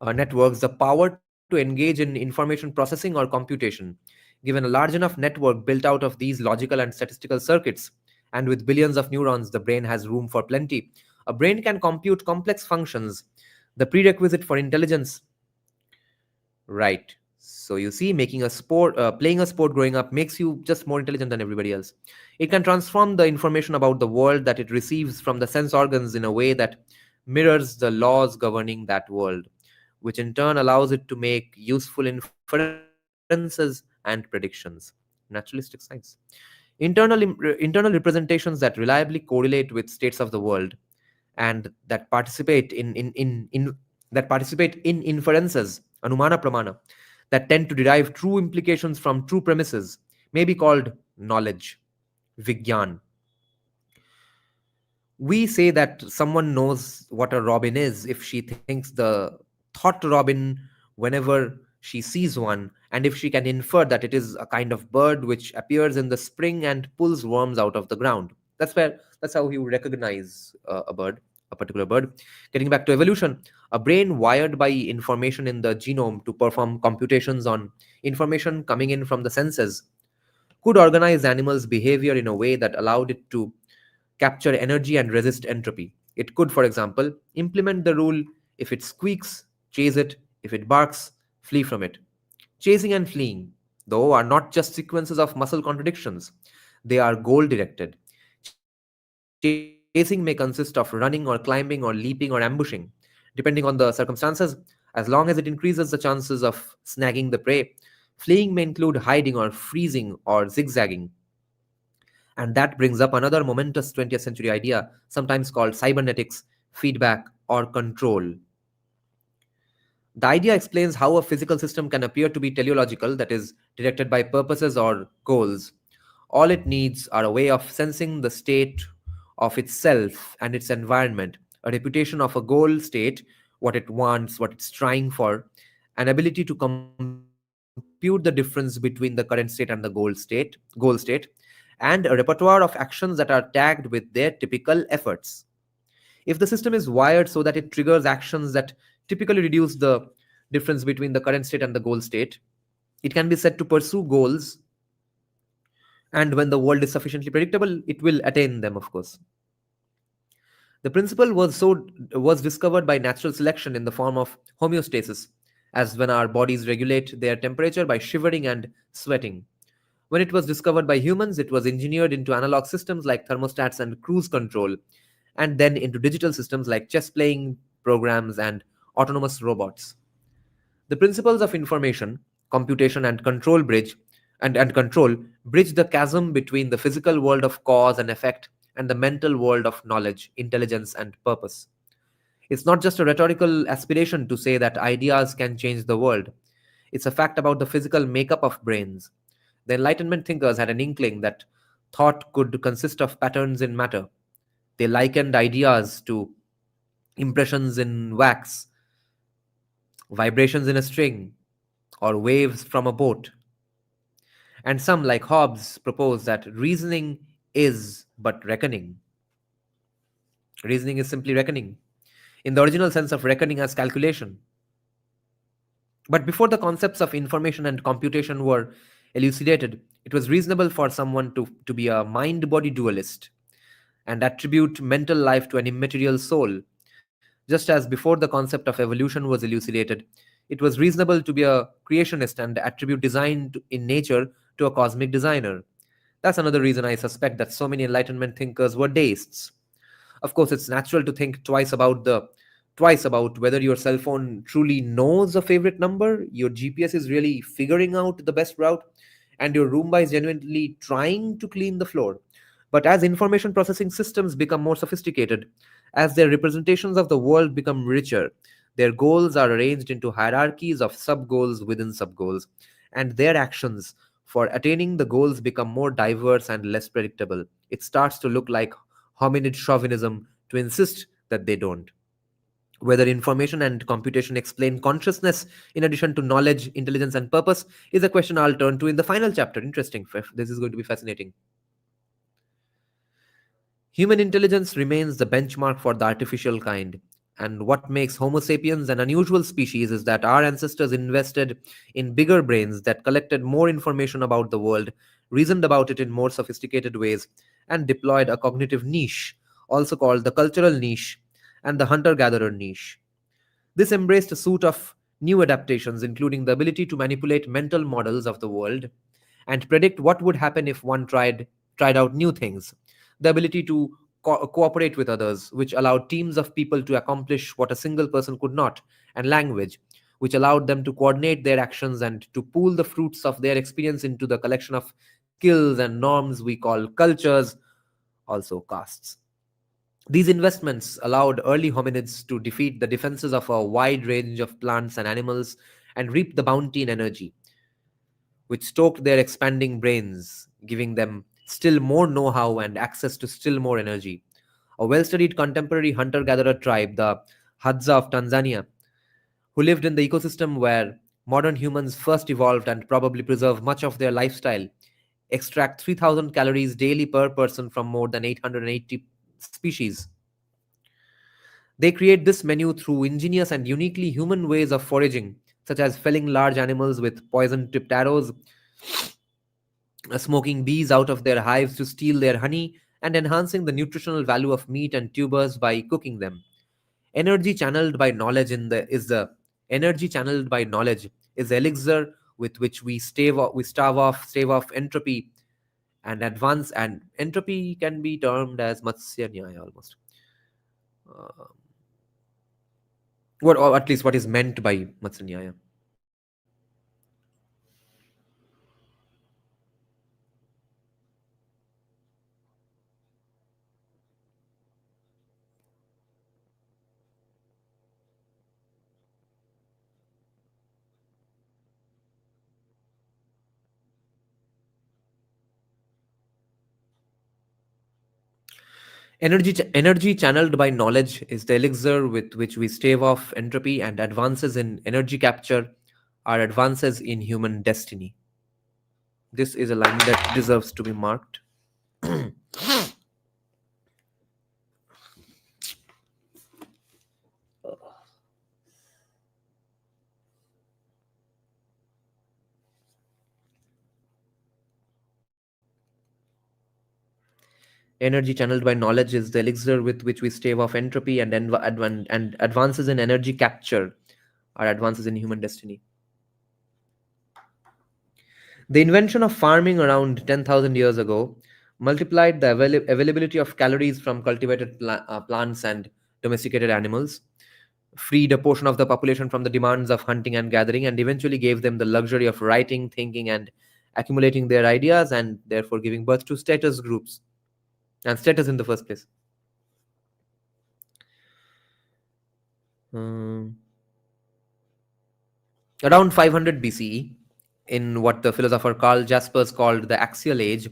networks the power to engage in information processing or computation. Given a large enough network built out of these logical and statistical circuits, and with billions of neurons, the brain has room for plenty. A brain can compute complex functions, the prerequisite for intelligence. Right. So you see, making a sport, playing a sport growing up makes you just more intelligent than everybody else. It can transform the information about the world that it receives from the sense organs in a way that mirrors the laws governing that world, which in turn allows it to make useful inferences and predictions. Naturalistic science. Internal representations that reliably correlate with states of the world and that participate in inferences, anumana pramana, that tend to derive true implications from true premises, may be called knowledge, vigyan. We say that someone knows what a robin is if she thinks the thought robin whenever she sees one, and if she can infer that it is a kind of bird which appears in the spring and pulls worms out of the ground. That's how you recognize a bird, a particular bird. Getting back to evolution, a brain wired by information in the genome to perform computations on information coming in from the senses could organize animals' behavior in a way that allowed it to capture energy and resist entropy. It could, for example, implement the rule: if it squeaks, chase it; if it barks, flee from it. Chasing and fleeing, though, are not just sequences of muscle contradictions, they are goal directed. Chasing may consist of running or climbing or leaping or ambushing, depending on the circumstances, as long as it increases the chances of snagging the prey. Fleeing may include hiding or freezing or zigzagging. And that brings up another momentous 20th century idea, sometimes called cybernetics, feedback, or control. The idea explains how a physical system can appear to be teleological, that is, directed by purposes or goals. All it needs are a way of sensing the state of itself and its environment, a reputation of a goal state, what it wants, what it's trying for, an ability to compute the difference between the current state and the goal state, and a repertoire of actions that are tagged with their typical efforts. If the system is wired so that it triggers actions that typically reduce the difference between the current state and the goal state, it can be said to pursue goals, and when the world is sufficiently predictable, it will attain them, of course. The principle was discovered by natural selection in the form of homeostasis, as when our bodies regulate their temperature by shivering and sweating. When it was discovered by humans, it was engineered into analog systems like thermostats and cruise control, and then into digital systems like chess playing programs and autonomous robots. The principles of information, computation, and control bridge the chasm between the physical world of cause and effect and the mental world of knowledge, intelligence, and purpose. It's not just a rhetorical aspiration to say that ideas can change the world. It's a fact about the physical makeup of brains. The Enlightenment thinkers had an inkling that thought could consist of patterns in matter. They likened ideas to impressions in wax, vibrations in a string, or waves from a boat. And some, like Hobbes, propose that reasoning is but reckoning. Reasoning is simply reckoning, in the original sense of reckoning as calculation. But before the concepts of information and computation were elucidated, it was reasonable for someone to be a mind body dualist and attribute mental life to an immaterial soul. Just as before the concept of evolution was elucidated, it was reasonable to be a creationist and attribute in nature to a cosmic designer. That's another reason I suspect that so many Enlightenment thinkers were deists. Of course, it's natural to think twice about whether your cell phone truly knows a favorite number, your GPS is really figuring out the best route, and your Roomba is genuinely trying to clean the floor. But as information processing systems become more sophisticated, as their representations of the world become richer, their goals are arranged into hierarchies of sub goals within sub goals, and their actions for attaining the goals become more diverse and less predictable. It starts to look like hominid chauvinism to insist that they don't. Whether information and computation explain consciousness in addition to knowledge, intelligence, and purpose is a question I'll turn to in the final chapter. Interesting. This is going to be fascinating. Human intelligence remains the benchmark for the artificial kind. And what makes Homo sapiens an unusual species is that our ancestors invested in bigger brains that collected more information about the world, reasoned about it in more sophisticated ways, and deployed a cognitive niche, also called the cultural niche and the hunter gatherer niche. This embraced a suite of new adaptations, including the ability to manipulate mental models of the world and predict what would happen if one tried out new things, the ability to cooperate with others, which allowed teams of people to accomplish what a single person could not, and language, which allowed them to coordinate their actions and to pool the fruits of their experience into the collection of skills and norms we call cultures, also castes. These investments allowed early hominids to defeat the defenses of a wide range of plants and animals and reap the bounty in energy, which stoked their expanding brains, giving them still more know how and access to still more energy. A well studied contemporary hunter gatherer tribe, the Hadza of Tanzania, who lived in the ecosystem where modern humans first evolved and probably preserve much of their lifestyle, extract 3,000 calories daily per person from more than 880 species. They create this menu through ingenious and uniquely human ways of foraging, such as felling large animals with poison tipped arrows, smoking bees out of their hives to steal their honey, and enhancing the nutritional value of meat and tubers by cooking them. Energy channeled by knowledge in the is the energy channeled by knowledge is the elixir with which we stave off entropy and advance. And entropy can be termed as Matsya Nyaya almost. Uh, what, or at least what is meant by Matsya Nyaya. Energy channeled by knowledge is the elixir with which we stave off entropy, and advances in energy capture are advances in human destiny. This is a line that deserves to be marked. Energy channeled by knowledge is the elixir with which we stave off entropy, and and advances in energy capture are advances in human destiny. The invention of farming around 10,000 years ago multiplied the availability of calories from cultivated plants and domesticated animals, freed a portion of the population from the demands of hunting and gathering, and eventually gave them the luxury of writing, thinking, and accumulating their ideas, and therefore giving birth to status groups and status in the first place. Um, Around 500 BCE, in what the philosopher Karl Jaspers called the Axial Age,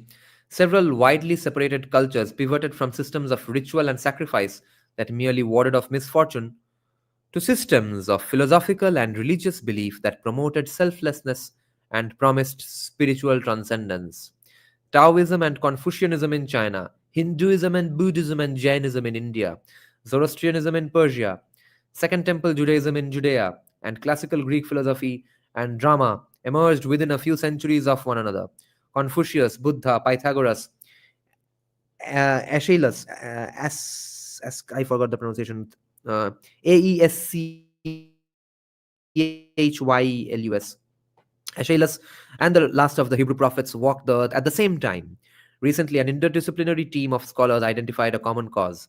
several widely separated cultures pivoted from systems of ritual and sacrifice that merely warded off misfortune to systems of philosophical and religious belief that promoted selflessness and promised spiritual transcendence. Taoism and Confucianism in China, Hinduism and Buddhism and Jainism in India, Zoroastrianism in Persia, Second Temple Judaism in Judea, and classical Greek philosophy and drama emerged within a few centuries of one another. Confucius, Buddha, Pythagoras, Aeschylus, I forgot the pronunciation, Aeschylus, Aeschylus, and the last of the Hebrew prophets walked the earth at the same time. Recently, an interdisciplinary team of scholars identified a common cause.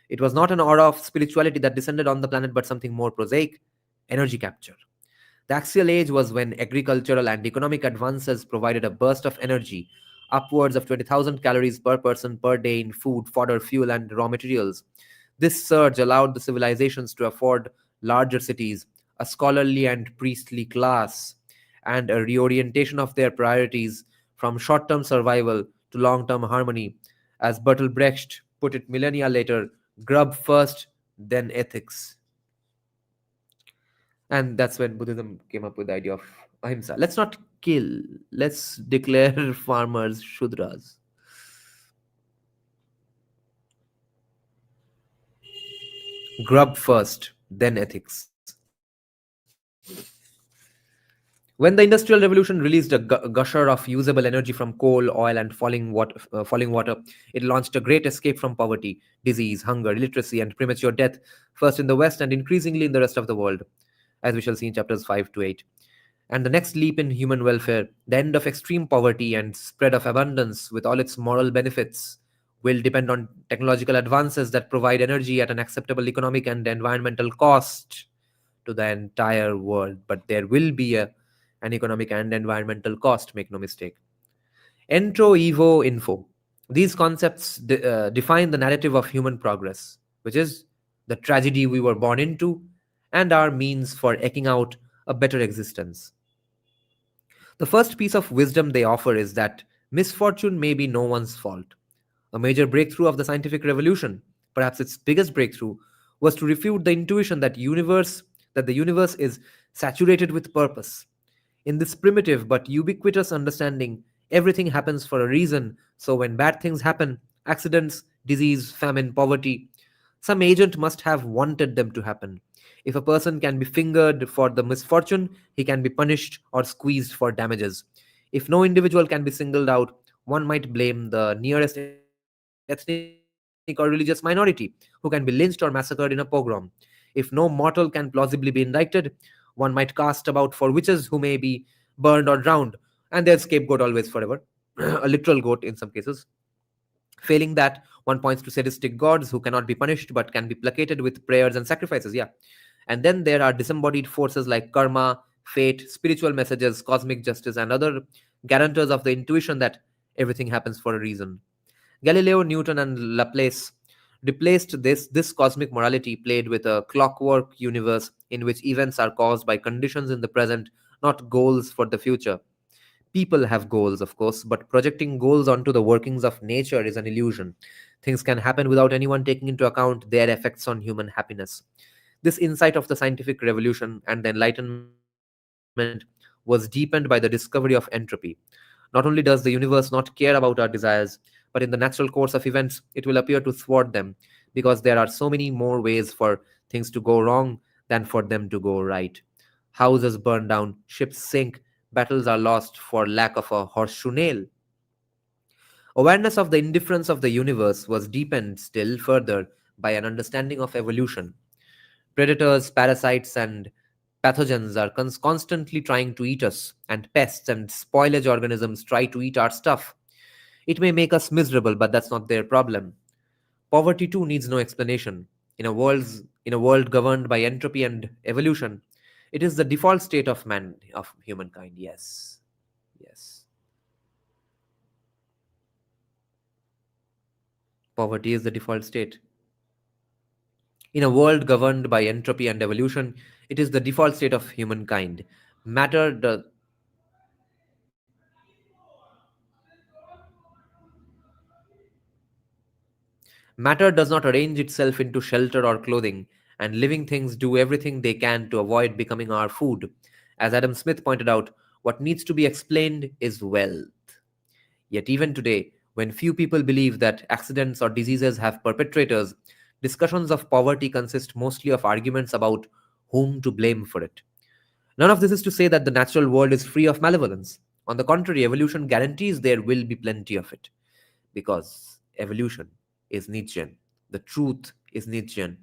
It was not an aura of spirituality that descended on the planet, but something more prosaic: energy capture. The Axial Age was when agricultural and economic advances provided a burst of energy, upwards of 20,000 calories per person per day in food, fodder, fuel, and raw materials. This surge allowed the civilizations to afford larger cities, a scholarly and priestly class, and a reorientation of their priorities from short term survival to long term harmony. As Bertolt Brecht put it millennia later, grub first, then ethics. And that's when Buddhism came up with the idea of ahimsa. Let's not kill, let's declare farmers Shudras. Grub first, then ethics. When the Industrial Revolution released a gusher of usable energy from coal, oil, and falling water, it launched a great escape from poverty, disease, hunger, illiteracy, and premature death, first in the West and increasingly in the rest of the world, as we shall see in chapters 5 to 8. And the next leap in human welfare, the end of extreme poverty and spread of abundance with all its moral benefits, will depend on technological advances that provide energy at an acceptable economic and environmental cost to the entire world. But there will be an economic and environmental cost, make no mistake. Entro, Evo, Info. These concepts define the narrative of human progress, which is the tragedy we were born into and our means for eking out a better existence. The first piece of wisdom they offer is that misfortune may be no one's fault. A major breakthrough of the scientific revolution, perhaps its biggest breakthrough, was to refute the intuition that the universe is saturated with purpose. In this primitive but ubiquitous understanding, everything happens for a reason, so when bad things happen, accidents, disease, famine, poverty, some agent must have wanted them to happen. If a person can be fingered for the misfortune, he can be punished or squeezed for damages. If no individual can be singled out, one might blame the nearest ethnic or religious minority who can be lynched or massacred in a pogrom. If no mortal can plausibly be indicted, one might cast about for witches who may be burned or drowned, and their scapegoat always forever, a literal goat in some cases. Failing that, one points to sadistic gods who cannot be punished but can be placated with prayers and sacrifices. Yeah. And then there are disembodied forces like karma, fate, spiritual messages, cosmic justice, and other guarantors of the intuition that everything happens for a reason. Galileo, Newton, and Laplace replaced this cosmic morality played with a clockwork universe in which events are caused by conditions in the present, not goals for the future. People have goals, of course, but projecting goals onto the workings of nature is an illusion. Things can happen without anyone taking into account their effects on human happiness. This insight of the scientific revolution and the Enlightenment was deepened by the discovery of entropy. Not only does the universe not care about our desires, but in the natural course of events, it will appear to thwart them, because there are so many more ways for things to go wrong than for them to go right. Houses burn down, ships sink, battles are lost for lack of a horseshoe nail. Awareness of the indifference of the universe was deepened still further by an understanding of evolution. Predators, parasites, and pathogens are constantly trying to eat us, and pests and spoilage organisms try to eat our stuff. It may make us miserable, but that's not their problem. Poverty too needs no explanation. In a world governed by entropy and evolution, it is the default state of humankind. Yes, yes. Poverty is the default state. In a world governed by entropy and evolution, it is the default state of humankind. Matter does Matter does not arrange itself into shelter or clothing, and living things do everything they can to avoid becoming our food. As Adam Smith pointed out, what needs to be explained is wealth. Yet, even today, when few people believe that accidents or diseases have perpetrators, discussions of poverty consist mostly of arguments about whom to blame for it. None of this is to say that the natural world is free of malevolence. On the contrary, evolution guarantees there will be plenty of it, because evolution is Nietzschean. The truth is Nietzschean.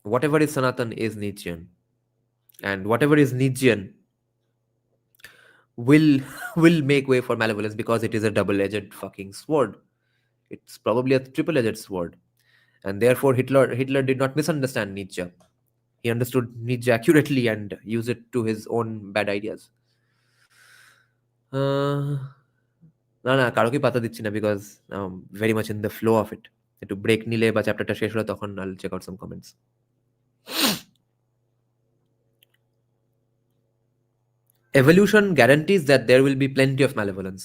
Whatever is Sanatan is Nietzschean. And whatever is Nietzschean will will make way for malevolence, because it is a double-edged fucking sword. It's probably a triple-edged sword. And therefore Hitler did not misunderstand Nietzsche. He understood Nietzsche accurately and used it to his own bad ideas. না না কারোকে পাতা দিচ্ছি না, because very much in the flow of it. একটু break নিলে বা চ্যাপ্টারটা শেষ হলে তখন I'll check out some comments. Evolution guarantees that there will be plenty of malevolence.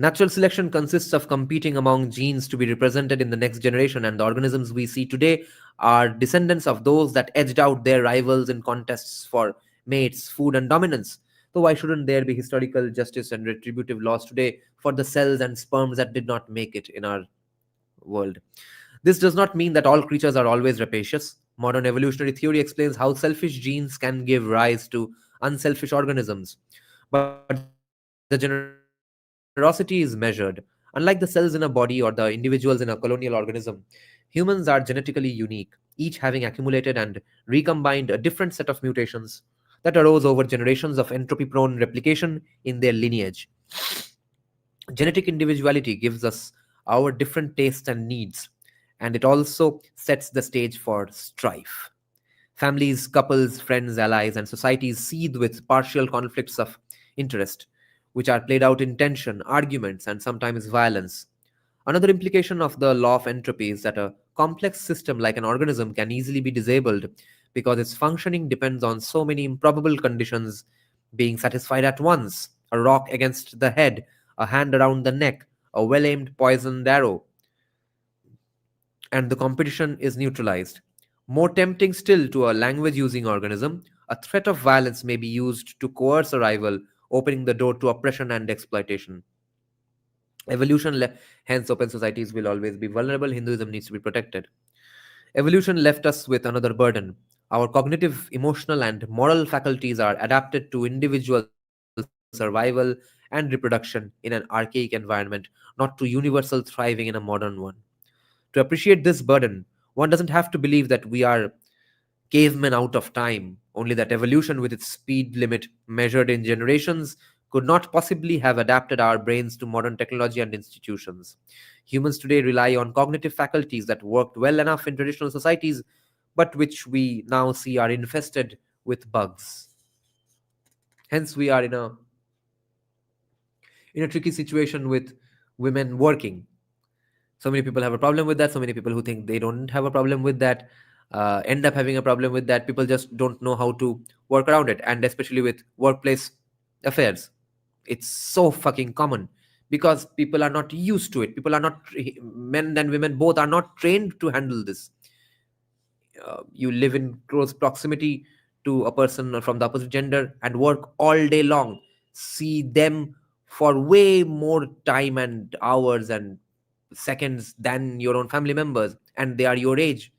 Natural selection consists of competing among genes to be represented in the next generation, and the organisms we see today are descendants of those that edged out their rivals in contests for mates, food, and dominance. So why shouldn't there be historical justice and retributive laws today for the cells and sperms that did not make it in our world? This does not mean that all creatures are always rapacious. Modern evolutionary theory explains how selfish genes can give rise to unselfish organisms. But the generosity is measured. Unlike the cells in a body or the individuals in a colonial organism, humans are genetically unique, each having accumulated and recombined a different set of mutations that arose over generations of entropy prone replication in their lineage. Genetic individuality gives us our different tastes and needs, and it also sets the stage for strife. Families, couples, friends, allies, and societies seethe with partial conflicts of interest, which are played out in tension, arguments, and sometimes violence. Another implication of the law of entropy is that a complex system like an organism can easily be disabled because its functioning depends on so many improbable conditions being satisfied at once: a rock against the head, a hand around the neck, a well aimed poisoned arrow, and the competition is neutralized. More tempting still to a language using organism, a threat of violence may be used to coerce a rival, opening the door to oppression and exploitation. Hence, open societies will always be vulnerable. Hinduism needs to be protected. Evolution left us with another burden. Our cognitive, emotional, and moral faculties are adapted to individual survival and reproduction in an archaic environment, not to universal thriving in a modern one. To appreciate this burden, one doesn't have to believe that we are cavemen out of time, only that evolution, with its speed limit measured in generations, could not possibly have adapted our brains to modern technology and institutions. Humans today rely on cognitive faculties that worked well enough in traditional societies, but which we now see are infested with bugs. Hence, we are in a tricky situation with women working. So many people have a problem with that. So many people who think they don't have a problem with that end up having a problem with that. People just don't know how to work around it, and especially with workplace affairs, it's so fucking common because people are not used to it. People are not, men and women both are not trained to handle this. You live in close proximity to a person from the opposite gender and work all day long, see them for way more time and hours and seconds than your own family members, and they are your age,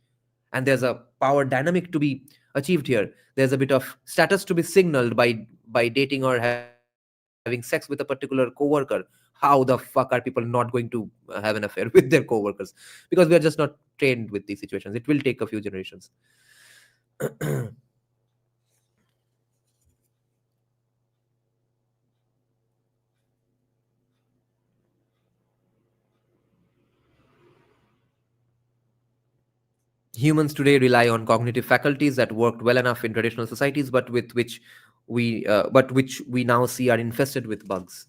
and there's a power dynamic to be achieved here. There's a bit of status to be signaled by dating or having sex with a particular coworker. How the fuck are people not going to have an affair with their coworkers? Because we are just not trained with these situations. It will take a few generations. Humans today rely on cognitive faculties that worked well enough in traditional societies, but which we now see are infested with bugs.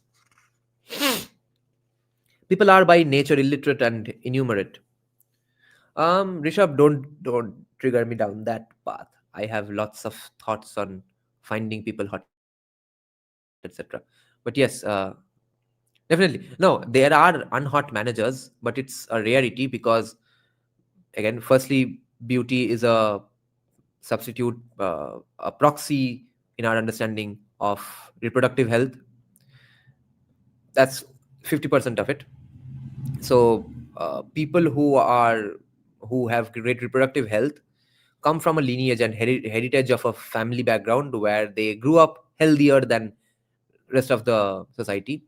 People are by nature illiterate and innumerate. Rishabh, don't trigger me down that path. I have lots of thoughts on finding people hot, etc. But yes, definitely. No, there are unhot managers, but it's a rarity because, again, firstly, beauty is a substitute, a proxy in our understanding of reproductive health. That's 50% of it. So, people who have great reproductive health come from a lineage and heritage of a family background where they grew up healthier than rest of the society.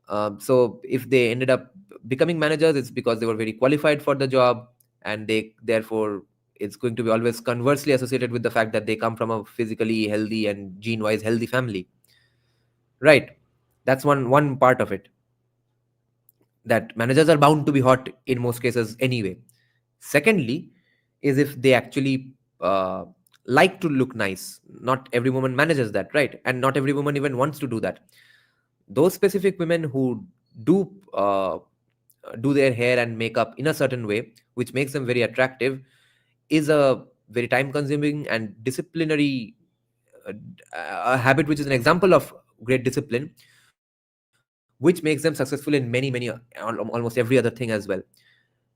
So if they ended up becoming managers, it's because they were very qualified for the job, and they therefore, it's going to be always conversely associated with the fact that they come from a physically healthy and gene wise healthy family, right? That's one part of it, that managers are bound to be hot in most cases anyway. Secondly, is if they actually like to look nice. Not every woman manages that, right? And not every woman even wants to do that. Those specific women who do do their hair and makeup in a certain way which makes them very attractive is a very time consuming and disciplinary a habit, which is an example of great discipline, which makes them successful in many almost every other thing as well.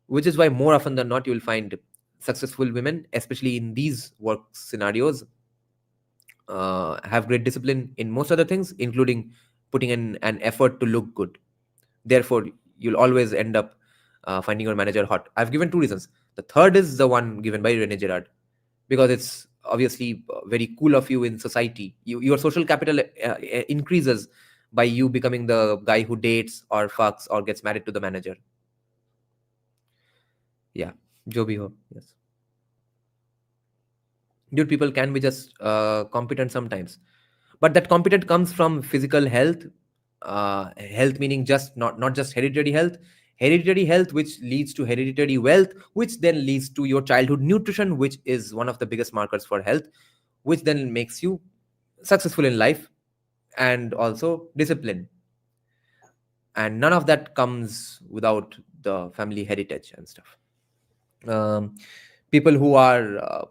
Which is why more often than not you will find successful women, especially in these work scenarios, have great discipline in most other things, including putting in an effort to look good. Therefore, you'll always end up finding your manager hot. I've given two reasons. The third is the one given by Rene Girard, because it's obviously very cool of you in society. Your social capital increases by you becoming the guy who dates or fucks or gets married to the manager. Yeah, jo bhi ho. Yes. Dude, people can be just competent sometimes, but that competent comes from physical health. Health meaning just not just hereditary health which leads to hereditary wealth, which then leads to your childhood nutrition, which is one of the biggest markers for health, which then makes you successful in life, and also discipline. And none of that comes without the family heritage and stuff. People who are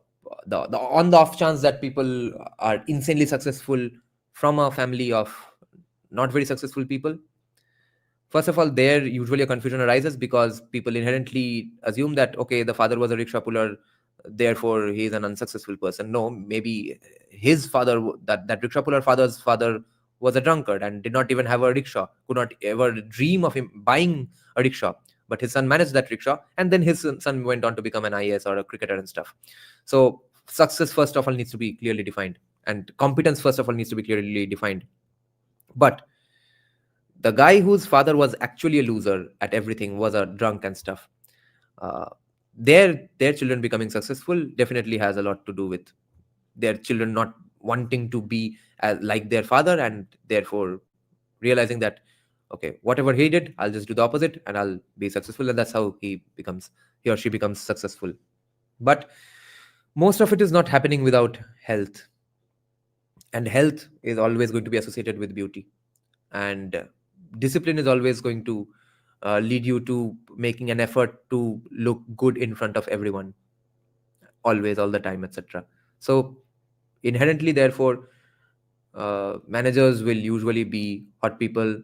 the on the off chance that people are insanely successful from a family of not very successful people, first of all, there usually a confusion arises because people inherently assume that, okay, the father was a rickshaw puller, therefore he is an unsuccessful person. No, maybe his father, that rickshaw puller father's father, was a drunkard and did not even have a rickshaw, could not ever dream of him buying a rickshaw. But his son managed that rickshaw, and then his son went on to become an IAS or a cricketer and stuff. So success first of all needs to be clearly defined, and competence first of all needs to be clearly defined. But the guy whose father was actually a loser at everything, was a drunk and stuff, uh, their children becoming successful definitely has a lot to do with their children not wanting to be like their father, and therefore realizing that, okay, whatever he did, I'll just do the opposite and I'll be successful, and that's how he or she becomes successful. But most of it is not happening without health, and health is always going to be associated with beauty, and discipline is always going to lead you to making an effort to look good in front of everyone, always, all the time, etc. So inherently, therefore, managers will usually be hot people,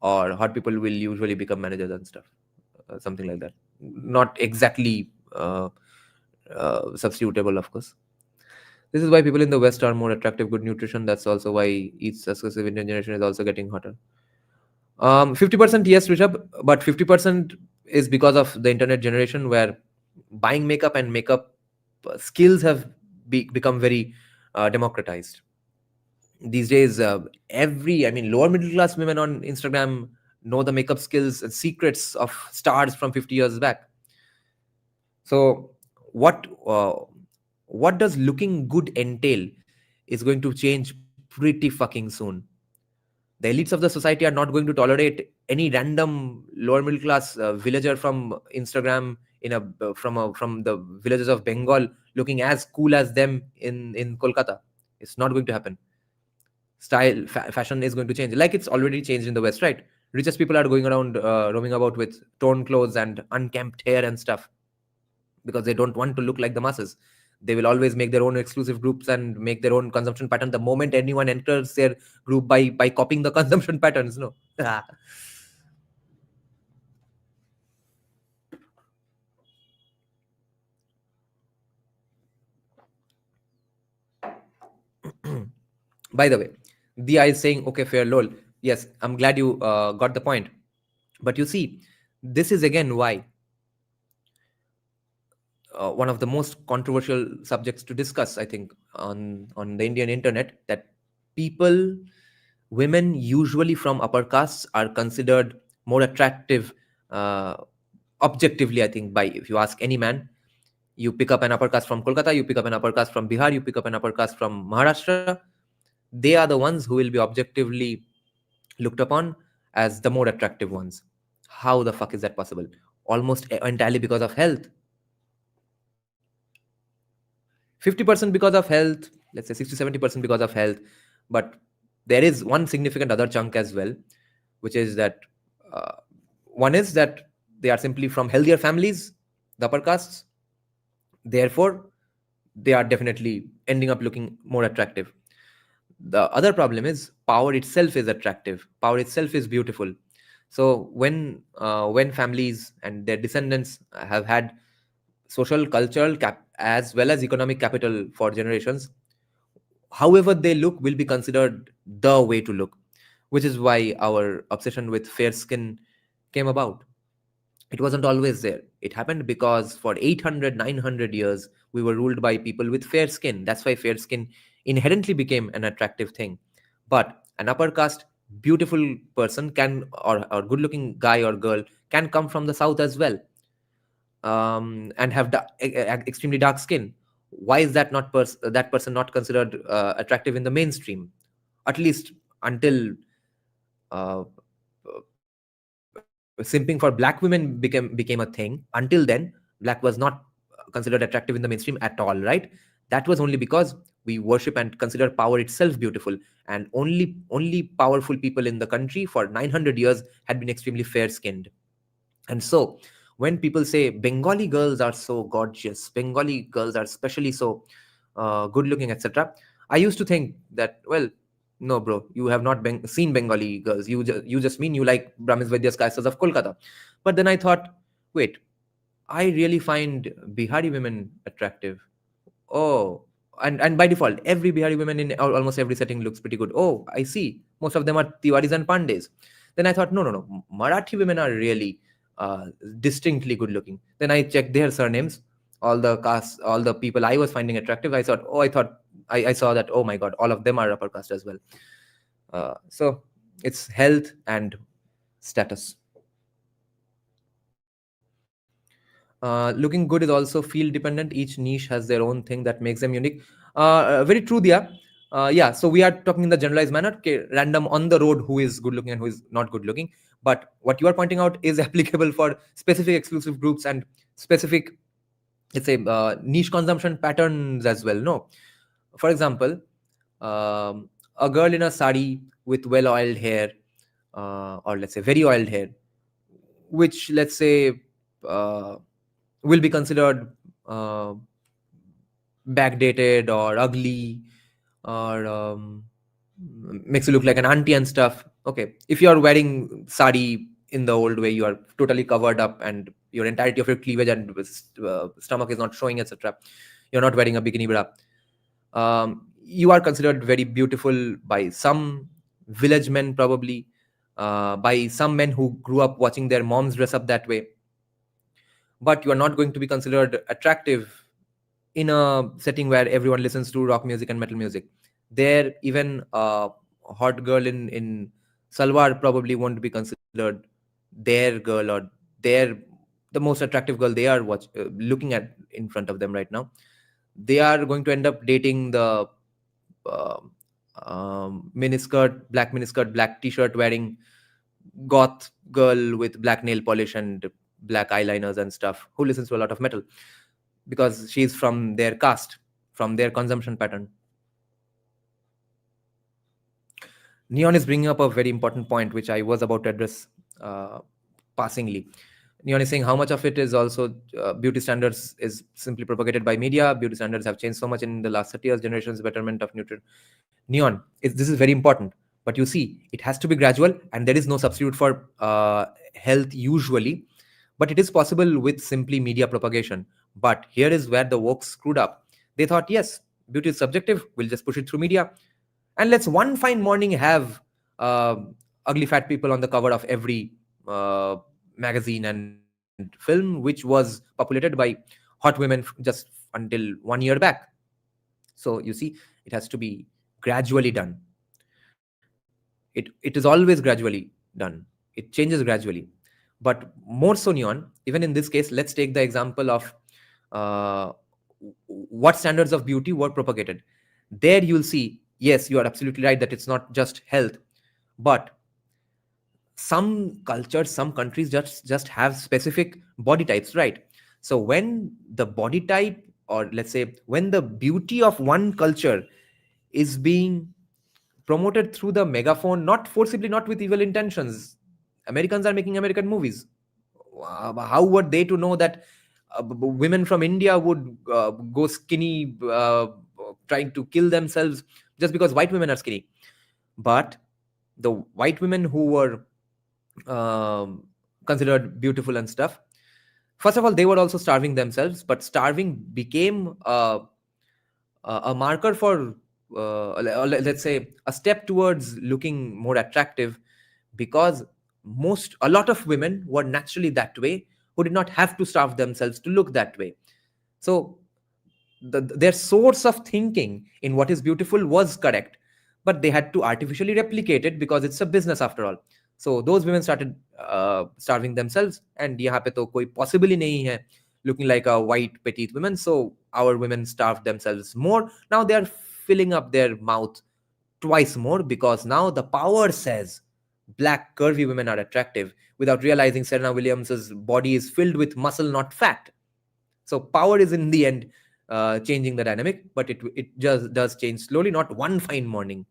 or hot people will usually become managers and stuff, something like that. Not exactly substitutable, of course. This is why people in the West are more attractive, good nutrition. That's also why each successive Indian generation is also getting hotter. 50%, yes, Rishabh, but 50% is because of the internet generation, where buying makeup and makeup skills have become very democratized. These days, lower middle class women on Instagram know the makeup skills and secrets of stars from 50 years back. So, what does looking good entail is going to change pretty fucking soon. The elites of the society are not going to tolerate any random lower middle class villager from Instagram from the villages of Bengal looking as cool as them in Kolkata. It's not going to happen. Fashion is going to change, like it's already changed in the West, right? Richest people are going around roaming about with torn clothes and unkempt hair and stuff, because they don't want to look like the masses. They will always make their own exclusive groups and make their own consumption pattern the moment anyone enters their group by copying the consumption patterns. No. By the way, Dia is saying, okay, fair, lol. Yes, I'm glad you got the point. But you see, this is again why one of the most controversial subjects to discuss, I think, on the Indian internet, that people, women usually from upper castes are considered more attractive, uh, objectively, I think, by, if you ask any man, you pick up an upper caste from Kolkata, you pick up an upper caste from Bihar, you pick up an upper caste from Maharashtra, they are the ones who will be objectively looked upon as the more attractive ones. How the fuck is that possible? Almost entirely because of health. 50% because of health, let's say 60-70% because of health. But there is one significant other chunk as well, which is that uh, one is that they are simply from healthier families, the upper castes, therefore they are definitely ending up looking more attractive. The other problem is power itself is attractive, power itself is beautiful. So when families and their descendants have had social, cultural as well as economic capital for generations, however they look will be considered the way to look, which is why our obsession with fair skin came about. It wasn't always there. It happened because for 800-900 years we were ruled by people with fair skin. That's why fair skin inherently became an attractive thing. But an upper caste beautiful person can, or good looking guy or girl, can come from the south as well, and have extremely dark skin. Why is that person not considered attractive in the mainstream? At least until uh, simping for black women became a thing. Until then, black was not considered attractive in the mainstream at all, right? That was only because we worship and consider power itself beautiful, and only powerful people in the country for 900 years had been extremely fair skinned. And so when people say Bengali girls are so gorgeous, Bengali girls are especially so good looking, etc., I used to think that, well, no, bro, you have not seen Bengali girls. You just mean you like Brahmins Vaidya's castles of Kolkata. But then I thought, wait, I really find Bihari women attractive. Oh, and by default, every Bihari woman in almost every setting looks pretty good. Oh, I see. Most of them are Tiwaris and Pandes. Then I thought, no, Marathi women are really distinctly good looking. Then I checked their surnames. all the caste, all the people I was finding attractive, I saw that, oh my god, all of them are upper caste as well. So it's health and status. Looking good is also field dependent. Each niche has their own thing that makes them unique. Very true, Dia. Yeah, so we are talking in the generalized manner, okay, random on the road who is good looking and who is not good looking. But what you are pointing out is applicable for specific exclusive groups and specific, let's say, niche consumption patterns as well. No, for example, a girl in a sari with well oiled hair, or let's say very oiled hair, which let's say uh, will be considered backdated or ugly, or makes you look like an auntie and stuff. Okay, if you are wearing sari in the old way, you are totally covered up and your entirety of your cleavage and stomach is not showing, etc. You're not wearing a bikini bra. You are considered very beautiful by some village men, probably, by some men who grew up watching their moms dress up that way. But you are not going to be considered attractive in a setting where everyone listens to rock music and metal music. There, even a hot girl in salwar probably won't be considered their girl, or their the most attractive girl they are looking at in front of them right now. They are going to end up dating the uh, miniskirt, black t-shirt wearing goth girl with black nail polish and black eyeliners and stuff, who listens to a lot of metal because she's from their caste, from their consumption pattern. Neon is bringing up a very important point, which I was about to address uh, passingly. Neon is saying how much of it is also beauty standards is simply propagated by media. Beauty standards have changed so much in the last 30 years, generations, betterment of nutrient. Neon, this is very important. But you see, it has to be gradual, and there is no substitute for health usually. But it is possible with simply media propagation. But here is where the woke screwed up. They thought, yes, beauty is subjective, we'll just push it through media. And let's one fine morning have ugly fat people on the cover of every magazine and film, which was populated by hot women just until 1 year back. So you see, it has to be gradually done. It is always gradually done. It changes gradually. But more so, Neon, even in this case, let's take the example of uh, what standards of beauty were propagated. There you'll see, yes, you are absolutely right that it's not just health, but some cultures, some countries just have specific body types, right? So when the body type, or let's say when the beauty of one culture is being promoted through the megaphone, not forcibly, not with evil intentions. Americans are making American movies. How were they to know that women from India would go skinny, trying to kill themselves just because white women are skinny? But the white women who were considered beautiful and stuff, first of all, they were also starving themselves, but starving became a marker for, let's say, a step towards looking more attractive, because a lot of women were naturally that way, who did not have to starve themselves to look that way. So their source of thinking in what is beautiful was correct, but they had to artificially replicate it because it's a business after all. So those women started starving themselves, and यहाँ पे तो कोई possibly नहीं है looking like a white petite woman, so our women starved themselves more. Now they are filling up their mouth twice more, because now the power says black curvy women are attractive, without realizing Serena Williams's body is filled with muscle, not fat. So power is in the end changing the dynamic, but it just does change slowly, not one fine morning.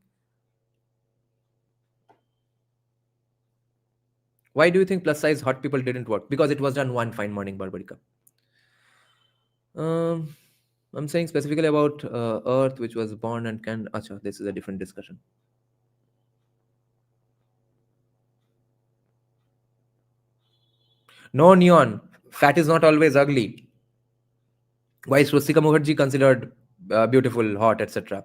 Why do you think plus size hot people didn't work? Because it was done one fine morning, Barbarika. Um, I'm saying specifically about Earth, which was born and can. Acha, this is a different discussion. No, Neon. Fat is not always ugly. Why is Rustika Mukherjee considered beautiful, hot, etc.?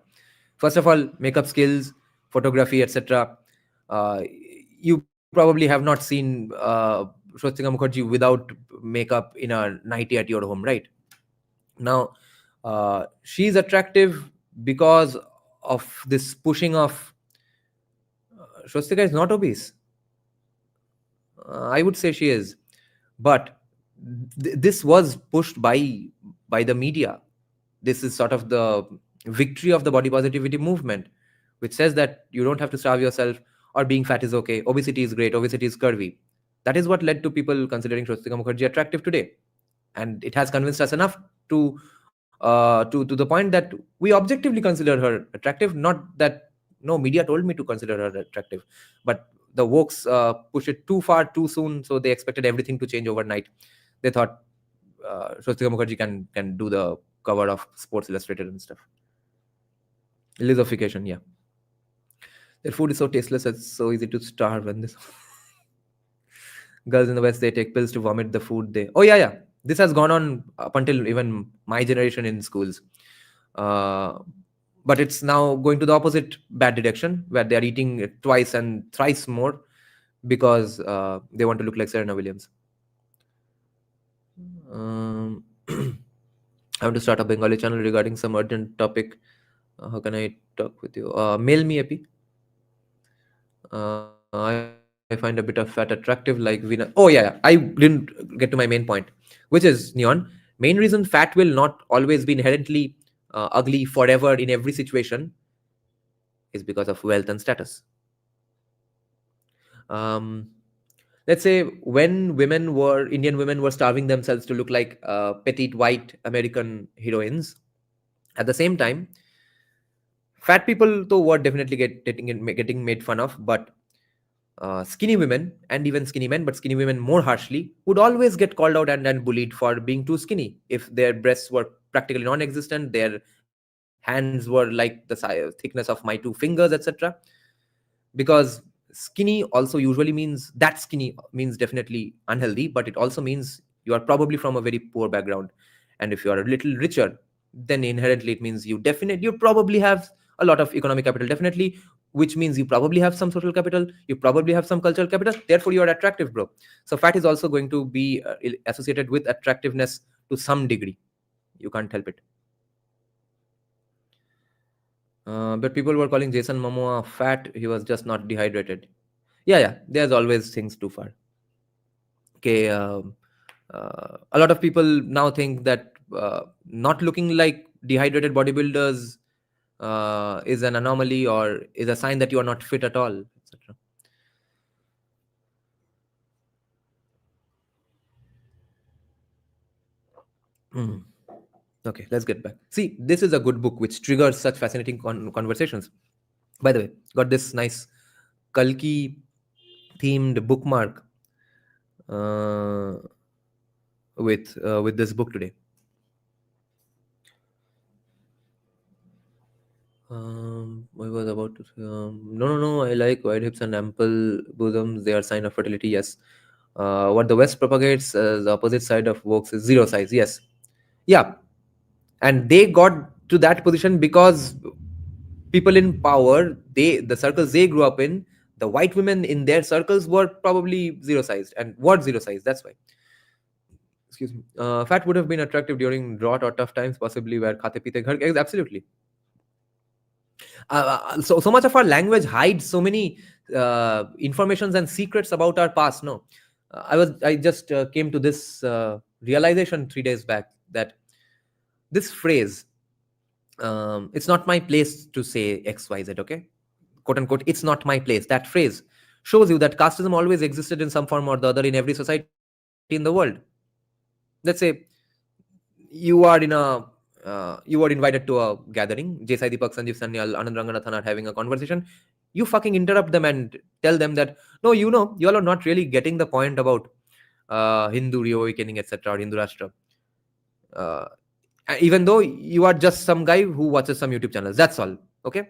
First of all, makeup skills, photography, etc. You probably have not seen Swastika Mukherjee without makeup in a nightie at your home, right? Now, she's attractive because of this pushing of. Swastika is not obese. I would say she is, but this was pushed by the media. This is sort of the victory of the body positivity movement, which says that you don't have to starve yourself, or being fat is okay, obesity is great, obesity is curvy. That is what led to people considering Swastika Mukherjee attractive today, and it has convinced us enough to to the point that we objectively consider her attractive. Not that no media told me to consider her attractive, but the wokes push it too far too soon, so they expected everything to change overnight. They thought Swastika Mukherjee can do the cover of Sports Illustrated and stuff. Lizzification, yeah. Their food is so tasteless, it's so easy to starve. And this girls in the West, they take pills to vomit the food they. Oh yeah, yeah. This has gone on up until even my generation in schools. Uh, but it's now going to the opposite bad direction, where they are eating twice and thrice more because they want to look like Serena Williams. I want to start a Bengali channel regarding some urgent topic. How can I talk with you? Mail me, Epi. I find a bit of fat attractive, like Venus. Oh yeah, yeah, I didn't get to my main point, which is Neon. Main reason fat will not always be inherently ugly forever in every situation is because of wealth and status. Um, let's say when Indian women were starving themselves to look like petite white American heroines, at the same time, fat people though were definitely getting made fun of, but skinny women and even skinny men, but skinny women more harshly, would always get called out and bullied for being too skinny. If their breasts were practically non-existent, their hands were like the thickness of my two fingers, etc. Because skinny also usually means that skinny means definitely unhealthy, but it also means you are probably from a very poor background. And if you are a little richer, then inherently it means you probably have a lot of economic capital, definitely, which means you probably have some social capital, you probably have some cultural capital, therefore you are attractive, bro. So fat is also going to be associated with attractiveness to some degree. You can't help it. But people were calling Jason Momoa fat. He was just not dehydrated. Yeah, yeah. There's always things too far. Okay. A lot of people now think that not looking like dehydrated bodybuilders is an anomaly or is a sign that you are not fit at all, etc. Mm. Okay, let's get back. See, this is a good book which triggers such fascinating conversations. By the way, got this nice Kalki themed bookmark uh, with this book today. I was about to say, no. I like wide hips and ample bosoms. They are sign of fertility. Yes. What the West propagates as the opposite side of Vox is zero size. Yes. Yeah. And they got to that position because people in power, the circles they grew up in, the white women in their circles were probably zero sized and were zero sized. That's why. Excuse me. Fat would have been attractive during drought or tough times, possibly where khate pite ghar. Absolutely. So much of our language hides so many informations and secrets about our past. No, I just came to this realization 3 days back that this phrase, it's not my place to say XYZ, okay, quote unquote, it's not my place, that phrase shows you that casteism always existed in some form or the other in every society in the world. Let's say you are in a you were invited to a gathering. J. Sai Deepak, Sanjeev Sanyal, Anand Ranganathan are having a conversation. You fucking interrupt them and tell them that no, you all are not really getting the point about Hindu reawakening, etc., or Hindu Rashtra. Uh, Even though you are just some guy who watches some YouTube channels, that's all, okay?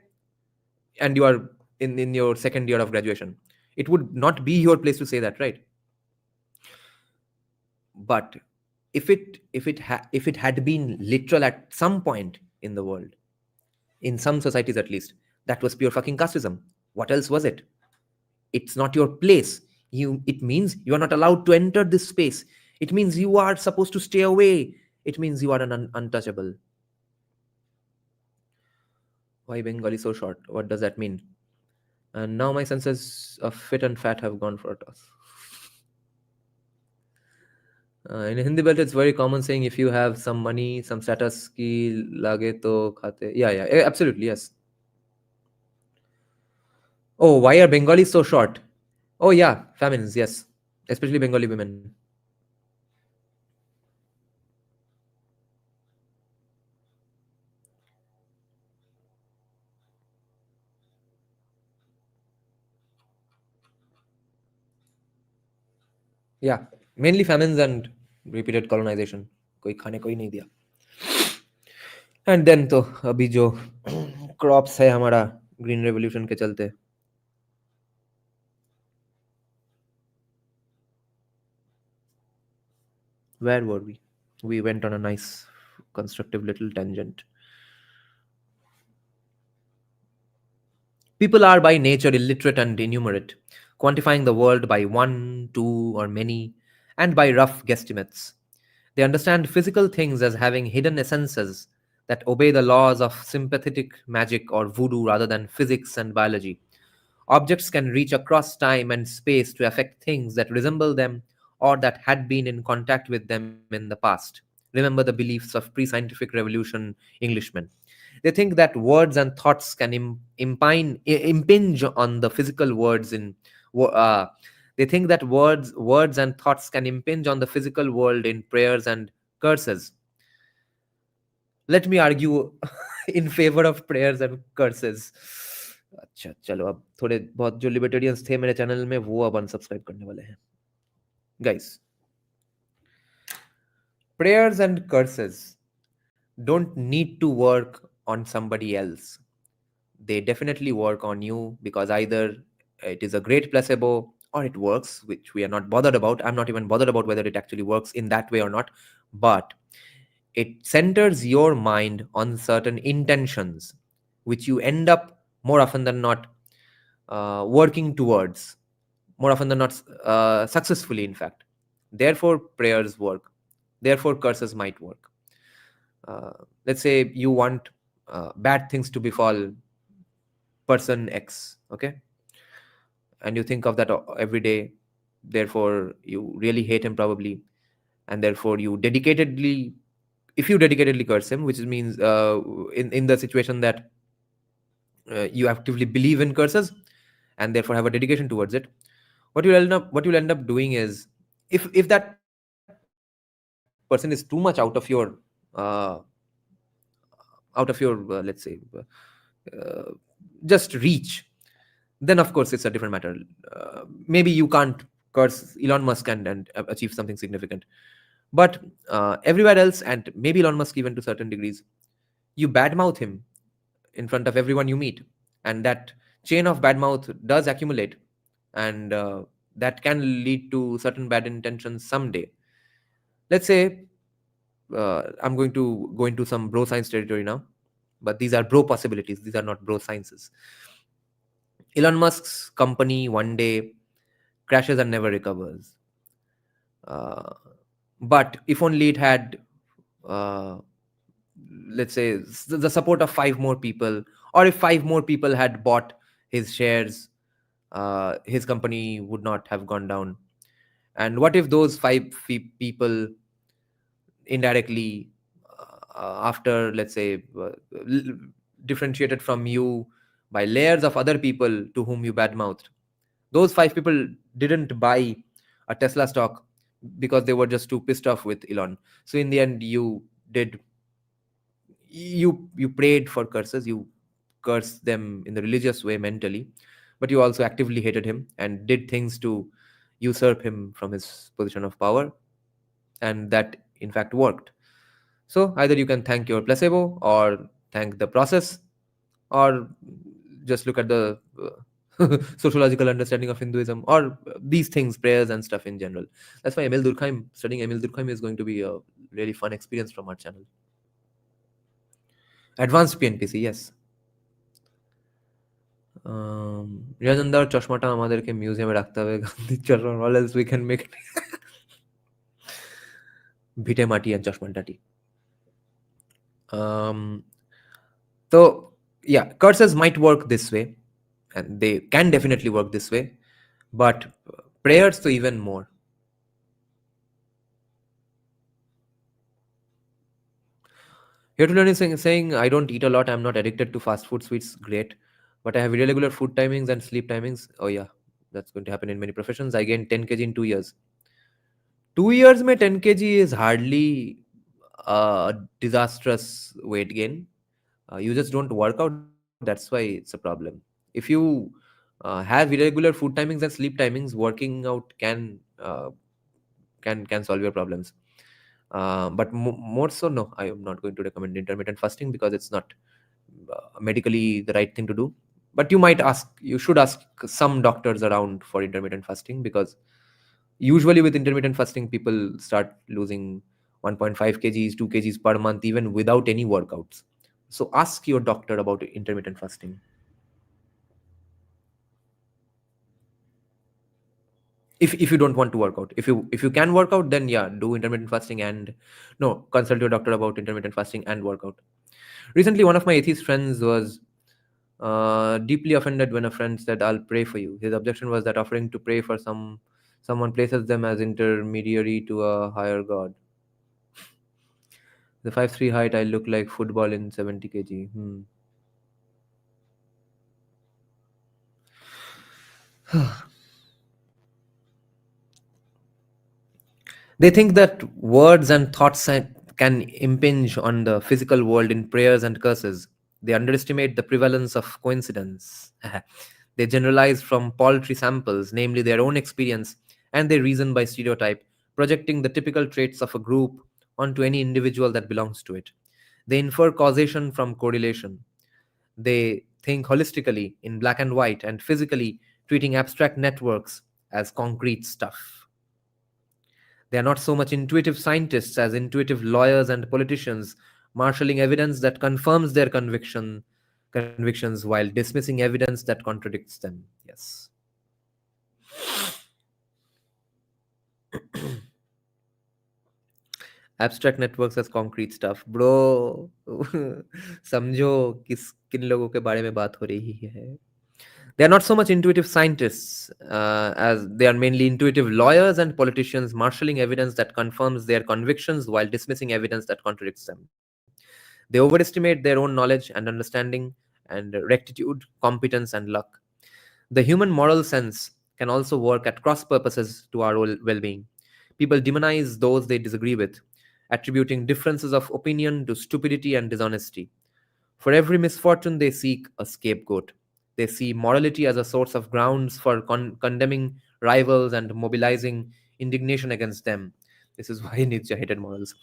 And you are in your second year of graduation. It would not be your place to say that, right? But if it had been literal at some point in the world, in some societies at least, that was pure fucking casteism. What else was it? It's not your place. It means you are not allowed to enter this space. It means you are supposed to stay away. it means you are an untouchable. Why Bengali so short? What does that mean? And now my senses of fit and fat have gone for a toss. In Hindi belt, it's very common saying if you have some money, some status ki lage to khate. Yeah, yeah, absolutely, yes. Oh, why are Bengalis so short? Oh, yeah, famines, yes, especially Bengali women. Yeah, mainly famines and repeated colonization. कोई खाने को ही नहीं दिया. And then तो अभी जो crops है हमारा green revolution के चलते. Where were we? We went on a nice, constructive little tangent. People are by nature illiterate and innumerate, quantifying the world by one, two, or many, and by rough guesstimates. They understand physical things as having hidden essences that obey the laws of sympathetic magic or voodoo rather than physics and biology. Objects can reach across time and space to affect things that resemble them or that had been in contact with them in the past. Remember the beliefs of pre scientific revolution Englishmen. They think that words and thoughts can impinge on the physical words in. They think that words and thoughts can impinge on the physical world in prayers and curses. Let me argue in favor of prayers and curses. अच्छा चलो अब थोड़े बहुत जो libertarians थे मेरे channel में वो अब अनसब्सक्राइब करने वाले हैं guys prayers and curses don't need to work on somebody else. They definitely work on you because either it is a great placebo or it works, which we are not bothered about. I'm not even bothered about whether it actually works in that way or not. But it centers your mind on certain intentions, which you end up more often than not working towards, more often than not successfully, in fact. Therefore, prayers work. Therefore, curses might work. Let's say you want bad things to befall person X, okay? And you think of that every day. Therefore, you really hate him probably. And therefore, if you dedicatedly curse him, which means in the situation that you actively believe in curses and therefore have a dedication towards it, what you'll end up doing is if that person is too much uh, out of your let's say just reach, then of course it's a different matter. Maybe you can't curse Elon Musk and achieve something significant, but everywhere else, and maybe Elon Musk even to certain degrees, you badmouth him in front of everyone you meet, and that chain of badmouth does accumulate, and that can lead to certain bad intentions someday. Let's say I'm going to go into some bro science territory now, but these are bro possibilities, these are not bro sciences. Elon Musk's company one day crashes and never recovers. Uh, but if only it had, uh, let's say, the support of five more people, or if five more people had bought his shares, his company would not have gone down. And what if those people indirectly, after, let's say, differentiated from you by layers of other people to whom you badmouthed, those five people didn't buy a Tesla stock because they were just too pissed off with Elon. So in the end, did you prayed for curses, you cursed them in the religious way mentally, but you also actively hated him and did things to usurp him from his position of power, and that in fact worked. So either you can thank your placebo or thank the process, or just look at the sociological understanding of Hinduism, or these things, prayers and stuff in general. That's why studying Emil Durkheim is going to be a really fun experience from our channel. Advanced PNPC, yes. রিয়াজনদার চশমাটা আমাদেরকে মিউজিয়ামে রাখতে হবে, গান্ধীর চশমা, all else we can make it ভিটে মাটি আর চশমাটাটি। Um, so, yeah, curses might work this way, and they can definitely work this way, but prayers to even more. Here to learn is saying, I don't eat a lot, I'm not addicted to fast food sweets, great. But I have irregular food timings and sleep timings. Oh, yeah, that's going to happen in many professions. I gained 10 kg in 2 years. 2 years में 10 kg is hardly a disastrous weight gain. You just don't work out, that's why it's a problem. If you have irregular food timings and sleep timings, working out can solve your problems. But more so, no, I am not going to recommend intermittent fasting because it's not medically the right thing to do. But you should ask some doctors around for intermittent fasting, because usually with intermittent fasting, people start losing 1.5 kgs, 2 kgs per month, even without any workouts. So ask your doctor about intermittent fasting. If you don't want to work out, if you can work out, then yeah, do intermittent fasting, and no, consult your doctor about intermittent fasting and workout. Recently, one of my atheist friends was deeply offended when a friend said, I'll pray for you. His objection was that offering to pray for someone places them as intermediary to a higher god. The 5'3" height, I look like football in 70 kg. They think that words and thoughts can impinge on the physical world in prayers and curses. They underestimate the prevalence of coincidence. They generalize from paltry samples, namely their own experience, and they reason by stereotype, projecting the typical traits of a group onto any individual that belongs to it. They infer causation from correlation. They think holistically in black and white and physically, treating abstract networks as concrete stuff. They are not so much intuitive scientists as intuitive lawyers and politicians, marshalling evidence that confirms their convictions while dismissing evidence that contradicts them. Yes. Abstract networks as concrete stuff. Bro, समझो किन लोगों के बारे में बात हो रही है. They are not so much intuitive scientists as they are mainly intuitive lawyers and politicians, marshalling evidence that confirms their convictions while dismissing evidence that contradicts them. They overestimate their own knowledge and understanding and rectitude, competence, and luck. The human moral sense can also work at cross purposes to our well being. People demonize those they disagree with, attributing differences of opinion to stupidity and dishonesty. For every misfortune, they seek a scapegoat. They see morality as a source of grounds for condemning rivals and mobilizing indignation against them. This is why Nietzsche hated morals.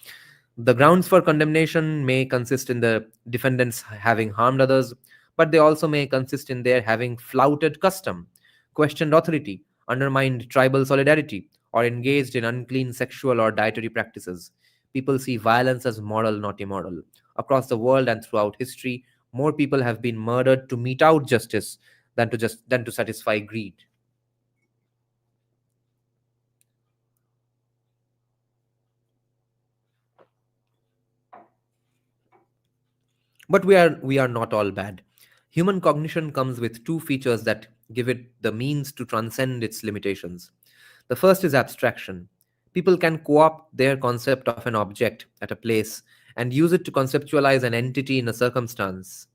The grounds for condemnation may consist in the defendants having harmed others, but they also may consist in their having flouted custom, questioned authority, undermined tribal solidarity, or engaged in unclean sexual or dietary practices. People see violence as moral, not immoral. Across the world and throughout history, more people have been murdered to mete out justice than to satisfy greed. But we are not all bad. Human cognition comes with two features that give it the means to transcend its limitations. The first is abstraction. People can co opt their concept of an object at a place and use it to conceptualize an entity in a circumstance,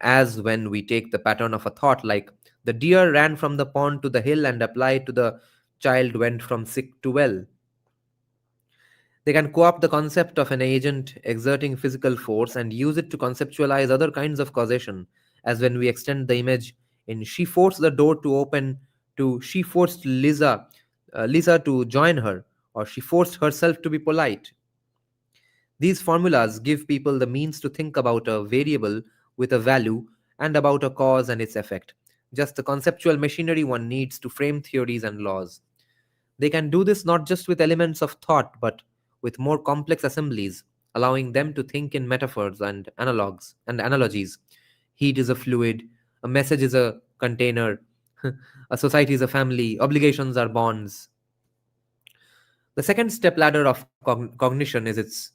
as when we take the pattern of a thought like the deer ran from the pond to the hill and apply to the child went from sick to well. They can co opt the concept of an agent exerting physical force and use it to conceptualize other kinds of causation, as when we extend the image in she forced the door to open to she forced Lisa to join her, or she forced herself to be polite. These formulas give people the means to think about a variable with a value and about a cause and its effect, just the conceptual machinery one needs to frame theories and laws. They can do this not just with elements of thought, but with more complex assemblies, allowing them to think in metaphors and analogs and analogies. Heat is a fluid, a message is a container, a society is a family, obligations are bonds. The second step ladder of cognition is its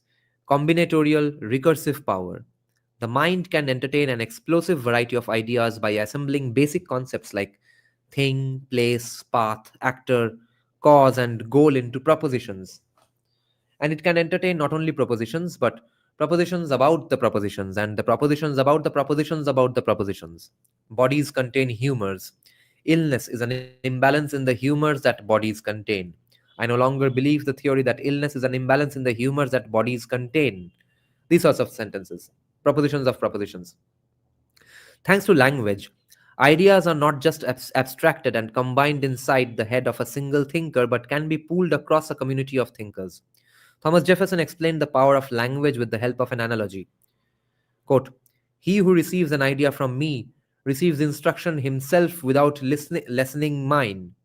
combinatorial, recursive power. The mind can entertain an explosive variety of ideas by assembling basic concepts like thing, place, path, actor, cause, and goal into propositions. And it can entertain not only propositions, but propositions about the propositions, and the propositions about the propositions about the propositions. Bodies contain humors. Illness is an imbalance in the humors that bodies contain. I no longer believe the theory that illness is an imbalance in the humors that bodies contain. These sorts of sentences, propositions of propositions. Thanks to language, ideas are not just abstracted and combined inside the head of a single thinker, but can be pooled across a community of thinkers. Thomas Jefferson explained the power of language with the help of an analogy. Quote, "He who receives an idea from me receives instruction himself without lessening mine,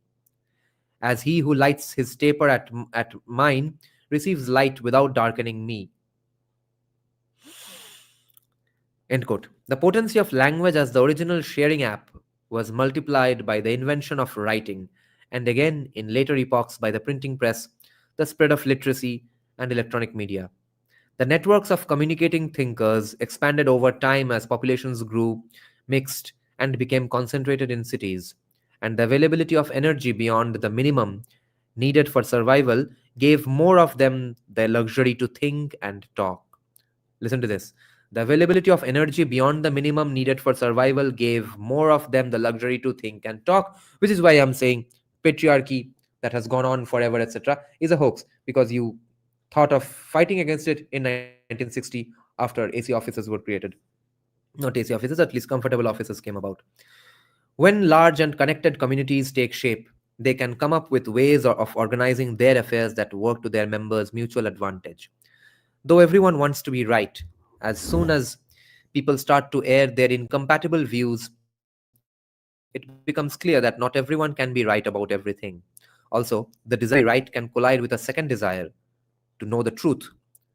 as he who lights his taper at mine receives light without darkening me." End quote. The potency of language as the original sharing app was multiplied by the invention of writing, and again in later epochs by the printing press, the spread of literacy, and electronic media. The networks of communicating thinkers expanded over time as populations grew, mixed, and became concentrated in cities, and the availability of energy beyond the minimum needed for survival gave more of them the luxury to think and talk. Listen to this. The availability of energy beyond the minimum needed for survival gave more of them the luxury to think and talk, which is why I'm saying patriarchy that has gone on forever, etc., is a hoax, because you thought of fighting against it in 1960 after AC offices were created. Not AC offices, at least comfortable offices came about. When large and connected communities take shape, they can come up with ways of organizing their affairs that work to their members' mutual advantage. Though everyone wants to be right, as soon as people start to air their incompatible views, it becomes clear that not everyone can be right about everything. Also, the desire to be right can collide with a second desire to know the truth,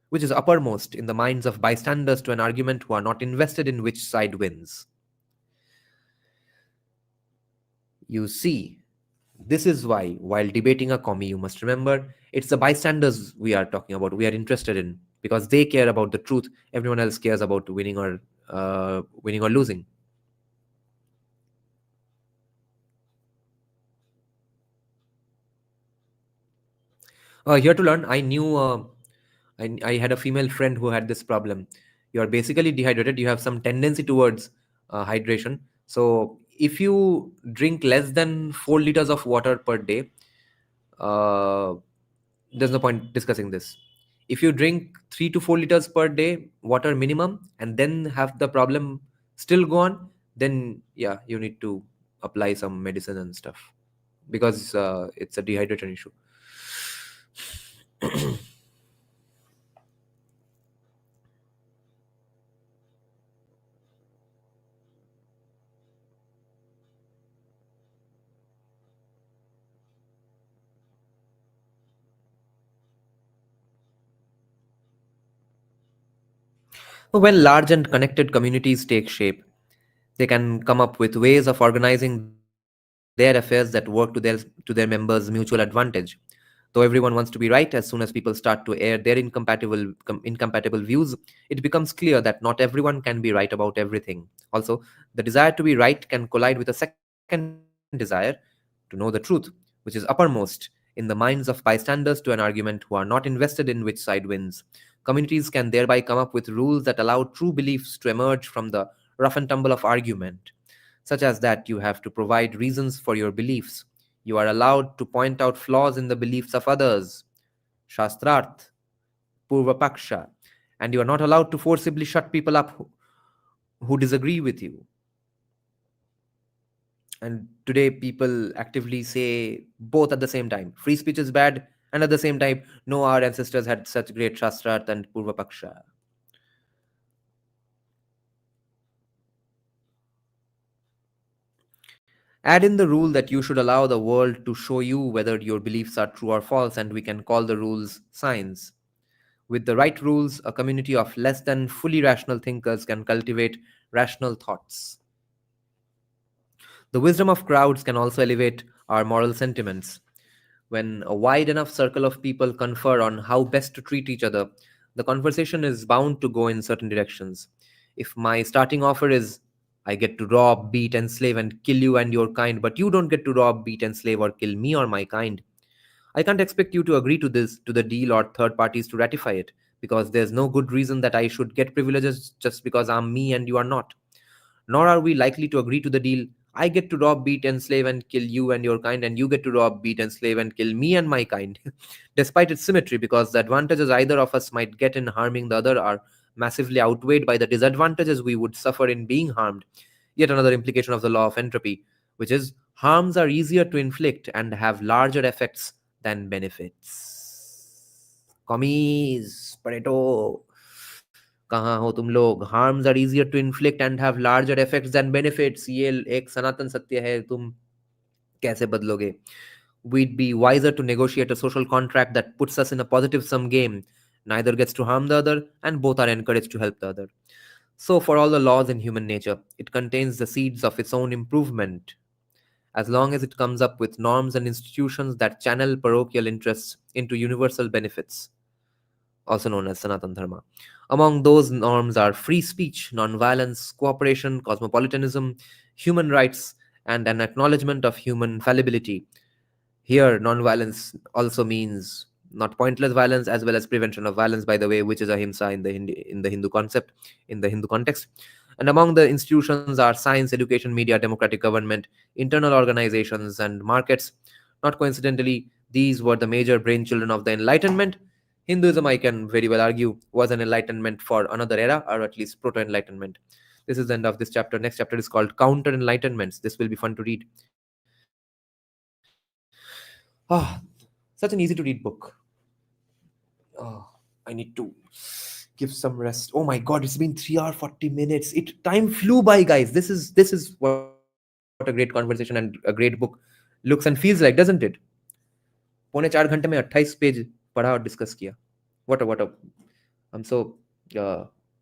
which is uppermost in the minds of bystanders to an argument who are not invested in which side wins. You see, this is why, while debating a commie, you must remember it's the bystanders we are talking about, we are interested in, because they care about the truth. Everyone else cares about winning or losing. Here to learn, I had a female friend who had this problem. You are basically dehydrated. You have some tendency towards hydration. So if you drink less than 4 liters of water per day, uh, there's no point discussing this. If you drink 3 to 4 liters per day, water minimum, and then have the problem still go on, then yeah, you need to apply some medicine and stuff, because it's a dehydration issue. When large and connected communities take shape, they can come up with ways of organizing their affairs that work to their members' mutual advantage. Though everyone wants to be right, as soon as people start to air their incompatible views, it becomes clear that not everyone can be right about everything. Also, the desire to be right can collide with a second desire to know the truth, which is uppermost in the minds of bystanders to an argument who are not invested in which side wins. Communities can thereby come up with rules that allow true beliefs to emerge from the rough and tumble of argument, such as that you have to provide reasons for your beliefs. You are allowed to point out flaws in the beliefs of others, Shastrarth, Purva Paksha, and you are not allowed to forcibly shut people up who disagree with you. And today, people actively say both at the same time. Free speech is bad, and at the same time, no, our ancestors had such great Shastrarth and Purva Paksha. Add in the rule that you should allow the world to show you whether your beliefs are true or false, and we can call the rules science. With the right rules, a community of less than fully rational thinkers can cultivate rational thoughts. The wisdom of crowds can also elevate our moral sentiments. When a wide enough circle of people confer on how best to treat each other, the conversation is bound to go in certain directions. If my starting offer is, I get to rob, beat, enslave, and kill you and your kind, but you don't get to rob, beat, enslave, or kill me or my kind, I can't expect you to agree to this, to the deal, or third parties to ratify it, because there's no good reason that I should get privileges just because I'm me and you are not. Nor are we likely to agree to the deal. I get to rob, beat, enslave, and kill you and your kind, and you get to rob, beat, enslave, and kill me and my kind, despite its symmetry, because the advantages either of us might get in harming the other are massively outweighed by the disadvantages we would suffer in being harmed. Yet another implication of the law of entropy, which is harms are easier to inflict and have larger effects than benefits. Commies, Pareto. कहाँ हो तुम लोग? Harms are easier to inflict and have larger effects than benefits. ये एक सनातन सत्य है, तुम कैसे बदलोगे? We'd be wiser to negotiate a social contract that puts us in a positive sum game. Neither gets to harm the other, and both are encouraged to help the other. So, for all the laws in human nature, it contains the seeds of its own improvement, as long as it comes up with norms and institutions that channel parochial interests into universal benefits, also known as Sanatan Dharma. Among those norms are free speech, non-violence, cooperation, cosmopolitanism, human rights, and an acknowledgement of human fallibility. Here, non-violence also means not pointless violence, as well as prevention of violence, by the way, which is ahimsa in the Hindu concept, in the Hindu context. And among the institutions are science, education, media, democratic government, internal organizations, and markets. Not coincidentally, these were the major brainchildren of the Enlightenment. Hinduism, I can very well argue, was an enlightenment for another era, or at least proto-enlightenment. This is the end of this chapter. Next chapter is called Counter Enlightenments. This will be fun to read. Such an easy to read book. I need to give some rest. Oh my god, it's been 3 hours 40 minutes. Time flew by, guys. This is what a great conversation and a great book looks and feels like, doesn't it? पौने 4 घंटे में 28 page पढ़ा और discuss किया. What a I'm so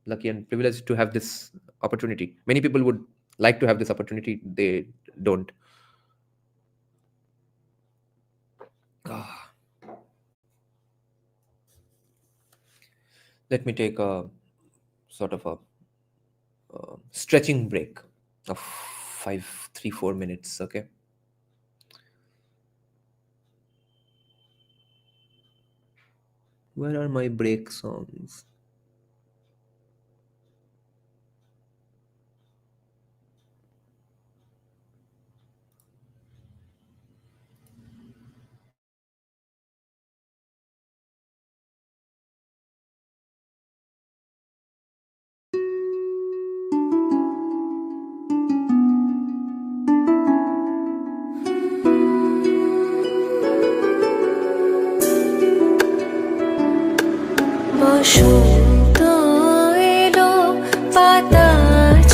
lucky and privileged to have this opportunity. Many people would like to have this opportunity. They don't. Let me take a sort of a stretching break of 4 minutes, okay? Where are my break songs? বসন্ত এলো পাতা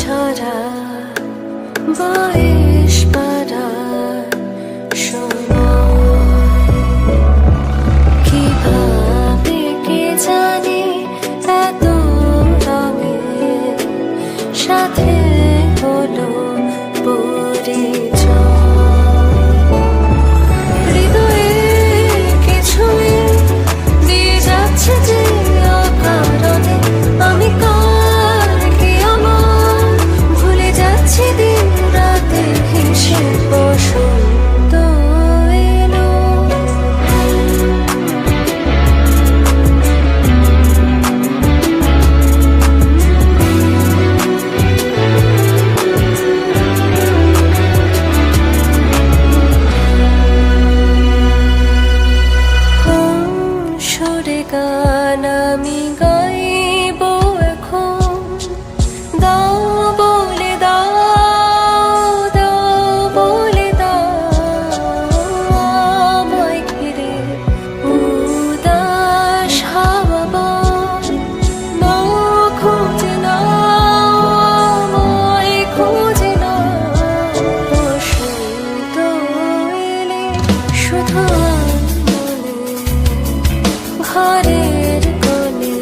ঝরা বয়স পাড়ার সময় কিভাবে কে জানে এত রঙের সাথে হলো পরিচয় হৃদয়ে কিছু দিয়ে যাচ্ছে যে আমি কার কি আমার ভুলে যাচ্ছি দিন রাতে হিসেব বসন্ত এলো সুরে গান আমি গাইব এখন দাও বলে দাও দাও বলে দাও আমায় ঘিরে উদাস হাওয়া বয় নাও খুঁজে নাও আমায় খুঁজে নাও বসন্ত এলে শুধু মনে ঘরের কোণে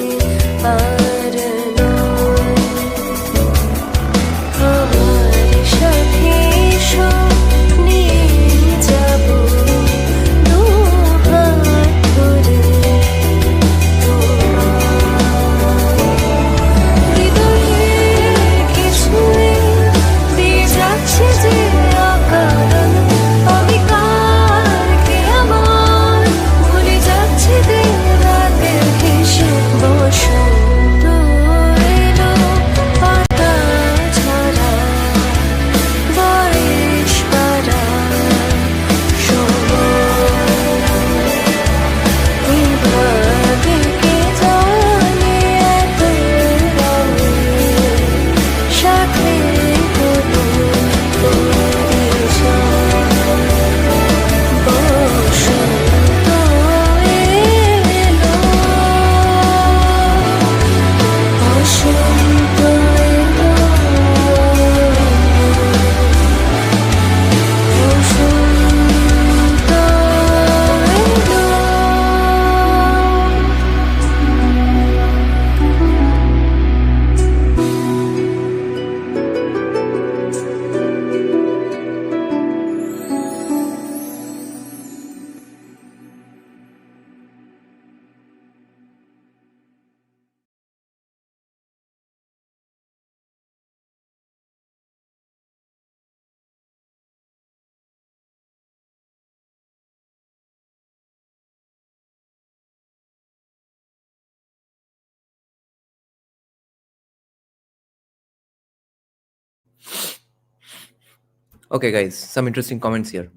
Okay, guys, some interesting comments here.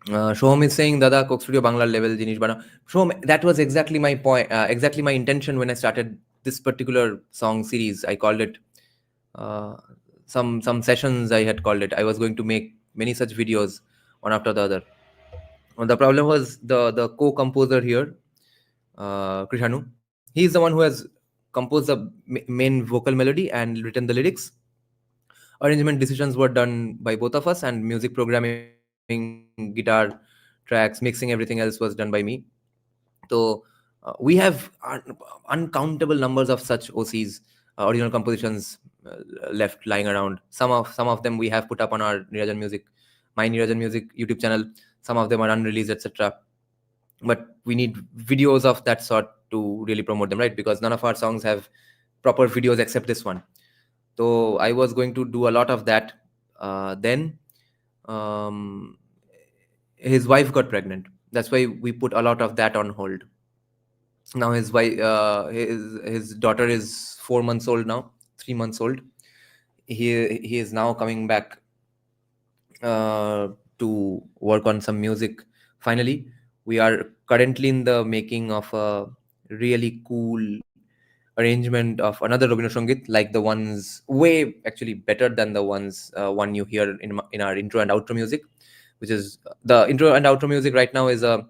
Shoham is saying, Dada, Coke Studio Bangla level jinish bana. Shoham, that was exactly my point, exactly my intention when I started this particular song series. I called it uh, some sessions. I had called it. I was going to make many such videos, one after the other. The problem was the co-composer here, Krishanu. He is the one who has composed the main vocal melody and written the lyrics. Arrangement decisions were done by both of us, and music programming, guitar tracks, mixing, everything else was done by me. So we have uncountable numbers of such OCs, original compositions, left lying around. Some of them we have put up on our Neerajan Music, my Neerajan Music YouTube channel. Some of them are unreleased, etc. But we need videos of that sort to really promote them, right? Because none of our songs have proper videos except this one. So I was going to do a lot of that. Then um, his wife got pregnant. That's why we put a lot of that on hold. Now his wife, his daughter is 4 months old now, 3 months old. He is now coming back to work on some music. Finally, we are currently in the making of a really cool arrangement of another Rabindra Sangit, like the ones way actually better than the one you hear in our intro and outro music, which is the intro and outro music right now is a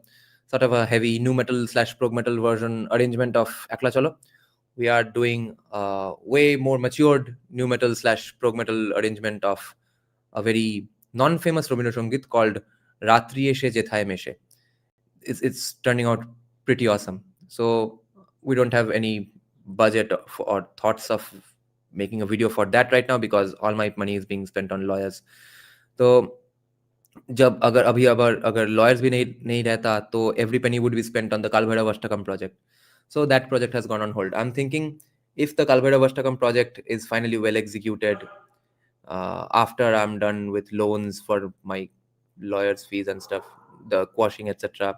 sort of a heavy nu metal / prog metal version arrangement of Akla Cholo. We are doing a way more matured nu metal / prog metal arrangement of a very non-famous Rabindra Sangit called Ratri Eshe Jethaye Meshe. It's turning out pretty awesome. So we don't have any budget or thoughts of making a video for that right now because all my money is being spent on lawyers. So जब अगर अभी अगर lawyers भी नहीं रहता तो every penny would be spent on the Kaal Bhairav Ashtakam project. So that project has gone on hold. I'm thinking if the Kaal Bhairav Ashtakam project is finally well executed, after I'm done with loans for my lawyers' fees and stuff, the quashing, etc.,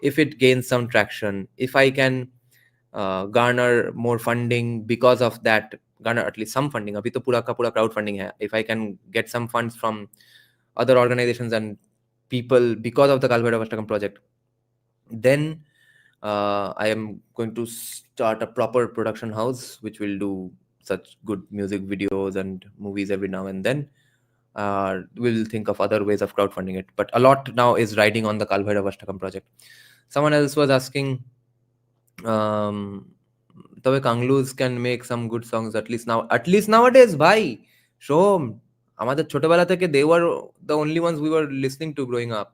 if it gains some traction, if I can garner more funding because of that, garner at least some funding. अभी तो पूरा का पूरा crowdfunding है. If I can get some funds from other organizations and people because of the Kaal Bhairav Ashtakam project, then I am going to start a proper production house which will do such good music videos and movies every now and then. We'll think of other ways of crowdfunding it. But a lot now is riding on the Kaal Bhairav Ashtakam project. Someone else was asking, তবে Kanglus can make some good songs at least nowadays, bhai. Show 'em. আমাদের ছোটবেলা থেকে they were the only ones we were listening to growing up.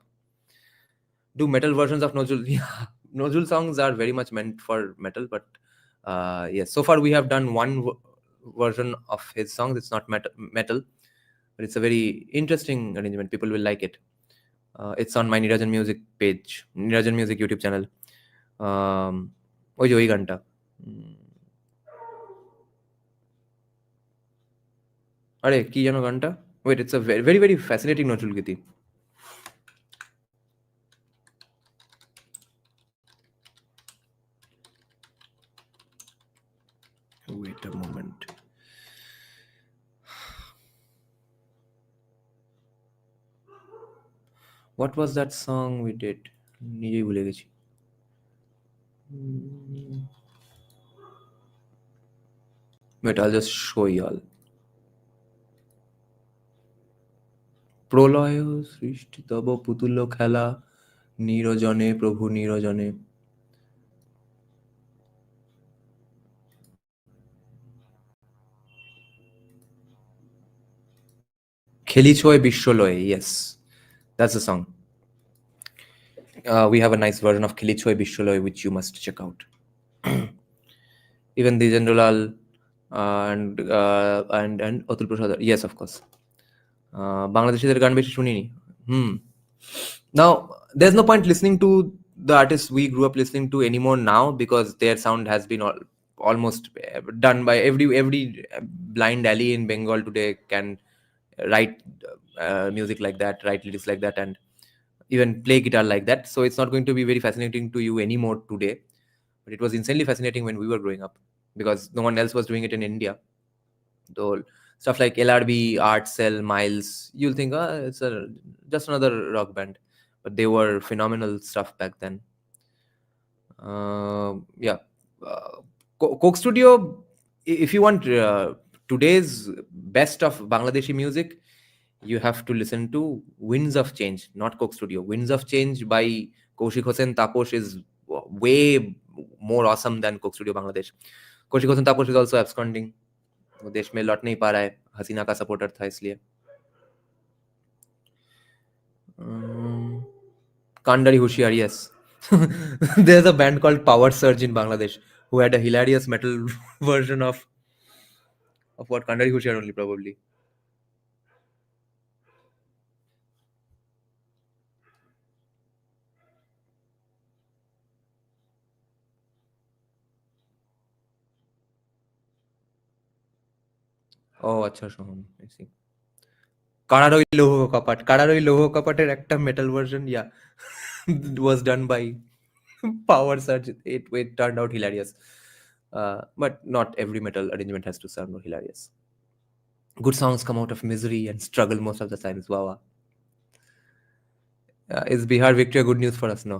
Do metal versions of Nozul. Yeah, Nozul songs are very much meant for metal, but yes, so far we have done one version of his songs. It's not metal, but it's a very interesting arrangement. People will like it. It's on my Neerajan Music page, Neerajan Music YouTube channel. ওই যে ওই গানটা আরে কি যেন গানটা wait it's a very very fascinating Nazrul Geeti wait a moment what was that song we did নিজেই ভুলে গেছি wait I'll just show y'all প্রলয় সৃষ্টি তব পুতুল খেলা নীরজনে প্রভু নীরজনে খেলিছোয় বিশ্বলয়ে yes that's the song we have a nice version of খেলিছোয় বিশ্বলয়ে which you must check out even Dijendolal and Atul Prasad yes of course বাংলাদেশিদের গান বেশি শুনিনি now there's no point listening to the artists we grew up listening to anymore now because their sound has been almost done by every blind alley in Bengal today can write music like that, write lyrics like that, and even play guitar like that. So it's not going to be very fascinating to you anymore today, but it was insanely fascinating when we were growing up because no one else was doing it in India. So Stuff like LRB, Art Cell, Miles, you'll think, it's just another rock band. But they were phenomenal stuff back then. Yeah. Coke Studio, if you want today's best of Bangladeshi music, you have to listen to Winds of Change, not Coke Studio. Winds of Change by Kaushik Hossain Taposh is way more awesome than Coke Studio Bangladesh. Kaushik Hossain Taposh is also absconding. वो देश में लौट नहीं पा रहा है, हसीना का supporter था इसलिए. Kandari Hushiar, yes. There's a band called Power Surge in Bangladesh who had a hilarious metal version of what Kandari Hushiar only probably. Oh, আচ্ছা শোন, I see. কারারই লৌহ কপাট, কারারই লৌহ কপাটের একটা metal version, yeah, was done by Power Surge. It turned out hilarious. But not every metal arrangement has to sound hilarious. Good songs come out of misery and struggle most of the times. Wow. Is Bihar victory a good news for us? No.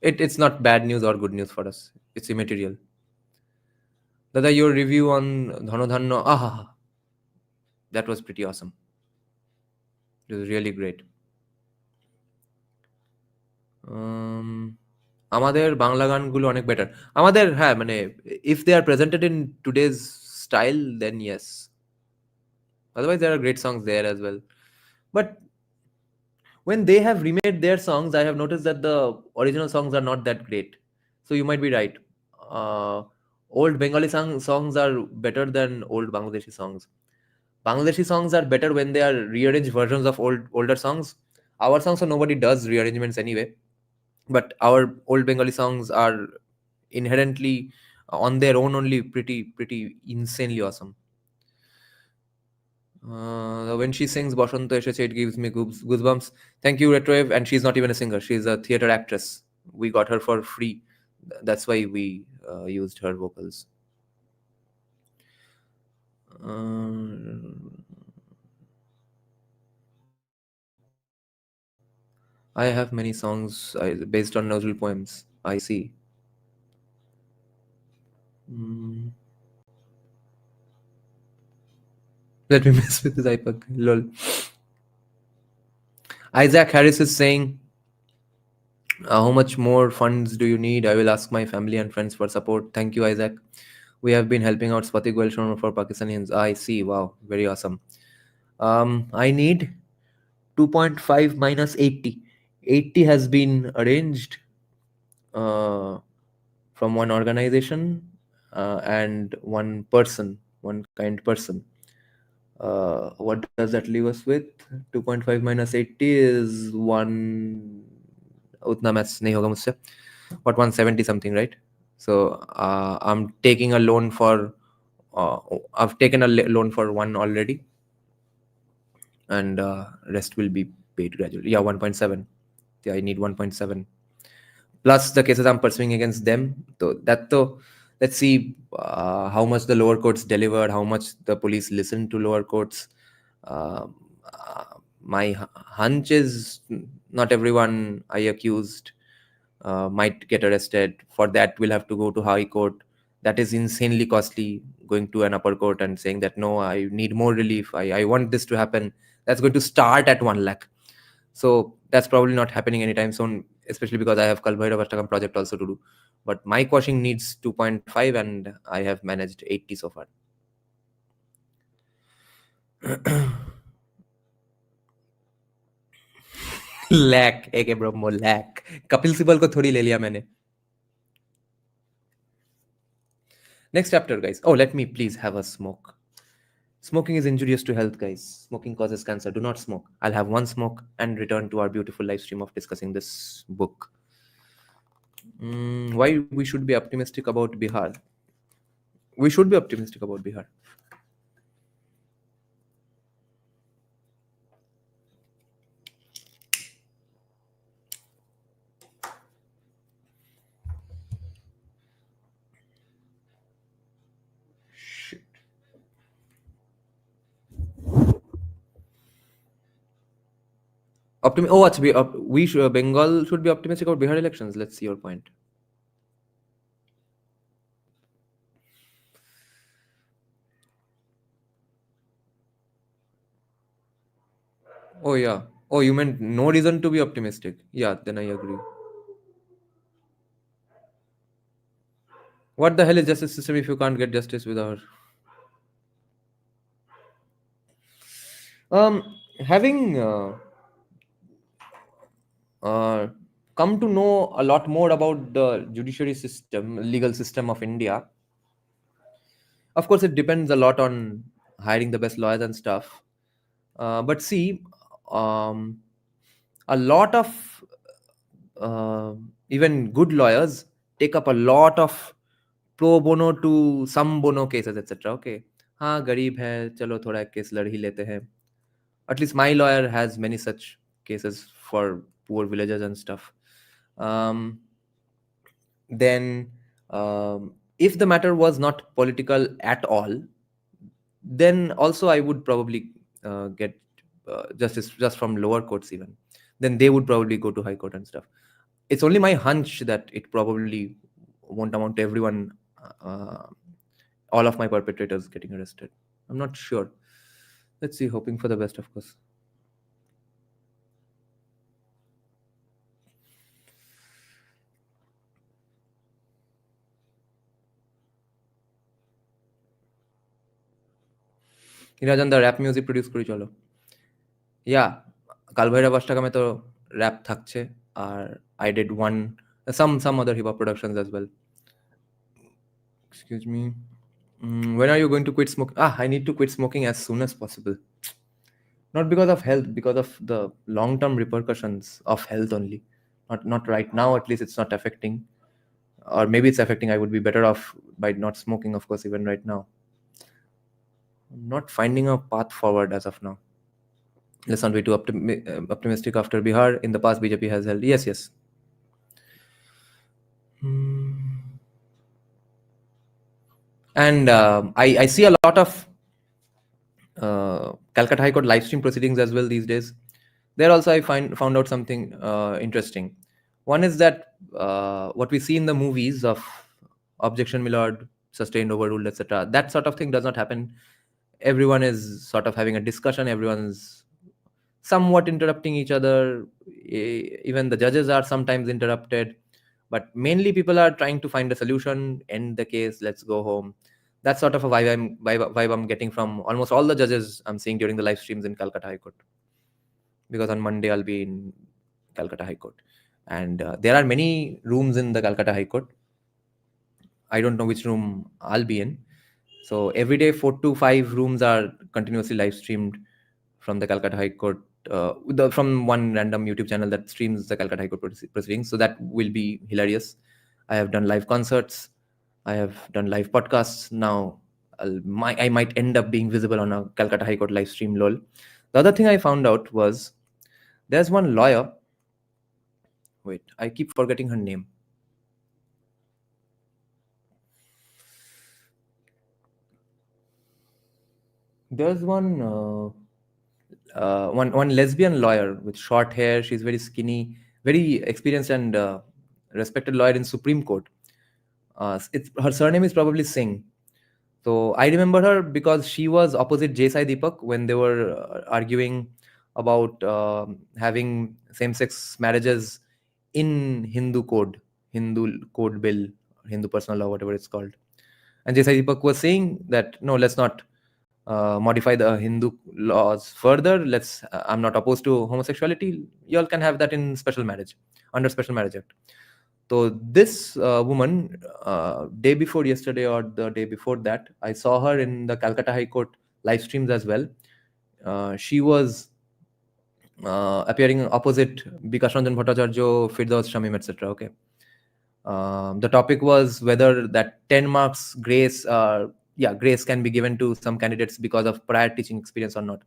It's not bad news or good news for us. It's immaterial. Dada, your review on Dhano Dhanno, that was pretty awesome. It was really great. আমাদের বাংলা গানগুলো অনেক better. আমাদের হ্যাঁ মানে if they are presented in today's style, then yes. Otherwise there are great songs there as well. But when they have remade their songs, I have noticed that the original songs are not that great. So you might be right. Old Bengali songs are better than old Bangladeshi songs. Bangladeshi songs are better when they are rearranged versions of older songs. Our songs, so nobody does rearrangements anyway. But our old Bengali songs are inherently on their own only pretty insanely awesome. When she sings Bashanto Esheche, it gives me goosebumps. Thank you, Retroave. And she's not even a singer. She's a theater actress. We got her for free. That's why we used her vocals. I have many songs based on Nazrul poems. I see. Let me mess with this iPad. Lol. Isaac Harris is saying, how much more funds do you need? I will ask my family and friends for support. Thank you, Isaac. We have been helping out Swati Goel for Pakistanians. I see. Wow. Very awesome. I need 2.5 minus 80. 80 has been arranged from one organization and one person, one kind person. What does that leave us with? 2.5 minus 80 is 1. Utna maths nahi hoga mujhse. What, 170 something, right? So I'm taking a loan for. I've taken a loan for one already, and rest will be paid gradually. Yeah, 1.7. Yeah, I need 1.7 plus the cases I'm pursuing against them. So let's see how much the lower courts delivered, how much the police listened to lower courts. My hunch is not everyone I accused might get arrested. For that, we'll have to go to High Court. That is insanely costly, going to an upper court and saying that, no, I need more relief. I want this to happen. That's going to start at 1 lakh. So that's probably not happening anytime soon, especially because I have Kaal Bhairav Ashtakam project also to do. But my quashing needs 2.5 and I have managed 80 so far. Lakh, AK Brahmo, lakh. Kapil Sibal ko thodi le liya maine. Next chapter, guys. Oh, let me please have a smoke. Smoking is injurious to health, guys. Smoking causes cancer. Do not smoke. I'll have one smoke and return to our beautiful live stream of discussing this book. Why we should be optimistic about Bihar? We should be optimistic about Bihar. Bengal should be optimistic about Bihar elections. Let's see your point. Oh yeah. Oh, you meant no reason to be optimistic. Yeah, then I agree. What the hell is justice system if you can't get justice without? Having uh, come to know a lot more about the judiciary system, legal system of India. Of course, it depends a lot on hiring the best lawyers and stuff. But see, um, a lot of uh, even good lawyers take up a lot of pro bono to some bono cases, etc. Okay, हाँ गरीब है चलो थोड़ा case लड़ ही लेते हैं. At least my lawyer has many such cases for poor villagers and stuff. Um, then, if the matter was not political at all, then also I would probably get justice just from lower courts even. Then they would probably go to high court and stuff. It's only my hunch that it probably won't amount to everyone, uh, all of my perpetrators getting arrested. I'm not sure. Let's see, hoping for the best, of course. Nirajan দা rap music produce করি চলো ইয়া কাল ভৈরব অষ্টাকামে তো rap থাকছে আর I did one some other hip hop productions as well. Excuse me. When are you going to quit smoking? I need to quit smoking as soon as possible. Not because of health, because of the long-term repercussions of health only. Not right now, at least it's not affecting. Or maybe it's affecting. I would be better off by not smoking, of course, even right now. I'm not finding a path forward as of now. Let's not be too optimistic after Bihar. In the past, BJP has held. Yes. And I see a lot of Calcutta High Court live stream proceedings as well these days. There also I found out something interesting. One is that what we see in the movies of objection, my lord, sustained, overruled, etc., that sort of thing does not happen. Everyone is sort of having a discussion. Everyone's somewhat interrupting each other. Even the judges are sometimes interrupted. But mainly people are trying to find a solution, end the case, let's go home. That's sort of a vibe I'm getting from almost all the judges I'm seeing during the live streams in Calcutta High Court. Because on Monday I'll be in Calcutta High Court. And there are many rooms in the Calcutta High Court. I don't know which room I'll be in. So every day 4 to 5 rooms are continuously live streamed from the Calcutta High Court, from one random YouTube channel that streams the Calcutta High Court proceedings. So that will be hilarious. I have done live concerts. I have done live podcasts. Now I might end up being visible on a Calcutta High Court live stream, lol. The other thing I found out was there's one lawyer. Wait, I keep forgetting her name. There's one lesbian lawyer with short hair. She's very skinny, very experienced and respected lawyer in Supreme Court. Her surname is probably Singh. So I remember her because she was opposite J. Sai Deepak when they were arguing about having same-sex marriages in Hindu code bill, Hindu personal law, whatever it's called. And J. Sai Deepak was saying that no, let's not modify the Hindu laws further. I'm not opposed to homosexuality. You all can have that in special marriage, under Special Marriage Act. So this woman, day before yesterday or the day before that, I saw her in the Calcutta High Court live streams as well. She was appearing opposite Bikash Ranjan Bhattacharya, Firdaus Shamim, etc. Okay. The topic was whether that 10 marks grace can be given to some candidates because of prior teaching experience or not.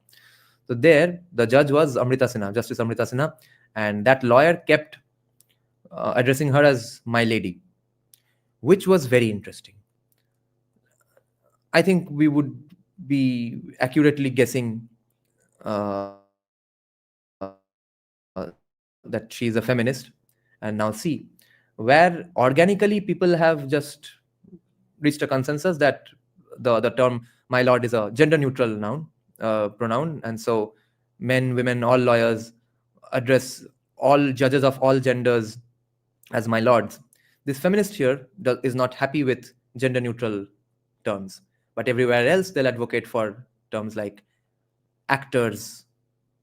So there, the judge was Justice Amrita Sinha, and that lawyer kept addressing her as my lady, which was very interesting. I think we would be accurately guessing that she is a feminist. And now see, where organically people have just reached a consensus that the term my lord is a gender neutral noun, pronoun, and so men, women, all lawyers address all judges of all genders as my lords. This feminist here is not happy with gender neutral terms, but everywhere else they'll advocate for terms like actors,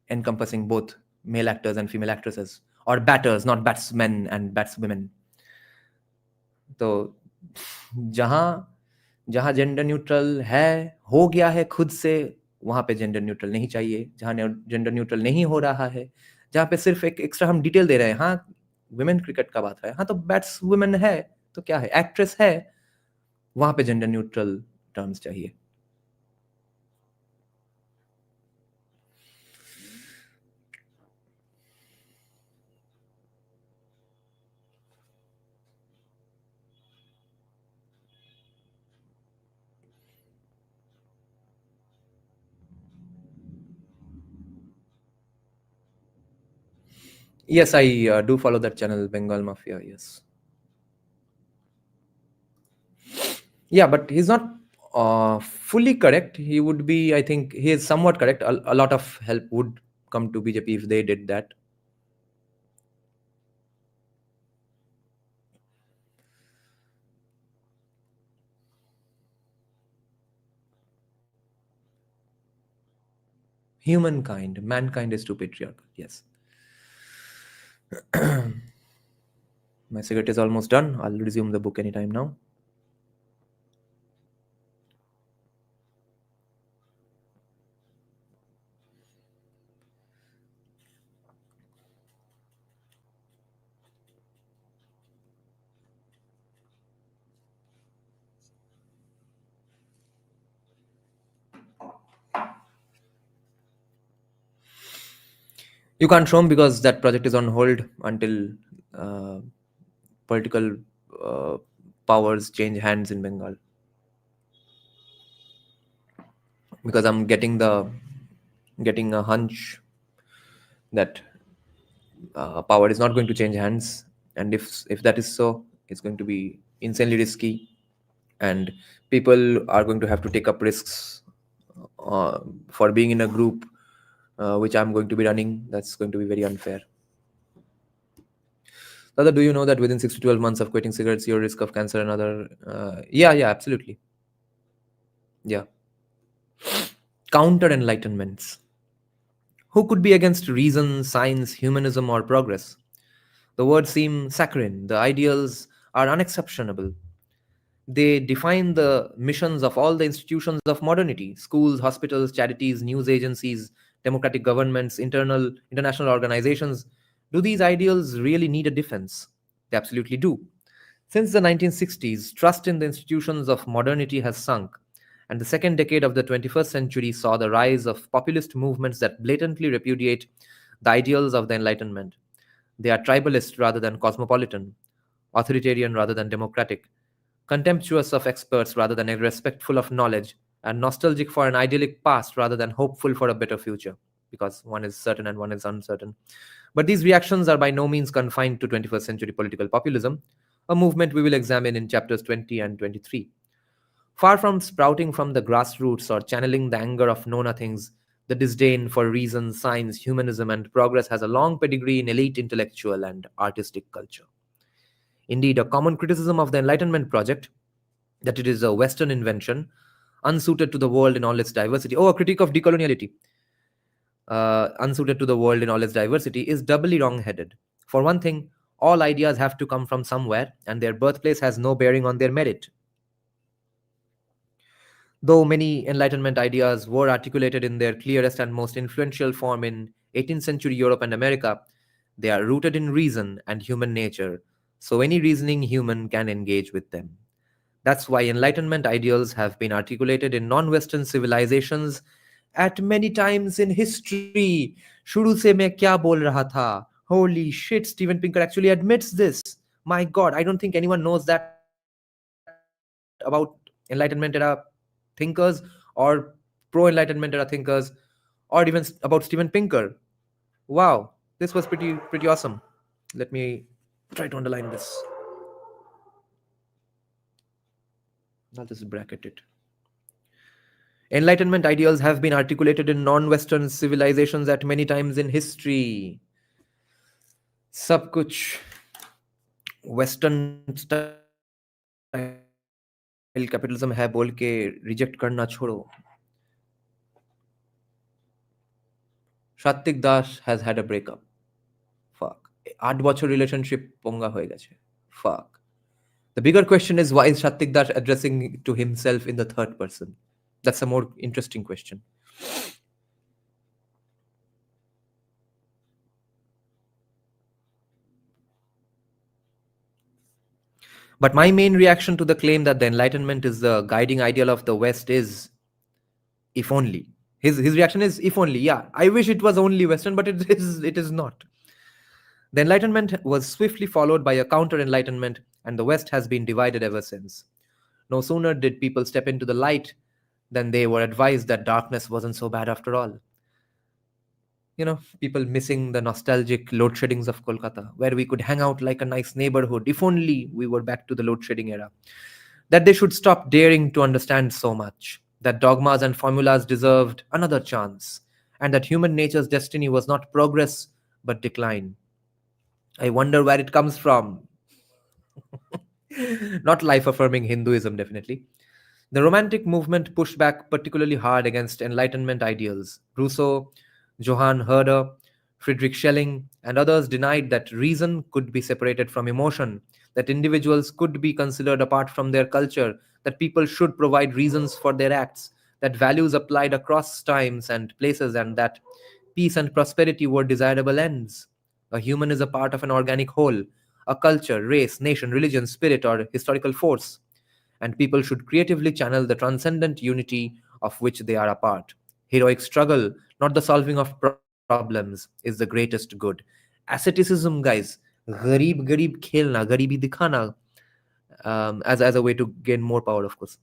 encompassing both male actors and female actresses, or batters, not batsmen and batswomen. तो जहाँ जहाँ gender neutral है, हो गया है खुद से, वहाँ पे जेंडर न्यूट्रल नहीं चाहिए. जहाँ जेंडर न्यूट्रल नहीं हो रहा है, जहाँ पे सिर्फ एक एक्स्ट्रा हम डिटेल दे रहे हैं, हाँ वुमेन क्रिकेट का बात है, हाँ तो बैट्स वुमेन है तो क्या है, एक्ट्रेस है, वहाँ पे जेंडर न्यूट्रल टर्म्स चाहिए. Yes, I do follow that channel, Bengal Mafia. Yes. Yeah, but he's not fully correct. He would be, I think, he is somewhat correct. A lot of help would come to BJP if they did that. Humankind, mankind is too patriarchal. Yes. My cigarette is almost done. I'll resume the book anytime now. You can't show 'em because that project is on hold until political uh, powers change hands in Bengal. Because I'm getting a hunch that power is not going to change hands, and if that is so, it's going to be insanely risky, and people are going to have to take up risks for being in a group which I'm going to be running. That's going to be very unfair. Dada, do you know that within 6 to 12 months of quitting cigarettes, your risk of cancer and other... yeah, absolutely. Yeah. Counter enlightenments. Who could be against reason, science, humanism, or progress? The words seem saccharine. The ideals are unexceptionable. They define the missions of all the institutions of modernity: schools, hospitals, charities, news agencies, democratic governments, international organizations. Do these ideals really need a defense? They absolutely do. Since the 1960s, trust in the institutions of modernity has sunk, and the second decade of the 21st century saw the rise of populist movements that blatantly repudiate the ideals of the Enlightenment. They are tribalist rather than cosmopolitan, authoritarian rather than democratic, contemptuous of experts rather than respectful of knowledge, and nostalgic for an idyllic past rather than hopeful for a better future, because one is certain and one is uncertain. But these reactions are by no means confined to 21st century political populism, a movement we will examine in chapters 20 and 23. Far from sprouting from the grassroots or channeling the anger of know-nothings, the disdain for reason, science, humanism, and progress has a long pedigree in elite intellectual and artistic culture. Indeed, a common criticism of the Enlightenment project, that it is a Western invention, unsuited to the world in all its diversity. Oh, a critique of decoloniality. Unsuited to the world in all its diversity is doubly wrong-headed. For one thing, all ideas have to come from somewhere, and their birthplace has no bearing on their merit. Though many Enlightenment ideas were articulated in their clearest and most influential form in 18th century Europe and America, they are rooted in reason and human nature, so any reasoning human can engage with them. That's why Enlightenment ideals have been articulated in non-Western civilizations at many times in history. Shuru se main kya bol raha tha? Holy shit, Steven Pinker actually admits this. My God, I don't think anyone knows that about Enlightenment era thinkers or pro-Enlightenment era thinkers, or even about Steven Pinker. Wow. This was pretty awesome. Let me try to underline this. I'll just bracket it. Enlightenment ideals have been articulated in non-Western civilizations at many times in history. सब कुछ Western style capitalism है बोल के reject करना छोड़ो. সাত্বিক Das has had a breakup. Fuck. 8 বছর relationship পঙ্গা হয়ে গেছে. Fuck. The bigger question is, why is Satvik Das addressing to himself in the third person? That's a more interesting question. But my main reaction to the claim that the Enlightenment is the guiding ideal of the West is, if only. His reaction is, if only. Yeah, I wish it was only Western, but it is not. The Enlightenment was swiftly followed by a counter-Enlightenment, and the West has been divided ever since. No sooner did people step into the light than they were advised that darkness wasn't so bad after all. You know, people missing the nostalgic load sheddings of Kolkata, where we could hang out like a nice neighborhood, if only we were back to the load shedding era. That they should stop daring to understand so much, that dogmas and formulas deserved another chance, and that human nature's destiny was not progress but decline. I wonder where it comes from. Not life-affirming Hinduism, definitely. The Romantic movement pushed back particularly hard against Enlightenment ideals. Rousseau, Johann Herder, Friedrich Schelling, and others denied that reason could be separated from emotion, that individuals could be considered apart from their culture, that people should provide reasons for their acts, that values applied across times and places, and that peace and prosperity were desirable ends. A human is a part of an organic whole, a culture, race, nation, religion, spirit, or historical force, and people should creatively channel the transcendent unity of which they are a part. Heroic struggle, not the solving of problems, is the greatest good. Asceticism, guys, garib khelna, garibi dikhana, as a way to gain more power, of course.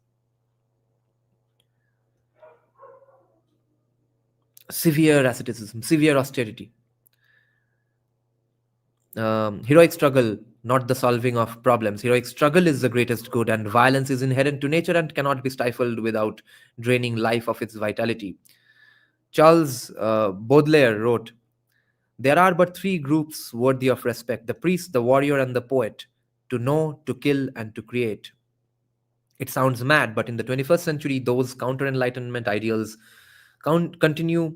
Severe asceticism, severe austerity. Heroic struggle, not the solving of problems. Heroic struggle is the greatest good, and violence is inherent to nature and cannot be stifled without draining life of its vitality. Charles Baudelaire wrote, "There are but 3 groups worthy of respect: the priest, the warrior, and the poet. To know, to kill, and to create." It sounds mad, but in the 21st century, those counter-Enlightenment ideals continue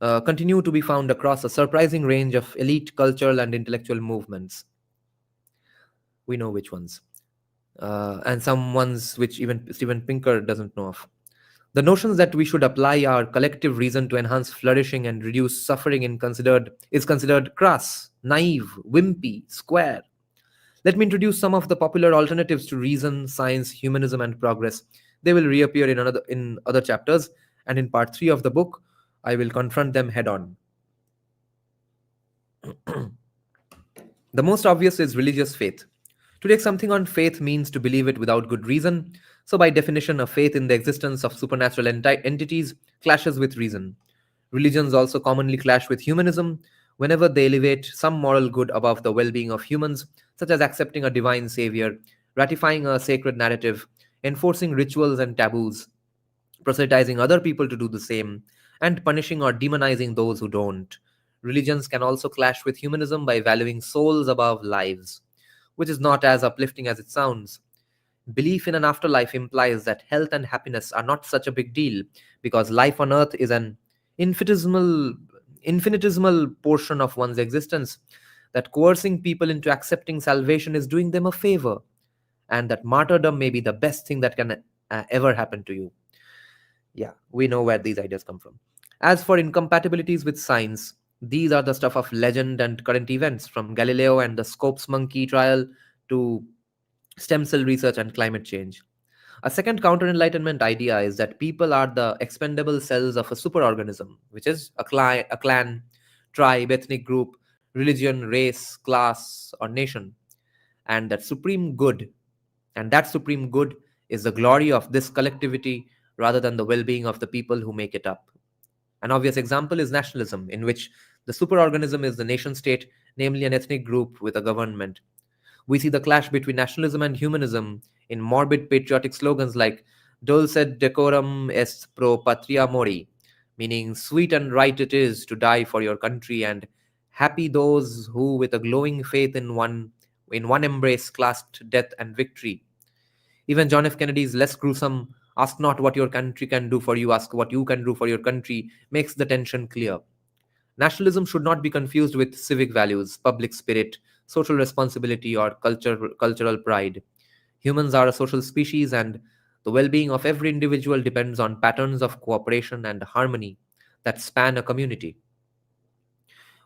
to be found across a surprising range of elite cultural and intellectual movements. We know which ones. And some ones which even Steven Pinker doesn't know of. The notions that we should apply our collective reason to enhance flourishing and reduce suffering is considered crass, naive, wimpy, square. Let me introduce some of the popular alternatives to reason, science, humanism, and progress. They will reappear in other chapters, and in part 3 of the book, I will confront them head on. The most obvious is religious faith. To take something on faith means to believe it without good reason. So by definition, a faith in the existence of supernatural entities clashes with reason. Religions also commonly clash with humanism whenever they elevate some moral good above the well-being of humans, such as accepting a divine savior, ratifying a sacred narrative, enforcing rituals and taboos, proselytizing other people to do the same, and punishing or demonizing those who don't. Religions can also clash with humanism by valuing souls above lives, which is not as uplifting as it sounds. Belief in an afterlife implies that health and happiness are not such a big deal because life on earth is an infinitesimal portion of one's existence, that coercing people into accepting salvation is doing them a favor, and that martyrdom may be the best thing that can ever happen to you. Yeah, we know where these ideas come from. As for incompatibilities with science, these are the stuff of legend and current events, from Galileo and the Scopes monkey trial to stem cell research and climate change. A second counter-Enlightenment idea is that people are the expendable cells of a superorganism, which is a clan, tribe, ethnic group, religion, race, class, or nation, and that supreme good is the glory of this collectivity rather than the well-being of the people who make it up. An obvious example is nationalism, in which The superorganism is the nation state, namely an ethnic group with a government. We see the clash between nationalism and humanism in morbid patriotic slogans like Dulcet decorum est pro patria mori, meaning sweet and right it is to die for your country, and happy those who, with a glowing faith in one embrace, clasped death and victory. Even John F. Kennedy's less gruesome "Ask not what your country can do for you, ask what you can do for your country" makes the tension clear. Nationalism should not be confused with civic values, public spirit, social responsibility, or cultural pride. Humans are a social species, and the well being of every individual depends on patterns of cooperation and harmony that span a community.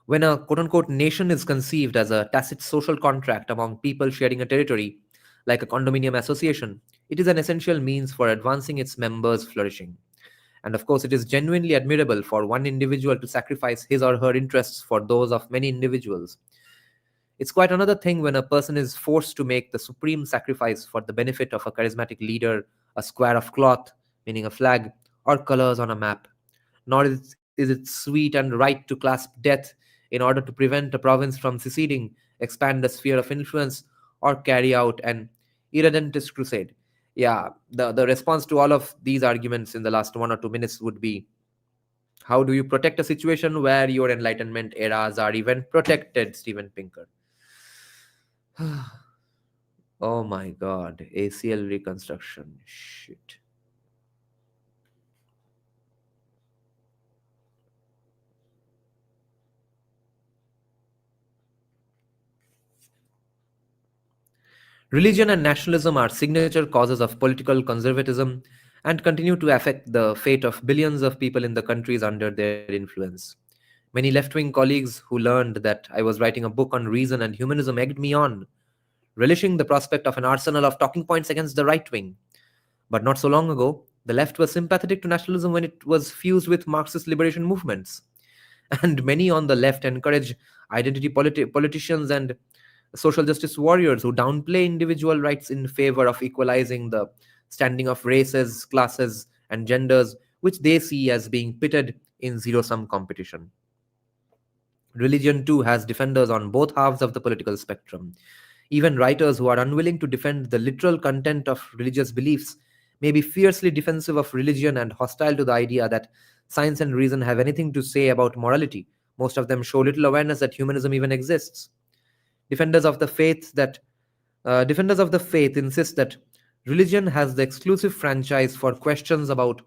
When a quote unquote nation is conceived as a tacit social contract among people sharing a territory, like a condominium association, it is an essential means for advancing its members' flourishing. And of course, it is genuinely admirable for one individual to sacrifice his or her interests for those of many individuals. It's quite another thing when a person is forced to make the supreme sacrifice for the benefit of a charismatic leader, a square of cloth, meaning a flag, or colors on a map. Nor is it sweet and right to clasp death in order to prevent a province from seceding, expand the sphere of influence, or carry out an irredentist crusade. Yeah, the response to all of these arguments in the last 1 or 2 minutes would be, how do you protect a situation where your Enlightenment eras are even protected, Steven Pinker? Oh my god, ACL reconstruction. Shit. Religion and nationalism are signature causes of political conservatism and continue to affect the fate of billions of people in the countries under their influence. Many left wing colleagues who learned that I was writing a book on reason and humanism egged me on, relishing the prospect of an arsenal of talking points against the right wing. But not so long ago, the left was sympathetic to nationalism when it was fused with Marxist liberation movements. And many on the left encourage identity politicians and social justice warriors who downplay individual rights in favor of equalizing the standing of races, classes, and genders, which they see as being pitted in zero sum competition. Religion, too, has defenders on both halves of the political spectrum. Even writers who are unwilling to defend the literal content of religious beliefs may be fiercely defensive of religion and hostile to the idea that science and reason have anything to say about morality. Most of them show little awareness that humanism even exists. Defenders of the faith insist that religion has the exclusive franchise for questions about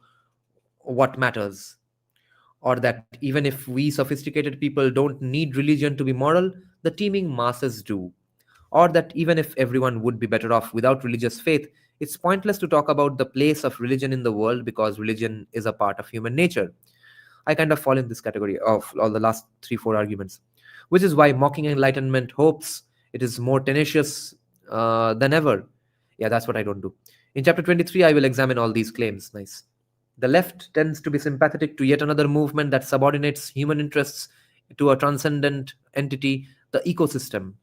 what matters, or that even if we sophisticated people don't need religion to be moral, the teeming masses do, or that even if everyone would be better off without religious faith, it's pointless to talk about the place of religion in the world because religion is a part of human nature. I kind of fall in this category of all the last 3 4 arguments, which is why mocking Enlightenment hopes it is more tenacious than ever. Yeah, that's what I don't do. In chapter 23, I will examine all these claims. Nice. The left tends to be sympathetic to yet another movement that subordinates human interests to a transcendent entity, the ecosystem.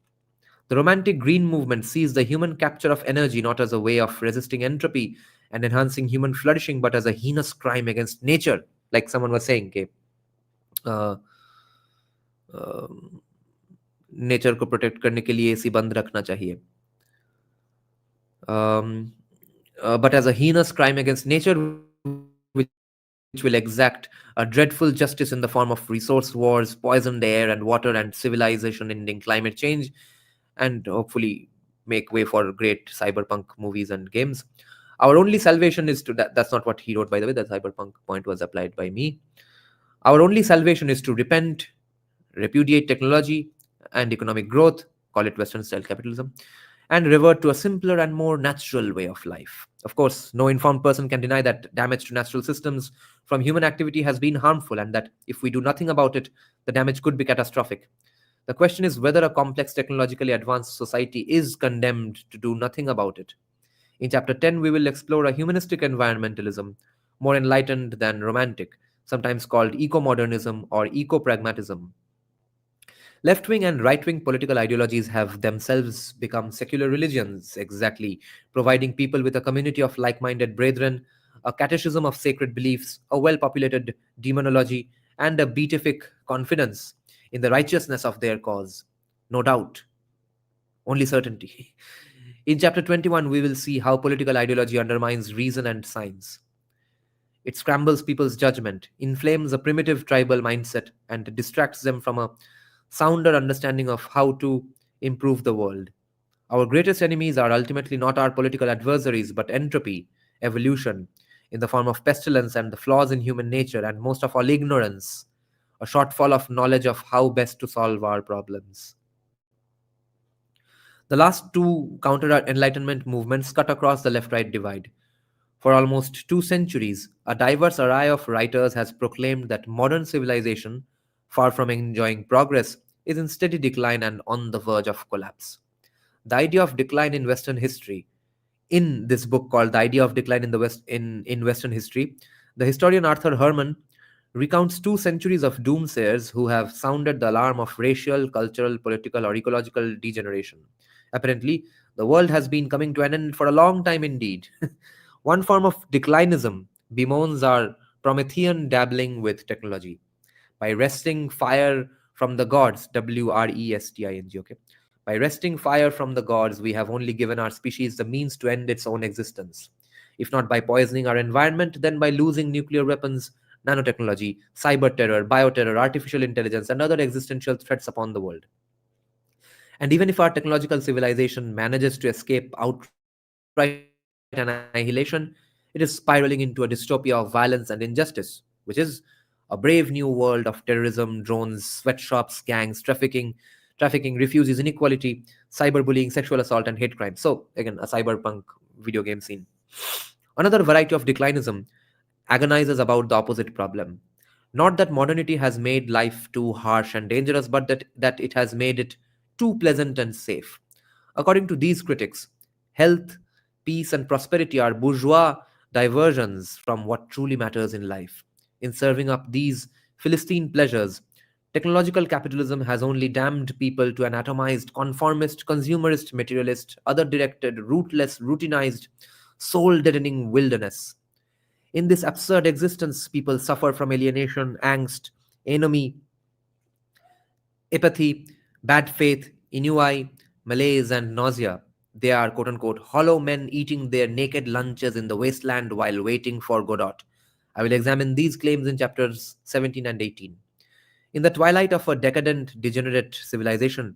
The romantic green movement sees the human capture of energy not as a way of resisting entropy and enhancing human flourishing, but as a heinous crime against nature. Like someone was saying, okay, nature को protect करने के लिए AC बंद रखना चाहिए, but as a heinous crime against nature which will exact a dreadful justice in the form of resource wars, poisoned air and water, and civilization ending climate change, and hopefully make way for great cyberpunk movies and games. Our only salvation is to that's not what he wrote, by the way. That cyberpunk point was applied by me. Our only salvation is to repent, repudiate technology and economic growth, call it Western style capitalism, and revert to a simpler and more natural way of life. Of course, no informed person can deny that damage to natural systems from human activity has been harmful, and that if we do nothing about it, the damage could be catastrophic. The question is whether a complex technologically advanced society is condemned to do nothing about it. In chapter 10, we will explore a humanistic environmentalism, more enlightened than romantic, sometimes called eco-modernism or eco-pragmatism. Left-wing and right-wing political ideologies have themselves become secular religions, exactly, providing people with a community of like-minded brethren, a catechism of sacred beliefs, a well-populated demonology, and a beatific confidence in the righteousness of their cause. No doubt, only certainty. In chapter 21, we will see how political ideology undermines reason and science. It scrambles people's judgment, inflames a primitive tribal mindset, and distracts them from a sounder understanding of how to improve the world. Our greatest enemies are ultimately not our political adversaries, but entropy, evolution, in the form of pestilence and the flaws in human nature, and most of all, ignorance, a shortfall of knowledge of how best to solve our problems. The last two counter Enlightenment movements cut across the left right divide. For almost 2 centuries, a diverse array of writers has proclaimed that modern civilization, far from enjoying progress, is in steady decline and on the verge of collapse. The idea of decline in Western history, in this book called The Idea of Decline in the West in Western History, the historian Arthur Herman recounts 2 centuries of doomsayers who have sounded the alarm of racial, cultural, political, or ecological degeneration. Apparently, the world has been coming to an end for a long time indeed. One form of declinism bemoans our Promethean dabbling with technology. By wresting fire from the gods, WRESTING, okay? By wresting fire from the gods, we have only given our species the means to end its own existence. If not by poisoning our environment, then by losing nuclear weapons, nanotechnology, cyber terror, bioterror, artificial intelligence, and other existential threats upon the world. And even if our technological civilization manages to escape outright annihilation, it is spiraling into a dystopia of violence and injustice, which is a brave new world of terrorism, drones, sweatshops, gangs, trafficking, refugees, inequality, cyberbullying, sexual assault, and hate crime. So, again, a cyberpunk video game scene. Another variety of declinism agonizes about the opposite problem. Not that modernity has made life too harsh and dangerous, but that it has made it too pleasant and safe. According to these critics, health, peace, and prosperity are bourgeois diversions from what truly matters in life. In serving up these Philistine pleasures, technological capitalism has only damned people to an atomized, conformist, consumerist, materialist, other directed, rootless, routinized, soul deadening wilderness. In this absurd existence, people suffer from alienation, angst, enemy, apathy, bad faith, ennui, malaise, and nausea. They are quote unquote hollow men eating their naked lunches in the wasteland while waiting for Godot. I will examine these claims in chapters 17 and 18. In the twilight of a decadent, degenerate civilization,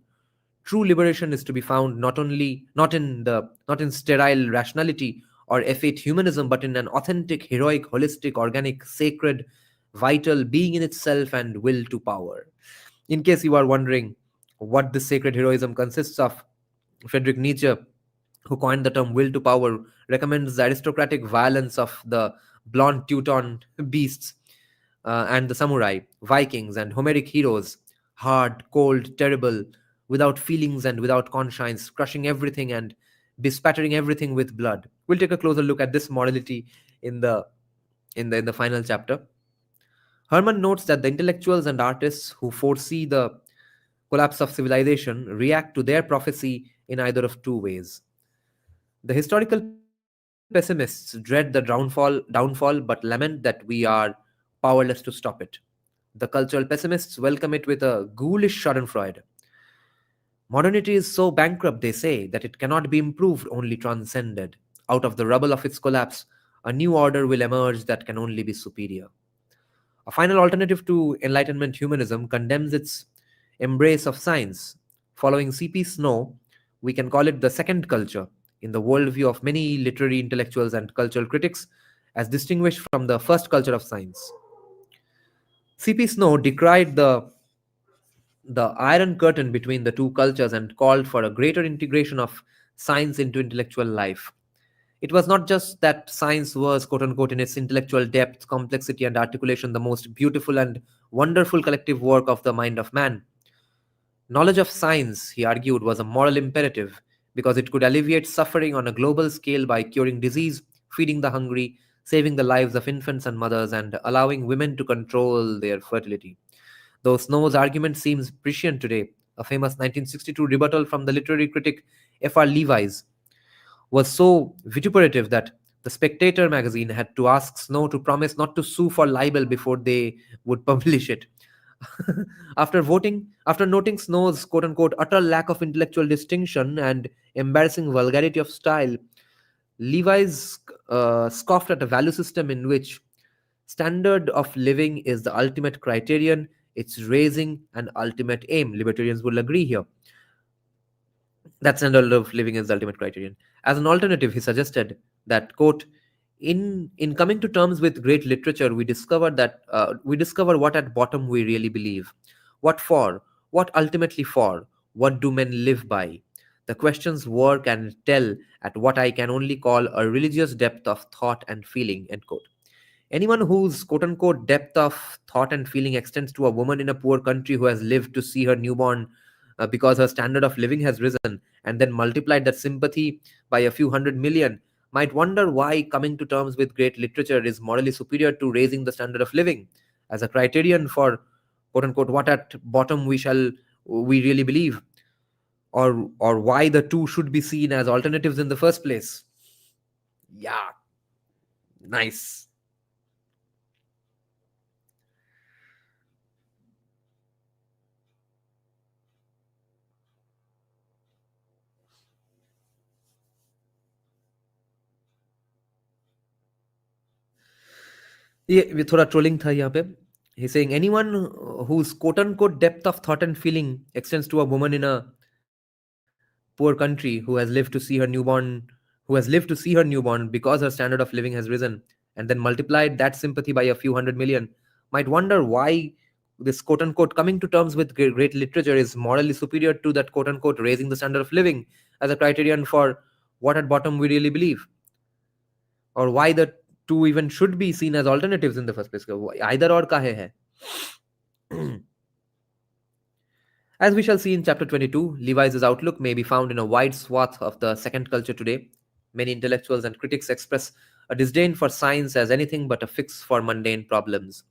true liberation is to be found not in sterile rationality or effete humanism, but in an authentic, heroic, holistic, organic, sacred, vital being in itself and will to power. In case you are wondering what this sacred heroism consists of, Friedrich Nietzsche, who coined the term will to power, recommends the aristocratic violence of the blonde Teuton beasts and the samurai, Vikings, and Homeric heroes, hard, cold, terrible, without feelings and without conscience, crushing everything and bespattering everything with blood. We'll take a closer look at this morality in the final chapter. Herman notes that the intellectuals and artists who foresee the collapse of civilization react to their prophecy in either of two ways. The historical pessimists dread the downfall, but lament that we are powerless to stop it. The cultural pessimists welcome it with a ghoulish schadenfreude. Modernity is so bankrupt, they say, that it cannot be improved, only transcended. Out of the rubble of its collapse, a new order will emerge that can only be superior. A final alternative to Enlightenment humanism condemns its embrace of science. Following C.P. Snow, we can call it the second culture, in the worldview of many literary intellectuals and cultural critics, as distinguished from the first culture of science. C.P. Snow decried the iron curtain between the two cultures and called for a greater integration of science into intellectual life. It was not just that science was, quote unquote, in its intellectual depth, complexity, and articulation, the most beautiful and wonderful collective work of the mind of man. Knowledge of science, he argued, was a moral imperative because it could alleviate suffering on a global scale by curing disease, feeding the hungry, saving the lives of infants and mothers, and allowing women to control their fertility. Though Snow's argument seems prescient today, a famous 1962 rebuttal from the literary critic F.R. Leavies was so vituperative that the Spectator magazine had to ask Snow to promise not to sue for libel before they would publish it. After noting Snow's quote unquote utter lack of intellectual distinction and embarrassing vulgarity of style, Levi's scoffed at a value system in which standard of living is the ultimate criterion, its raising an ultimate aim. Libertarians will agree here that standard of living is the ultimate criterion. As an alternative, he suggested that, quote, in coming to terms with great literature, we discover what at bottom we really believe. What for? What ultimately for? What do men live by? The questions work and tell at what I can only call a religious depth of thought and feeling, end quote. Anyone whose quote unquote depth of thought and feeling extends to a woman in a poor country who has lived to see her newborn because her standard of living has risen and then multiplied that sympathy by a few hundred million might wonder why coming to terms with great literature is morally superior to raising the standard of living as a criterion for quote unquote what at bottom we really believe, or why the two should be seen as alternatives in the first place. Yeah, nice. ये थोड़ा trolling था यहाँ पे. He's saying anyone whose quote unquote depth of thought and feeling extends to a woman in a poor country who has lived to see her newborn because her standard of living has risen and then multiplied that sympathy by a few hundred million might wonder why this quote unquote coming to terms with great literature is morally superior to that quote unquote raising the standard of living as a criterion for what at bottom we really believe, or why the two even should be seen as alternatives in the first place. Either or kahe hai. As we shall see in chapter 22, Levi's outlook may be found in a wide swath of the second culture today. Many intellectuals and critics express a disdain for science as anything but a fix for mundane problems.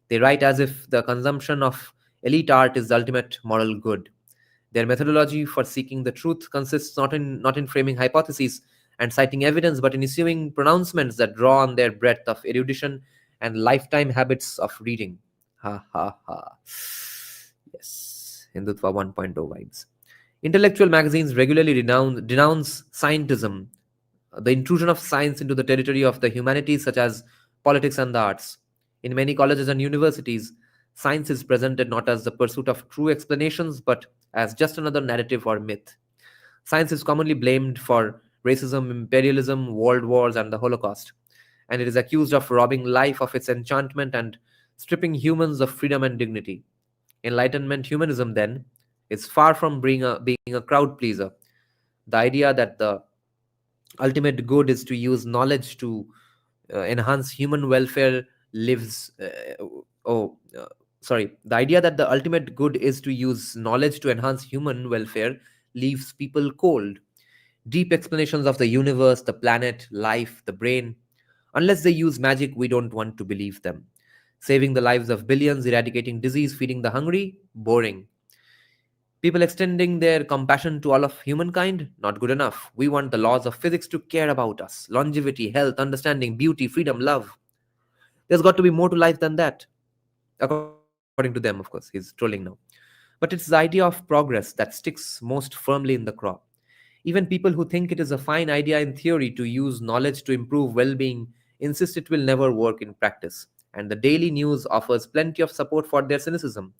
They write as if the consumption of elite art is the ultimate moral good. Their methodology for seeking the truth consists not in framing hypotheses and citing evidence, but in issuing pronouncements that draw on their breadth of erudition and lifetime habits of reading. Ha ha ha. Yes, Hindutva 1.0 vibes. Intellectual magazines regularly denounce scientism, the intrusion of science into the territory of the humanities such as politics and the arts. In many colleges and universities, science is presented not as the pursuit of true explanations but as just another narrative or myth. Science is commonly blamed for racism, imperialism, world wars, and the Holocaust, and it is accused of robbing life of its enchantment and stripping humans of freedom and dignity. Enlightenment humanism, then, is far from being a crowd pleaser. The idea that the ultimate good is to use knowledge to enhance human welfare lives oh sorry the idea that the ultimate good is to use knowledge to enhance human welfare leaves people cold. Deep explanations of the universe, the planet, life, the brain, unless they use magic, we don't want to believe them. Saving the lives of billions, eradicating disease, feeding the hungry, boring. People extending their compassion to all of humankind, not good enough. We want the laws of physics to care about us. Longevity, health, understanding, beauty, freedom, love. There's got to be more to life than that. According to them, of course. He's trolling now. But it's the idea of progress that sticks most firmly in the craw. Even people who think it is a fine idea in theory to use knowledge to improve well being insist it will never work in practice. And the Daily News offers plenty of support for their cynicism.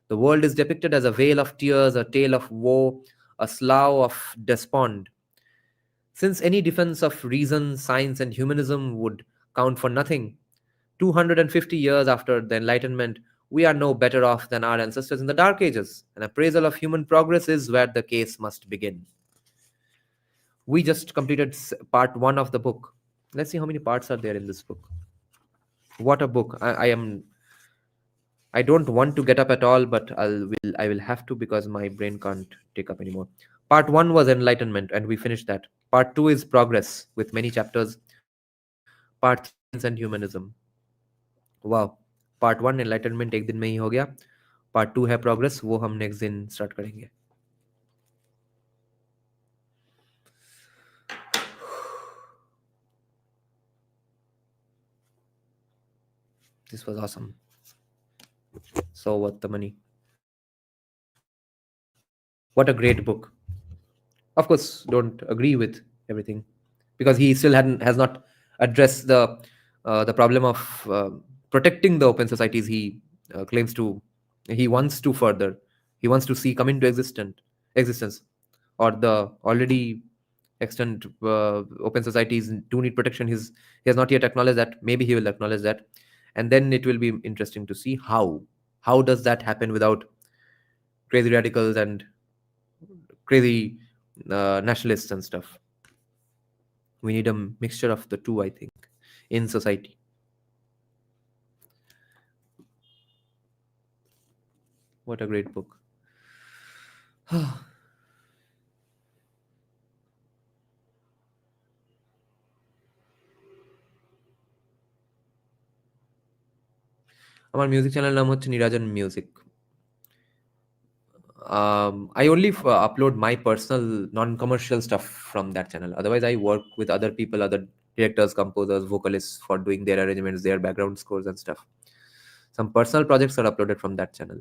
The world is depicted as a vale of tears, a tale of woe, a slough of despond. Since any defense of reason, science, and humanism would count for nothing, 250 years after the Enlightenment, we are no better off than our ancestors in the Dark Ages. An appraisal of human progress is where the case must begin. We just completed part 1 of the book. Let's see how many parts are there in this book. What a book. I don't want to get up at all, but I will have to because my brain can't take up anymore. Part 1 was enlightenment and we finished that. Part 2 is progress with many chapters. Part 3 is science and humanism. Wow. Part 1 enlightenment एक दिन में ही हो गया. Part 2 है progress, वो हम next दिन start करेंगे. This was awesome. so worth the money. What a great book. Of course, don't agree with everything, because he still has not addressed the problem of protecting the open societies claims to he wants to further. He wants to see come into existence, or the already extant open societies do need protection. He has not yet acknowledged that. Maybe he will acknowledge that, and then it will be interesting to see how does that happen without crazy radicals and crazy nationalists and stuff. We need a mixture of the two, I think, in society. What a great book. আমার music channel নাম হচ্ছে নিরাজন music. I only upload my personal non-commercial stuff from that channel. Otherwise, I work with other people, other directors, composers, vocalists for doing their arrangements, their background scores and stuff. Some personal projects are uploaded from that channel.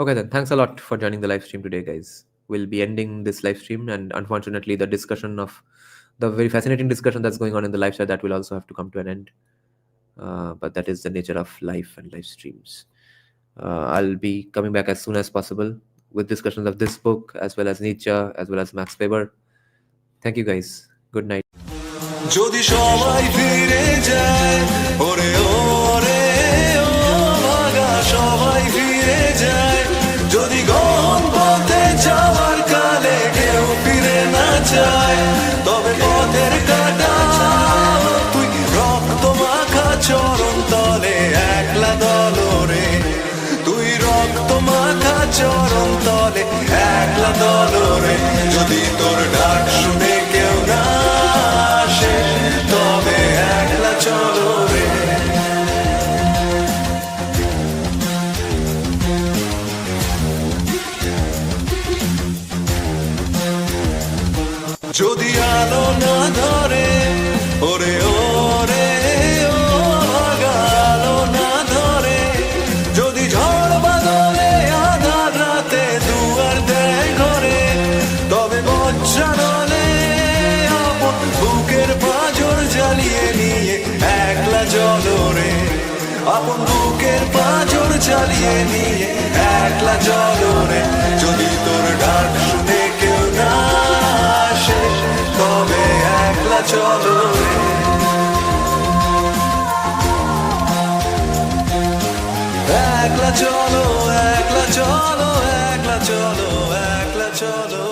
Okay then, thanks a lot for joining the live stream today, guys. We'll be ending this live stream, and unfortunately the discussion of the very fascinating discussion that's going on in the live chat, that will also have to come to an end. But that is the nature of life and live streams. I'll be coming back as soon as possible with discussions of this book, as well as Nietzsche, as well as Max Weber. Thank you guys. Good night. যদি সবাই ফিরে যায়, ওরে ওরে ও ভাগা সবাই ফিরে যায়, যদি গহন পথে যাওয়ার কালে কেউ ফিরে না যায়, তবে পথের কাটা তুই রক্ত মাখা চরণ তলে একলা দলরে, তুই রক্ত মাখা চরণ তলে একলা দলরে, যদি তোর ডাক শুনে কেউ না আসে, তবে একলা চলো রে। যদি আলো না ধরে, ওরে ওরে ও ভাগা আলো না ধরে, যদি ঝড় বাদলে আধার রাতে দুয়ার দেয় ঘরে, তবে বজ্রানলে আপন বুকের পাঁজর জ্বালিয়ে নিয়ে একলা চলো রে, আপন বুকের পাঁজর জ্বালিয়ে নিয়ে একলা চলো রে, যদি তোর ডাক শুনে কেউ না আসে, তবে একলা চলো রে। একলা চলো, একলা চলো, একলা চলো, একলা চলো।